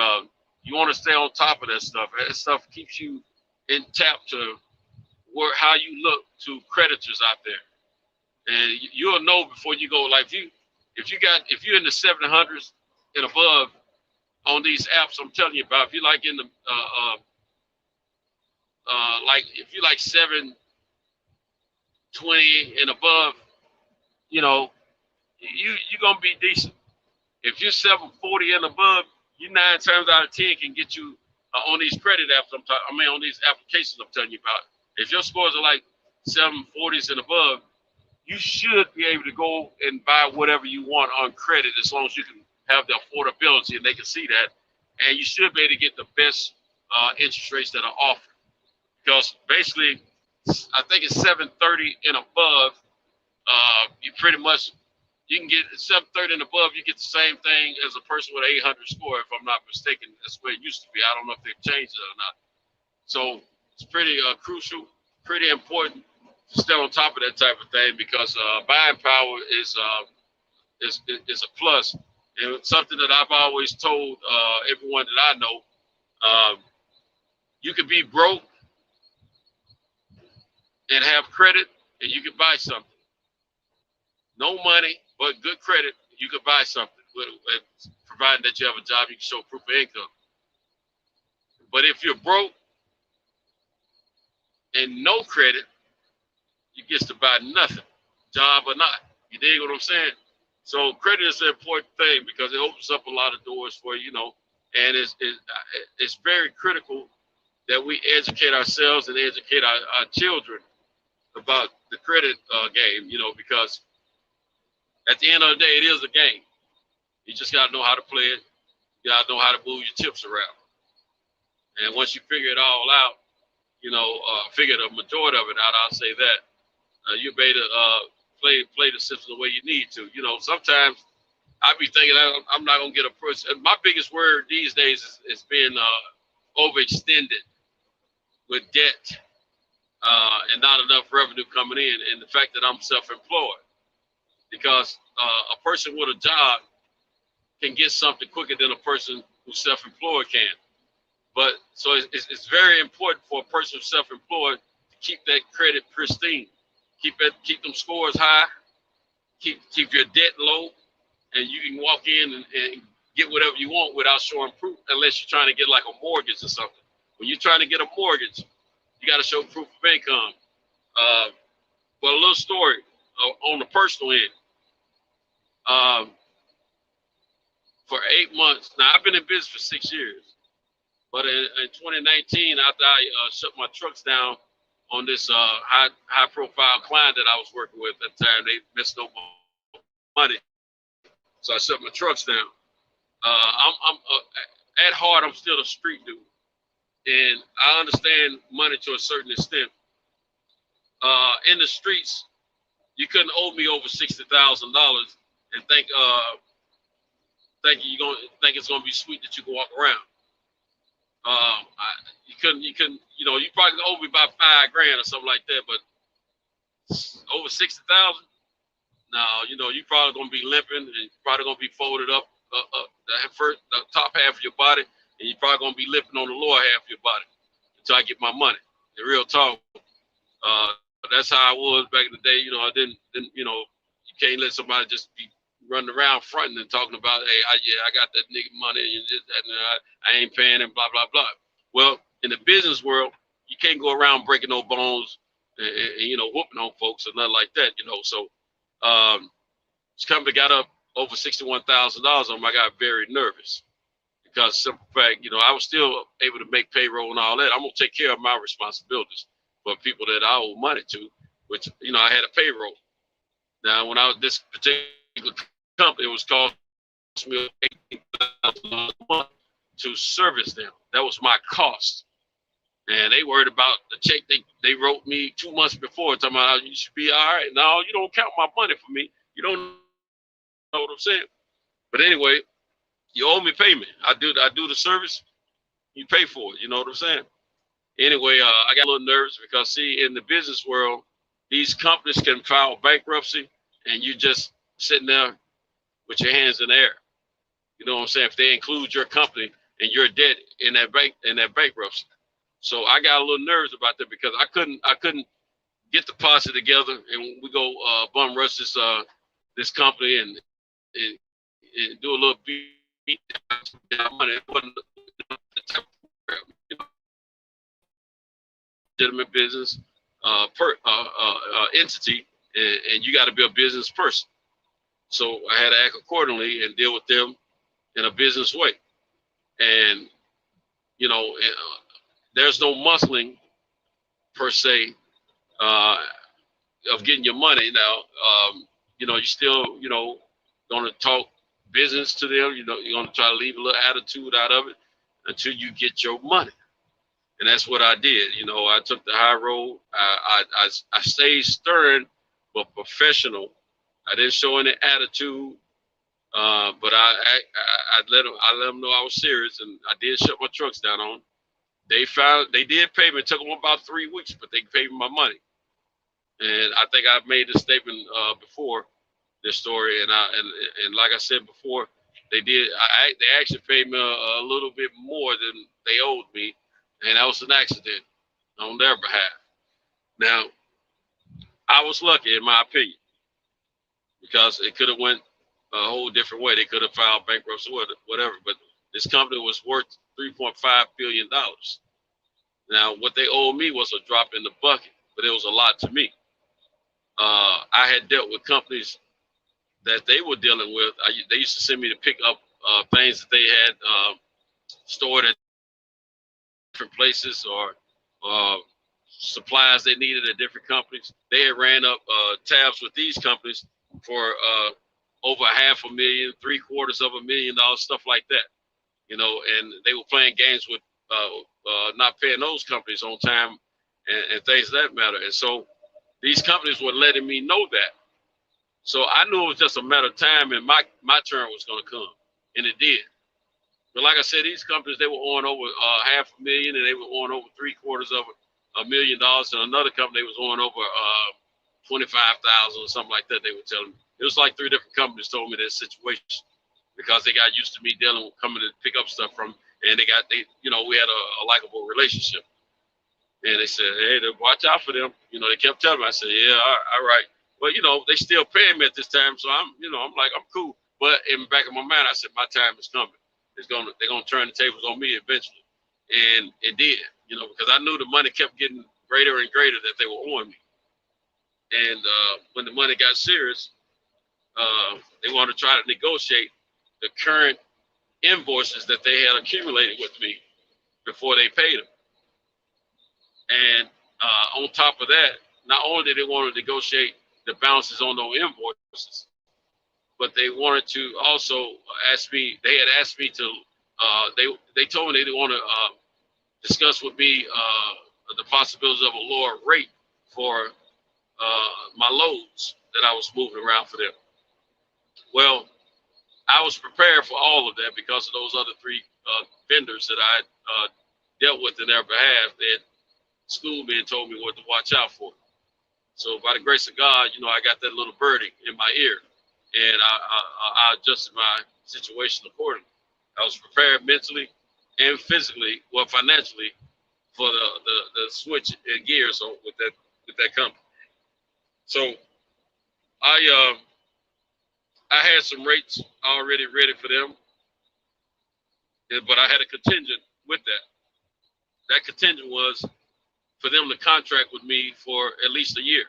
you want to stay on top of that stuff. That stuff keeps you in tap to how you look to creditors out there, and you'll know before you go. Like if you're in the 700s and above on these apps I'm telling you about, if you're like in the if you like 720 and above, you're gonna be decent. If you're 740 and above, you 9 times out of 10 can get you on these credit apps. On these applications I'm telling you about. If your scores are like 740s and above, you should be able to go and buy whatever you want on credit as long as you can have the affordability and they can see that. And you should be able to get the best interest rates that are offered. Because basically, I think it's 730 and above you pretty much, you can get 730 and above, you get the same thing as a person with an 800 score, if I'm not mistaken. That's where it used to be. I don't know if they've changed it or not. So it's pretty crucial, pretty important to stay on top of that type of thing, because buying power is a plus. And it's something that I've always told everyone that I know. You could be broke and have credit, and you can buy something. No money, but good credit, you could buy something, provided that you have a job, you can show proof of income. But if you're broke and no credit, you get to buy nothing, job or not. You dig what I'm saying? So credit is an important thing because it opens up a lot of doors for you, and it's very critical that we educate ourselves and educate our children about the credit game, because at the end of the day, it is a game. You just got to know how to play it. You got to know how to move your chips around. And once you figure it all out, figure the majority of it out, I'll say that, you'll be able to play the system the way you need to. Sometimes I be thinking I'm not going to get a person. My biggest word these days is being overextended with debt and not enough revenue coming in, and the fact that I'm self-employed. Because a person with a job can get something quicker than a person who's self-employed can. But so it's very important for a person who's self-employed to keep that credit pristine, keep them scores high, keep your debt low, and you can walk in and get whatever you want without showing proof, unless you're trying to get like a mortgage or something. When you're trying to get a mortgage, you got to show proof of income. But a little story on the personal end. For 8 months, now I've been in business for 6 years, but in 2019, after I shut my trucks down on this high profile client that I was working with at the time, they messed up my money, so I shut my trucks down. I'm at heart, I'm still a street dude, and I understand money to a certain extent. In the streets, you couldn't owe me over $60,000 and think it's gonna be sweet that you can walk around. You couldn't, you probably owe me about $5,000 or something like that, but over 60,000, no, you probably gonna be limping, and probably gonna be folded up the top half of your body, and you're probably gonna be limping on the lower half of your body until I get my money. The real talk. That's how I was back in the day. I didn't, you can't let somebody just be running around fronting and talking about, hey, I got that nigga money and this, that, and I ain't paying him, blah, blah, blah. Well, in the business world, you can't go around breaking no bones and whooping on folks or nothing like that, So this company got up over $61,000 on them. I got very nervous because simple fact, I was still able to make payroll and all that. I'm going to take care of my responsibilities for people that I owe money to, which, I had a payroll. Now, when I was this particular company, it was costing me $18,000 a month to service them. That was my cost. And they worried about the check they wrote me 2 months before, talking about you should be all right. No, you don't count my money for me. You don't know what I'm saying. But anyway, you owe me payment. I do the service, you pay for it. You know what I'm saying? Anyway, I got a little nervous because, see, in the business world, these companies can file bankruptcy and you just sitting there with your hands in the air. You know what I'm saying? If they include your company and your debt in that bankruptcy. So I got a little nervous about that because I couldn't get the posse together and we go bum rush this company and do a little beat down money. It wasn't the type of program, legitimate business entity, and you got to be a business person. So I had to act accordingly and deal with them in a business way. And there's no muscling per se of getting your money. Now, you still, gonna talk business to them. You're gonna try to leave a little attitude out of it until you get your money. And that's what I did. I took the high road. I stayed stern, but professional. I didn't show any attitude, but I let them know I was serious, and I did shut my trucks down on them. They did pay me. It took them about 3 weeks, but they paid me my money. And I think I've made this statement before this story, and like I said before, they actually paid me a little bit more than they owed me, and that was an accident on their behalf. Now, I was lucky in my opinion, because it could have went a whole different way. They could have filed bankruptcy or whatever, but this company was worth $3.5 billion. Now, what they owed me was a drop in the bucket, but it was a lot to me. I had dealt with companies that they were dealing with. They used to send me to pick up things that they had stored at different places, or supplies they needed at different companies. They had ran up tabs with these companies for over $500,000, $750,000, stuff like that. You know, and they were playing games with not paying those companies on time and things of that matter. And so these companies were letting me know that. So I knew it was just a matter of time, and my turn was going to come, and it did. But like I said, these companies, they were owing over $500,000, and they were owing over $750,000, and another company was owing over 25,000 or something like that. They were telling me. It was like 3 different companies told me this situation, because they got used to me coming to pick up stuff from, and we had a likable relationship. And they said, hey, watch out for them. You know, they kept telling me. I said, yeah, all right. Well, you know, they still paying me at this time, so I'm like, I'm cool. But in the back of my mind, I said, my time is coming. They're gonna turn the tables on me eventually, and it did. You know, because I knew the money kept getting greater and greater that they were owing me. And when the money got serious, they wanted to try to negotiate the current invoices that they had accumulated with me before they paid them. And on top of that, not only did they want to negotiate the balances on those invoices, but they wanted to also ask me, they had asked me to, they told me they want to discuss with me the possibilities of a lower rate for my loads that I was moving around for them. Well, I was prepared for all of that because of those other 3 vendors that I dealt with in their behalf. They had schooled me and told me what to watch out for. So by the grace of God, you know, I got that little birdie in my ear, and I adjusted my situation accordingly. I was prepared mentally and physically, well, financially, for the switch in gears with that company. So I had some rates already ready for them, but I had a contingent with that. That contingent was for them to contract with me for at least a year,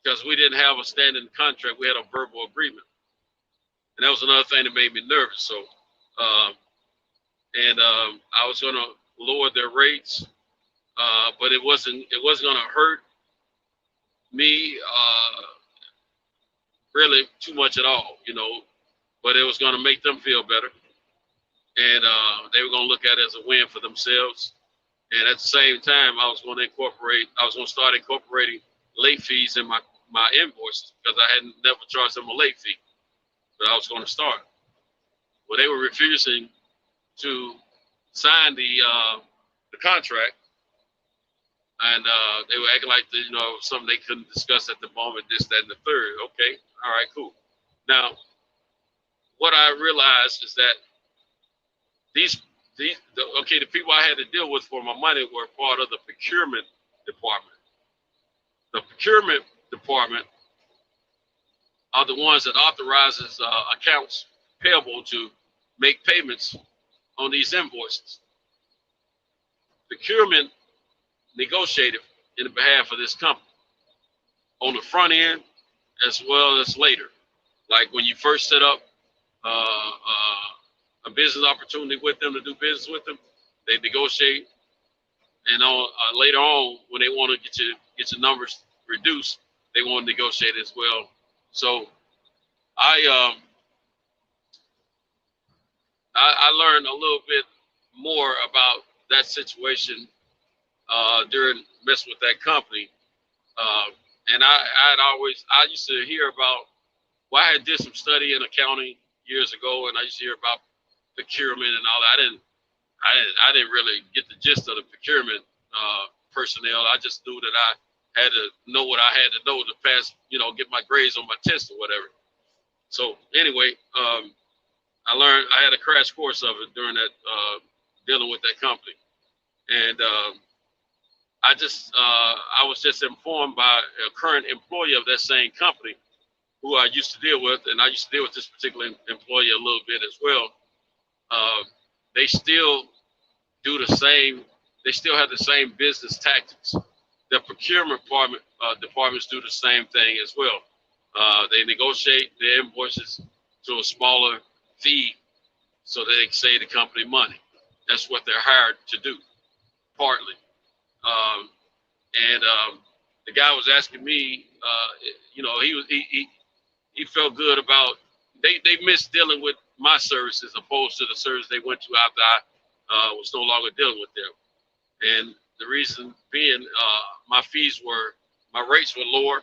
because we didn't have a standing contract. We had a verbal agreement, and that was another thing that made me nervous. So, I was going to lower their rates, but it wasn't going to hurt me really too much at all, you know, but it was going to make them feel better, and they were going to look at it as a win for themselves. And at the same time, I was going to start incorporating late fees in my invoices, because I hadn't never charged them a late fee, but I was going to start. Well, they were refusing to sign the contract, and they were acting like something they couldn't discuss at the moment, this, that, and the third. Okay, all right, cool. Now, what I realized is that the people I had to deal with for my money were part of the procurement department. The procurement department are the ones that authorizes accounts payable to make payments on these invoices. Procurement negotiated in the behalf of this company on the front end as well as later. Like when you first set up a business opportunity with them, to do business with them, they negotiate, and later on when they want to get your numbers reduced, they want to negotiate as well. So I learned a little bit more about that situation during messing with that company, And I used to hear about, well, I had did some study in accounting years ago, and I used to hear about procurement and all that. I didn't really get the gist of the procurement personnel. I just knew that I had to know what I had to know to pass, get my grades on my test or whatever. So anyway, I had a crash course of it during that, dealing with that company. And I was just informed by a current employee of that same company who I used to deal with, and I used to deal with this particular employee a little bit as well. They still do the same. They still have the same business tactics. The procurement departments do the same thing as well. They negotiate their invoices to a smaller fee so that they can save the company money. That's what they're hired to do, partly. The guy was asking me, he felt good about, they missed dealing with my service as opposed to the service they went to after I was no longer dealing with them. And the reason being, my rates were lower,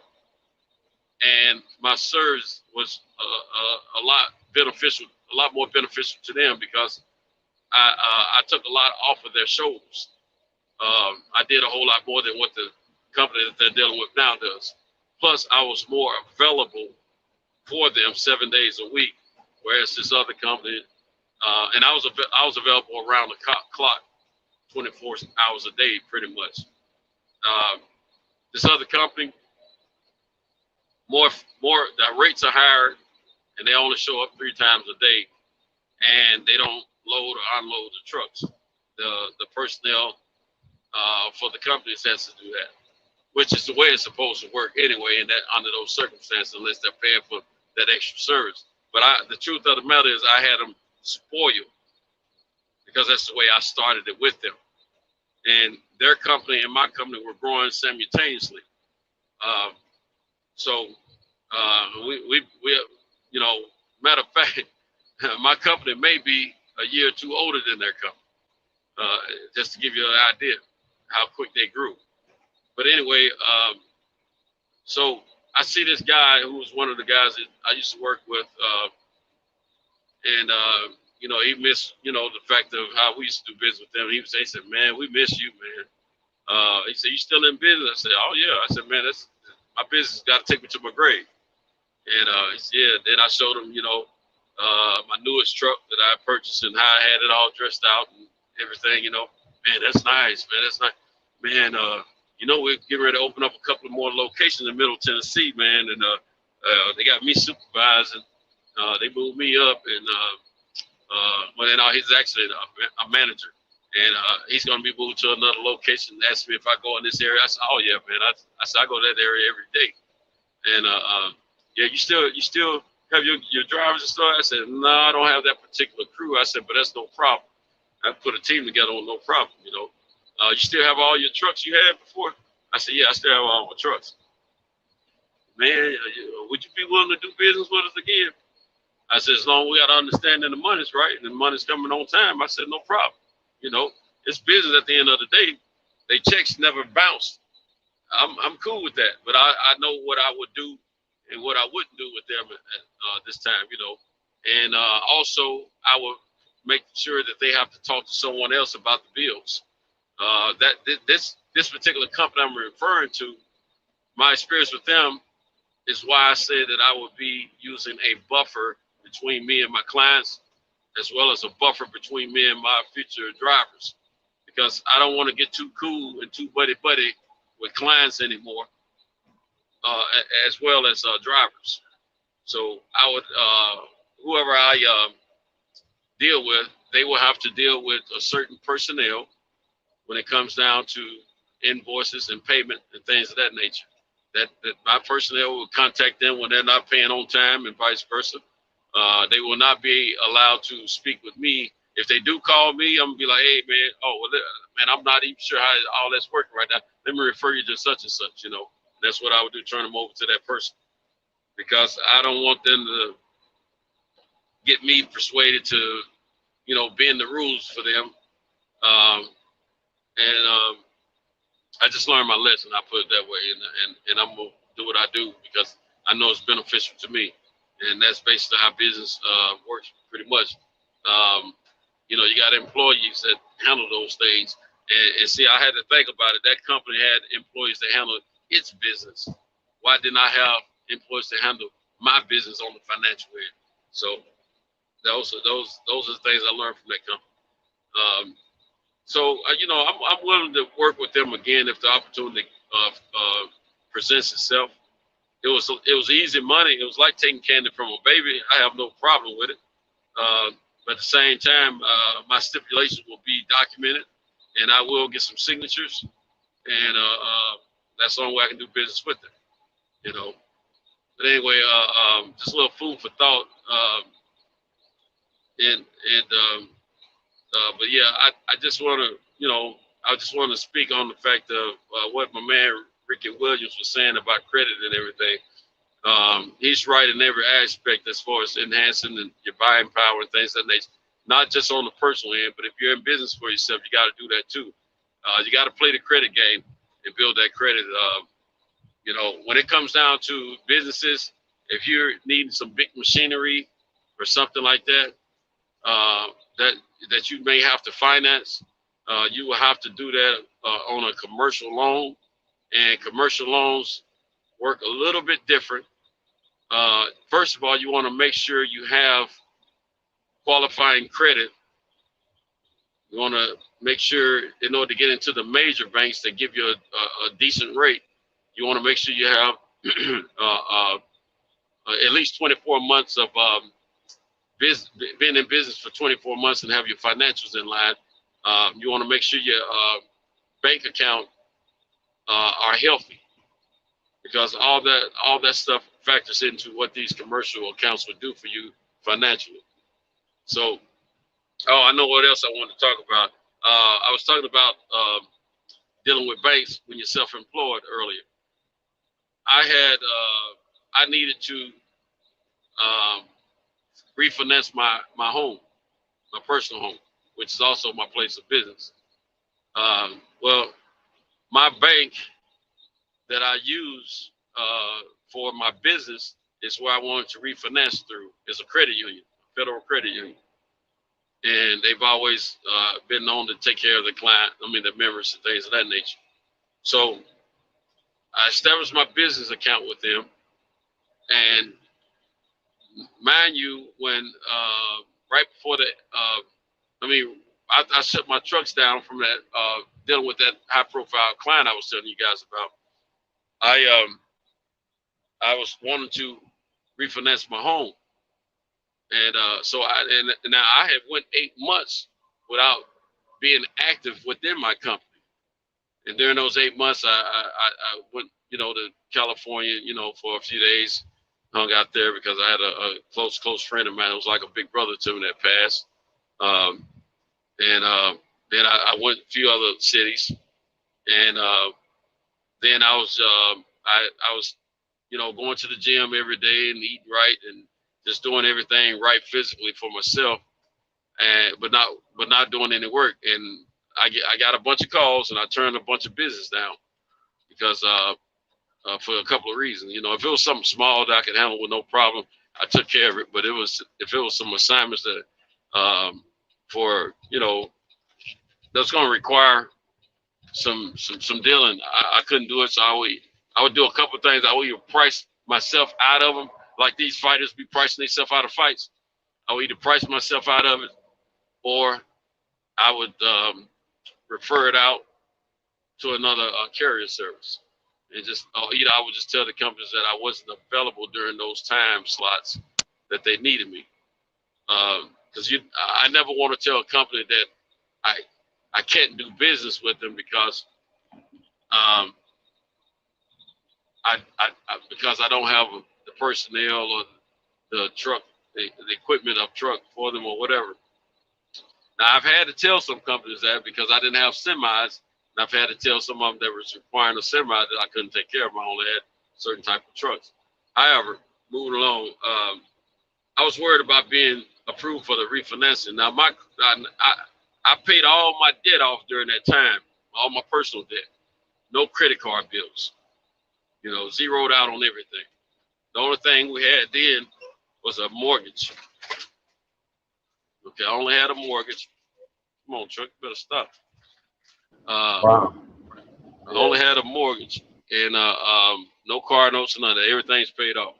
and my service was a lot more beneficial to them because I took a lot off of their shoulders. I did a whole lot more than what the company that they're dealing with now does. Plus, I was more available for them 7 days a week, whereas this other company, and I was available around the clock, 24 hours a day, pretty much. This other company, the rates are higher, and they only show up 3 times a day, and they don't load or unload the trucks. The personnel for the companies has to do that, which is the way it's supposed to work anyway, and that under those circumstances, unless they're paying for that extra service. But the truth of the matter is I had them spoiled because that's the way I started it with them. And their company and my company were growing simultaneously. We matter of fact, my company may be a year or two older than their company, just to give you an idea how quick they grew. But anyway, so I see this guy who was one of the guys that I used to work with, and he missed, the fact of how we used to do business with them. He said, "Man, we miss you, man." He said, "You still in business?" I said, "Oh yeah." I said, "Man, that's my business. Got to take me to my grave." And he said, "Yeah." Then I showed him, my newest truck that I purchased and how I had it all dressed out and everything. Man, that's nice, man. That's nice, man. We're getting ready to open up a couple of more locations in Middle Tennessee, man. And they got me supervising. They moved me up, and he's actually a manager, and he's going to be moved to another location. Asked me if I go in this area. I said, "Oh yeah, man." I said, "I go to that area every day." And yeah, you still have your drivers and stuff? I said, "No, I don't have that particular crew." I said, "But that's no problem. I put a team together on no problem, You still have all your trucks you had before?" I said, "Yeah, I still have all my trucks." "Man, would you be willing to do business with us again?" I said, "As long as we got to understand that the money's right and the money's coming on time." I said, "No problem. It's business at the end of the day. They checks never bounce. I'm cool with that, but I know what I would do and what I wouldn't do with them at this time, And also, I would make sure that they have to talk to someone else about the bills. This particular company I'm referring to, my experience with them is why I said that I would be using a buffer between me and my clients, as well as a buffer between me and my future drivers, because I don't want to get too cool and too buddy with clients anymore, as well as drivers. So I would, whoever I deal with, they will have to deal with a certain personnel when it comes down to invoices and payment and things of that nature. That my personnel will contact them when they're not paying on time and vice versa. They will not be allowed to speak with me. If they do call me, I'm gonna be like, "Hey man, man, I'm not even sure how all that's working right now. Let me refer you to such and such." That's what I would do, turn them over to that person, because I don't want them to get me persuaded to, bend the rules for them. I just learned my lesson. I put it that way, and I'm gonna do what I do because I know it's beneficial to me, and that's basically how business works pretty much. You know, you got employees that handle those things, and see, I had to think about it. That company had employees that handled its business. Why didn't I have employees to handle my business on the financial end? So those are the things I learned from that company. You know, I'm willing to work with them again if the opportunity presents itself. It was easy money. It was like taking candy from a baby. I have no problem with it. But at the same time, my stipulations will be documented, and I will get some signatures, and that's the only way I can do business with them. You know. But anyway, just a little food for thought. But yeah, I just want to, you know, I just want to speak on the fact of what my man Ricky Williams was saying about credit and everything. He's right in every aspect as far as enhancing your buying power and things of that nature. Not just on the personal end, but if you're in business for yourself, you got to do that too. You got to play the credit game and build that credit. You know, when it comes down to businesses, if you're needing some big machinery or something like that, that you may have to finance, you will have to do that on a commercial loan, and commercial loans work a little bit different. First of all, you want to make sure you have qualifying credit. You want to make sure, in order to get into the major banks that give you a decent rate, you want to make sure you have at least 24 months of been in business for 24 months and have your financials in line. You want to make sure your bank account are healthy, because all that stuff factors into what these commercial accounts would do for you financially. So, I know what else I wanted to talk about. I was talking about dealing with banks when you're self-employed earlier. I needed to refinance my home, my personal home, which is also my place of business. Well, my bank that I use for my business is where I wanted to refinance through. It's a credit union, a federal credit union. And they've always been known to take care of the client, the members and things of that nature. So I established my business account with them. And mind you, when right before I shut my trucks down from that, dealing with that high profile client I was telling you guys about. I was wanting to refinance my home. And now I had went 8 months without being active within my company. And during those 8 months, I went, to California, for a few days, hung out there because I had a close friend of mine. It was like a big brother to me that passed. Then I went a few other cities, and then I was going to the gym every day and eating right and just doing everything right physically for myself, but not doing any work. And I got a bunch of calls, and I turned a bunch of business down because for a couple of reasons. If it was something small that I could handle with no problem, I took care of it. But if it was some assignments that that's going to require some dealing, I couldn't do it. So I would do a couple of things. I would either price myself out of them, like these fighters be pricing themselves out of fights. I would either price myself out of it, or I would refer it out to another carrier service. And either I would just tell the companies that I wasn't available during those time slots that they needed me. Because I never want to tell a company that I can't do business with them because because I don't have the personnel or the truck, the equipment of truck for them or whatever. Now I've had to tell some companies that because I didn't have semis, and I've had to tell some of them that was requiring a semi that I couldn't take care of. I only had certain type of trucks. However, moving along, I was worried about being approved for the refinancing. Now I paid all my debt off during that time, all my personal debt, no credit card bills. You know, zeroed out on everything. The only thing we had then was a mortgage. Okay, I only had a mortgage. Come on, Chuck, you better stop. Wow. I only had a mortgage and no car notes or none of that. Everything's paid off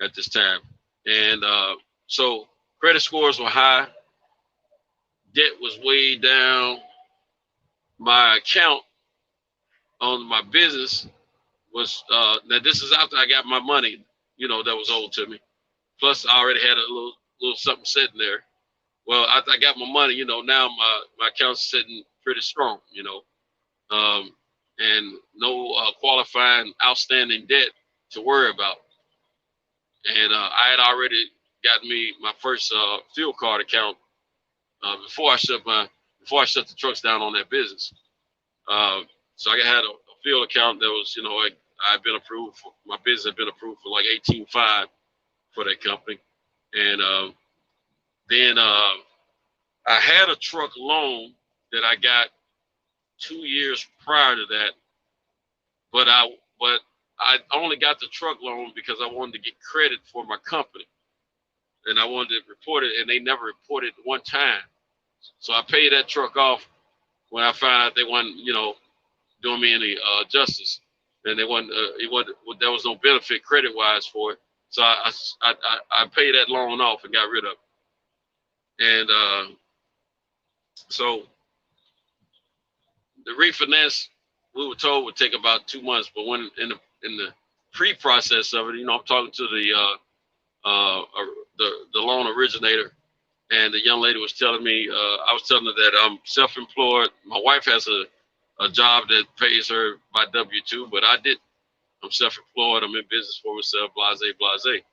at this time. And so credit scores were high. Debt was way down. My account on my business was, now this is after I got my money, you know, that was owed to me. Plus I already had a little something sitting there. Well, after I got my money, you know, now my account's sitting pretty strong, you know. And no qualifying outstanding debt to worry about. And I had already gotten me my first fuel card account before I shut the trucks down on that business. So I had a fuel account that was, you know, I've been approved for, my business had been approved for like 18.5 for that company. And then I had a truck loan that I got 2 years prior to that, but I only got the truck loan because I wanted to get credit for my company, and I wanted to report it, and they never reported one time. So I paid that truck off when I found out they wasn't, you know, doing me any justice, and there was no benefit credit wise for it. So I paid that loan off and got rid of it. And so the refinance, we were told would take about 2 months, but when in the pre-process of it, you know, I'm talking to the loan originator, and the young lady was telling me, I was telling her that I'm self-employed. My wife has a job that pays her by W-2, but I didn't. I'm self-employed. I'm in business for myself. Blase, blase.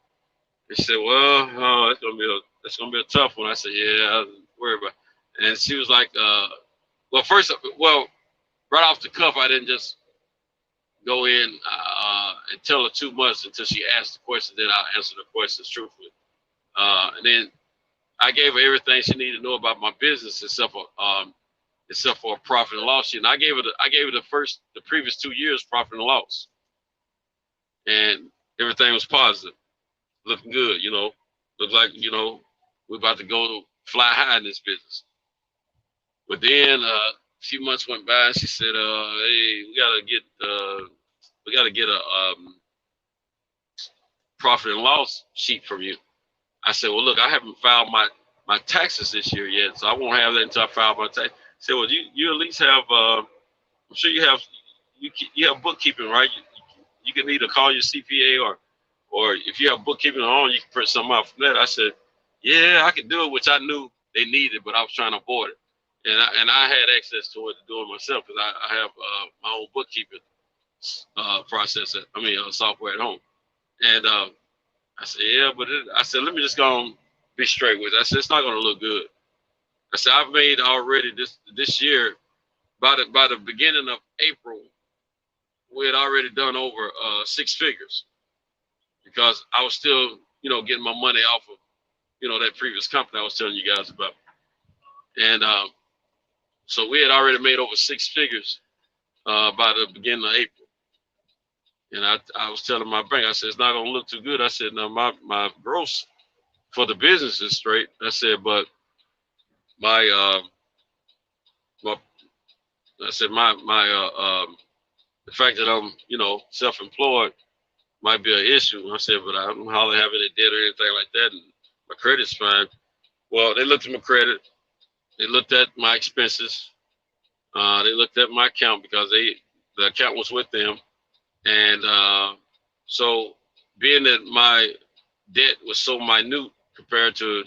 They said, "Well, that's gonna be a tough one." I said, "Yeah, don't worry about it." And she was like, "Well, right off the cuff, I didn't just go in and tell her too much until she asked the question. Then I'll answer the questions truthfully. And then I gave her everything she needed to know about my business except for a profit and loss sheet. And I gave her the previous 2 years profit and loss, and everything was positive, looking good. You know, looked like, you know, we're about to go fly high in this business. But then a few months went by, and she said, "Hey, we gotta get a profit and loss sheet from you." I said, "Well, look, I haven't filed my taxes this year yet, so I won't have that until I file my tax." She said, "Well, you at least have, I'm sure you have bookkeeping, right? You can either call your CPA or if you have bookkeeping on, you can print something out from that." I said, "Yeah, I could do it," which I knew they needed, but I was trying to avoid it. And I had access to it to do it myself because I have my own bookkeeping software at home. And I said, "Yeah, but I said, let me just go and be straight with it." I said, "It's not going to look good." I said, "I've made already this year, by the beginning of April, we had already done over 6 figures because I was still, you know, getting my money off of, you know, that previous company I was telling you guys about." And so we had already made over 6 figures by the beginning of April. And I was telling my bank, I said, "It's not going to look too good." I said, "No, my gross for the business is straight." I said, "But the fact that I'm, you know, self-employed might be an issue." I said, "But I don't hardly have any debt or anything like that, and my credit's fine." Well, they looked at my credit. They looked at my expenses. They looked at my account because the account was with them. And so being that my debt was so minute compared to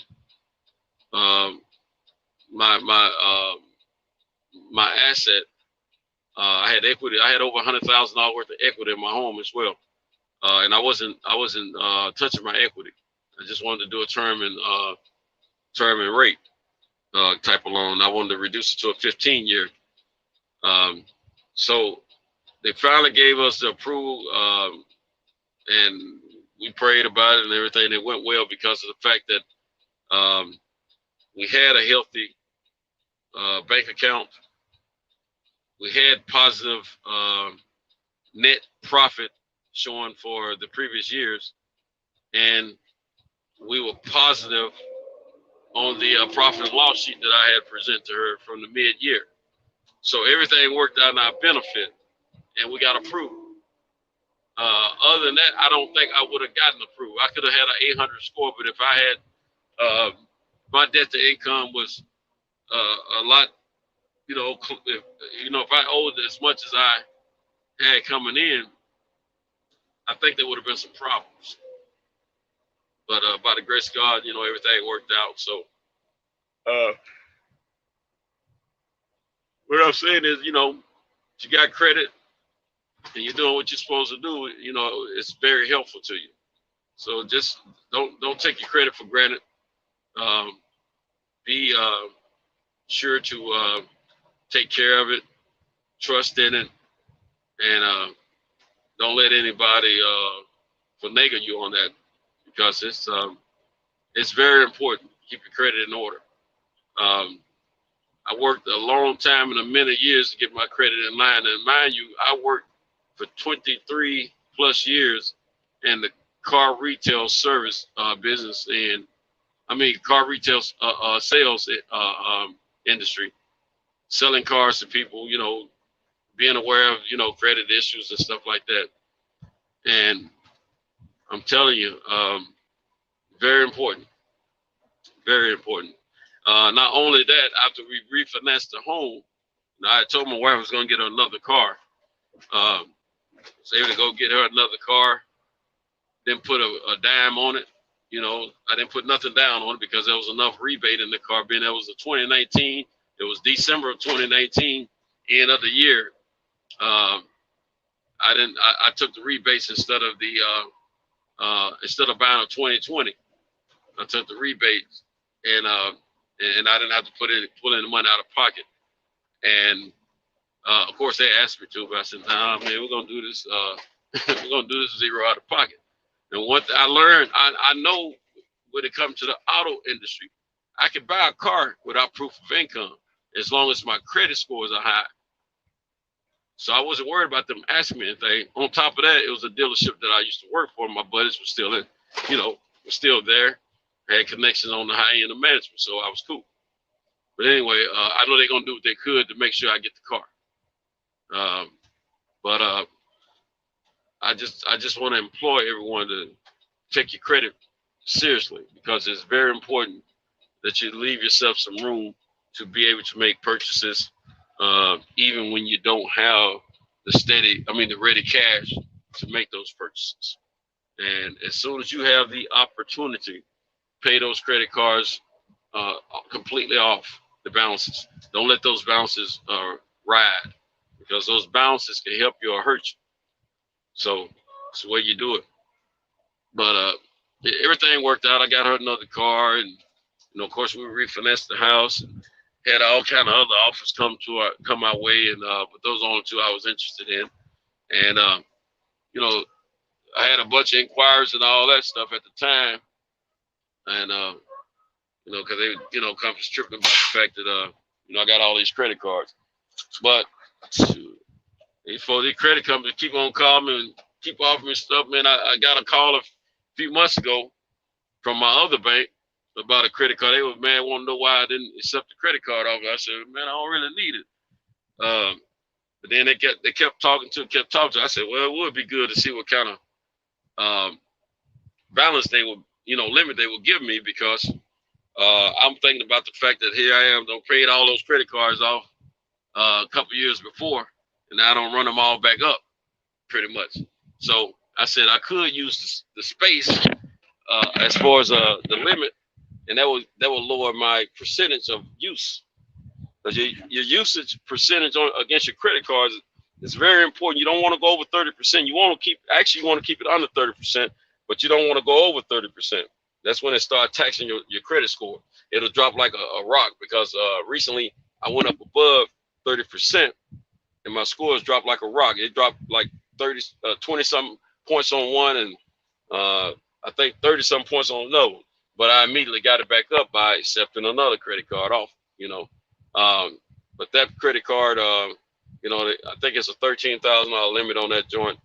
my asset, I had equity. I had over $100,000 worth of equity in my home as well. And I wasn't touching my equity. I just wanted to do a term and rate type of loan. I wanted to reduce it to a 15-year. So they finally gave us the approval, and we prayed about it and everything. It went well because of the fact that we had a healthy bank account. We had positive net profit showing for the previous years, and we were positive on the profit and loss sheet that I had presented to her from the mid-year. So everything worked out in our benefit, and we got approved. Other than that, I don't think I would have gotten approved. I could have had an 800 score, but if I had my debt to income was a lot, if I owed as much as I had coming in, I think there would have been some problems. But by the grace of God, everything worked out. So what I'm saying is, if you got credit and you're doing what you're supposed to do, it's very helpful to you. So just don't take your credit for granted. Be sure to take care of it, trust in it, and don't let anybody finagle you on that, because it's very important. Keep your credit in order. I worked a long time and many years to get my credit in line. And mind you, I worked for 23 plus years in the car retail service business, and car retail sales industry, selling cars to people, being aware of, credit issues and stuff like that. And I'm telling you, very important, very important. Not only that, after we refinanced the home, I told my wife I was going to get her another car. I was able to go get her another car, then put a dime on it. I didn't put nothing down on it because there was enough rebate in the car, being that was a 2019. It was December of 2019, end of the year. I took the rebates instead of buying a 2020. I took the rebates, and I didn't have to pull in the money out of pocket. And of course they asked me to, but I said, nah, man, we're gonna do this. We're gonna do this zero out of pocket. And what I learned, I know when it comes to the auto industry, I can buy a car without proof of income as long as my credit scores are high. So I wasn't worried about them asking me anything. On top of that, it was a dealership that I used to work for. My buddies were still were still there. I had connections on the high end of management, so I was cool. But anyway, I know they're gonna do what they could to make sure I get the car. I just want to employ everyone to take your credit seriously, because it's very important that you leave yourself some room to be able to make purchases, even when you don't have the ready cash to make those purchases. And as soon as you have the opportunity, pay those credit cards completely off the balances. Don't let those balances ride, because those balances can help you or hurt you. So it's the way you do it. But everything worked out. I got her another car, and of course we refinanced the house and had all kind of other offers come my way, and but those are only two I was interested in. And I had a bunch of inquiries and all that stuff at the time, and because they companies tripping about the fact that I got all these credit cards. But for the credit company keep on calling me and keep offering me stuff, man. I got a call a few months ago from my other bank about a credit card. They were want to know why I didn't accept the credit card offer. I said, man, I don't really need it. But then they kept talking to. I said, well, it would be good to see what kind of balance they would, limit they would give me, because I'm thinking about the fact that here I am, paid all those credit cards off a couple years before, and I don't run them all back up, pretty much. So I said I could use the space as far as the limit, and that would lower my percentage of use. Because your usage percentage against your credit cards is very important. You don't want to go over 30%. You want to keep it under 30%, but you don't want to go over 30%. That's when it starts taxing your credit score. It'll drop like a rock, because recently I went up above 30%, and my scores dropped like a rock. It dropped like 20 something points on one, and I think 30 something points on another. But I immediately got it back up by accepting another credit card off. But that credit card, I think it's a $13,000 limit on that joint.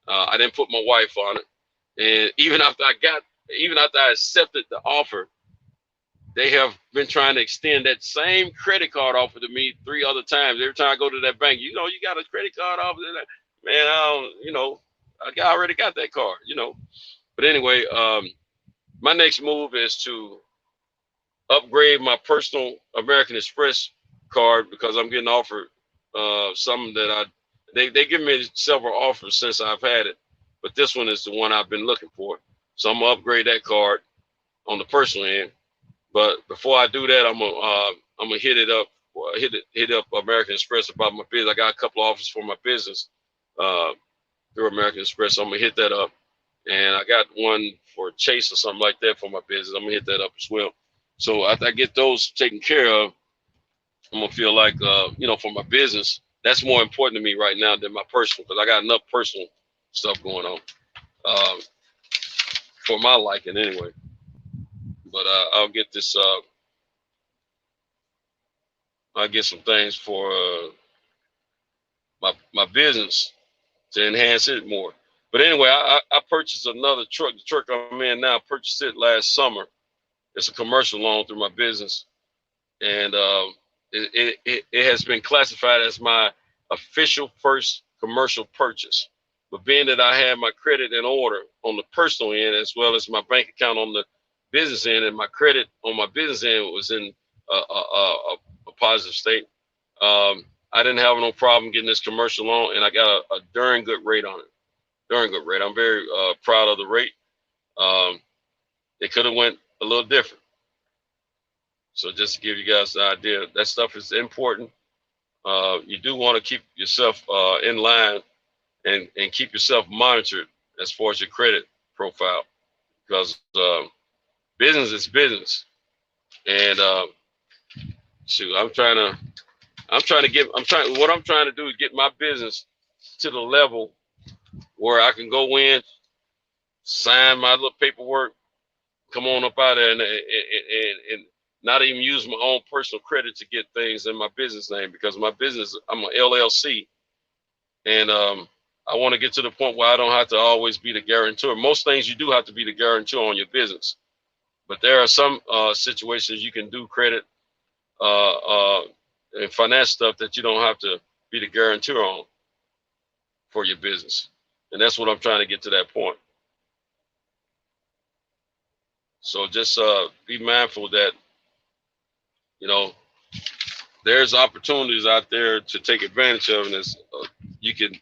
I didn't put my wife on it. And even after I accepted the offer, they have been trying to extend that same credit card offer to me 3 other times. Every time I go to that bank, you got a credit card offer. Man, I already got that card, But anyway, my next move is to upgrade my personal American Express card because I'm getting offered something that they give me several offers since I've had it, but this one is the one I've been looking for. So I'm gonna upgrade that card on the personal end. But before I do that, I'm gonna hit up American Express about my business. I got a couple of offers for my business through American Express. So I'm gonna hit that up, and I got one for Chase or something like that for my business. I'm gonna hit that up as well. So after I get those taken care of, I'm gonna feel like for my business, that's more important to me right now than my personal, because I got enough personal stuff going on for my liking anyway. But I'll get this. I'll get some things for my business to enhance it more. But anyway, I purchased another truck. The truck I'm in now, I purchased it last summer. It's a commercial loan through my business, and it has been classified as my official first commercial purchase. But being that I had my credit in order on the personal end as well as my bank account on the business end, and my credit on my business end was in a positive state, I didn't have no problem getting this commercial loan, and I got a darn good rate on it. Darn good rate. I'm very proud of the rate. It could have went a little different. So just to give you guys the idea, that stuff is important. You do want to keep yourself in line and keep yourself monitored as far as your credit profile, because business is business. And shoot, what I'm trying to do is get my business to the level where I can go in, sign my little paperwork, come on up out there, and not even use my own personal credit to get things in my business name, because my business, I'm an LLC, and I want to get to the point where I don't have to always be the guarantor. Most things you do have to be the guarantor on your business, but there are some situations you can do credit and finance stuff that you don't have to be the guarantor on for your business, and that's what I'm trying to get to that point. So just be mindful that there's opportunities out there to take advantage of, and it's, you can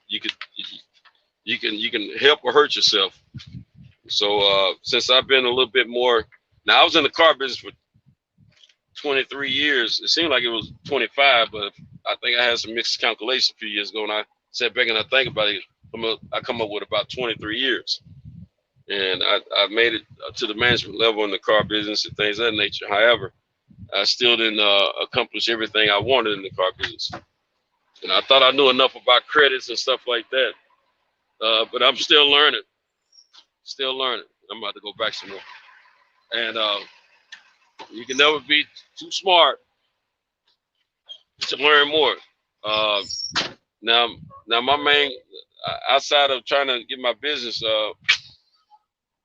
help or hurt yourself. So since I've been a little bit more, now I was in the car business for 23 years. It seemed like it was 25, but I think I had some mixed calculation a few years ago, and I sat back and I think about it. I come up with about 23 years, and I made it to the management level in the car business and things of that nature. However, I still didn't accomplish everything I wanted in the car business. And I thought I knew enough about credits and stuff like that. But I'm still learning. I'm about to go back some more. And you can never be too smart to learn more. Now my main, outside of trying to get my business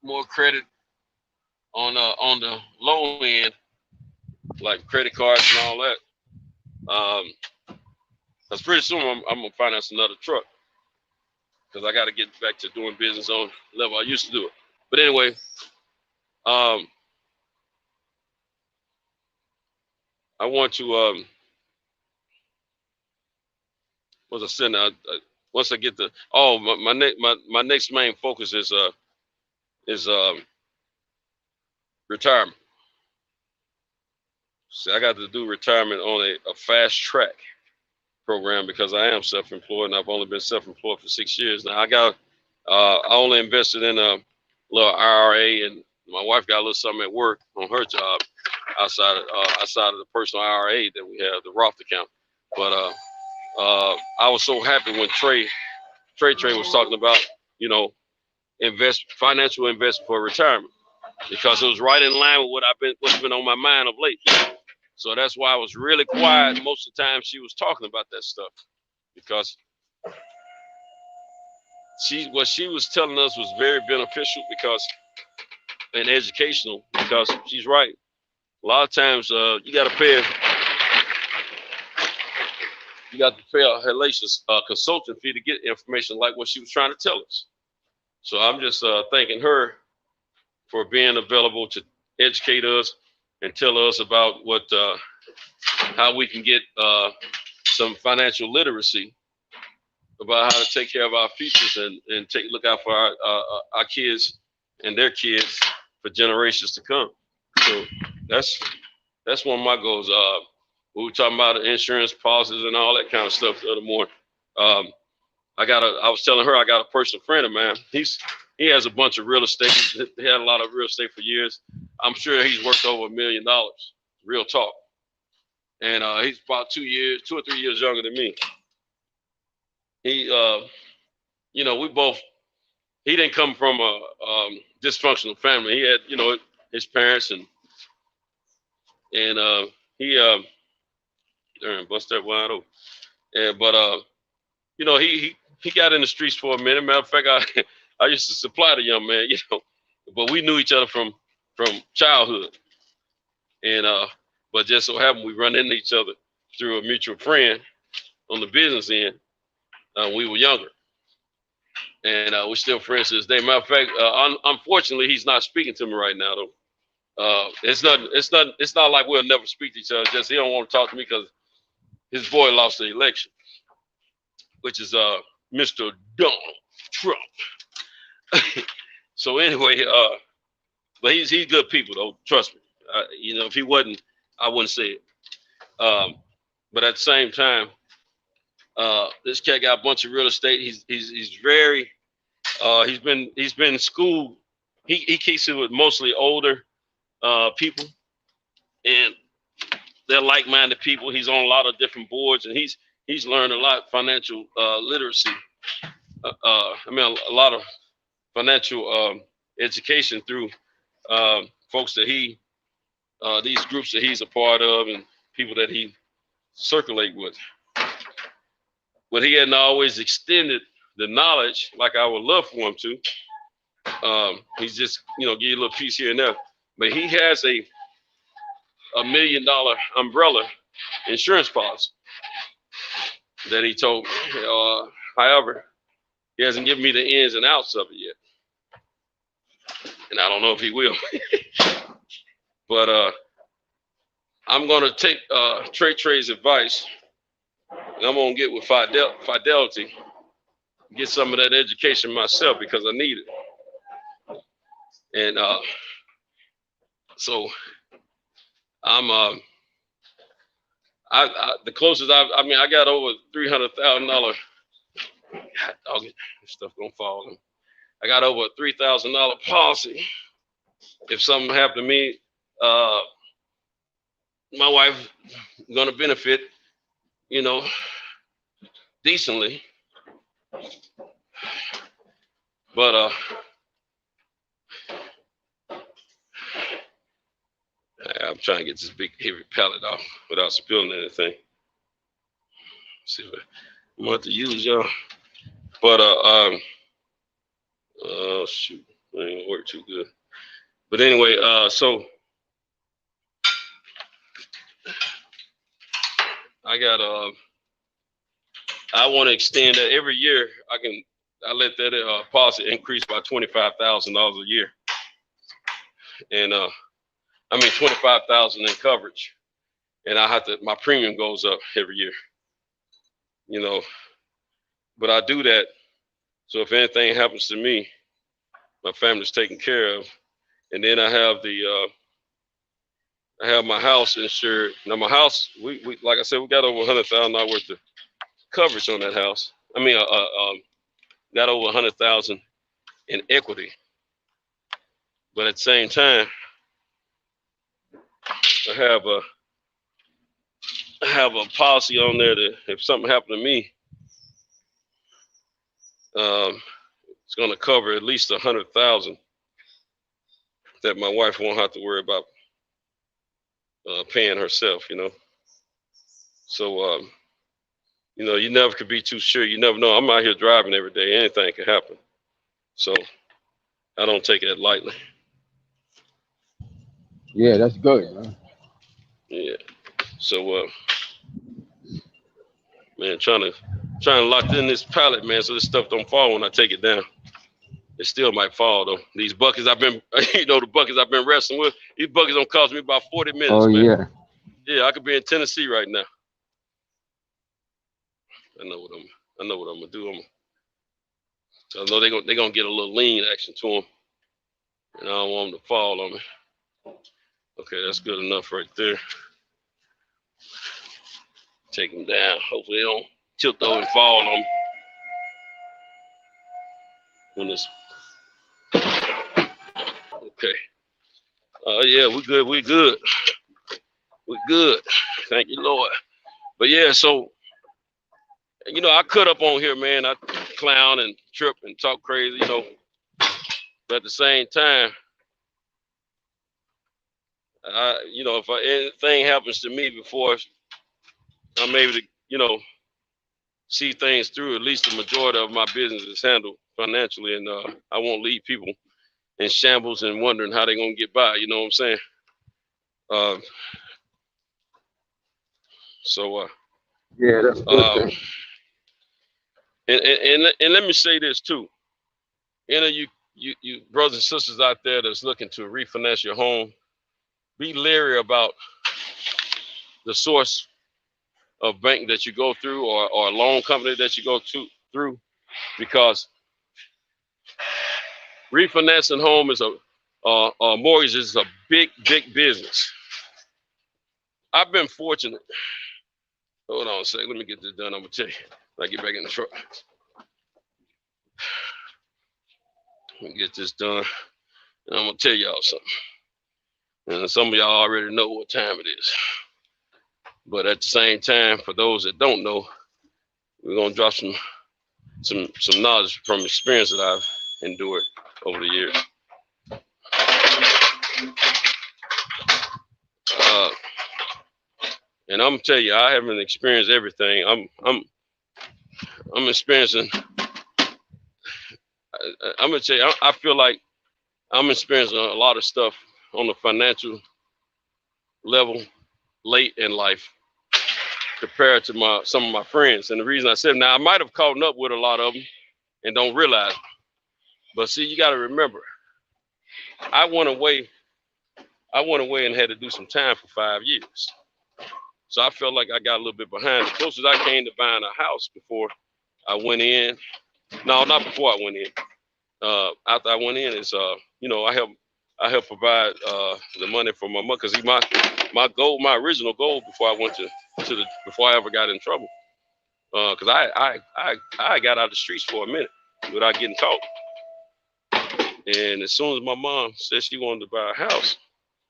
more credit on the low end, like credit cards and all that. Because pretty soon I'm gonna finance another truck, because I got to get back to doing business on the level I used to do it. But anyway, I want to what's I saying now? Once I get the my next main focus is retirement. See, I got to do retirement on a fast track program, because I am self-employed, and I've only been self-employed for 6 years now. I only invested in a little IRA, and my wife got a little something at work on her job outside of the personal IRA that we have, the Roth account. But I was so happy when Trey was talking about financial investment for retirement, because it was right in line with what's been on my mind of late. So that's why I was really quiet most of the time she was talking about that stuff, because what she was telling us was very beneficial and educational, because she's right. A lot of times you got to pay a hellacious consultant fee to get information like what she was trying to tell us. So I'm just thanking her for being available to educate us and tell us about how we can get some financial literacy about how to take care of our futures and look out for our kids and their kids for generations to come. So that's one of my goals. We were talking about insurance policies and all that kind of stuff the other morning. I was telling her I got a personal friend of mine. He has a bunch of real estate. He had a lot of real estate for years. I'm sure he's worth over $1 million. Real talk. And he's about 2 or 3 years younger than me. He, he didn't come from a dysfunctional family. He had, his parents and he bust that wide open. He got in the streets for a minute. Matter of fact, I used to supply the young man, but we knew each other from childhood. And but just so happened we run into each other through a mutual friend on the business end. We were younger, and we're still friends to this day. Matter of fact, unfortunately, he's not speaking to me right now, though. It's not like we'll never speak to each other. Just he don't want to talk to me because his boy lost the election, which is Mr. Donald Trump. So anyway, but he's good people though. Trust me. If he wasn't, I wouldn't say it. But at the same time, this cat got a bunch of real estate. He's very he's been in school. He keeps it with mostly older people, and they're like-minded people. He's on a lot of different boards, and he's learned a lot of financial literacy. A lot of financial education through folks that these groups that he's a part of and people that he circulate with. But he hadn't always extended the knowledge like I would love for him to. He's just, give you a little piece here and there. But he has a $1 million umbrella insurance policy that he told me. However, he hasn't given me the ins and outs of it yet. And I don't know if he will. But I'm going to take Trey's advice, and I'm going to get with Fidelity, get some of that education myself because I need it. And so I'm the closest I got over $300,000. God, stuff gonna fall. I got over a $3,000 policy. If something happened to me, my wife gonna benefit, decently. But I'm trying to get this big heavy pallet off without spilling anything. See if I'm going to use y'all. But oh shoot, it ain't gonna work too good. But anyway, so I got I want to extend that every year. I let that policy increase by $25,000 a year, and $25,000 in coverage, and my premium goes up every year. But I do that so if anything happens to me, my family's taken care of, and then I have my house insured. Now my house, we like I said, we got over $100,000 worth of coverage on that house. Got over $100,000 in equity. But at the same time, I have a policy on there that if something happened to me, it's going to cover at least $100,000 that my wife won't have to worry about paying herself. So you know, you never could be too sure. You never know. I'm out here driving every day. Anything can happen. So I don't take it lightly. Yeah, that's good, man. Yeah. So man, trying to lock in this pallet, man, so this stuff don't fall when I take it down. It still might fall though. These buckets I've been, you know, the buckets I've been wrestling with. These buckets don't cost me about 40 minutes, Oh man. yeah. Yeah, I could be in Tennessee right now. I know what I'm gonna do. I know they're gonna get a little lean action to them, and I don't want them to fall on me. Okay, that's good enough right there. Take them down. Hopefully they don't tilt over and fall on me. When it's okay. Yeah, we good. We good. We good. Thank you, Lord. But yeah, so you know, I cut up on here, man. I clown and trip and talk crazy, you know. But at the same time, you know, if anything happens to me before I'm able to, you know, see things through, at least the majority of my business is handled financially, and I won't leave people in shambles and wondering how they're gonna get by. You know what I'm saying? Yeah, that's good. And let me say this too. Any of you brothers and sisters out there that's looking to refinance your home, be leery about the source of bank that you go through or a loan company that you go through, because refinancing home is a mortgage is a big business. I've been fortunate. Hold on a second. Let me get this done. I'm gonna tell you. When I get back in the truck. Let me get this done. And I'm gonna tell y'all something. And some of y'all already know what time it is. But at the same time, for those that don't know, we're gonna drop some knowledge from experience that I've endured over the years. And I'm gonna tell you, I haven't experienced everything. I'm experiencing. I'm gonna tell you, I feel like I'm experiencing a lot of stuff on the financial level late in life compared to some of my friends. And the reason I said, now I might have caught up with a lot of them and don't realize it. But see, you got to remember, I went away and had to do some time for 5 years. So I felt like I got a little bit behind. The closest I came to buying a house before I went in, no, not before I went in. After I went in is, you know, I help provide the money for my mother, because my original goal before I went before I ever got in trouble, because I got out of the streets for a minute without getting caught. And as soon as my mom said she wanted to buy a house,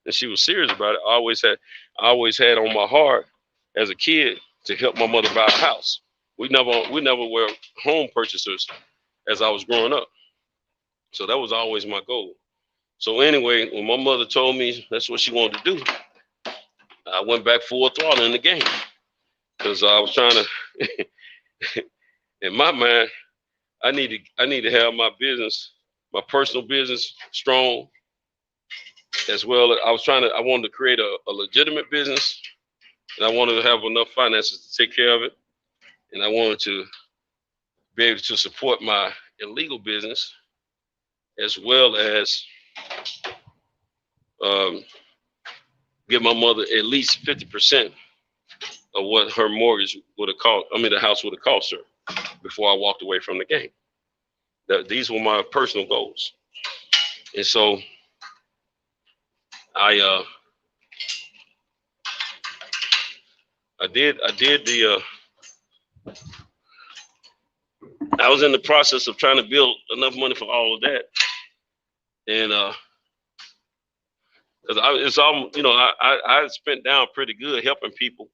and she was serious about it, I always had on my heart as a kid to help my mother buy a house. We never were home purchasers as I was growing up. So that was always my goal. So anyway, when my mother told me that's what she wanted to do, I went back full throttle in the game, because I was trying to, in my mind, I need to have my business, my personal business strong, as well. I wanted to create a legitimate business, and I wanted to have enough finances to take care of it. And I wanted to be able to support my illegal business, as well as give my mother at least 50% of what her mortgage would have cost. I mean, the house would have cost her before I walked away from the game. These were my personal goals. And so I was in the process of trying to build enough money for all of that. And because it's all, you know, I spent down pretty good helping people.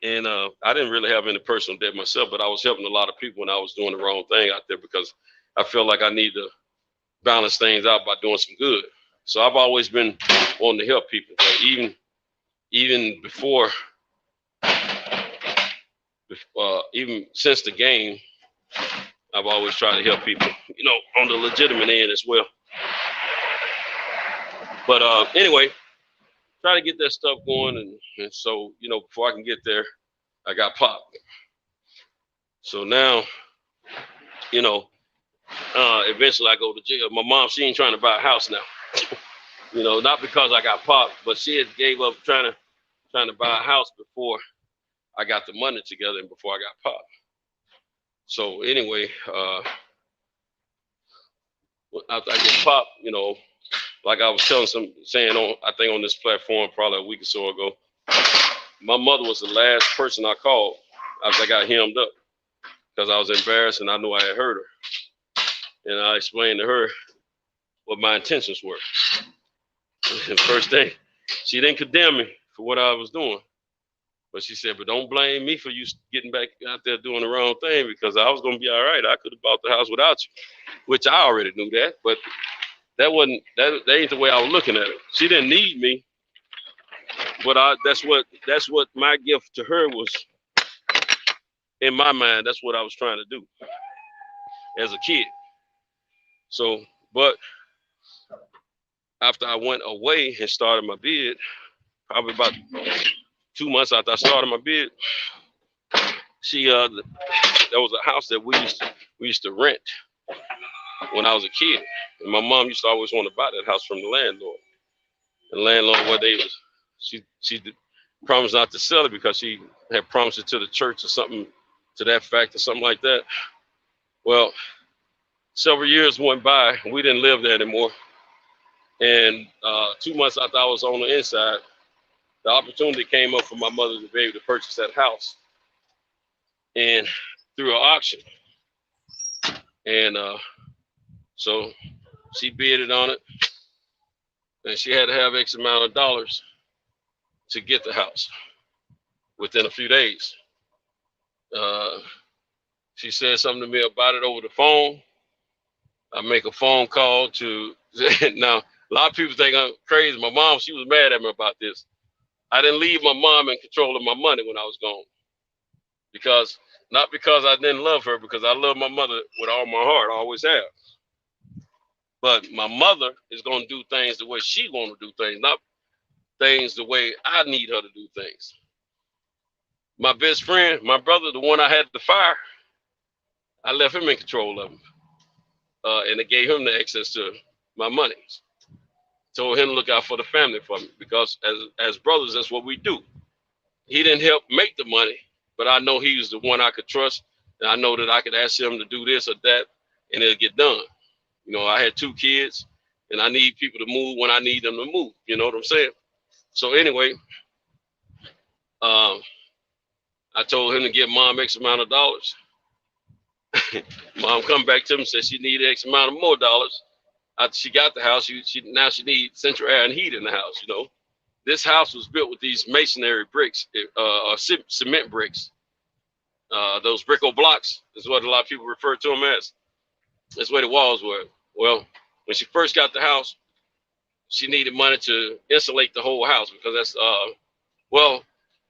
And I didn't really have any personal debt myself, but I was helping a lot of people when I was doing the wrong thing out there, because I felt like I need to balance things out by doing some good. So I've always been wanting to help people. But even before even since the game, I've always tried to help people, you know, on the legitimate end as well. But anyway, try to get that stuff going, and so, you know, before I can get there, I got popped. So now, you know, eventually I go to jail. My mom, she ain't trying to buy a house now. You know, not because I got popped, but she had gave up trying to buy a house before I got the money together and before I got popped. So anyway, after I get popped, you know, like I was saying on, I think on this platform probably a week or so ago, my mother was the last person I called after I got hemmed up because I was embarrassed and I knew I had hurt her. And I explained to her what my intentions were. And first thing, she didn't condemn me for what I was doing. But she said, but don't blame me for you getting back out there doing the wrong thing, because I was going to be all right. I could have bought the house without you, which I already knew that. But that ain't the way I was looking at it. She didn't need me, but that's what my gift to her was. In my mind, that's what I was trying to do as a kid. So, but after I went away and started my bid, probably about 2 months after I started my bid, there was a house that we used to rent when I was a kid, and my mom used to always want to buy that house from the landlord. The landlord, she promised not to sell it because she had promised it to the church or something to that fact or something like that. Well, several years went by, and we didn't live there anymore. And 2 months after I was on the inside, the opportunity came up for my mother to be able to purchase that house, and through an auction. And so she bidded on it, and she had to have X amount of dollars to get the house within a few days. She said something to me about it over the phone. I make a phone call to, now a lot of people think I'm crazy. My mom, she was mad at me about this. I didn't leave my mom in control of my money when I was gone. Not because I didn't love her, because I love my mother with all my heart, I always have. But my mother is going to do things the way she want to do things, not things the way I need her to do things. My best friend, my brother, the one I had to fire, I left him in control of him. And it gave him the access to my money. Told him to look out for the family for me, because as brothers, that's what we do. He didn't help make the money, but I know he was the one I could trust, and I know that I could ask him to do this or that, and it'll get done. You know, I had 2 kids, and I need people to move when I need them to move. You know what I'm saying? So anyway, I told him to give mom X amount of dollars. Mom come back to him and said she needed X amount of more dollars. After she got the house, now she needs central air and heat in the house. You know, this house was built with these masonry bricks, or cement bricks. Those Brico blocks is what a lot of people refer to them as. That's where the walls were. Well, when she first got the house, she needed money to insulate the whole house, because that's well,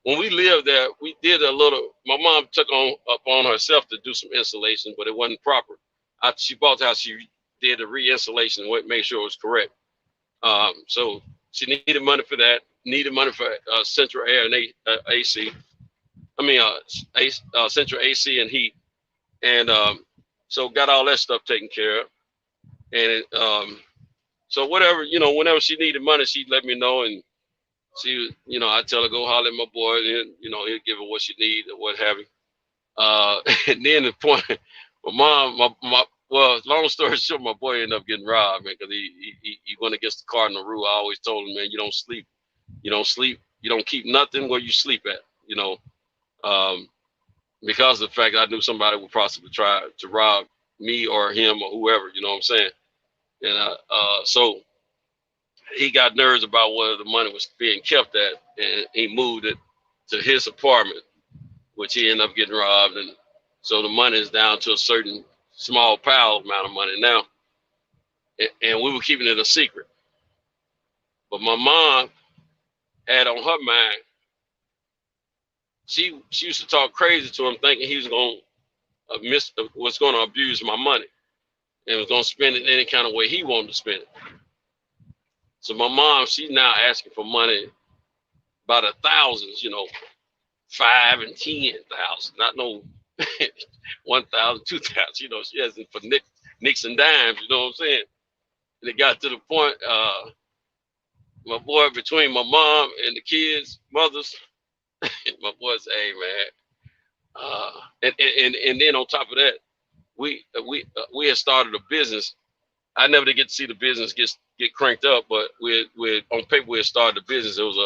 when we lived there, we did a little. My mom took upon herself to do some insulation, but it wasn't proper. After she bought the house, she did a re-installation and make sure it was correct. So she needed money for that. Needed money for central air and AC. I mean, central AC and heat, and so got all that stuff taken care of. And so whatever, you know, whenever she needed money, she'd let me know, and she, you know, I tell her go holler at my boy, and you know, he'll give her what she need or what have you. And then the point, my mom, well, long story short, my boy ended up getting robbed, man, because he went against the cardinal rule. I always told him, man, you don't sleep, you don't keep nothing where you sleep at, you know, because of the fact I knew somebody would possibly try to rob me or him or whoever, you know what I'm saying? And so he got nerves about where the money was being kept at, and he moved it to his apartment, which he ended up getting robbed. And so the money is down to a certain small pile amount of money now. And we were keeping it a secret. But my mom had on her mind she used to talk crazy to him, thinking he was going to abuse my money and was going to spend it any kind of way he wanted to spend it. So my mom, she's now asking for money by the thousands, 5 and 10,000, not no 1,000, 2,000. She hasn't for nicks and dimes. You know what I'm saying? And it got to the point, my boy, between my mom and the kids' mothers, my boy said, "Hey man," and then on top of that, we had started a business. I never did get to see the business get cranked up, but we on paper we had started a business. It was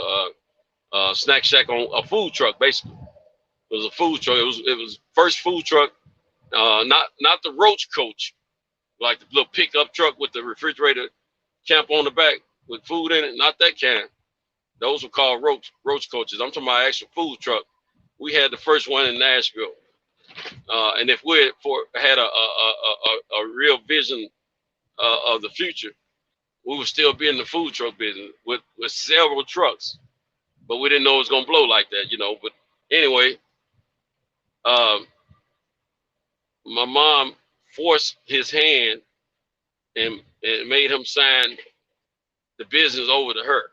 a snack shack on a food truck, basically. It was a food truck. It was first food truck, not the Roach Coach, like the little pickup truck with the refrigerator camp on the back with food in it. Not that kind. Those were called Roach Coaches. I'm talking about actual food truck. We had the first one in Nashville, and if we had a real vision of the future, we would still be in the food truck business with several trucks, but we didn't know it was gonna blow like that, But anyway, my mom forced his hand and made him sign the business over to her.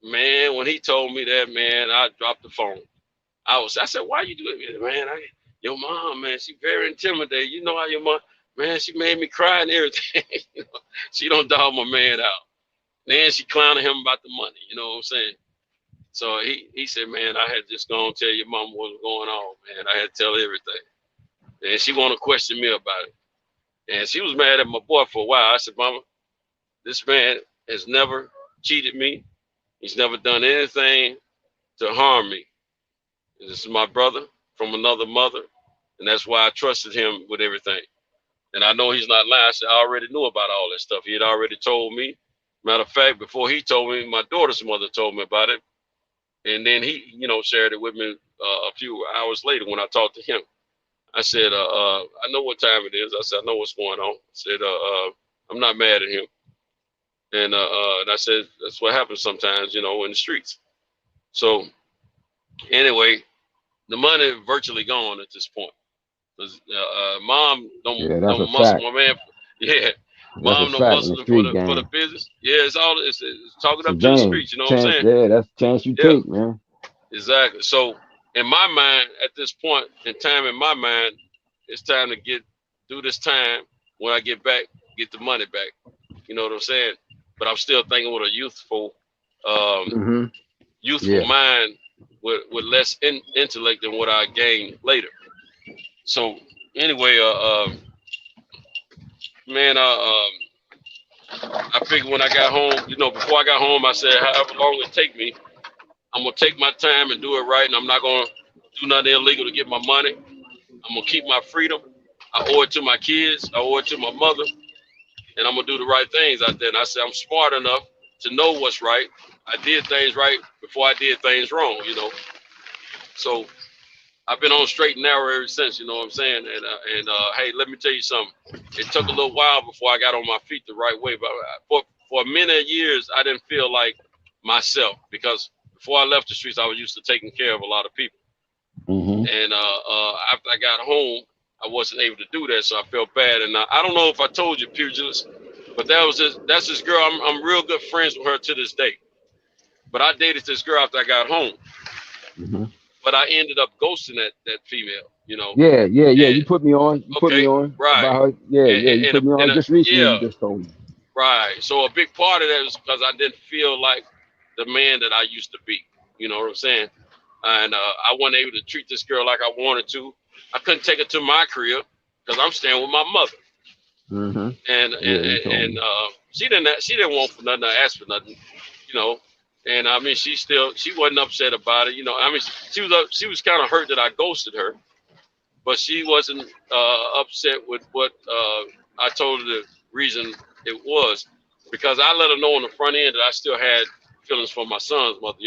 Man, when he told me that, man, I dropped the phone. I said, "Why you do it, man? Your mom, man, she very intimidating. You know how your mom, man, she made me cry and everything. She don't dog my man out. Then she clowning him about the money. You know what I'm saying?" So he said, "Man, I had just gone tell your mom what was going on, man. I had to tell her everything." And she want to question me about it. And she was mad at my boy for a while. I said, "Mama, this man has never cheated me. He's never done anything to harm me. This is my brother from another mother, and that's why I trusted him with everything. And I know he's not lying." I said, "I already knew about all that stuff. He had already told me. Matter of fact, before he told me, my daughter's mother told me about it. And then he, shared it with me a few hours later when I talked to him. I said, I know what time it is. I said, I know what's going on. I said, I'm not mad at him. And I said, that's what happens sometimes, in the streets. So anyway, the money virtually gone at this point. Cause mom don't muscle my man. Yeah, mom don't muscle him for the business. Yeah, it's talking up to the streets. You know what I'm saying? Yeah, that's the chance you take, man. Exactly. So in my mind, at this point in time, it's time to do this time. When I get back, get the money back. You know what I'm saying? But I'm still thinking with a youthful mind with less intellect than what I gained later. So anyway, man, I figured when I got home, before I got home, I said, however long it take me, I'm gonna take my time and do it right, and I'm not gonna do nothing illegal to get my money. I'm gonna keep my freedom. I owe it to my kids. I owe it to my mother, and I'm gonna do the right things out there. And I said, I'm smart enough to know what's right. I did things right before I did things wrong, So I've been on straight and narrow ever since, you know what I'm saying? And hey, let me tell you something. It took a little while before I got on my feet the right way, but for many years, I didn't feel like myself, because before I left the streets, I was used to taking care of a lot of people. And after I got home, I wasn't able to do that, so I felt bad. And I don't know if I told you, Pugilist, but that's this girl. I'm real good friends with her to this day. But I dated this girl after I got home. But I ended up ghosting that female, Yeah. You put me on. You put me on. Right. About her. You put me on just recently. You just told me. Right. So a big part of that was because I didn't feel like the man that I used to be. You know what I'm saying? And I wasn't able to treat this girl like I wanted to. I couldn't take her to my crib because I'm staying with my mother. And she didn't want for nothing, ask for nothing, And I mean, she wasn't upset about it, I mean, she was kind of hurt that I ghosted her, but she wasn't upset with what I told her the reason it was, because I let her know on the front end that I still had feelings for my son's mother,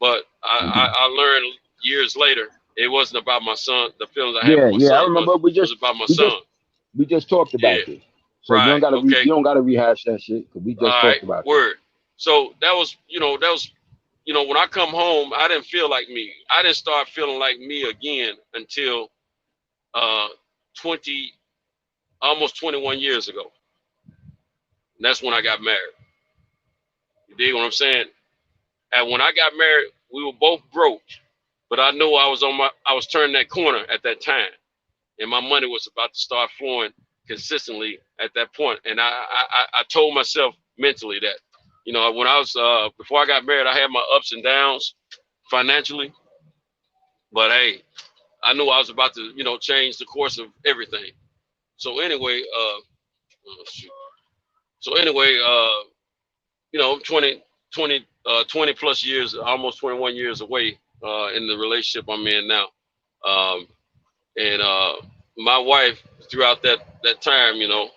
But I learned years later it wasn't about my son. The feelings I had for my son. I remember it was about my son. We just talked about this, so you don't gotta rehash that shit, because we just talked about it. So that was, you know, when I come home, I didn't feel like me. I didn't start feeling like me again until almost 21 years ago. And that's when I got married. You dig what I'm saying? And when I got married, we were both broke, but I knew I was turning that corner at that time, and my money was about to start flowing consistently at that point. And I told myself mentally that, you know, when I was before I got married, I had my ups and downs financially, but hey, I knew I was about to, you know, change the course of everything. So anyway, you know, 20 plus years, almost 21 years away in the relationship I'm in now. And my wife, throughout that time, you know,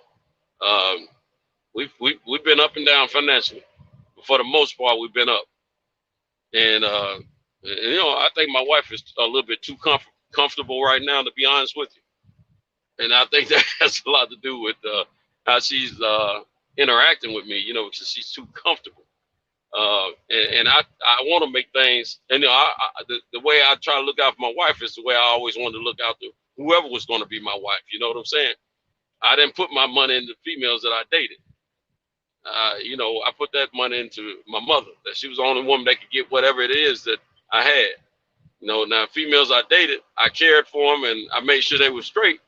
we've been up and down financially, but for the most part, we've been up. And you know, I think my wife is a little bit too comfortable right now, to be honest with you. And I think that has a lot to do with how she's interacting with me, you know, because she's too comfortable. And I want to make things, and you know, the way I try to look out for my wife is the way I always wanted to look out to whoever was going to be my wife. You know what I'm saying? I didn't put my money into females that I dated. You know, I put that money into my mother, that she was the only woman that could get whatever it is that I had. You know, now females I dated, I cared for them and I made sure they were straight,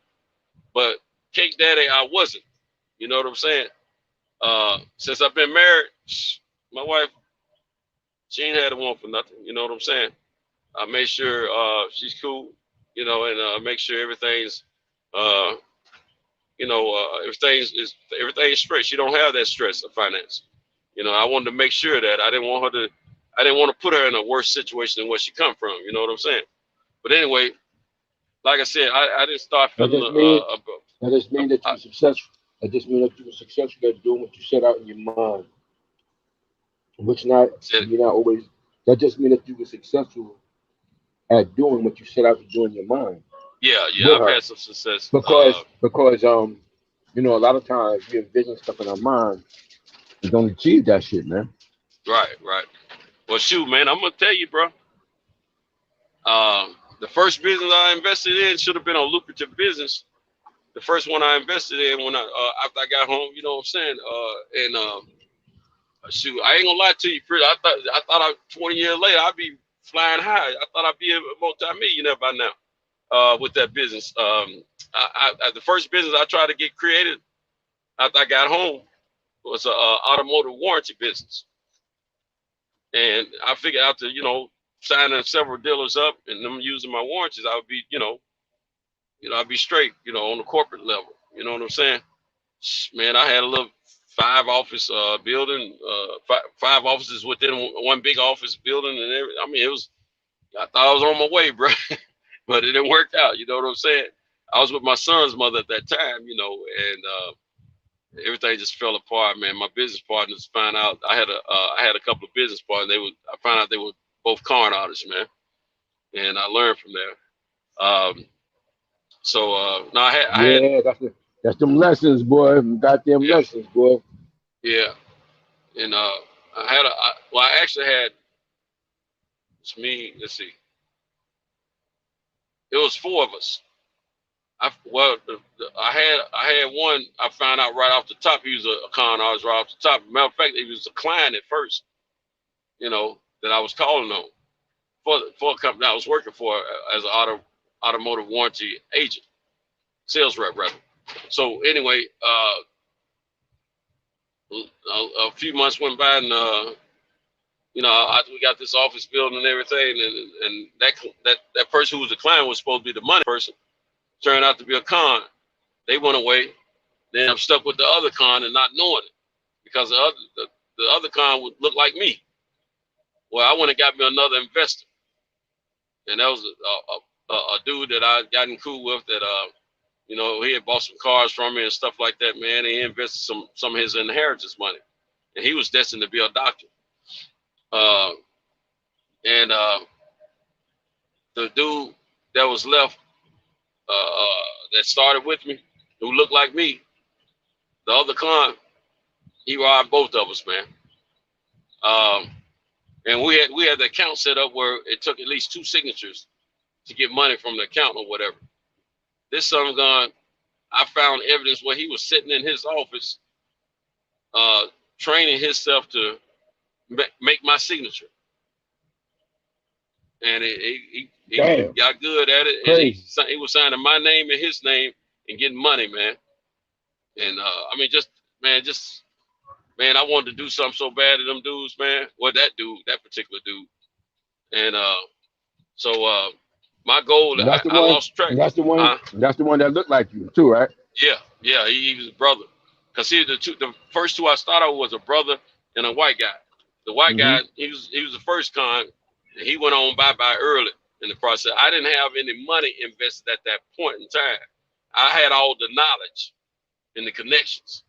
but cake daddy, I wasn't. You know what I'm saying? Since I've been married, my wife, she ain't had a one for nothing. You know what I'm saying? I make sure she's cool, you know, and make sure everything's, you know, everything's straight. She don't have that stress of finance. You know, I wanted to make sure that I didn't want to put her in a worse situation than where she come from. You know what I'm saying? But anyway, like I said, I didn't start feeling. That just means that you're successful. That just means that you were successful at doing what you set out in your mind. Which you're not always. That just means that you were successful at doing what you set out to do in your mind. Yeah, I've had some success. Because you know, a lot of times we envision stuff in our mind, we don't achieve that shit, man. Right. Well, shoot, man, I'm gonna tell you, bro. The first business I invested in should have been a lucrative business. The first one I invested in when after I got home, you know what I'm saying? Shoot, I ain't gonna lie to you, Chris. I thought 20 years later I'd be flying high. I thought I'd be a multi-millionaire by now with that business. The first business I tried to get created after I got home was an automotive warranty business. And I figured out to, you know, signing several dealers up and them using my warranties, I would be, you know, I'd be straight, you know, on the corporate level. You know what I'm saying? Man, I had a little 5 office building, 5 offices within one big office building, and everything. I mean, I thought I was on my way, bro, but it didn't work out. You know what I'm saying? I was with my son's mother at that time, you know, and everything just fell apart, man. My business partners found out I had a couple of business partners. I found out they were both con artists, man, and I learned from there. That's them lessons, boy. Goddamn lessons, boy. Yeah, and I actually had. It's me. Let's see. It was 4 of us. I had one. I found out right off the top he was a con artist right off the top. Matter of fact, he was a client at first. You know, that I was calling on for a company I was working for as an automotive warranty agent, sales rep rather. So anyway, a few months went by, and you know, we got this office building and everything, and that person who was the client was supposed to be the money person. Turned out to be a con. They went away. Then I'm stuck with the other con and not knowing it, because the other con would look like me. Well, I went and got me another investor, and that was a dude that I gotten cool with. That you know, he had bought some cars from me and stuff like that, man. And he invested some of his inheritance money, and he was destined to be a doctor. And the dude that was left, that started with me, who looked like me, the other con, he robbed both of us, man. And we had the account set up where it took at least 2 signatures to get money from the account or whatever. This son of gun, I found evidence where he was sitting in his office, training himself to make my signature. And he got good at it. And he was signing my name and his name and getting money, man. And I mean, man, I wanted to do something so bad to them dudes, man. Well, that particular dude. And so my goal, I lost track. That's the one. That's the one that looked like you too, right? Yeah, he was a brother. Cause the first 2 I started with was a brother and a white guy. The white guy, he was the first con. And he went on bye-bye early in the process. I didn't have any money invested at that point in time. I had all the knowledge and the connections.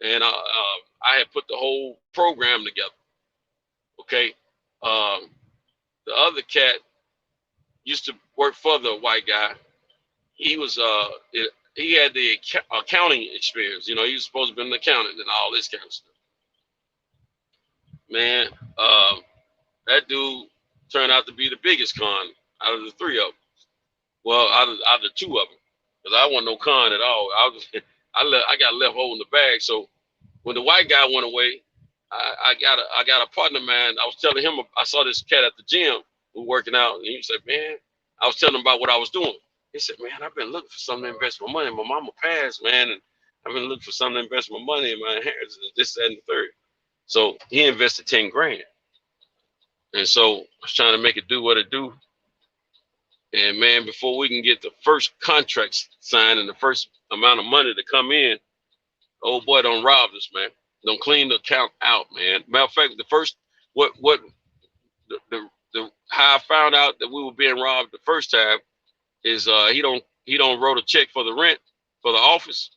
And I had put the whole program together. Okay. The other cat used to work for the white guy. He was he had the accounting experience. You know, he was supposed to be an accountant and all this kind of stuff. Man, that dude turned out to be the biggest con out of the 3 of them. Well, out of the 2 of them, because I wasn't no con at all. I got left holding the bag. So when the white guy went away, I got a partner, man. I was telling him, I saw this cat at the gym who was working out, and he said, man, I was telling him about what I was doing. He said, man, I've been looking for something to invest my money. My mama passed, man, and I've been looking for something to invest my money in my inheritance, this, that, and the third. So he invested 10 grand. And so I was trying to make it do what it do. And man, before we can get the first contracts signed and the first amount of money to come in, the old boy done robbed us, man. Don't clean the account out, man. Matter of fact, the first how I found out that we were being robbed the first time is he don't wrote a check for the rent for the office.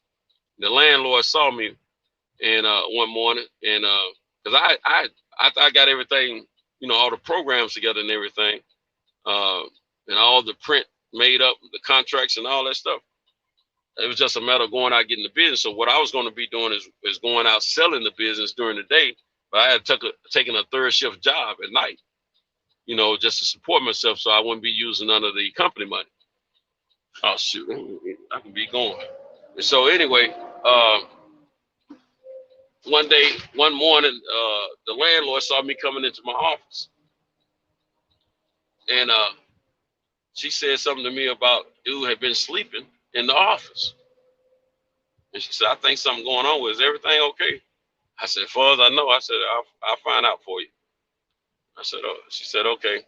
The landlord saw me and one morning, and because I got everything, you know, all the programs together and everything, and all the print made up, the contracts and all that stuff. It was just a matter of going out getting the business. So what I was going to be doing is going out selling the business during the day, but I had taken a 3rd shift job at night, you know, just to support myself, so I wouldn't be using none of the company money. Oh shoot, I can be going. And so anyway, one morning, the landlord saw me coming into my office, and she said something to me about dude had been sleeping in the office. And she said, I think something going on with, is everything okay? I said, as far as I know, I said, I'll find out for you. I said, oh, she said, okay.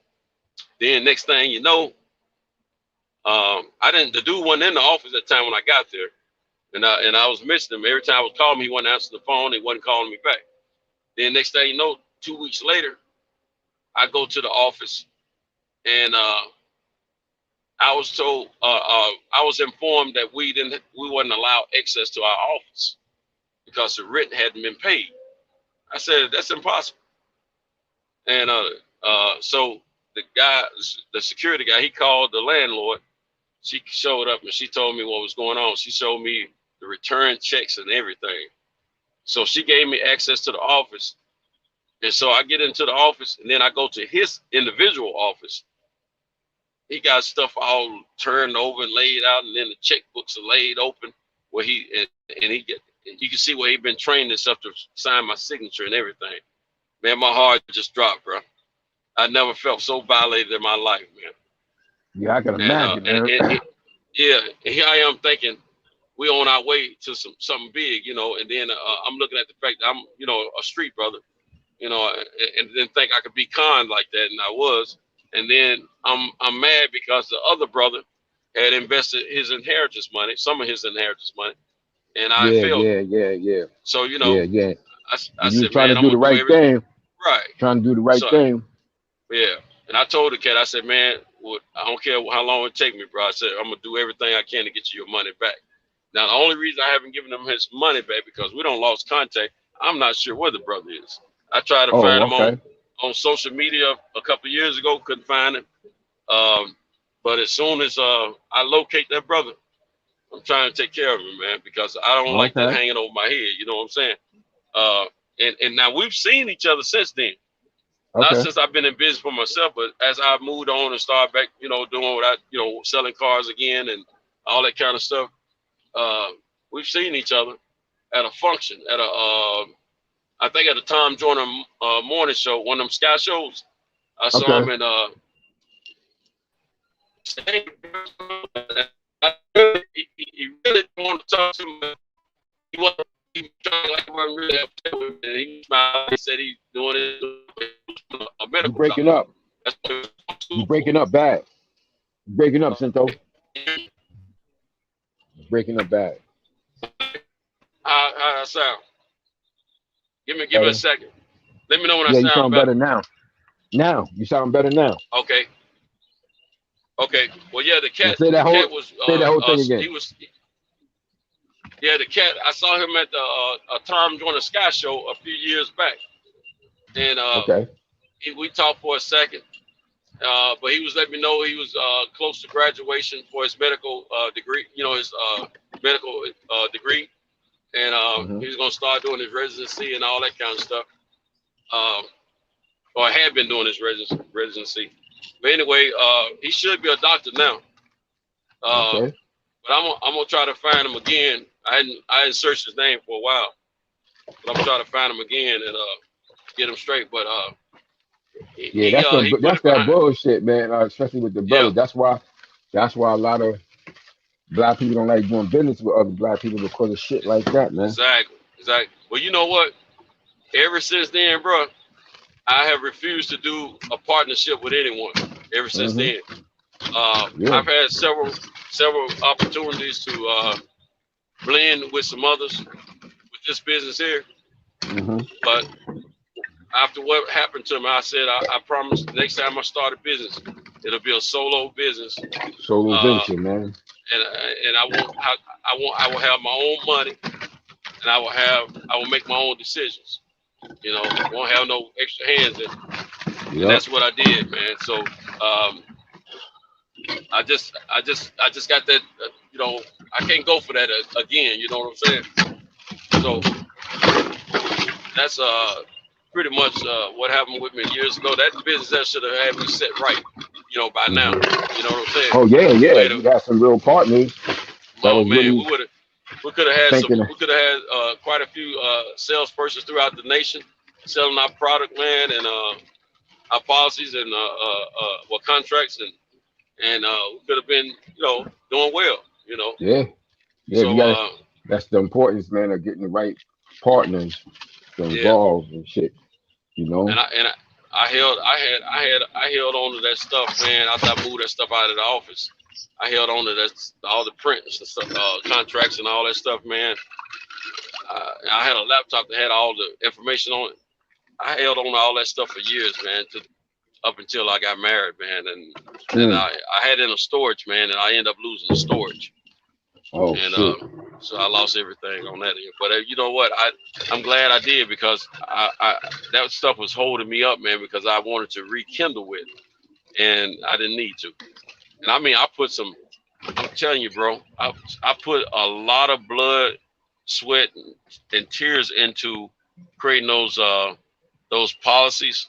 Then next thing you know, the dude wasn't in the office at the time when I got there. And I was missing him. Every time I was calling him, he wasn't answering the phone, he wasn't calling me back. Then next thing you know, 2 weeks later, I go to the office, and I was told, I was informed that we wasn't allowed access to our office because the rent hadn't been paid. I said, that's impossible. And so the security guy, he called the landlord. She showed up and she told me what was going on. She showed me the return checks and everything. So she gave me access to the office. And so I get into the office, and then I go to his individual office. He got stuff all turned over and laid out, and then the checkbooks are laid open where you can see where he'd been training himself to sign my signature and everything. Man, my heart just dropped, bro. I never felt so violated in my life, man. Yeah, I can imagine. Yeah, and here I am thinking we on our way to something big, you know, and then I'm looking at the fact that I'm, you know, a street brother, you know, and didn't think I could be conned like that, and I was. And then I'm mad because the other brother had invested his inheritance money, some of his inheritance money, and I failed. Yeah. So, you know, I you said, trying man, to do the right thing. Right. Trying to do the right thing. Yeah. And I told the cat, I said, man, I don't care how long it take me, bro. I said, I'm going to do everything I can to get you your money back. Now, the only reason I haven't given him his money back because we don't lost contact. I'm not sure where the brother is. I tried to find him on social media a couple of years ago, couldn't find him. But as soon as I locate that brother, I'm trying to take care of him, man, because I don't like that hanging over my head. You know what I'm saying? And now we've seen each other since then. Not Okay. since I've been in business for myself, but as I moved on and started back, doing what selling cars again and all that kind of stuff. We've seen each other at a function, at a I think at the Tom Joyner morning show, one of them Sky shows. I saw him Okay. in he really wanted to talk to me. He wasn't really upset with me. He smiled. He said he's doing it a medical You breaking up. That's what You breaking up bad. You breaking up, Cinto. You breaking up bad. how I sound. Give me a second. Let me know when Yeah, I you sound sound better. better now. Now you sound better now. Okay. Well, yeah, the cat. Say that The whole. cat was. Say that whole thing again. He was. Yeah, the cat. I saw him at the Tom Joyner Sky show a few years back, and Okay. we talked for a second. But he was letting me know he was close to graduation for his medical degree. His medical degree, and he was gonna start doing his residency and all that kind of stuff. Or had been doing his residency. But anyway, he should be a doctor now. Okay. But I'm gonna try to find him again. I hadn't searched his name for a while, but I'm gonna try to find him again and get him straight. But Yeah, that's that bullshit, man. Especially with the brothers. That's why a lot of black people don't like doing business with other black people because of shit like that, man. Exactly. Well, you know what? Ever since then, bro, I have refused to do a partnership with anyone. Ever since then, I've had several opportunities to blend with some others with this business here. But after what happened to me, I said I promise the next time I start a business, it'll be a solo business. Solo venture, man. And I will have my own money, and I will make my own decisions. Won't have no extra hands in it. And that's what I did, man. So I just got that. I can't go for that again. You know what I'm saying? So that's pretty much what happened with me years ago. That business that should have had me set right. By now. You know what I'm saying? Oh yeah. You got some real partners. Oh man, we could have had thinking quite a few salespersons throughout the nation selling our product, man, and our policies and contracts, and we could have been, doing well, Yeah. So that's the importance, man, of getting the right partners involved and shit. And I held on to that stuff, man. After I moved that stuff out of the office, I held on to that, all the prints and stuff, contracts and all that stuff, man. I had a laptop that had all the information on it. I held on to all that stuff for years, man, up until I got married, man. And I had it in a storage, man, and I ended up losing the storage. Oh, and shit. so I lost everything on that. But you know what? I'm glad I did, because that stuff was holding me up, man, because I wanted to rekindle with it, and I didn't need to. And I mean, I'm telling you, bro, I put a lot of blood, sweat, and tears into creating those policies,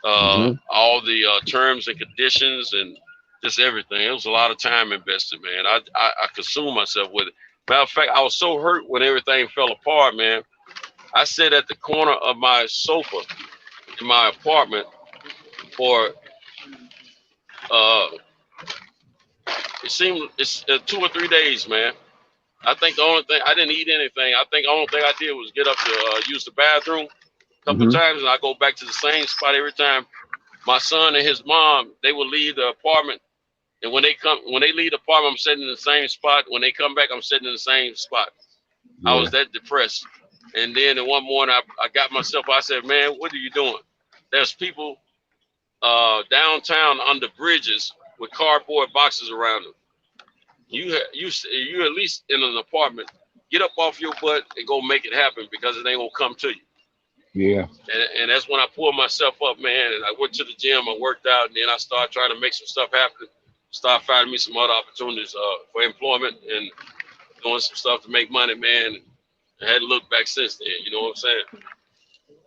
all the terms and conditions, and just everything. It was a lot of time invested, man. I consumed myself with it. Matter of fact, I was so hurt when everything fell apart, man. I sat at the corner of my sofa in my apartment for it's 2 or 3 days, man. I think the only thing, I didn't eat anything. I think the only thing I did was get up to use the bathroom a couple of times, and I go back to the same spot every time. My son and his mom, they will leave the apartment, and when they leave the apartment, I'm sitting in the same spot. When they come back, I'm sitting in the same spot. I was that depressed. And then one morning, I got myself, I said, man, what are you doing? There's people downtown under bridges with cardboard boxes around them. You at least in an apartment, get up off your butt and go make it happen, because it ain't gonna come to you. Yeah. And that's when I pulled myself up, man, and I went to the gym, I worked out, and then I started trying to make some stuff happen. Start finding me some other opportunities for employment and doing some stuff to make money, man. I hadn't looked back since then, you know what I'm saying?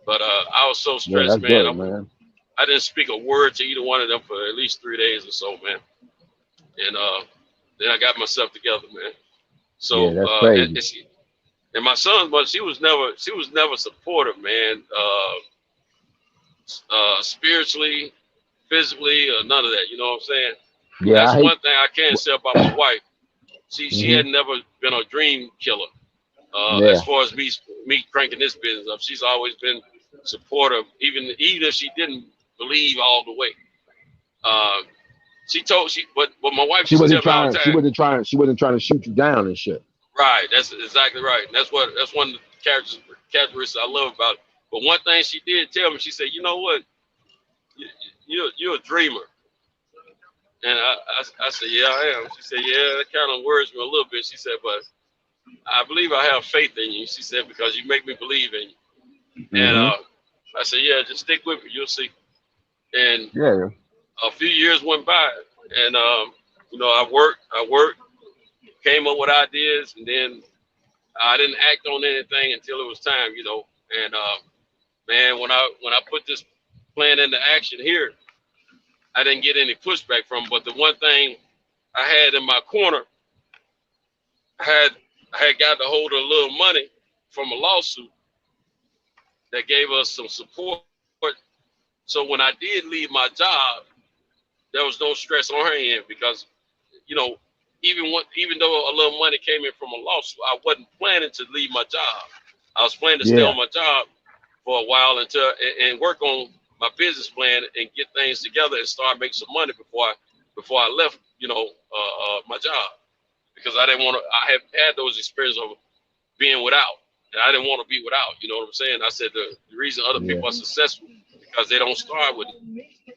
But I was so stressed, that's man. good, man. I didn't speak a word to either one of them for at least 3 days or so, man. And then I got myself together, man. So Yeah, that's crazy. and my son, but she was never supportive, man. Spiritually, physically, or none of that. You know what I'm saying? Yeah, That's I hate. one thing I can say about my wife. She Mhm. had never been a dream killer. Yeah. As far as me cranking this business up, she's always been supportive, even if she didn't believe all the way. But my wife She used to wasn't tell me all trying. the She time. wasn't trying. She wasn't trying to shoot you down and shit. Right, that's exactly right. And that's one of the characteristics I love about it. But one thing she did tell me, she said, "You know what? You're a dreamer." And I said, "Yeah, I am." She said, "Yeah, that kind of worries me a little bit." She said, "But I believe I have faith in you." She said, "Because you make me believe in you." And I said, "Yeah, just stick with me. You'll see." And Yeah. a few years went by, and I worked, came up with ideas, and then I didn't act on anything until it was time, And man, when I put this plan into action here, I didn't get any pushback from. But the one thing I had in my corner, I had got a hold of a little money from a lawsuit that gave us some support. So when I did leave my job, there was no stress on her end because, even though a little money came in from a lawsuit, I wasn't planning to leave my job. I was planning to stay Yeah. on my job for a while and work on my business plan and get things together and start making some money before I left, my job, because I didn't want to. I have had those experiences of being without, and I didn't want to be without. You know what I'm saying? I said the reason other people are successful because they don't start with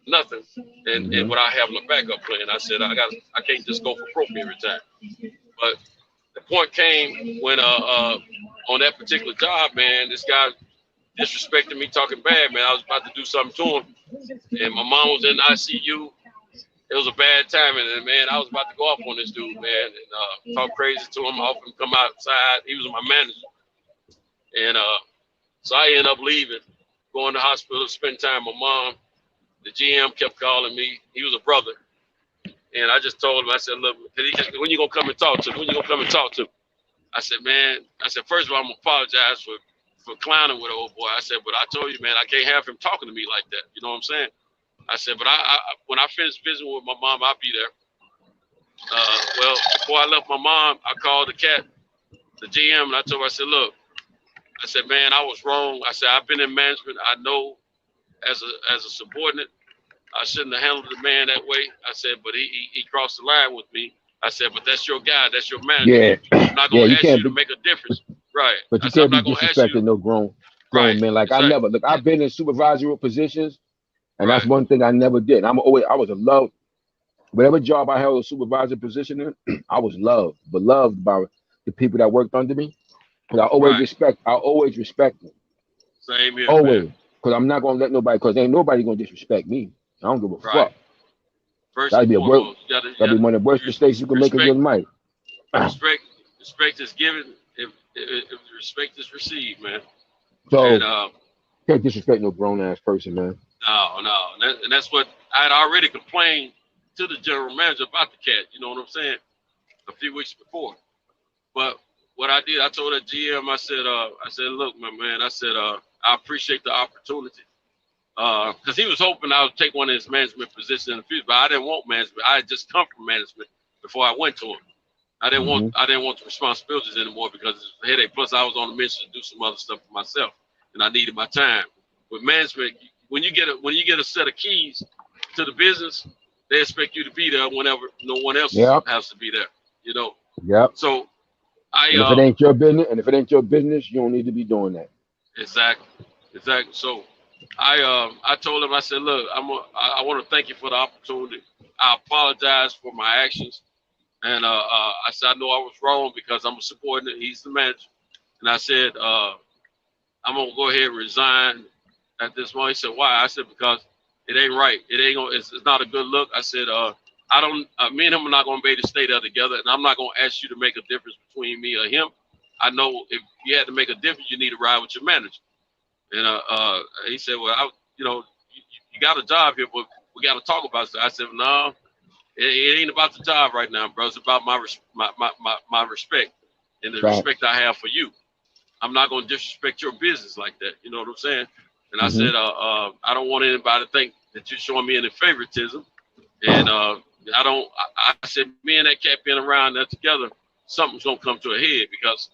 nothing and without having a backup plan. I said I can't just go for broke every time. But the point came when on that particular job, man, this guy disrespected me, talking bad, man. I was about to do something to him, and my mom was in ICU. It was a bad time, and man, I was about to go off on this dude, man, and talk crazy to him, off him come outside. He was my manager, and so I ended up leaving, going to the hospital, spend time with my mom. The GM kept calling me. He was a brother, and I just told him, I said, look, when you gonna come and talk to me? When you gonna come and talk to me? I said, man, first of all, I'm gonna apologize for clowning with an old boy. I said, but I told you, man, I can't have him talking to me like that. You know what I'm saying? I said, but I when I finish visiting with my mom, I'll be there. Well, before I left my mom, I called the GM, and I told her, I said, look, I said, man, I was wrong. I said, I've been in management. I know as a subordinate, I shouldn't have handled the man that way. I said, but he crossed the line with me. I said, but that's your guy. That's your manager. Yeah. I'm not going to You ask can't you to be, make a difference. Right. but I you said, I'm can't be not going to ask you. disrespecting no grown Right. man. Like Exactly. I've been in supervisory positions, and that's Right. one thing I never did. I was in love. Whatever job I held a supervisor position in, I was beloved by the people that worked under me. But I always respect them. Same here, Always. man. Because I'm not gonna let nobody, because ain't nobody gonna disrespect me. I don't give a Right. fuck. First That'd and be foremost, that'd be one of the worst mistakes you can make in your life. respect is given if respect is received, man. So And can't disrespect no grown ass person, man. no, and that's what I had already complained to the general manager about the cat. You know what I'm saying? A few weeks before. But what I did, I told that GM, I said, look, my man, I said, I appreciate the opportunity. Because he was hoping I would take one of his management positions in the future, but I didn't want management. I had just come from management before I went to him. I didn't want the responsibilities anymore because it's a headache. Plus, I was on a mission to do some other stuff for myself, and I needed my time. With management, when you get a set of keys to the business, they expect you to be there whenever no one else has to be there. You know. Yep. So and if it ain't your business, you don't need to be doing that. Exactly. So I told him, I said, look, I want to thank you for the opportunity. I apologize for my actions. And I said, I know I was wrong because I'm a subordinate. He's the manager. And I said, I'm going to go ahead and resign at this moment. He said, why? I said, because it ain't right. It's not a good look. I said, me and him are not going to be able to stay there together. And I'm not going to ask you to make a difference between me or him. I know if you had to make a difference, you need to ride with your manager. And he said, well, you you got a job here, but we got to talk about it. I said, no, it ain't about the job right now, bro. It's about my respect and the respect I have for you. I'm not going to disrespect your business like that. You know what I'm saying? And I said, I don't want anybody to think that you're showing me any favoritism. And I said, me and that cat being around there together, something's going to come to a head because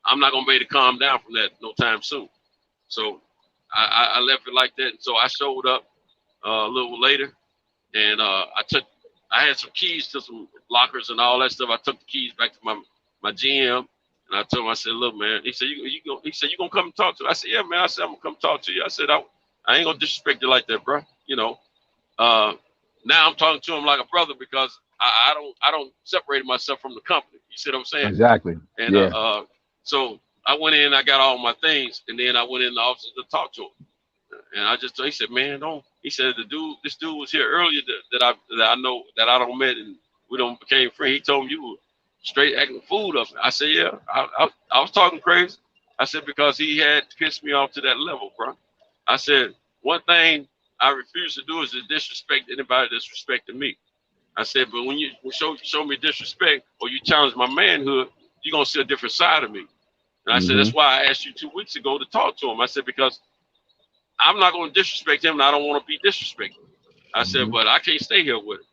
I'm not going to be able to calm down from that no time soon. So I left it like that. And so I showed up a little later, and I had some keys to some lockers and all that stuff. I took the keys back to my GM, and I told him, I said, look, man, he said, you gonna come and talk to me? I said, yeah, man. I said, I'm gonna come talk to you. I said, I ain't gonna disrespect you like that, bro. You know, now I'm talking to him like a brother because I don't separate myself from the company. You see what I'm saying? Exactly. And so I went in, I got all my things, and then I went in the office to talk to him. And he said, man, don't. He said, this dude was here earlier that I know that I don't met, and we don't became friends. He told me you were straight acting fool up. I said, yeah, I was talking crazy. I said, because he had pissed me off to that level, bro. I said, one thing I refuse to do is to disrespect anybody that's respecting me. I said, but when you show me disrespect or you challenge my manhood, you're going to see a different side of me. And I said, that's why I asked you 2 weeks ago to talk to him. I said, because I'm not going to disrespect him and I don't want to be disrespected. I said, but I can't stay here with him.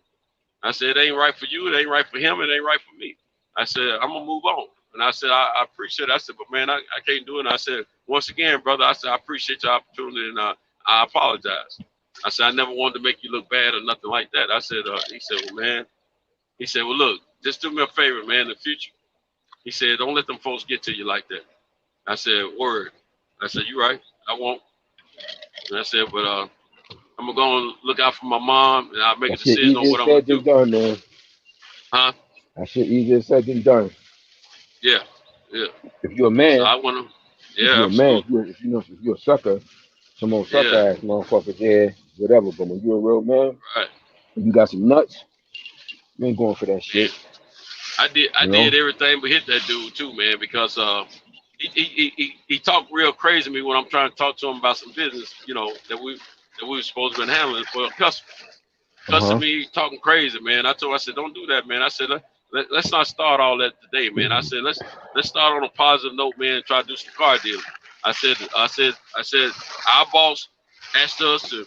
I said, it ain't right for you. It ain't right for him. It ain't right for me. I said, I'm going to move on. And I said, I appreciate it. I said, but man, I can't do it. And I said, once again, brother, I said, I appreciate your opportunity and I apologize. I said, I never wanted to make you look bad or nothing like that. I said, he said, well, man, he said, well, look, just do me a favor, man, in the future. He said, don't let them folks get to you like that. I said, word. I said, you right. I won't. And I said, but I'm going to go and look out for my mom and I'll make a decision on what I'm going to do. Done, man. Huh? That shit easier said than done. Yeah. If you're a man, so I want to, if you're a man, if you're a sucker, some old sucker ass motherfuckers, whatever. But when you're a real man, right, and you got some nuts, you ain't going for that shit. I did everything but hit that dude too, man, because he talked real crazy to me when I'm trying to talk to him about some business, you know, that we were supposed to be handling for a customer. Cussing me, talking crazy, man. I said, don't do that, man. I said, let's not start all that today, man. I said, let's start on a positive note, man, and try to do some car dealing. I said, our boss asked us to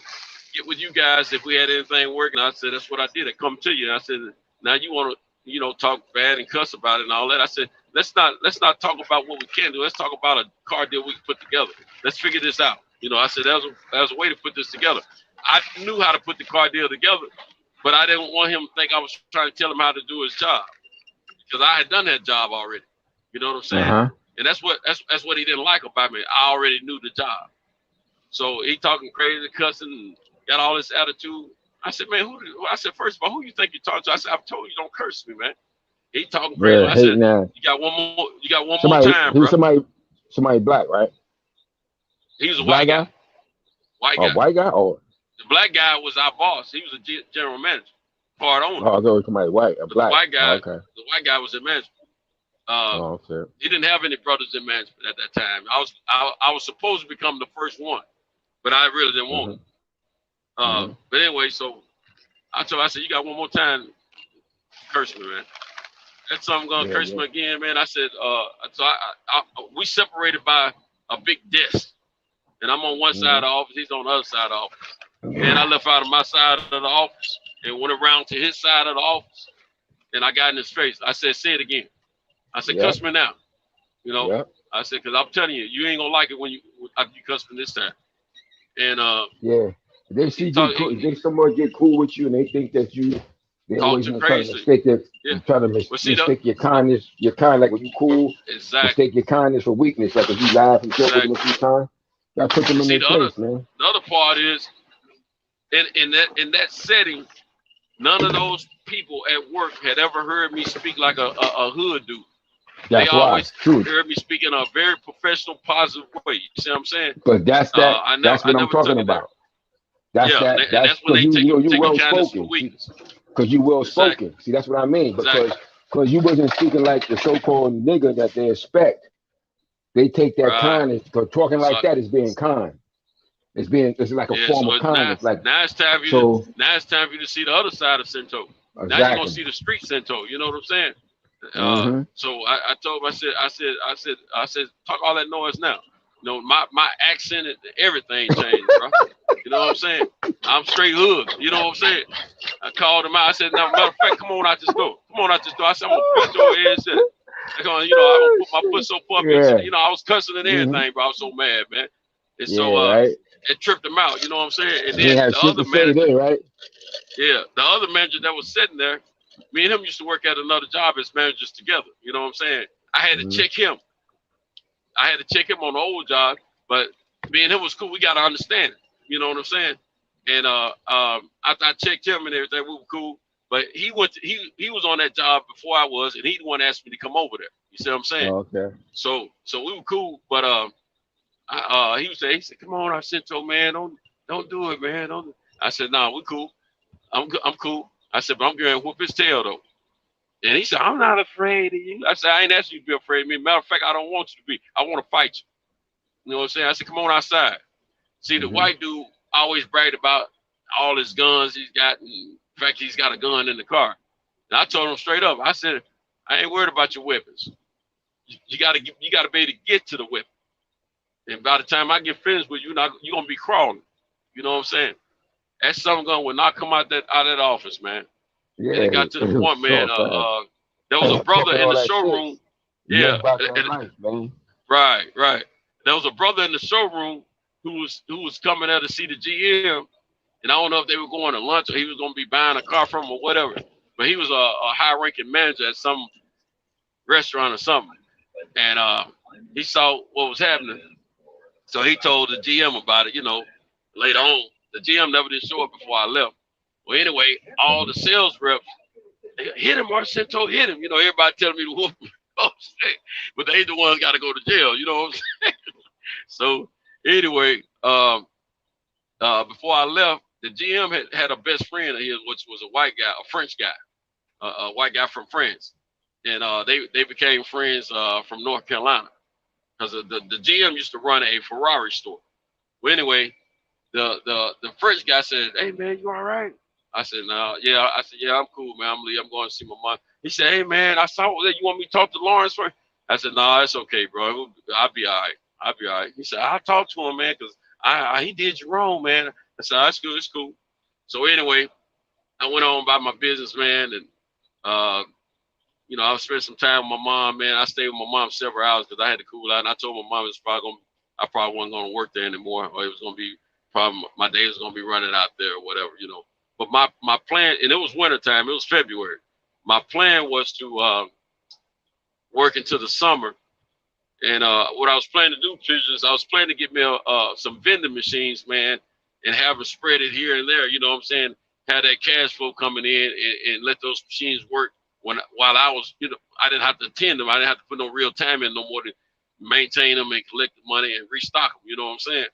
get with you guys if we had anything working. I said, that's what I did. I come to you. I said, now you want to, talk bad and cuss about it and all that. I said, let's not talk about what we can do. Let's talk about a car deal we can put together. Let's figure this out. I said, that was a way to put this together. I knew how to put the car deal together, but I didn't want him to think I was trying to tell him how to do his job, because I had done that job already. You know what I'm saying? And that's what he didn't like about me. I already knew the job. So he talking crazy, cussing, and got all this attitude. I said, man, I said, first of all, who you think you're talking to? I said, I've told you don't curse me, man. He talking crazy. I said, you got one more time, bro. Somebody black, right? He was a white guy. White guy? Oh. The black guy was our boss. He was a general manager, part owner. Oh, I thought it was somebody white, a black. The white guy, okay. The white guy was in management. Okay. He didn't have any brothers in management at that time. I was supposed to become the first one, but I really didn't want it. But anyway, so I said, you got one more time, curse me, man. That's something gonna curse me again, man. I said, so we separated by a big desk, and I'm on one side of the office, he's on the other side of the office. And I left out of my side of the office and went around to his side of the office, and I got in his face. I said, say it again. I said, cuss me now. I said, because I'm telling you, you ain't gonna like it when you cuss me this time. And they see you, they somewhat get cool with you, and they think that they always try to mistake mistake your kindness. You're kind, like when you cool. Exactly. Mistake your kindness for weakness, like if you laugh and joke with them a few times. Gotta put them in their place, man. The other part is, in that setting, none of those people at work had ever heard me speak like a hood dude. They always heard me speak in a very professional, positive way. You see what I'm saying? But that's what I'm talking about. That's when they take you well spoken. Because you well spoken. See, that's what I mean. Because you wasn't speaking like the so-called nigga that they expect. They take that kindness, because talking like that is being kind. It's like a Yeah, form so of it's now, kindness. Like now it's time for you so to now it's time for you to see the other side of Cento. Now you're gonna exactly. see the street Cento. You know what I'm saying? Mm-hmm. So I told him, I said, talk all that noise now. You know, my accent and everything changed, bro. You know what I'm saying? I'm straight hood. You know what I'm saying? I called him out. I said, now, matter of fact, come on out this door. Come on out this door. I said, I'm gonna put your head and said, you know, I would put my foot so puppy. Yeah. You know, I was cussing and Mm-hmm. everything, bro. I was so mad, man. And Yeah, so right. it tripped him out. You know what I'm saying? And He then had the shit other to say manager, there, right? yeah, the other manager that was sitting there, me and him used to work at another job as managers together. You know what I'm saying? I had to Mm-hmm. check him. I had to check him on the old job, but me and him was cool. We got to understand it. You know what I'm saying? And after I checked him and everything, we were cool. But he was on that job before I was, and he the one asked me to come over there. You see what I'm saying? Oh, okay. So we were cool. But he said, come on, Cento, man, don't do it, man. Don't. I said, nah, we cool. I'm cool. I said, but I'm going to whoop his tail though. And he said, I'm not afraid of you. I said, I ain't asking you to be afraid of me. Matter of fact, I don't want you to be. I want to fight you. You know what I'm saying? I said, come on outside. See, the Mm-hmm. white dude always bragged about all his guns he's got. And in fact, he's got a gun in the car. And I told him straight up, I said, I ain't worried about your weapons. You got to be able to get to the weapon. And by the time I get finished with you, you're going to be crawling. You know what I'm saying? That some gun will not come out that office, man. Yeah. And it got to the point, man. There was a brother in the showroom. Yeah. About that life, man. Right. There was a brother in the showroom who was coming there to see the GM, and I don't know if they were going to lunch or he was going to be buying a car from him or whatever. But he was a high-ranking manager at some restaurant or something, and he saw what was happening, so he told the GM about it. You know, later on, the GM never did show up before I left. Well, anyway, all the sales reps hit him, Cento, hit him. You know, everybody telling me to whoop him. But they the ones got to go to jail. You know what I'm saying? So anyway, before I left, the GM had a best friend of his, which was a white guy, a French guy, a white guy from France, and they became friends from North Carolina, because the GM used to run a Ferrari store. Well, anyway, the French guy said, "Hey man, you all right?" I said, "No, yeah." I said, "Yeah, I'm cool, man. I'm going to see my mom." He said, "Hey man, I saw that. You want me to talk to Lawrence first?" I said, "No, it's okay, bro. I'll be all right. I'll be all right." He said, "I'll talk to him, man, because he did you wrong, man." I said, "That's good. It's cool." So anyway, I went on about my business, man, and I was spending some time with my mom, man. I stayed with my mom several hours because I had to cool out, and I told my mom I probably wasn't going to work there anymore, or it was going to be my day was going to be running out there or whatever, you know. But my plan, and it was wintertime, it was February. My plan was to work into the summer. And what I was planning to do, is I was planning to get me some vending machines, man, and have them spread it here and there. You know what I'm saying? Have that cash flow coming in and let those machines work while I was, I didn't have to attend them. I didn't have to put no real time in no more to maintain them and collect the money and restock them. You know what I'm saying?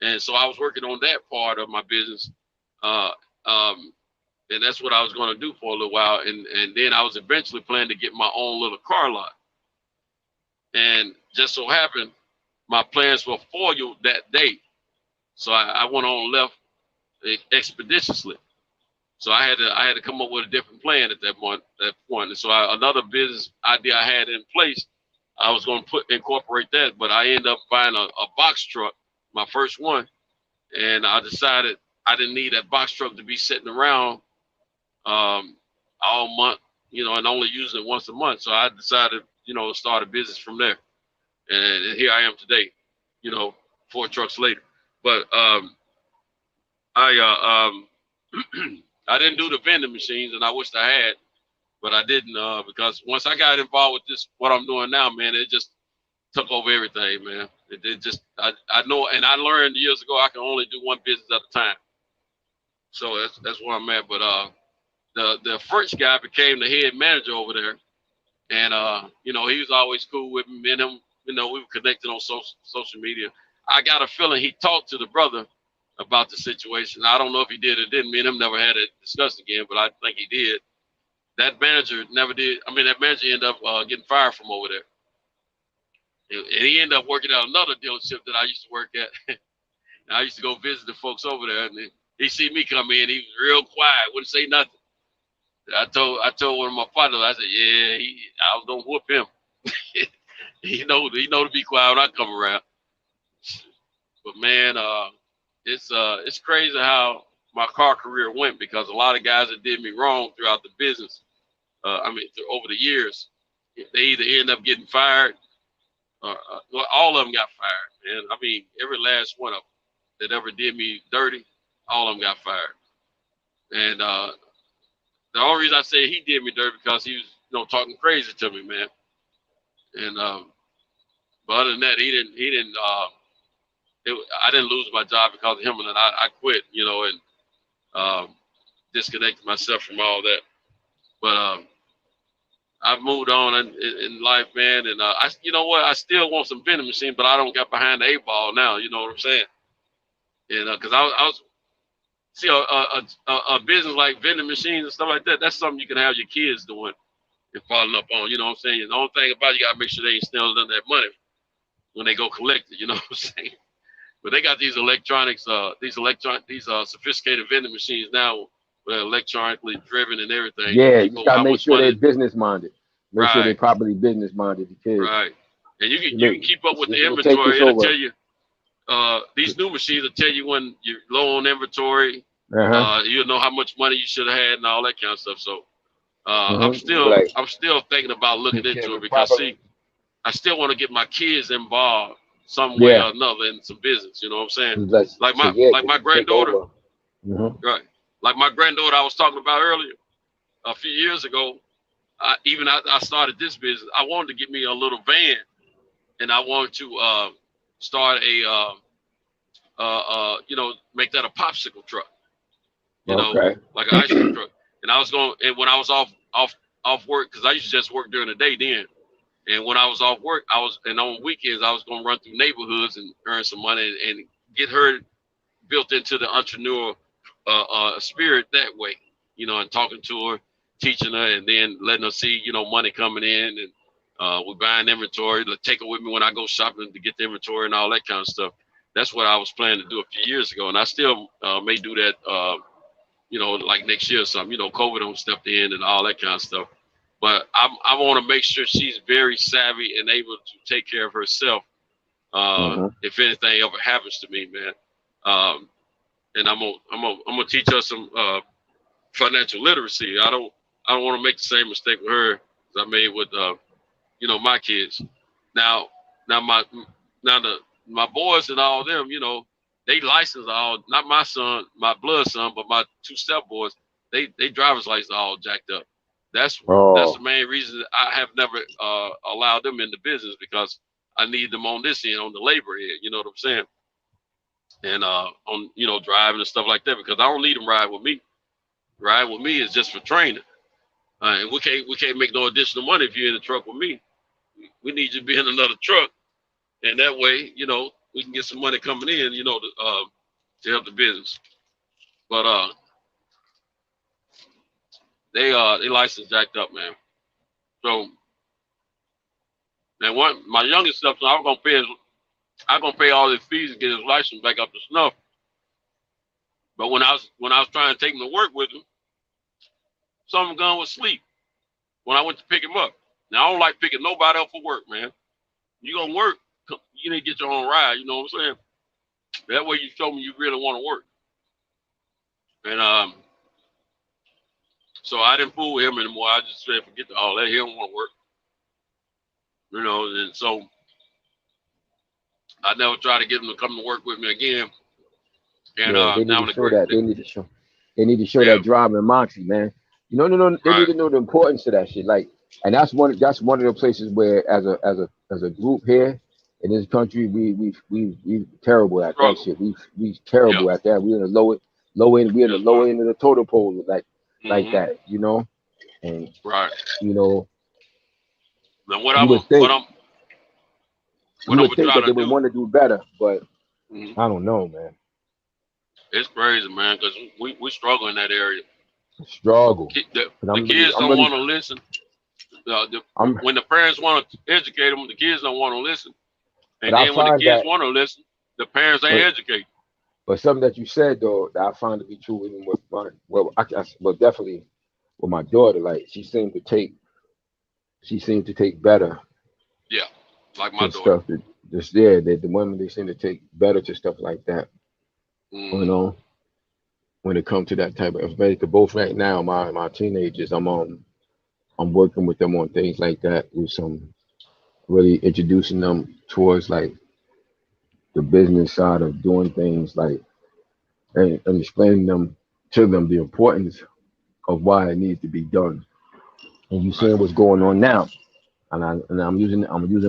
And so I was working on that part of my business. And that's what I was going to do for a little while. And then I was eventually planning to get my own little car lot. And just so happened, my plans were foiled that day. So I went on left expeditiously. So I had to come up with a different plan at that point. And so another business idea I had in place, I was going to incorporate that, but I ended up buying a box truck, my first one. And I decided I didn't need that box truck to be sitting around all month, and only using it once a month. So I decided, to start a business from there. And here I am today, 4 trucks later. But I didn't do the vending machines, and I wished I had, but I didn't because once I got involved with this, what I'm doing now, man, it just took over everything, man. It just, I know, and I learned years ago I can only do one business at a time. So that's where I'm at. But the French guy became the head manager over there, and he was always cool with me. And him, we were connected on social media. I got a feeling he talked to the brother about the situation. I don't know if he did or didn't. Me and him never had it discussed again, but I think he did. That manager never did. I mean, that manager ended up getting fired from over there. And he ended up working at another dealership that I used to work at. And I used to go visit the folks over there, and he see me come in. He was real quiet, wouldn't say nothing. I told one of my partners, I said, yeah, I was gonna whoop him. he know to be quiet when I come around. But man, it's crazy how my car career went, because a lot of guys that did me wrong throughout the business, over the years, they either end up getting fired, or well, all of them got fired. And I mean, every last one of them that ever did me dirty, all of them got fired. And the only reason I say he did me dirty because he was, talking crazy to me, man. And but other than that, he didn't. I didn't lose my job because of him, and then I quit, and disconnected myself from all that. But I've moved on in life, man, and you know what? I still want some vending machine, but I don't get behind the 8-ball now. You know what I'm saying? And because I was see a business like vending machines and stuff like that. That's something you can have your kids doing and following up on. You know what I'm saying? And the only thing about it, you gotta make sure they ain't stealing none of that money when they go collect it. You know what I'm saying? But they got these electronics, these sophisticated vending machines now, they're electronically driven and everything. Yeah, you gotta make sure they're business minded. Make sure they're properly business minded. Right. And you can keep up with the inventory. It'll tell you. These new machines will tell you when you're low on inventory. You'll know how much money you should have had and all that kind of stuff. So I'm still thinking about looking into it, because I still want to get my kids involved some way or another in some business. You know what I'm saying? Like my granddaughter. Right. Like my granddaughter I was talking about earlier, a few years ago. I started this business. I wanted to get me a little van, and I wanted to start a make that a popsicle truck, like an ice cream truck. And I was going, and when I was off work, because I used to just work during the day then, and when I was off work, and on weekends I was going to run through neighborhoods and earn some money and get her built into the entrepreneurial spirit that way, and talking to her, teaching her, and then letting her see, money coming in, and we're buying inventory. Take her with me when I go shopping to get the inventory and all that kind of stuff. That's what I was planning to do a few years ago, and I still may do that, like next year or something. COVID don't step in and all that kind of stuff. But I want to make sure she's very savvy and able to take care of herself if anything ever happens to me, man. And I'm gonna teach her some financial literacy. I don't want to make the same mistake with her as I made with my kids. Now my boys and all them, they license all, not my son, my blood son, but my 2 step boys, they driver's license all jacked up. That's the main reason I have never allowed them in the business, because I need them on this end, on the labor end, you know what I'm saying? And on driving and stuff like that, because I don't need them ride with me. Ride with me is just for training. And we can't make no additional money if you're in the truck with me. We need you to be in another truck, and that way, we can get some money coming in, to help the business. But they license jacked up, man. So, and my youngest stuff, so I'm gonna pay all his fees and get his license back up to snuff. But when I was trying to take him to work with him, some of them gun was asleep when I went to pick him up. Now I don't like picking nobody up for work, man. You gonna work, you need to get your own ride. You know what I'm saying? That way you show me you really want to work. And so I didn't fool with him anymore. I just said, forget all that. He don't want to work. And so I never tried to get him to come to work with me again. And they need to show that. They need to show that drive and moxie, man. They need to know the importance of that shit. Like, and that's one of the places where, as a group here in this country, we terrible at that shit. We terrible at that. We're in the low end. We're in the low end of the totem pole, like that, And Now what I would think that they would want to do better, but I don't know, man. It's crazy, man, because we struggle in that area. Struggle. The kids don't want to listen. When the parents want to educate them, the kids don't want to listen. And then when the kids want to listen, the parents ain't educated. But something that you said though that I found to be true even with my well definitely with my daughter, like she seemed to take better Yeah, like my to daughter. stuff that just yeah, the women they seem to take better to stuff like that. You know, when it comes to that type of information. Both right now, my teenagers, I'm working with them on things like that with some really introducing them towards like the business side of doing things like and explaining to them the importance of why it needs to be done. And you seeing what's going on now, and I'm using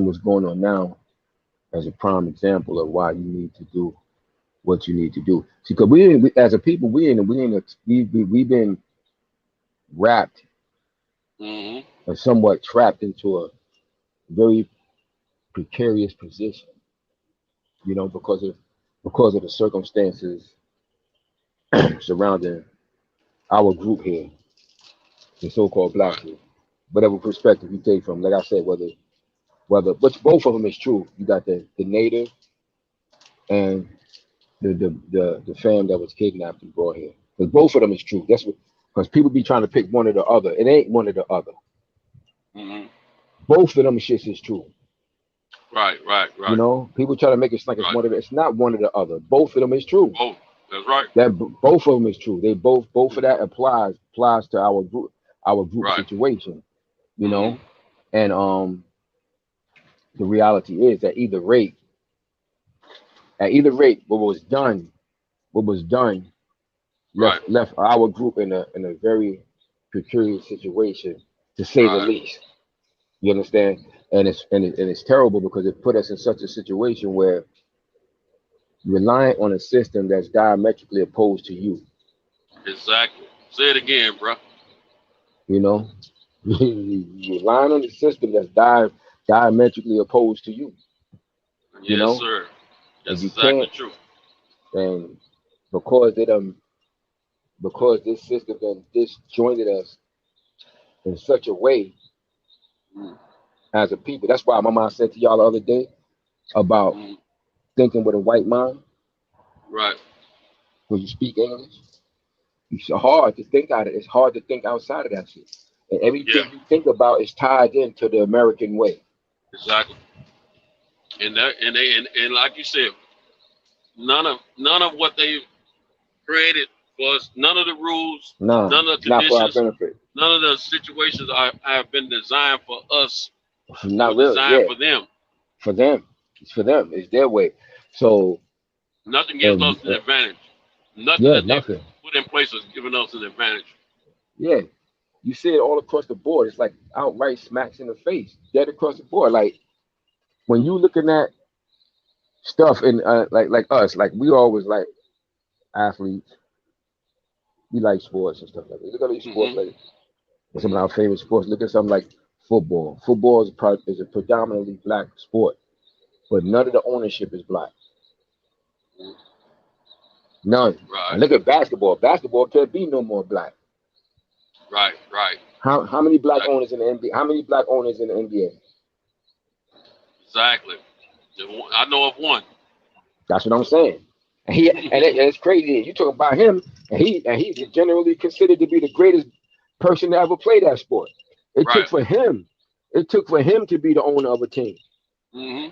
what's going on now as a prime example of why you need to do what you need to do. See, because we as a people we've been wrapped and somewhat trapped into a very precarious position, you know, because of the circumstances surrounding our group here, the so-called black group. Whatever perspective you take from, like I said, whether but both of them is true. You got the native and the fam that was kidnapped and brought here. Because both of them is true. That's what, because people be trying to pick one or the other. It ain't one or the other. Both of them shits is true. Right. You know, people try to make it like it's one of it's not one or the other. Both of them is true. Both. That's right. Both of them is true. They both of that applies to our group situation. You know, and the reality is that either rate, what was done left our group in a very precarious situation, to say the least. You understand? And it's terrible because it put us in such a situation where relying on a system that's diametrically opposed to you. Exactly. Say it again, bro. You know, relying on the system that's diametrically opposed to you. You know? Yes, sir. That's you exactly can't, true. and because this system done disjointed us in such a way as a people. That's why my mom said to y'all the other day about thinking with a white mind. Right. When you speak English, it's hard to think out of it. It's hard to think outside of that shit. And everything you think about is tied into the American way. Exactly. And like you said, none of what they created was none of the rules, none of the conditions, not for our benefit. None of the situations have been designed for us. Not really. Designed for them. For them. It's for them. It's their way. So nothing gives us an advantage. Nothing that they put in place is giving us an advantage. Yeah. You see it all across the board. It's like outright smacks in the face. Dead across the board. Like when you looking at stuff and like us, like we always like athletes. We like sports and stuff like that. Look at these sports like some of our favorite sports. Look at something like football. Football is a predominantly black sport, but none of the ownership is black. None. Right. And look at basketball. Basketball can't be no more black. Right. How many black owners in the NBA? How many black owners in the NBA? Exactly. I know of one. That's what I'm saying. And it's crazy. You talk about him, and he's generally considered to be the greatest person to ever play that sport. It took for him to be the owner of a team. The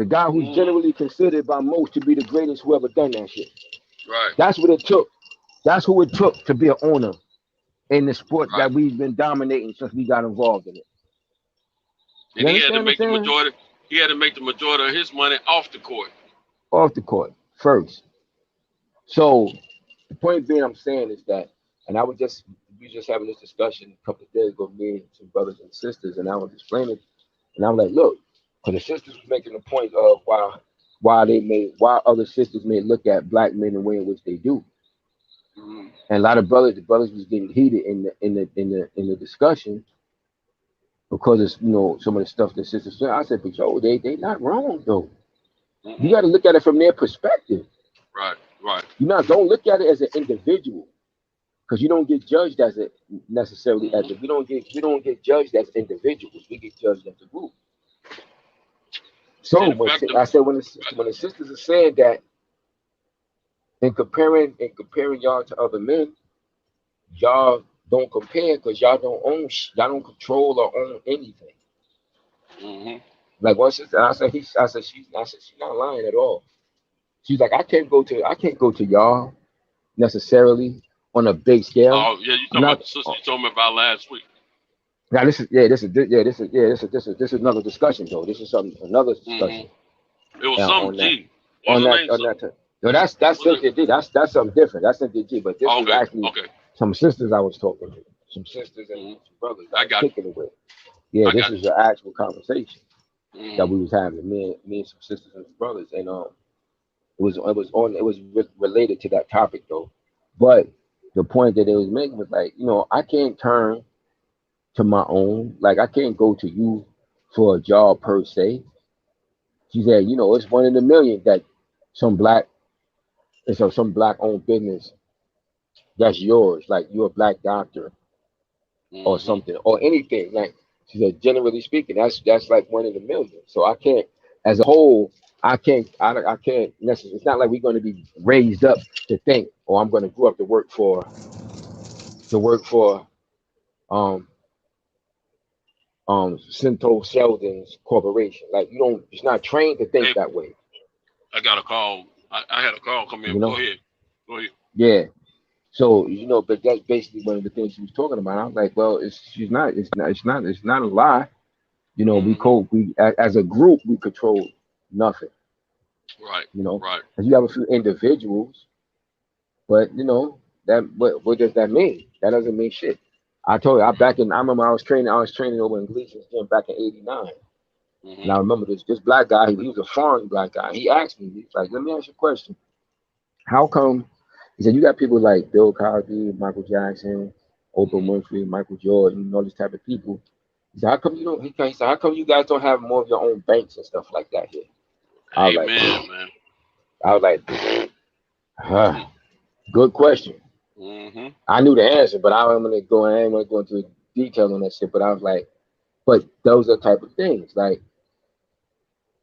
guy who's generally considered by most to be the greatest who ever done that shit. Right. That's what it took. That's who it took to be an owner in the sport that we've been dominating since we got involved in it. And he had to make the majority. He had to make the majority of his money off the court. Off the court first. So the point being, I'm saying is that, and we just having this discussion a couple of days ago, me and some brothers and sisters, and I was explaining, and I was like, look, because the sisters was making the point of why other sisters may look at black men the way in which they do. And a lot of the brothers was getting heated in the discussion because it's, you know, some of the stuff the sisters said. I said, but yo, they not wrong though. You got to look at it from their perspective. Right. Don't look at it as an individual, because you don't get judged as a necessarily as a we don't get judged as individuals. We get judged as a group. So when the sisters are saying that And comparing y'all to other men, y'all don't compare because y'all don't control or own anything. Mm-hmm. Like one sister, I said she's not lying at all. She's like, I can't go to y'all necessarily on a big scale. Oh yeah, you talking about the sister you told me about last week? Now this is another discussion though. This is another discussion. It was some On that. G. What's her name? No, that's Cynthia G. That's something different. That's Cynthia G. But this was actually some sisters I was talking to, some sisters and some brothers I was kicking it with. Yeah, this is an actual conversation that we was having, me and some sisters and some brothers, and it was related to that topic though. But the point that they was making was like, I can't turn to my own, like I can't go to you for a job per se. She said, it's 1 in a million that some black owned business that's yours, like you're a black doctor or something or anything. Like she said, generally speaking, that's like 1 in a million. So I can't, as a whole, I can't necessarily. It's not like we're going to be raised up to think, I'm going to grow up to work for Cinto Sheldon's corporation. Like it's not trained to think that way. I got a call. I had a call come in. Go ahead. Yeah. So but that's basically one of the things she was talking about. I was like, well, it's not a lie. We as a group we control nothing. Right. Right. And you have a few individuals, but that what does that mean? That doesn't mean shit. I told you, I remember I was training over in Gleason's gym back in '89. And I remember this black guy, he was a foreign black guy. He asked me, he's like, let me ask you a question. How come, he said, you got people like Bill Cosby, Michael Jackson, Oprah Winfrey, Michael Jordan, all these type of people. He said, how come you guys don't have more of your own banks and stuff like that here? I was like, good question. I knew the answer, but I ain't want to go into detail on that shit. But I was like, but those are the type of things, like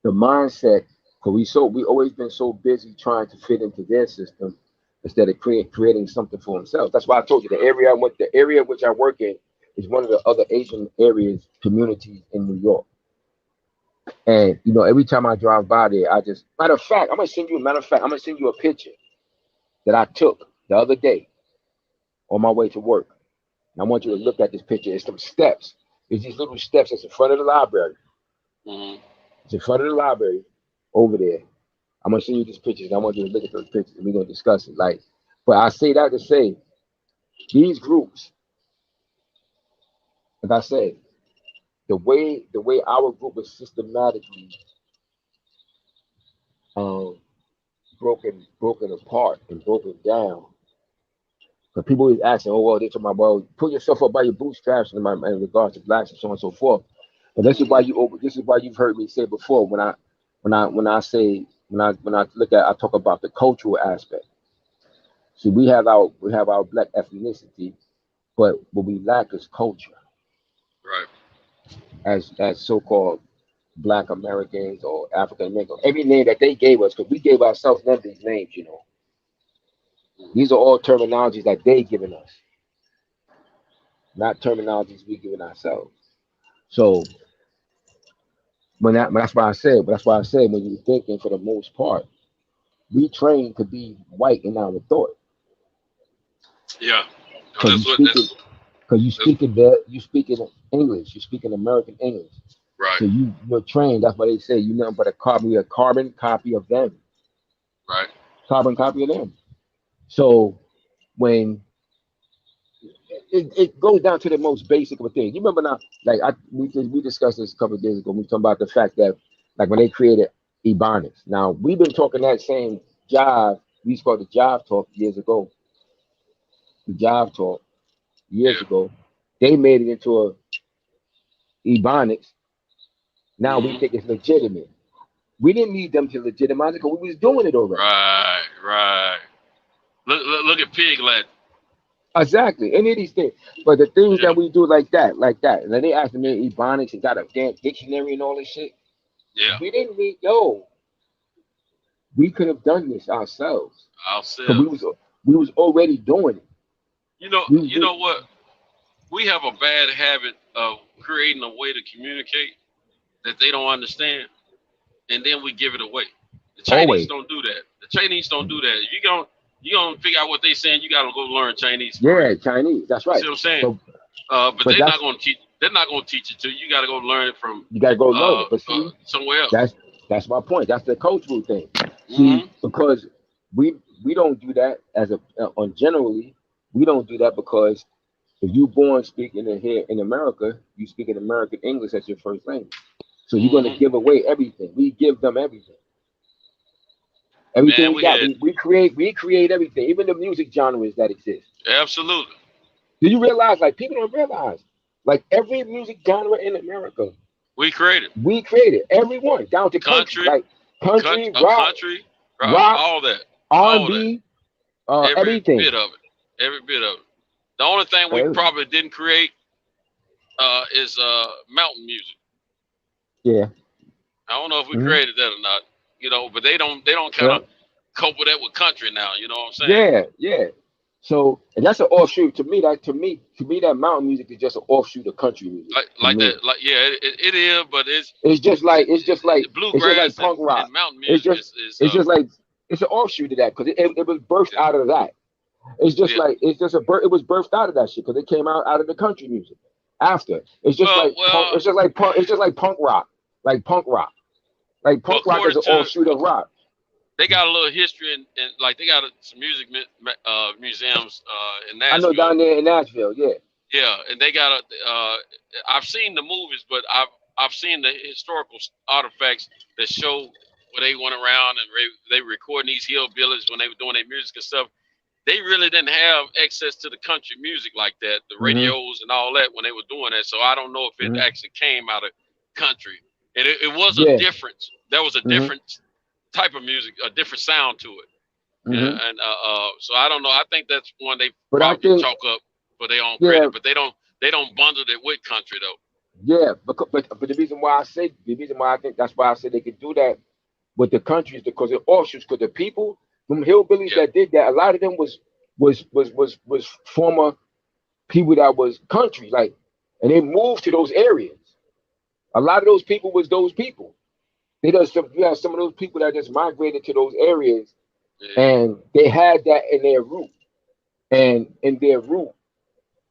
the mindset, because we always been so busy trying to fit into their system instead of creating something for themselves. That's why I told you the area which I work in is one of the other Asian communities in New York. And every time I drive by there, matter of fact, I'm gonna send you a picture that I took the other day on my way to work. And I want you to look at this picture. It's some steps. It's these little steps. It's in front of the library. It's in front of the library over there. I'm gonna send you these pictures. And I want you to look at those pictures, and we're gonna discuss it. But I say that to say these groups, like I said, the way our group is systematically broken apart and broken down. Because people always asking, they're talking about, well, put yourself up by your bootstraps in regards to blacks and so on and so forth. But this is why you've heard me say before when I talk about the cultural aspect. See, we have our black ethnicity, but what we lack is culture. Right. As so-called Black Americans or African Americans, every name that they gave us, because we gave ourselves none of these names, These are all terminologies that they given us, not terminologies we given ourselves. So that's why I said when you're thinking, for the most part, we train to be white in our thought. Yeah. Because you speaking English, you speaking American English. Right. So you're trained. That's why they say you're nothing but a carbon copy of them. Right. Carbon copy of them. So when it goes down to the most basic of a thing. You remember now, we discussed this a couple of days ago. We talked about the fact that when they created Ebonics. Now we've been talking that same jive. We used to call it the jive talk years ago. The jive talk years ago. They made it into a Ebonics. Now we think it's legitimate. We didn't need them to legitimize it because we was doing it already. Right. Look at Pig Latin. Exactly. Any of these things. But the things that we do like that. And then they asked me Ebonics and got a damn dictionary and all this shit. Yeah. We didn't need, We could have done this ourselves. Because Ourselves. we was already doing it. You know, We you know what? We have a bad habit of creating a way to communicate that they don't understand, and then we give it away. The Chinese always. don't do that. The Chinese don't do that. You gonna figure out what they saying. You gotta go learn Chinese. Yeah, Chinese. That's right. See what I'm saying? So, But but they're that's not gonna teach. They're not gonna teach it to you. You gotta go learn it from you gotta go learn it. But see, somewhere else. that's my point. That's the cultural thing. See, because we don't do that as a on generally, we don't do that because if you born speaking in here in America, you speak in American English as your first language. So you're gonna give away everything. We give them everything. Everything Man, we got. We create everything, even the music genres that exist. Absolutely. Do you realize, like, people don't realize, like, every music genre in America, We created we created every one, down to country, like country, rock, all that, R&B, every everything. bit of it, every bit of it. The only thing we probably didn't create is mountain music. Yeah. I don't know if we created that or not, you know, but they don't kind of cope with that with country now. You know what I'm saying? Yeah. So, and that's an offshoot to me. That mountain music is just an offshoot of country music. It is, but it's just like bluegrass punk rock. and mountain music. It's just like it's an offshoot of that because it was birthed out of that. It's just like it was birthed out of that shit because it came out of the country music after. It's just like punk rock. Like punk rock is an offshoot of rock. They got a little history and like they got some music museums in Nashville. I know down there in Nashville, yeah. Yeah, and they got I've seen the movies, but I've seen the historical artifacts that show where they went around and they recording these hillbillies when they were doing their music and stuff. They really didn't have access to the country music like that, the radios and all that when they were doing that. So I don't know if it actually came out of country. And it was a difference. There was a different type of music, a different sound to it. Yeah, and so I don't know. I think that's one they probably chalk up for their own credit, but they don't bundle it with country though. Yeah, but the reason why I think that's why I said they could do that with the country is because it offshoots. Because the people, them hillbillies that did that, a lot of them was former people that was country, like, and they moved to those areas. A lot of those people was those people. You have some of those people that just migrated to those areas, and they had that in their root, and in their root,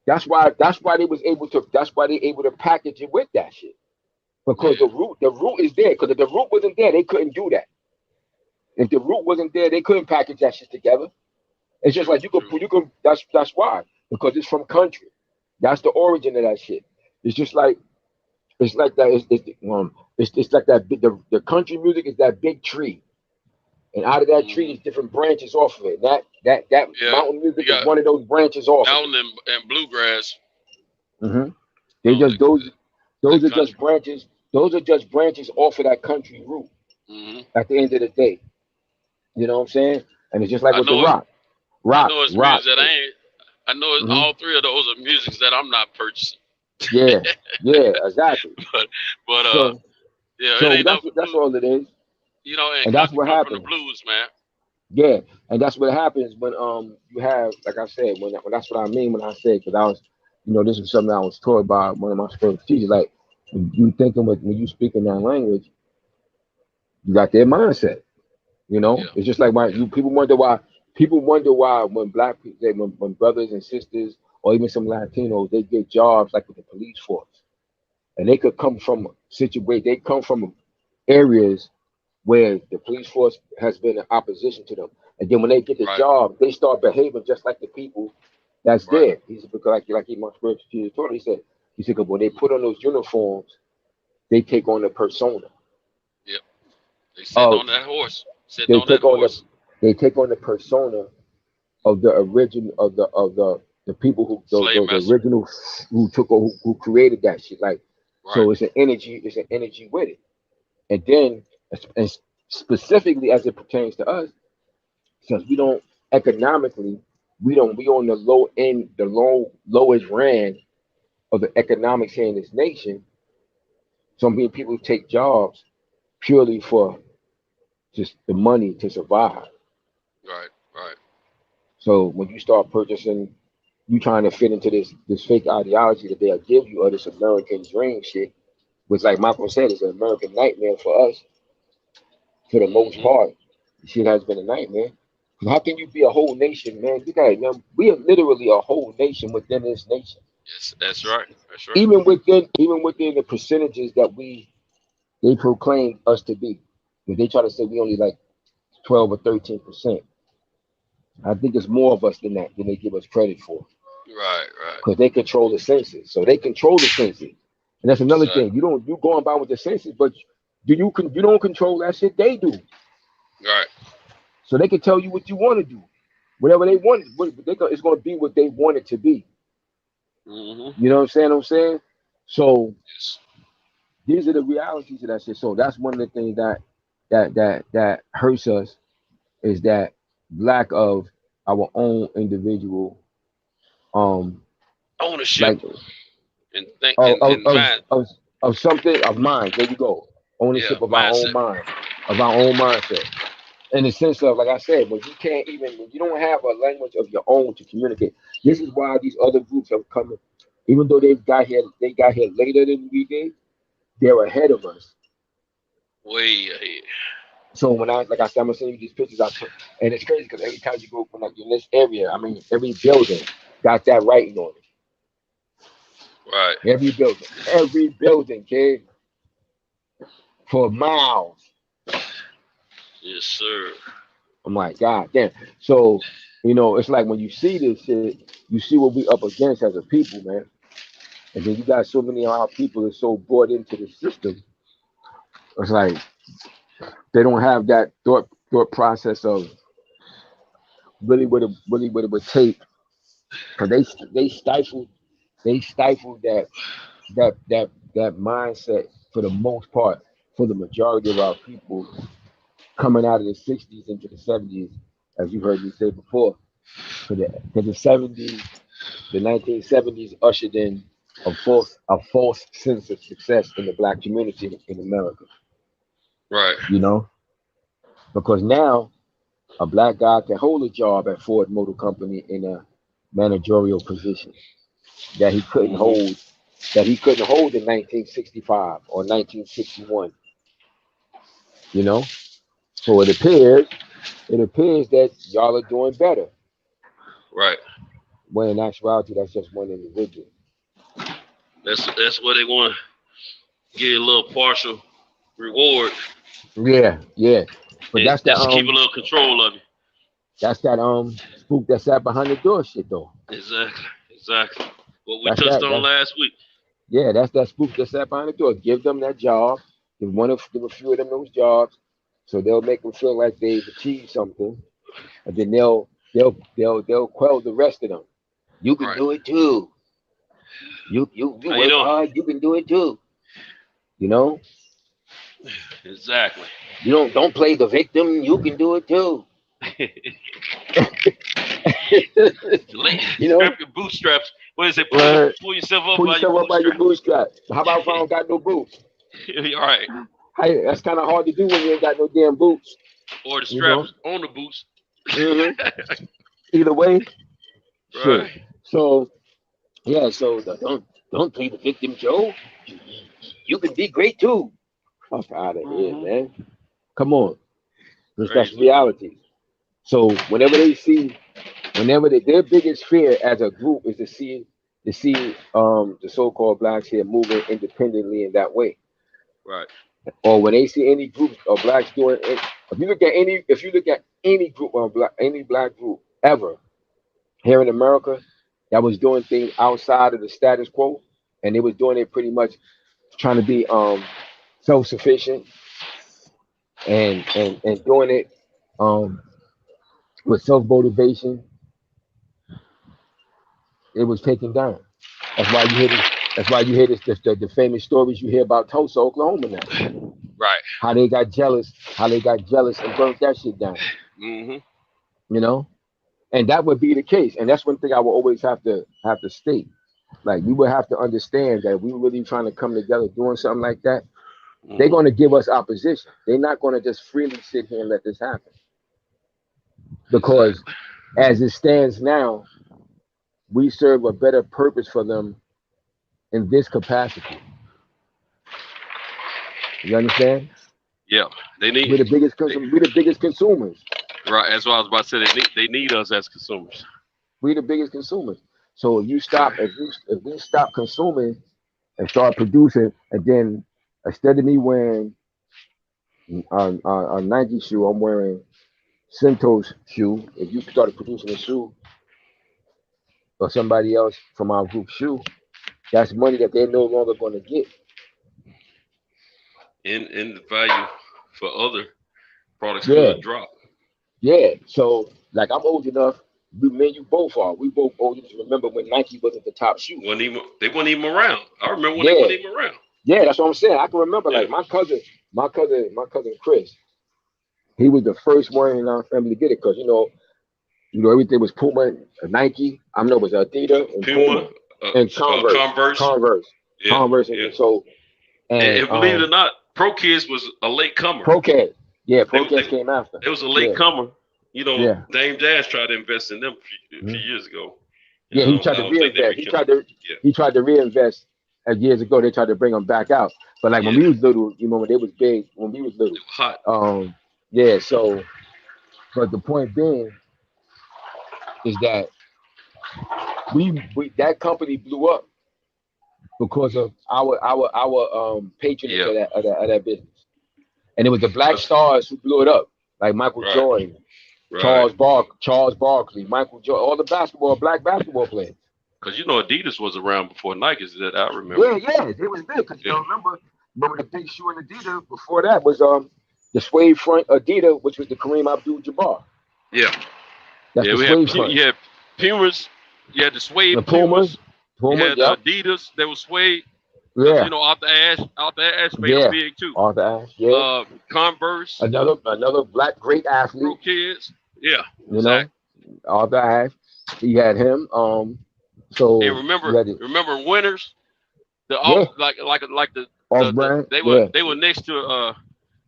that's why they able to package it with that shit, because the root is there. Because if the root wasn't there, they couldn't do that. If the root wasn't there, they couldn't package that shit together. It's just like you can. That's why, because it's from country. That's the origin of that shit. It's like that. It's like that. The country music is that big tree, and out of that tree is different branches off of it. That mountain music is one of those branches off. Mountain and bluegrass. They just those are just branches. Those are just branches off of that country root. At the end of the day, you know what I'm saying? And it's just like with the rock. I know it's music that I know it's all three of those are musics that I'm not purchasing. Yeah, exactly. But so that's all it is. You know, and that's what happens. The blues, man. Yeah, and that's what happens when you have, like I said, when that's what I mean when I say, because I was, this is something I was taught by one of my spiritual teachers. Like, you thinking when you speak in that language, you got their mindset. It's just like people wonder why when black people, when brothers and sisters or even some Latinos, they get jobs like with the police force, and they could come from they come from areas where the police force has been in opposition to them, and then when they get the job, they start behaving just like the people that's there. He said, because like my spiritual teacher told me, he said when they put on those uniforms, they take on the persona. Yep, they sit on that horse. They take on the persona of the origin of the people who the original who created that shit. Like, so it's an energy with it. And then, and specifically as it pertains to us, since we don't economically, we on the low end, the lowest rand of the economics here in this nation. Some people take jobs purely for just the money to survive. Right. So when you start purchasing, you trying to fit into this fake ideology that they'll give you, or this American dream shit, which, like Malcolm said, is an American nightmare for us. For the most part, shit has been a nightmare. How can you be a whole nation, man? You got, man, we are literally a whole nation within this nation. Yes, that's right. Even within the percentages that they proclaim us to be. If they try to say we only like 12 or 13%. I think it's more of us than that than they give us credit for. Right. Because they control the census. So they control the census. And that's another thing. You going by with the census, but you don't control that shit. They do. Right. So they can tell you what you want to do. Whatever they want, it's going to be what they want it to be. Mm-hmm. You know what I'm saying? So these are the realities of that shit. So that's one of the things that hurts us, is that lack of our own individual ownership of something, of mind. There you go. Ownership of our own mind, of our own mindset. In the sense of, like I said, when you don't have a language of your own to communicate. This is why these other groups have come, even though they got here later than we did, they're ahead of us. Way ahead. So when I'm gonna send you these pictures I took, and it's crazy because every time you go from in this area, I mean, every building got that writing on it. Right. Every building, kid, for miles. Yes, sir. I'm like, God damn. So, it's like when you see this shit, you see what we up against as a people, man. And then you got so many of our people that's so brought into the system. It's like they don't have that thought process of really what it would take, because they stifled that mindset for the most part, for the majority of our people coming out of the 60s into the 70s, as you heard me say before. Because the 70s, the 1970s ushered in a false sense of success in the Black community in America. Right. Because now a Black guy can hold a job at Ford Motor Company in a managerial position that he couldn't hold in 1965 or 1961. So it appears that y'all are doing better. Right. When in actuality, that's just one individual. That's what they want to get a little partial reward. Yeah. But that's that. Just keep a little control of you. That's that spook that sat behind the door shit, though. Exactly. What we touched on last week. Yeah, that's that spook that sat behind the door. Give them that job. Give a few of them those jobs, so they'll make them feel like they've achieved something, and then they'll quell the rest of them. You can do it too. You work hard. You can do it too. Exactly. You don't play the victim. You can do it too. Strap your bootstraps. What is it? Pull yourself up by your bootstraps. How about if I don't got no boots? All right. Hey, that's kind of hard to do when you ain't got no damn boots. Or the straps on the boots. Mm-hmm. Either way. Right. Sure. So don't play the victim, Joe. You can be great too. Fuck out of here, man. Come on. That's reality. So whenever their biggest fear as a group is to see the so-called Blacks here moving independently in that way. Right. Or when they see any groups of Blacks doing it, if you look at any group of any Black group ever here in America that was doing things outside of the status quo, and they was doing it pretty much trying to be self-sufficient and doing it with self-motivation, it was taken down. That's why you hear the famous stories you hear about Tulsa, Oklahoma now. Right. How they got jealous and burnt that shit down. Mm-hmm. And that would be the case. And that's one thing I will always have to state. Like, we would have to understand that if we were really trying to come together doing something like that, They're going to give us opposition. They're not going to just freely sit here and let this happen. Because as it stands now, we serve a better purpose for them in this capacity. You understand? Yeah, they need. We're the biggest consumers. Right, that's what I was about to say. They need us as consumers. We're the biggest consumers. So if we stop consuming and start producing, and then instead of me wearing a Nike shoe, I'm wearing Cinto's shoe. If you started producing a shoe or somebody else from our group shoe, that's money that they're no longer going to get. In the value for other products could drop. Yeah. So like I'm old enough. Me and you both are. We both old enough to remember when Nike wasn't the top shoe. They weren't even around. I remember when they weren't even around. Yeah, that's what I'm saying. I can remember like my cousin Chris. He was the first one in our family to get it because you know everything was Puma, Nike. I know it was Adidas and Puma and Converse. Converse, and so. And believe it or not, Pro Kids was a late comer. Pro Kids came after. It was a late comer. You know, Dame Dash tried to invest in them a few years ago. Yeah, he tried to reinvest. He tried to reinvest years ago. They tried to bring them back out. But like when we was little, you know, when they was big, when we was little. Hot. So, but the point being is that we that company blew up because of our patronage of that business. And it was the Black Stars who blew it up, like Michael Jordan, Charles Barkley, Michael Jordan, all the black basketball players. Because you know Adidas was around before Nike, that I remember. Yeah, it was big. Because you remember the big shoe in Adidas before that was the suede front Adidas, which was the Kareem Abdul-Jabbar. Yeah. That's the suede front. You had Pumas, you had the suede Pumas, you had Adidas, they were suede. Yeah. You know, Arthur Ashe made it big too. Arthur Ashe, yeah. Converse. Another black great athlete. Pro Kids. Yeah. You know, Arthur Ashe. He had him. So and remember Winners? Like the they were next to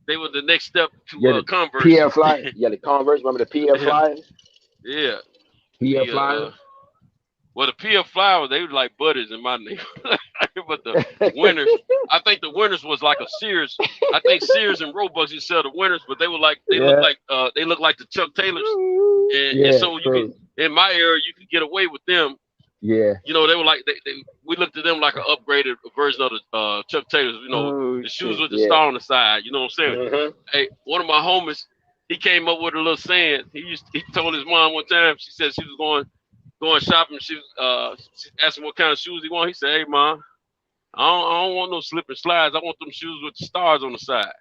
they were the next step to Converse. PF Flyers. Yeah, the Converse. Remember the PF Flyers? Yeah. PF Flyers. Well, the PF Flowers, they were like buddies in my neighborhood. But the Winners, I think the Winners was like a Sears. I think Sears and Roebuck used to sell the Winners, but they were like they look like the Chuck Taylors. And so you could, in my era, you could get away with them. Yeah. You know, they were like we looked at them like an upgraded version of the Chuck Taylors. You know, the shoes with the star on the side. You know what I'm saying? Hey, one of my homies, he came up with a little saying. He told his mom one time. She said she was going shopping. She asked him what kind of shoes he want. He said, "Hey, Mom, I don't want no slip and slides. I want them shoes with the stars on the side."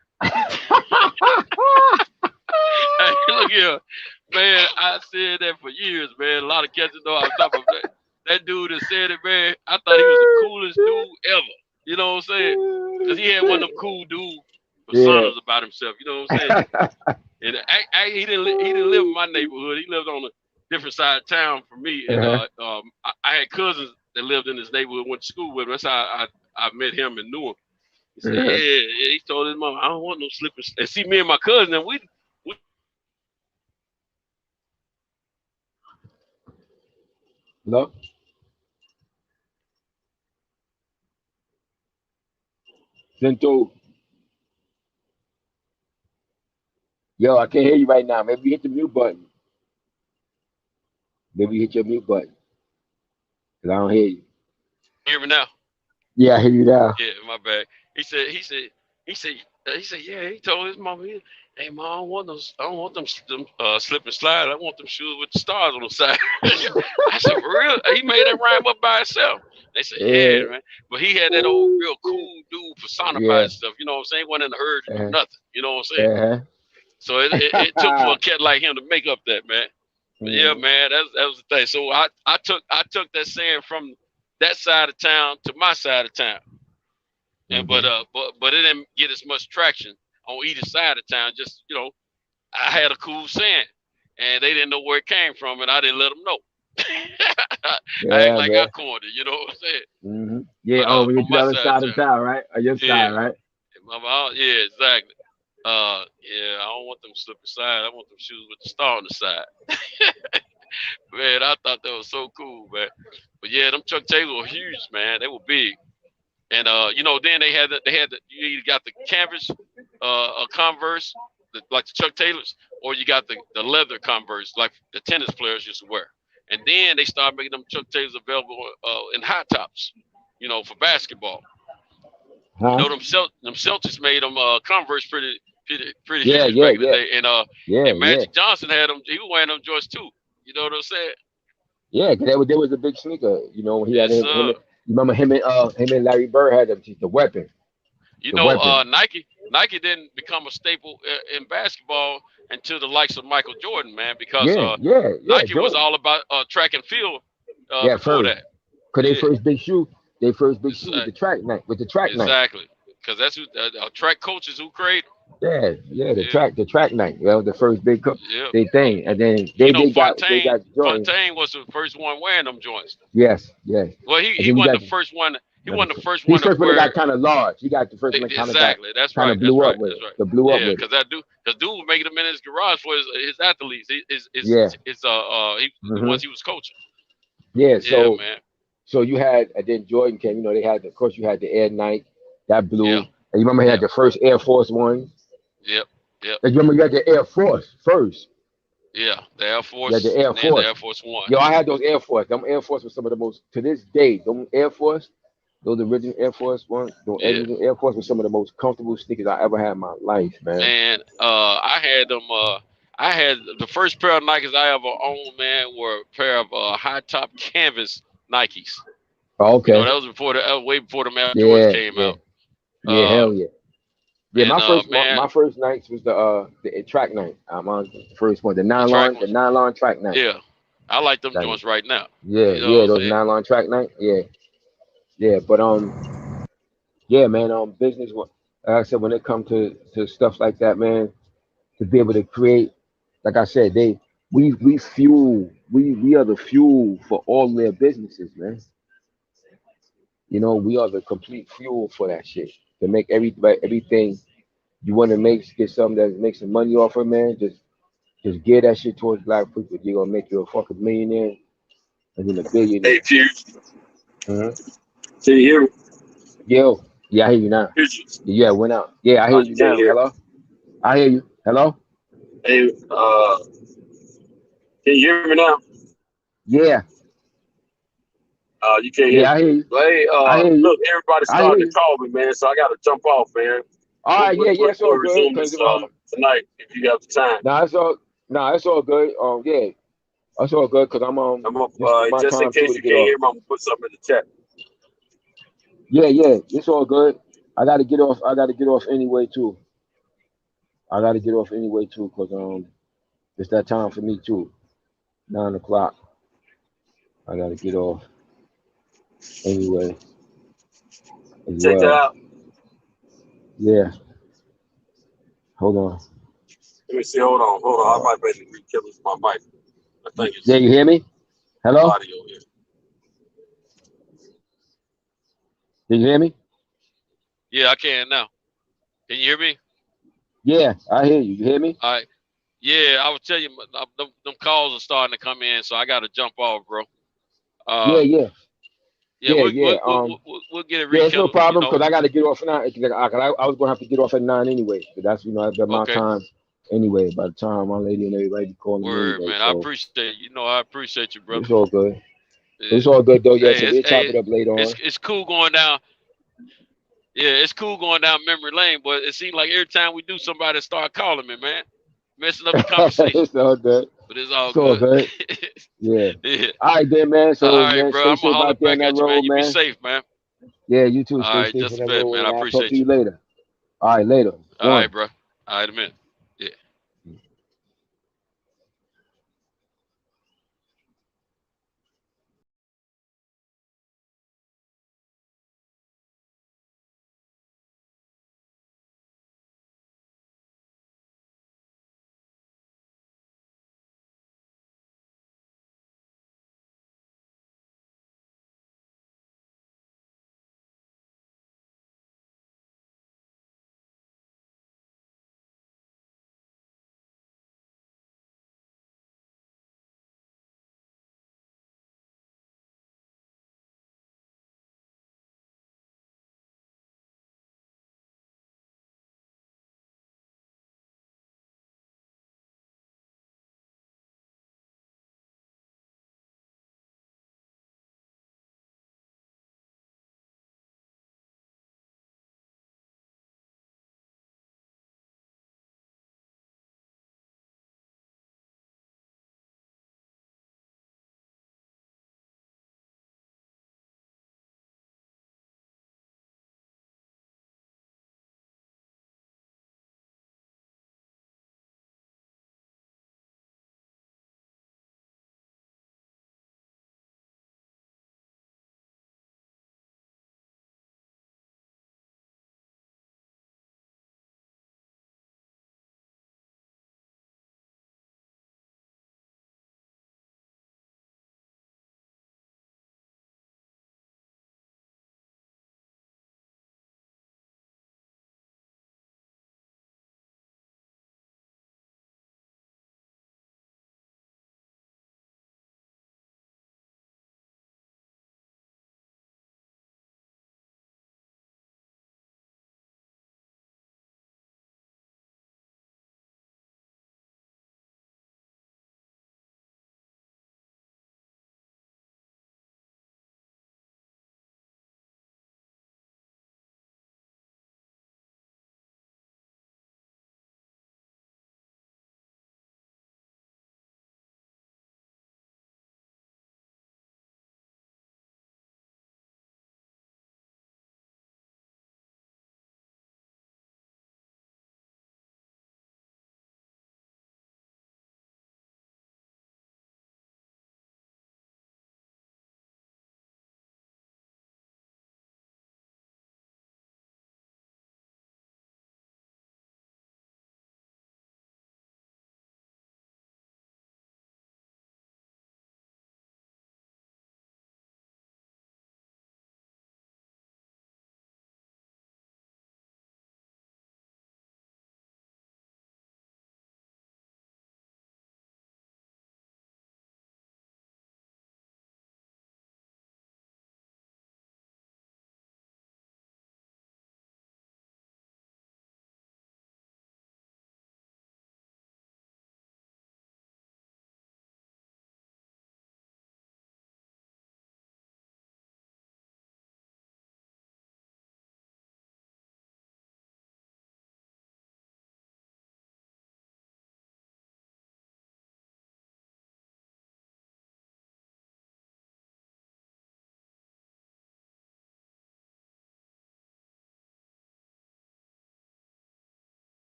Hey, look here, man. I said that for years, man. A lot of cats know I'm talking about that dude that said it, man. I thought he was the coolest dude ever. You know what I'm saying? Because he had one of them cool dude personas about himself. You know what I'm saying? And he didn't live in my neighborhood. He lived on a different side of town from me. And I had cousins that lived in this neighborhood, went to school with him. That's how I met him and knew him. He said, he told his mom, "I don't want no slippers." And see, me and my cousin, and we no. Cinto. Yo, I can't hear you right now. Maybe hit the mute button. Maybe hit your mute button. Cause I don't hear you. Hear me now? Yeah, I hear you now. Yeah, my bad. He said, yeah, he told his mom, "Hey, Mom, I don't want them slip and slide. I want them shoes with the stars on the side." I said, "For real?" He made that rhyme up by himself. They said, "Yeah, man." But he had that old real cool dude personified stuff. You know what I'm saying? Wasn't in the herd to do nothing. You know what I'm saying? So it took for a cat like him to make up that, man. But yeah, man, that was the thing. So I took that saying from that side of town to my side of town. And but it didn't get as much traction on either side of town. Just, you know, I had a cool saying and they didn't know where it came from and I didn't let them know. I act like I cornered, you know what I'm saying? Yeah, when you're the other side of town, right? Or your side, right? Yeah, exactly. Yeah, I don't want them slip aside. I want them shoes with the star on the side. Man, I thought that was so cool, man. But yeah, them Chuck Taylor were huge, man. They were big. And you know, then they had you either got the canvas Converse, like the Chuck Taylors, or you got the leather Converse, like the tennis players used to wear. And then they started making them Chuck Taylors available in high tops, you know, for basketball. Huh? You know, them Celtics made them Converse pretty Yeah, huge yeah, back in the yeah. day. And Yeah, and Magic Johnson had them. He was wearing them joints too. You know what I'm saying? Yeah, because there was a big sneaker. You know, he had Yes, him. sir. You remember him and Larry Bird had the weapon. You The know, weapon. Nike didn't become a staple in basketball until the likes of Michael Jordan, man, because Yeah. Nike was Jordan. all about track and field Yeah, before first. that. Cause they Yeah, first big shoe was the track night with the track night. exactly. Because that's who track coaches who created. Yeah, the track night. Well, the first big Yeah. big thing, and then You they know, got Jordan. Fontaine was the first one wearing them joints. Yes. Well, And he then you wasn't got the first one. He wasn't the first he's one to first one that wear. got kind of large. He got the first one that kind of got Exactly. That's kind right. of blew That's up right. with That's it. right. The blew up Yeah, with because that dude was making them in his garage for his athletes. it. Yeah. The ones he was coaching. Yeah. Yeah, man. So you had, and then Jordan came. You know, they had, of course, you had the Air Nike that blew. Yeah. And you remember he had the first Air Force One. Yep. And you remember you had the Air Force first. Yeah. The Air You Force. had the Air And then the Force. Air Force One. Yo, I had those Air Force. Them Air Force were some of the most, to this day, them Air Force, those original Air Force ones, those Yeah. original Air Force were some of the most comfortable sneakers I ever had in my life, man. And I had them. I had the first pair of Nikes I ever owned, man, were a pair of high top canvas Nikes. Oh, okay. You know, that was way before the Air Jordans came out. Yeah, hell yeah. Yeah, and, my first nights was the track night. I'm on the first one, the nylon track night. Yeah, I like them Like, joints right now. Yeah, You know what I'm those saying? nylon track night. Yeah, but yeah, man, business. Like I said, when it comes to stuff like that, man, to be able to create, like I said, we are the fuel for all their businesses, man. You know, we are the complete fuel for that shit. To make everything you want to get something that makes some money off of, man, just give that shit towards black people. You're gonna make you a fucking millionaire and then a billionaire. Hey, Fuse. Uh-huh. Can you hear me? Yo, yeah, I hear you now. Yeah, it went out. Yeah, I hear you now. Hello? I hear you. Hello? Hey, can you hear me now? Yeah. You can't hear me. I hear you. Hey, I hear you. look, everybody's I hear starting you. to call me, man, so I got to jump off, man. All right, yeah, it's all We'll good. resume this tonight if you have the time. It's all good. Yeah, it's all good because I'm just in case you can't hear me, I'm gonna put something in the chat. Yeah, it's all good. I gotta get off anyway too. Because it's that time for me too. 9 o'clock. I gotta get off anyway. Check that out. Yeah. Hold on. Let me see. Hold on. I might be able to re-kill this my mic. I think it's you hear me? Hello? audio here. Can you hear me? Yeah, I can now. Can you hear me? Yeah, I hear you. You hear me? All right. Yeah, I would tell you, them calls are starting to come in, so I got to jump off, bro. Yeah. We'll get it. Yeah, it's no rekindled, problem you know. because I got to get off now. I was gonna have to get off at 9 anyway. But that's that's my time anyway. By the time my lady and everybody be calling me. Word, anyway, man. so I appreciate you, brother. it's all good. It's all good though. Yeah, so we'll chop it up later on. It's cool going down. Yeah, it's cool going down memory lane, but it seems like every time we do, somebody start calling me, man, messing up the conversation. It's all good. But it's all good. good. Yeah. Yeah. All right, then, man. So, all right, man, bro. stay I'm safe gonna holler out there back on at that you, man. road, You man. be safe, man. Yeah, you too. All Stay right, safe just on a that bit, road, man. and I I'll talk appreciate to you later. All right, later. All right, bro. All right, a minute.